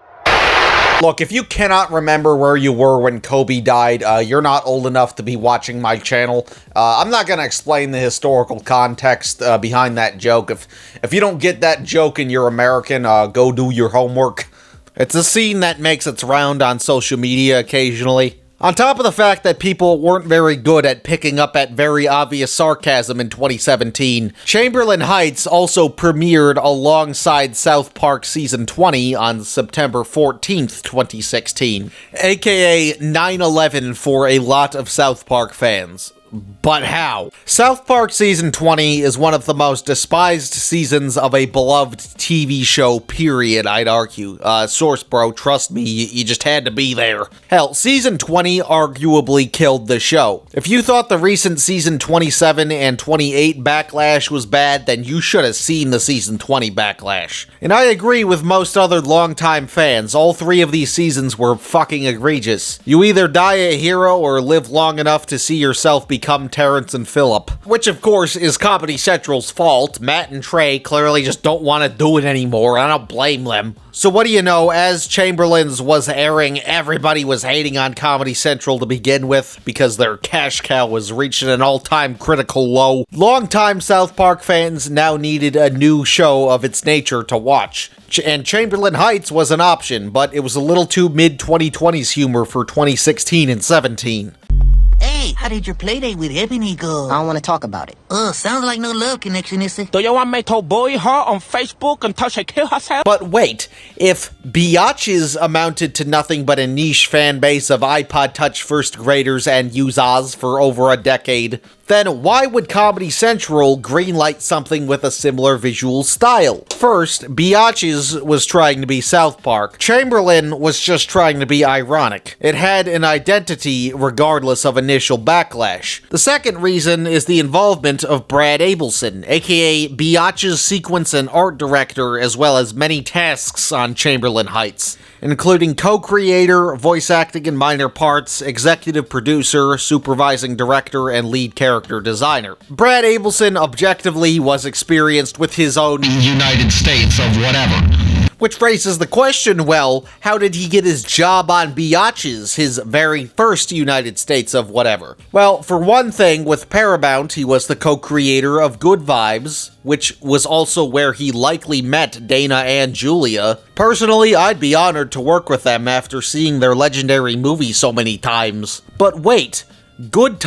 Look, if you cannot remember where you were when Kobe died, you're not old enough to be watching my channel. I'm not going to explain the historical context behind that joke. If you don't get that joke and you're American, go do your homework. It's a scene that makes its round on social media occasionally. On top of the fact that people weren't very good at picking up at very obvious sarcasm in 2017, Chamberlain Heights also premiered alongside South Park Season 20 on September 14th, 2016, aka 9/11 for a lot of South Park fans. But how? South Park Season 20 is one of the most despised seasons of a beloved TV show, period, I'd argue. Source bro, trust me, you just had to be there. Hell, Season 20 arguably killed the show. If you thought the recent Season 27 and 28 backlash was bad, then you should have seen the Season 20 backlash. And I agree with most other longtime fans, all three of these seasons were fucking egregious. You either die a hero or live long enough to see yourself become Terrence and Phillip. Which, of course, is Comedy Central's fault. Matt and Trey clearly just don't want to do it anymore. I don't blame them. So what do you know, as Chamberlain's was airing, everybody was hating on Comedy Central to begin with because their cash cow was reaching an all-time critical low. Longtime South Park fans now needed a new show of its nature to watch. And Chamberlain Heights was an option, but it was a little too mid-2020s humor for 2016 and 17. Hey, how did your playdate with Ebony go? I don't want to talk about it. Sounds like no love connection, is it? Do you want me to bully her on Facebook until she kills herself? But wait, if biatches amounted to nothing but a niche fan base of iPod Touch first graders and users for over a decade, then why would Comedy Central greenlight something with a similar visual style? First, biatches was trying to be South Park. Chamberlain was just trying to be ironic. It had an identity regardless of initial backlash. The second reason is the involvement of Brad Abelson, aka biatch's sequence and art director, as well as many tasks on Chamberlain Heights, including co-creator, voice acting in minor parts, executive producer, supervising director, and lead character designer. Brad Abelson objectively was experienced with his own United States of whatever. Which raises the question, well, how did he get his job on biatches, his very first United States of whatever? Well, for one thing, with Paramount, he was the co-creator of Good Vibes, which was also where he likely met Dana and Julia. Personally, I'd be honored to work with them after seeing their legendary movie so many times. But wait, Good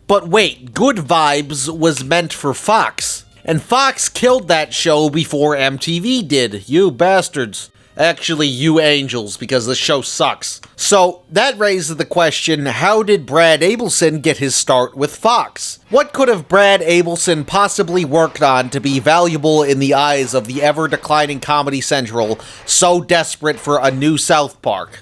Vibes was meant for Fox. And Fox killed that show before MTV did, you bastards. Actually, you angels, because the show sucks. So, that raises the question, how did Brad Abelson get his start with Fox? What could have Brad Abelson possibly worked on to be valuable in the eyes of the ever-declining Comedy Central, so desperate for a new South Park?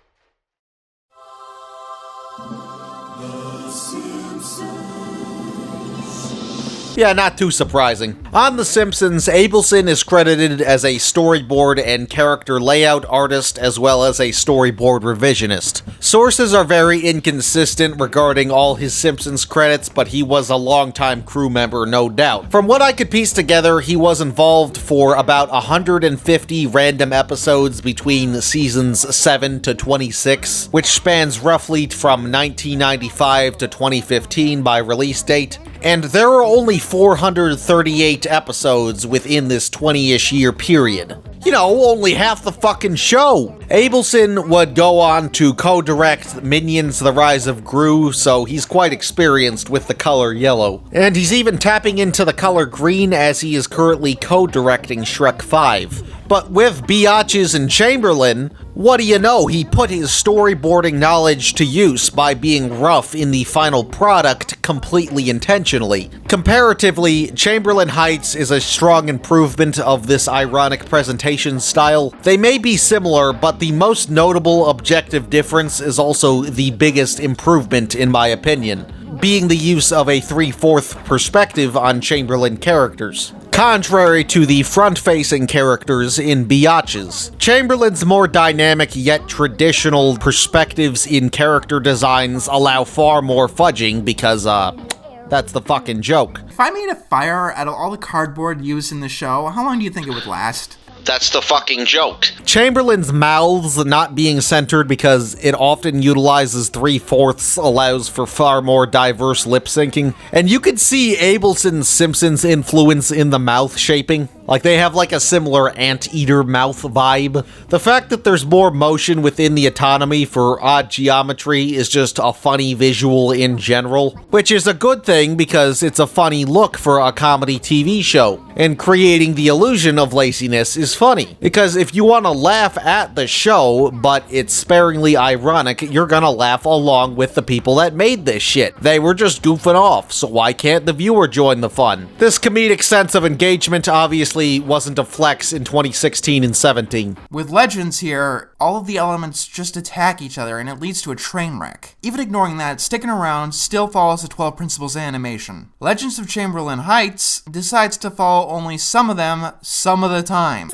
Yeah, not too surprising. On The Simpsons, Abelson is credited as a storyboard and character layout artist, as well as a storyboard revisionist. Sources are very inconsistent regarding all his Simpsons credits, but he was a longtime crew member, no doubt. From what I could piece together, he was involved for about 150 random episodes between seasons 7 to 26, which spans roughly from 1995 to 2015 by release date. And there are only 438 episodes within this 20-ish year period. You know, only half the fucking show. Abelson would go on to co-direct Minions: The Rise of Gru, so he's quite experienced with the color yellow. And he's even tapping into the color green as he is currently co-directing Shrek 5. But with Biatches and Chamberlain, what do you know, he put his storyboarding knowledge to use by being rough in the final product completely intentionally. Comparatively, Chamberlain Heights is a strong improvement of this ironic presentation style. They may be similar, but the most notable objective difference is also the biggest improvement in my opinion, being the use of a 3/4 perspective on Chamberlain characters. Contrary to the front-facing characters in Biatches, Chamberlain's more dynamic yet traditional perspectives in character designs allow far more fudging because, that's the fucking joke. If I made a fire out of all the cardboard used in the show, how long do you think it would last? That's the fucking joke. Chamberlain's mouths not being centered because it often utilizes 3/4 allows for far more diverse lip syncing, and you could see Abelson's Simpsons influence in the mouth shaping. Like, they have like a similar anteater mouth vibe. The fact that there's more motion within the autonomy for odd geometry is just a funny visual in general, which is a good thing because it's a funny look for a comedy TV show. And creating the illusion of laziness is funny, because if you want to laugh at the show, but it's sparingly ironic, you're gonna laugh along with the people that made this shit. They were just goofing off, so why can't the viewer join the fun? This comedic sense of engagement obviously wasn't a flex in 2016 and 17. With Legends here, all of the elements just attack each other and it leads to a train wreck. Even ignoring that, sticking around still follows the 12 principles animation. Legends of Chamberlain Heights decides to follow only some of them, some of the time.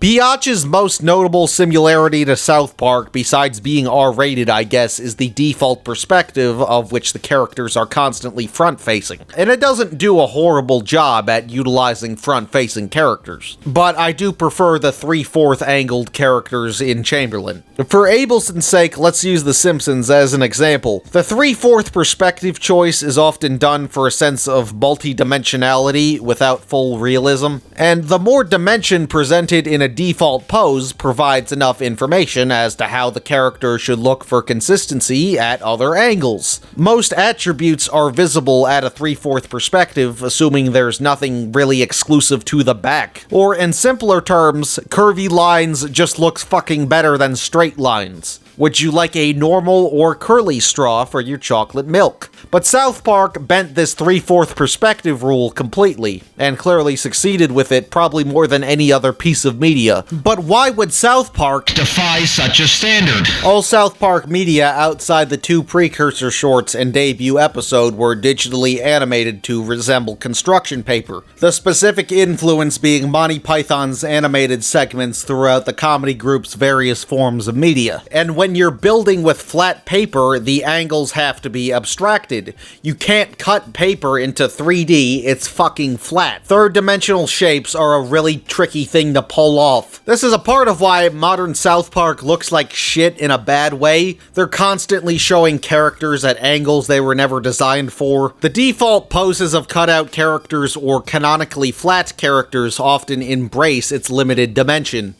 Biatch's most notable similarity to South Park, besides being R-rated I guess, is the default perspective of which the characters are constantly front-facing. And it doesn't do a horrible job at utilizing front-facing characters. But I do prefer the 3/4 angled characters in Chamberlain. For Abelson's sake, let's use The Simpsons as an example. The 3/4 perspective choice is often done for a sense of multi-dimensionality without full realism, and the more dimension presented in a default pose provides enough information as to how the character should look for consistency at other angles. Most attributes are visible at a 3/4 perspective, assuming there's nothing really exclusive to the back. Or in simpler terms, curvy lines just looks fucking better than straight lines. Would you like a normal or curly straw for your chocolate milk? But South Park bent this 3/4 perspective rule completely, and clearly succeeded with it probably more than any other piece of media. But why would South Park defy such a standard? All South Park media outside the 2 precursor shorts and debut episode were digitally animated to resemble construction paper, the specific influence being Monty Python's animated segments throughout the comedy group's various forms of media. And when you're building with flat paper, the angles have to be abstracted. You can't cut paper into 3D, it's fucking flat. Third-dimensional shapes are a really tricky thing to pull off. This is a part of why modern South Park looks like shit in a bad way. They're constantly showing characters at angles they were never designed for. The default poses of cutout characters or canonically flat characters often embrace its limited dimension.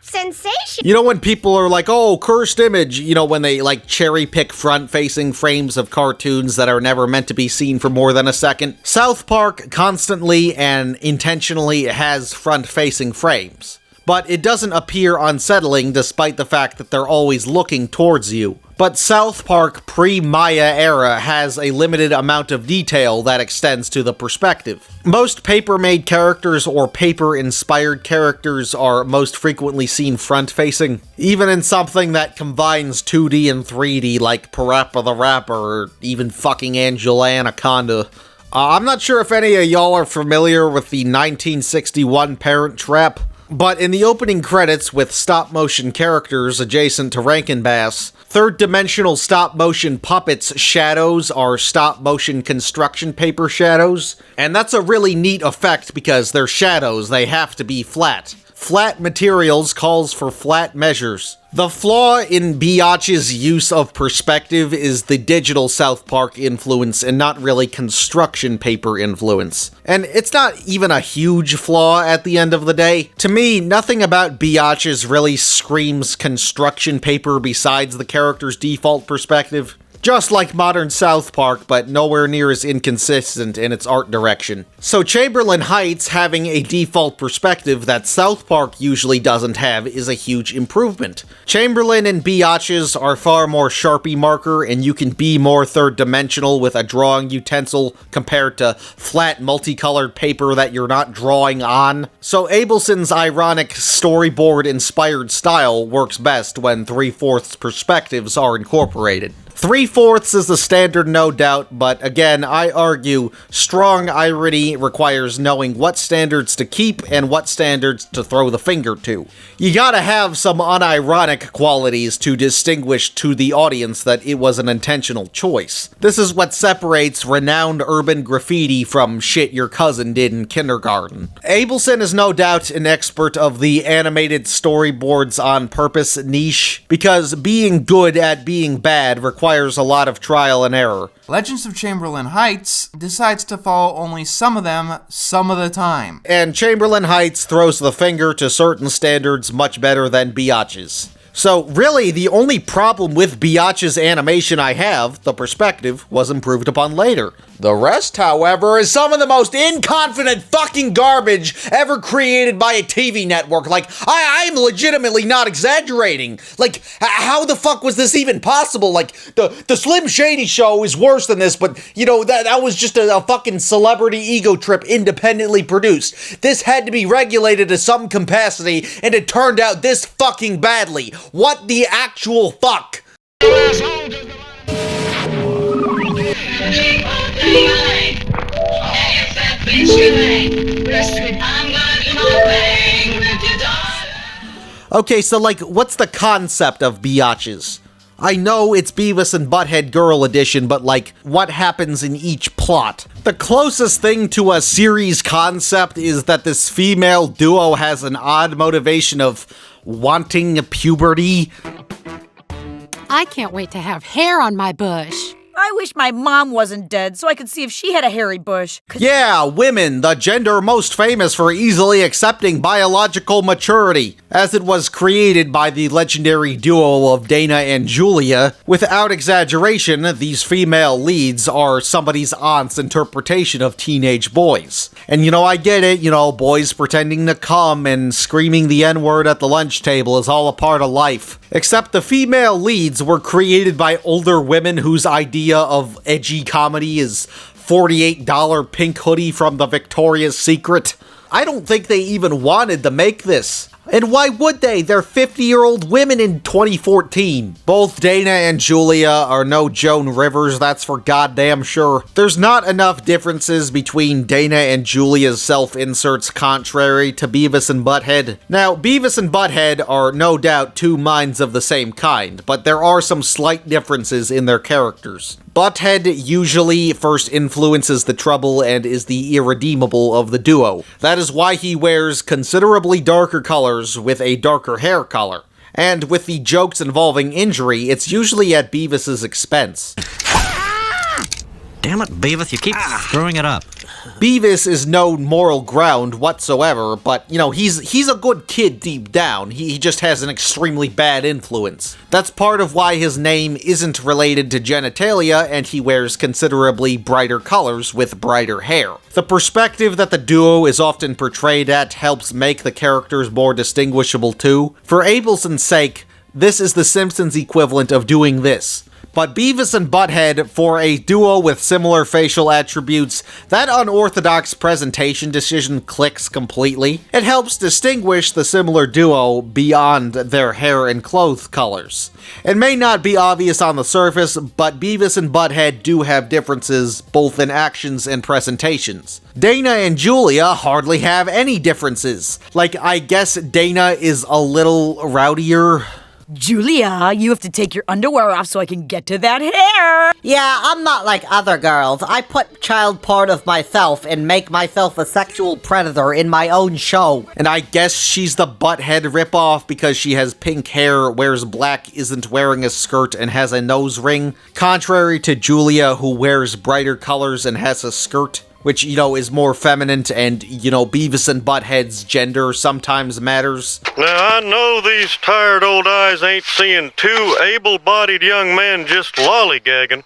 Sensation. You know when people are like, oh, cursed image, you know, when they like cherry pick front-facing frames of cartoons that are never meant to be seen for more than a second? South Park constantly and intentionally has front-facing frames, but it doesn't appear unsettling despite the fact that they're always looking towards you. But South Park pre-Maya era has a limited amount of detail that extends to the perspective. Most paper-made characters or paper-inspired characters are most frequently seen front-facing, even in something that combines 2D and 3D like Parappa the Rapper or even fucking Angela Anaconda. I'm not sure if any of y'all are familiar with the 1961 Parent Trap, but in the opening credits with stop-motion characters adjacent to Rankin Bass, third-dimensional stop-motion puppets' shadows are stop-motion construction paper shadows, and that's a really neat effect because they're shadows, they have to be flat. Flat materials calls for flat measures. The flaw in Biatch's use of perspective is the digital South Park influence and not really construction paper influence. And it's not even a huge flaw at the end of the day. To me, nothing about Biatch's really screams construction paper besides the character's default perspective. Just like modern South Park, but nowhere near as inconsistent in its art direction. So Chamberlain Heights having a default perspective that South Park usually doesn't have is a huge improvement. Chamberlain and Biatch's are far more Sharpie marker, and you can be more third-dimensional with a drawing utensil compared to flat multicolored paper that you're not drawing on. So Abelson's ironic storyboard-inspired style works best when 3/4 perspectives are incorporated. 3/4 is the standard, no doubt, but again, I argue strong irony requires knowing what standards to keep and what standards to throw the finger to. You gotta have some unironic qualities to distinguish to the audience that it was an intentional choice. This is what separates renowned urban graffiti from shit your cousin did in kindergarten. Abelson is no doubt an expert of the animated storyboards on purpose niche, because being good at being bad requires a lot of trial and error. Legends of Chamberlain Heights decides to follow only some of them, some of the time. And Chamberlain Heights throws the finger to certain standards much better than Biatch's. So really, the only problem with Biatch's animation I have, the perspective, was improved upon later. The rest, however, is some of the most inconfident fucking garbage ever created by a TV network. Like, I'm legitimately not exaggerating. Like, how the fuck was this even possible? Like, the Slim Shady show is worse than this, but, you know, that was just a fucking celebrity ego trip independently produced. This had to be regulated to some capacity, and it turned out this fucking badly. What the actual fuck? Okay, so like, what's the concept of Biatch's? I know it's Beavis and Butthead Girl Edition, but like, what happens in each plot? The closest thing to a series concept is that this female duo has an odd motivation of wanting puberty. I can't wait to have hair on my bush. I wish my mom wasn't dead so I could see if she had a hairy bush. Yeah, women, the gender most famous for easily accepting biological maturity, as it was created by the legendary duo of Dana and Julia. Without exaggeration, these female leads are somebody's aunt's interpretation of teenage boys. And you know, I get it, you know, boys pretending to come and screaming the N-word at the lunch table is all a part of life. Except the female leads were created by older women whose idea of edgy comedy is $48 pink hoodie from the Victoria's Secret. I don't think they even wanted to make this. And why would they? They're 50-year-old women in 2014. Both Dana and Julia are no Joan Rivers, that's for goddamn sure. There's not enough differences between Dana and Julia's self-inserts contrary to Beavis and Butthead. Now, Beavis and Butthead are no doubt two minds of the same kind, but there are some slight differences in their characters. Butthead usually first influences the trouble and is the irredeemable of the duo. That is why he wears considerably darker colors with a darker hair color. And with the jokes involving injury, it's usually at Beavis's expense. Damn it, Beavis, you keep screwing it up. Beavis is no moral ground whatsoever, but, you know, he's a good kid deep down. He just has an extremely bad influence. That's part of why his name isn't related to genitalia, and he wears considerably brighter colors with brighter hair. The perspective that the duo is often portrayed at helps make the characters more distinguishable too. For Abelson's sake, This is the Simpsons equivalent of doing this. But Beavis and Butthead, for a duo with similar facial attributes, that unorthodox presentation decision clicks completely. It helps distinguish the similar duo beyond their hair and clothes colors. It may not be obvious on the surface, but Beavis and Butthead do have differences both in actions and presentations. Dana and Julia hardly have any differences. Like, I guess Dana is a little rowdier. Julia, you have to take your underwear off so I can get to that hair. Yeah, I'm not like other girls. I put child porn of myself and make myself a sexual predator in my own show. And I guess she's the Butthead ripoff because she has pink hair, wears black, isn't wearing a skirt, and has a nose ring. Contrary to Julia, who wears brighter colors and has a skirt, which, is more feminine, and, Beavis and Butthead's gender sometimes matters. Now, I know these tired old eyes ain't seeing two able-bodied young men just lollygagging.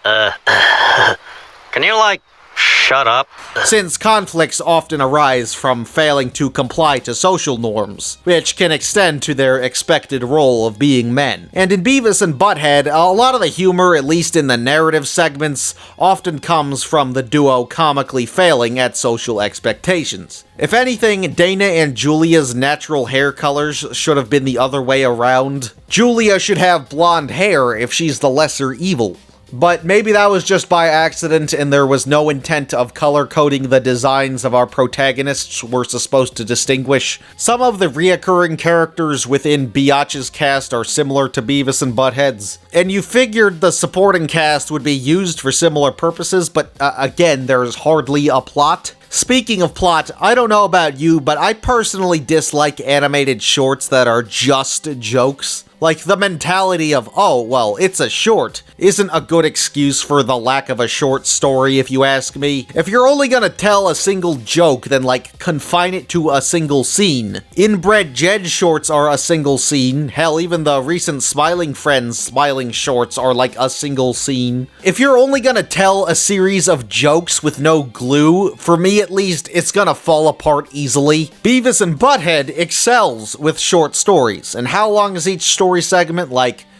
Can you, shut up? Since conflicts often arise from failing to comply to social norms, which can extend to their expected role of being men. And in Beavis and Butthead, a lot of the humor, at least in the narrative segments, often comes from the duo comically failing at social expectations. If anything, Dana and Julia's natural hair colors should have been the other way around. Julia should have blonde hair if she's the lesser evil. But maybe that was just by accident and there was no intent of color-coding the designs of our protagonists we're supposed to distinguish. Some of the reoccurring characters within Biatch's cast are similar to Beavis and Butthead's. And you figured the supporting cast would be used for similar purposes, but again, there's hardly a plot. Speaking of plot, I don't know about you, but I personally dislike animated shorts that are just jokes. Like, the mentality of, oh, well, it's a short, isn't a good excuse for the lack of a short story, if you ask me. If you're only gonna tell a single joke, then, confine it to a single scene. Inbred Jed shorts are a single scene. Hell, even the recent Smiling Friends smiling shorts are a single scene. If you're only gonna tell a series of jokes with no glue, for me at least, it's gonna fall apart easily. Beavis and Butthead excels with short stories, and how long is each story segment?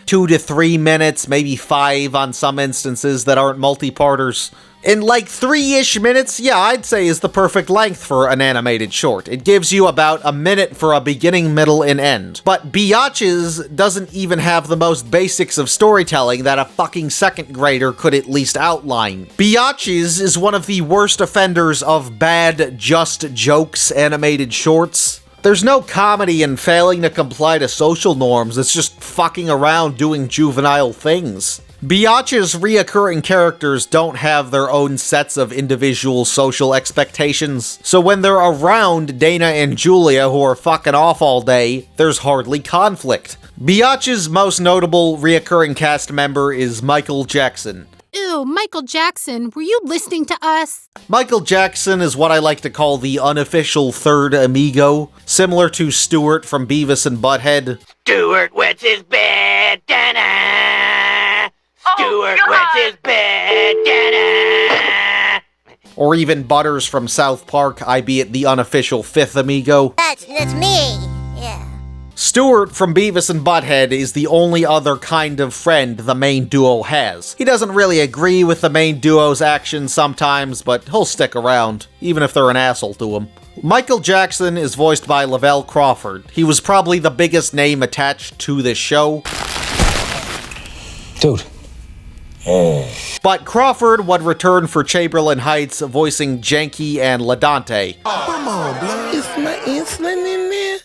2 to 3 minutes, maybe 5 on some instances that aren't multi-parters. And 3-ish minutes, yeah, I'd say is the perfect length for an animated short. It gives you about a minute for a beginning, middle, and end. But Biatch's doesn't even have the most basics of storytelling that a fucking second grader could at least outline. Biatch's is one of the worst offenders of bad, just jokes animated shorts. There's no comedy in failing to comply to social norms, it's just fucking around doing juvenile things. Biatch's reoccurring characters don't have their own sets of individual social expectations, so when they're around Dana and Julia who are fucking off all day, there's hardly conflict. Biatch's most notable reoccurring cast member is Michael Jackson. Ew, Michael Jackson, were you listening to us? Michael Jackson is what I like to call the unofficial third amigo, similar to Stuart from Beavis and Butthead. Stuart wets his bed, da-na. Stuart wets his bed, da-na. Or even Butters from South Park, albeit the unofficial fifth amigo. That's me, yeah. Stuart from Beavis and Butthead is the only other kind of friend the main duo has. He doesn't really agree with the main duo's actions sometimes, but he'll stick around, even if they're an asshole to him. Michael Jackson is voiced by Lavelle Crawford. He was probably the biggest name attached to this show. Dude. But Crawford would return for Chamberlain Heights, voicing Janky and Ladante. Come on, blood. Is my insulin in there?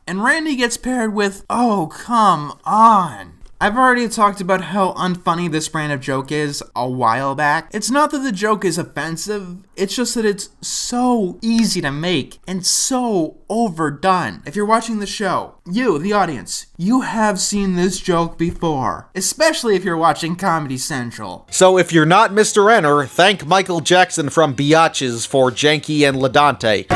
And Randy gets paired with, oh, come on. I've already talked about how unfunny this brand of joke is a while back. It's not that the joke is offensive, it's just that it's so easy to make and so overdone. If you're watching the show, you, the audience, you have seen this joke before, especially if you're watching Comedy Central. So if you're not Mr. Enter, thank Michael Jackson from Biatch's for Janky and Ladante.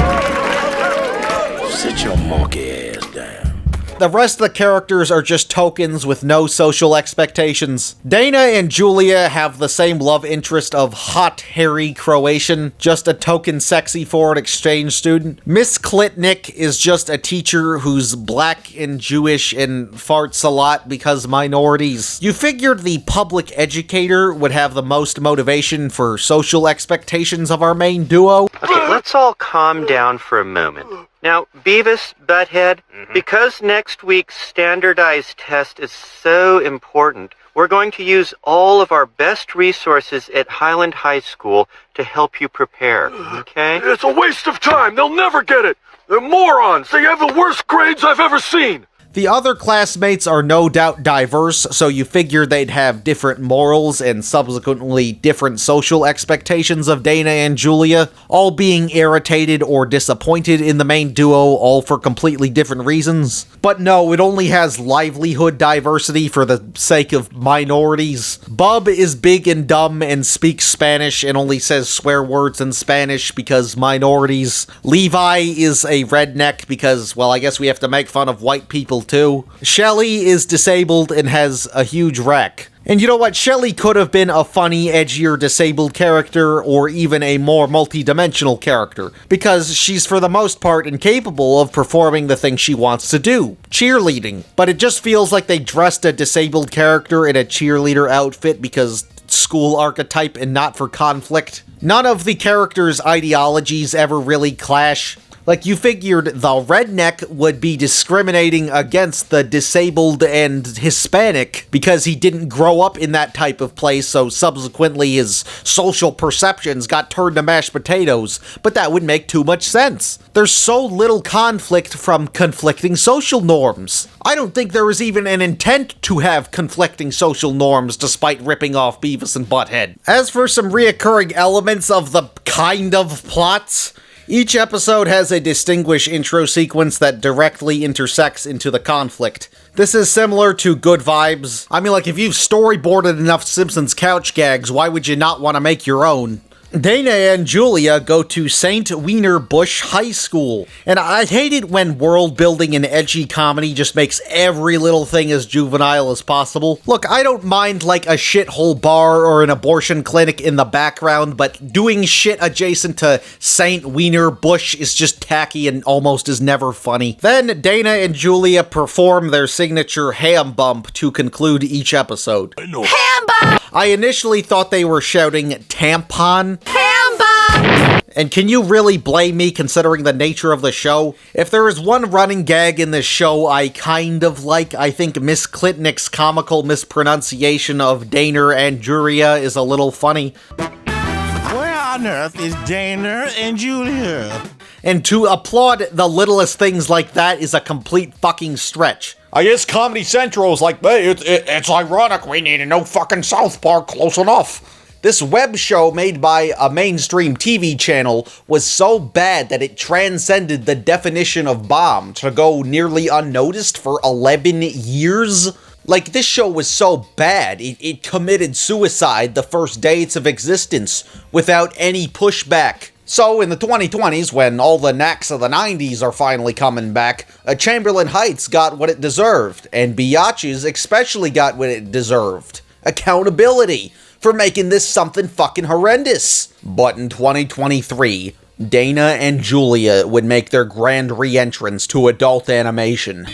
Sit your monkey ass down. the rest of the characters are just tokens with no social expectations. Dana and Julia have the same love interest of hot, hairy Croatian, just a token sexy foreign exchange student. Miss Klitnik is just a teacher who's black and Jewish and farts a lot because minorities. You figured the public educator would have the most motivation for social expectations of our main duo. Okay, let's all calm down for a moment. Now, Beavis, Butthead, because next week's standardized test is so important, we're going to use all of our best resources at Highland High School to help you prepare, okay? It's a waste of time. They'll never get it. They're morons. They have the worst grades I've ever seen. The other classmates are no doubt diverse, so you figure they'd have different morals and subsequently different social expectations of Dana and Julia, all being irritated or disappointed in the main duo, all for completely different reasons. But no, it only has livelihood diversity for the sake of minorities. Bub is big and dumb and speaks Spanish and only says swear words in Spanish because minorities. Levi is a redneck because, well, I guess we have to make fun of white people too. Shelly is disabled and has a huge wreck. And you know what? Shelly could have been a funny, edgier disabled character or even a more multi-dimensional character, because she's for the most part incapable of performing the thing she wants to do, cheerleading. But it just feels like they dressed a disabled character in a cheerleader outfit because school archetype and not for conflict. None of the characters' ideologies ever really clash. Like, you figured the redneck would be discriminating against the disabled and Hispanic because he didn't grow up in that type of place, so subsequently his social perceptions got turned to mashed potatoes, but that would make too much sense. There's so little conflict from conflicting social norms. I don't think there was even an intent to have conflicting social norms despite ripping off Beavis and Butthead. As for some reoccurring elements of the kind of plots, each episode has a distinguished intro sequence that directly intersects into the conflict. This is similar to Good Vibes. I mean, like, if you've storyboarded enough Simpsons couch gags, why would you not want to make your own? Dana and Julia go to St. Wiener Bush High School, and I hate it when world building and edgy comedy just makes every little thing as juvenile as possible. Look, I don't mind like a shithole bar or an abortion clinic in the background, but doing shit adjacent to St. Wiener Bush is just tacky and almost is never funny. Then Dana and Julia perform their signature ham bump to conclude each episode. Ham bump! I initially thought they were shouting tampon. Ham bump! And can you really blame me considering the nature of the show? If there is one running gag in this show I kind of like, I think Miss Klitnik's comical mispronunciation of Dana and Julia is a little funny. Where on earth is Dana and Julia? And to applaud the littlest things like that is a complete fucking stretch. I guess Comedy Central is like, hey, it's ironic we need a no fucking South Park close enough. This web show made by a mainstream TV channel was so bad that it transcended the definition of bomb to go nearly unnoticed for 11 years. Like, this show was so bad, it committed suicide the first day of its existence without any pushback. So, in the 2020s, when all the knacks of the 90s are finally coming back, Chamberlain Heights got what it deserved, and Biatches especially got what it deserved. Accountability for making this something fucking horrendous. But in 2023, Dana and Julia would make their grand re-entrance to adult animation.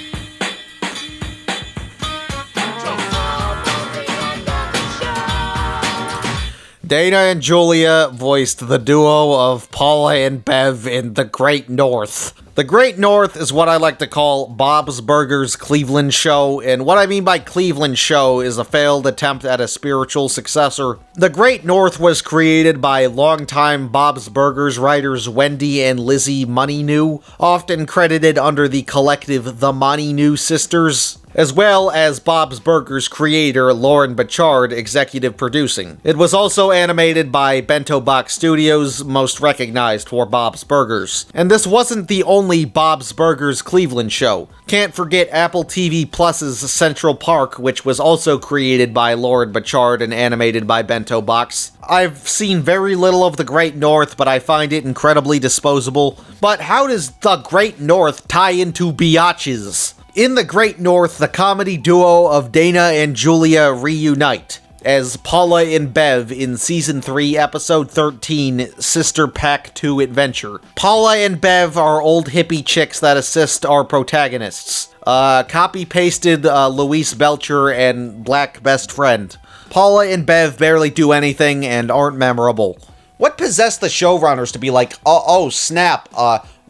Dana and Julia voiced the duo of Paula and Bev in The Great North. The Great North is what I like to call Bob's Burgers' Cleveland show, and what I mean by Cleveland show is a failed attempt at a spiritual successor. The Great North was created by longtime Bob's Burgers writers Wendy and Lizzie Moneynew, often credited under the collective The Moneynew Sisters, as well as Bob's Burgers creator Lauren Bachard executive producing. It was also animated by Bento Box Studios, most recognized for Bob's Burgers. And this wasn't the only Bob's Burgers Cleveland show. Can't forget Apple TV Plus's Central Park, which was also created by Lauren Bachard and animated by Bento Box. I've seen very little of The Great North, but I find it incredibly disposable. But how does The Great North tie into Biatches? In the Great North, the comedy duo of Dana and Julia reunite as Paula and Bev in Season 3, Episode 13, Sister Pack 2 Adventure. Paula and Bev are old hippie chicks that assist our protagonists. Copy-pasted Luis Belcher and Black Best Friend. Paula and Bev barely do anything and aren't memorable. What possessed the showrunners to be like, oh snap,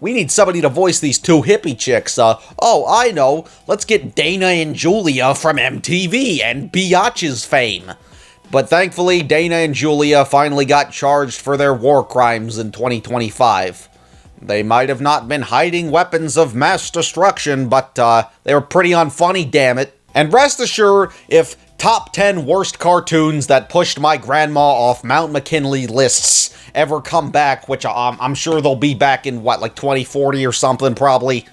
we need somebody to voice these two hippie chicks. Oh, I know. Let's get Dana and Julia from MTV and Biatch's fame. But thankfully, Dana and Julia finally got charged for their war crimes in 2025. They might have not been hiding weapons of mass destruction, but they were pretty unfunny, damn it. And rest assured, if top 10 worst cartoons that pushed my grandma off Mount McKinley lists ever come back, which I'm sure they'll be back in, like 2040 or something, probably.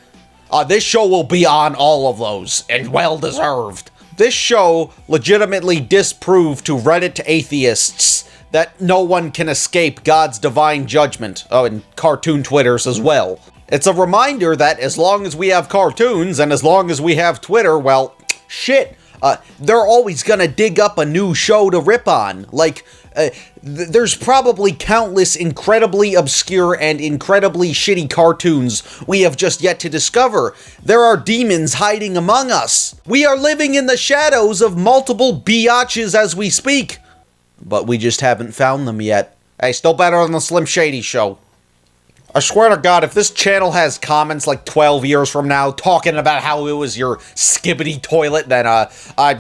This show will be on all of those, and well-deserved. This show legitimately disproved to Reddit atheists that no one can escape God's divine judgment. Oh, and cartoon Twitters as well. It's a reminder that as long as we have cartoons, and as long as we have Twitter, well, shit. They're always gonna dig up a new show to rip on. Like, there's probably countless incredibly obscure and incredibly shitty cartoons we have just yet to discover. There are demons hiding among us. We are living in the shadows of multiple biatches as we speak. But we just haven't found them yet. Hey, still better than the Slim Shady show. I swear to God, if this channel has comments like 12 years from now talking about how it was your skibbity toilet, then,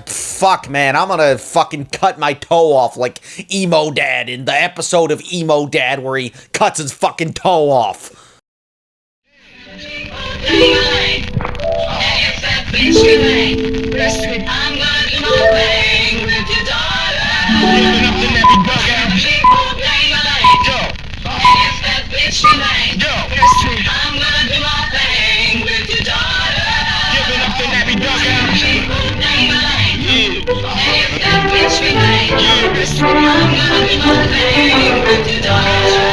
fuck, man, I'm gonna fucking cut my toe off like Emo Dad in the episode of Emo Dad where he cuts his fucking toe off. Yo, I'm gonna do my thing with your daughter. Giving up the nappy dugout. I'm gonna do my thing with your daughter.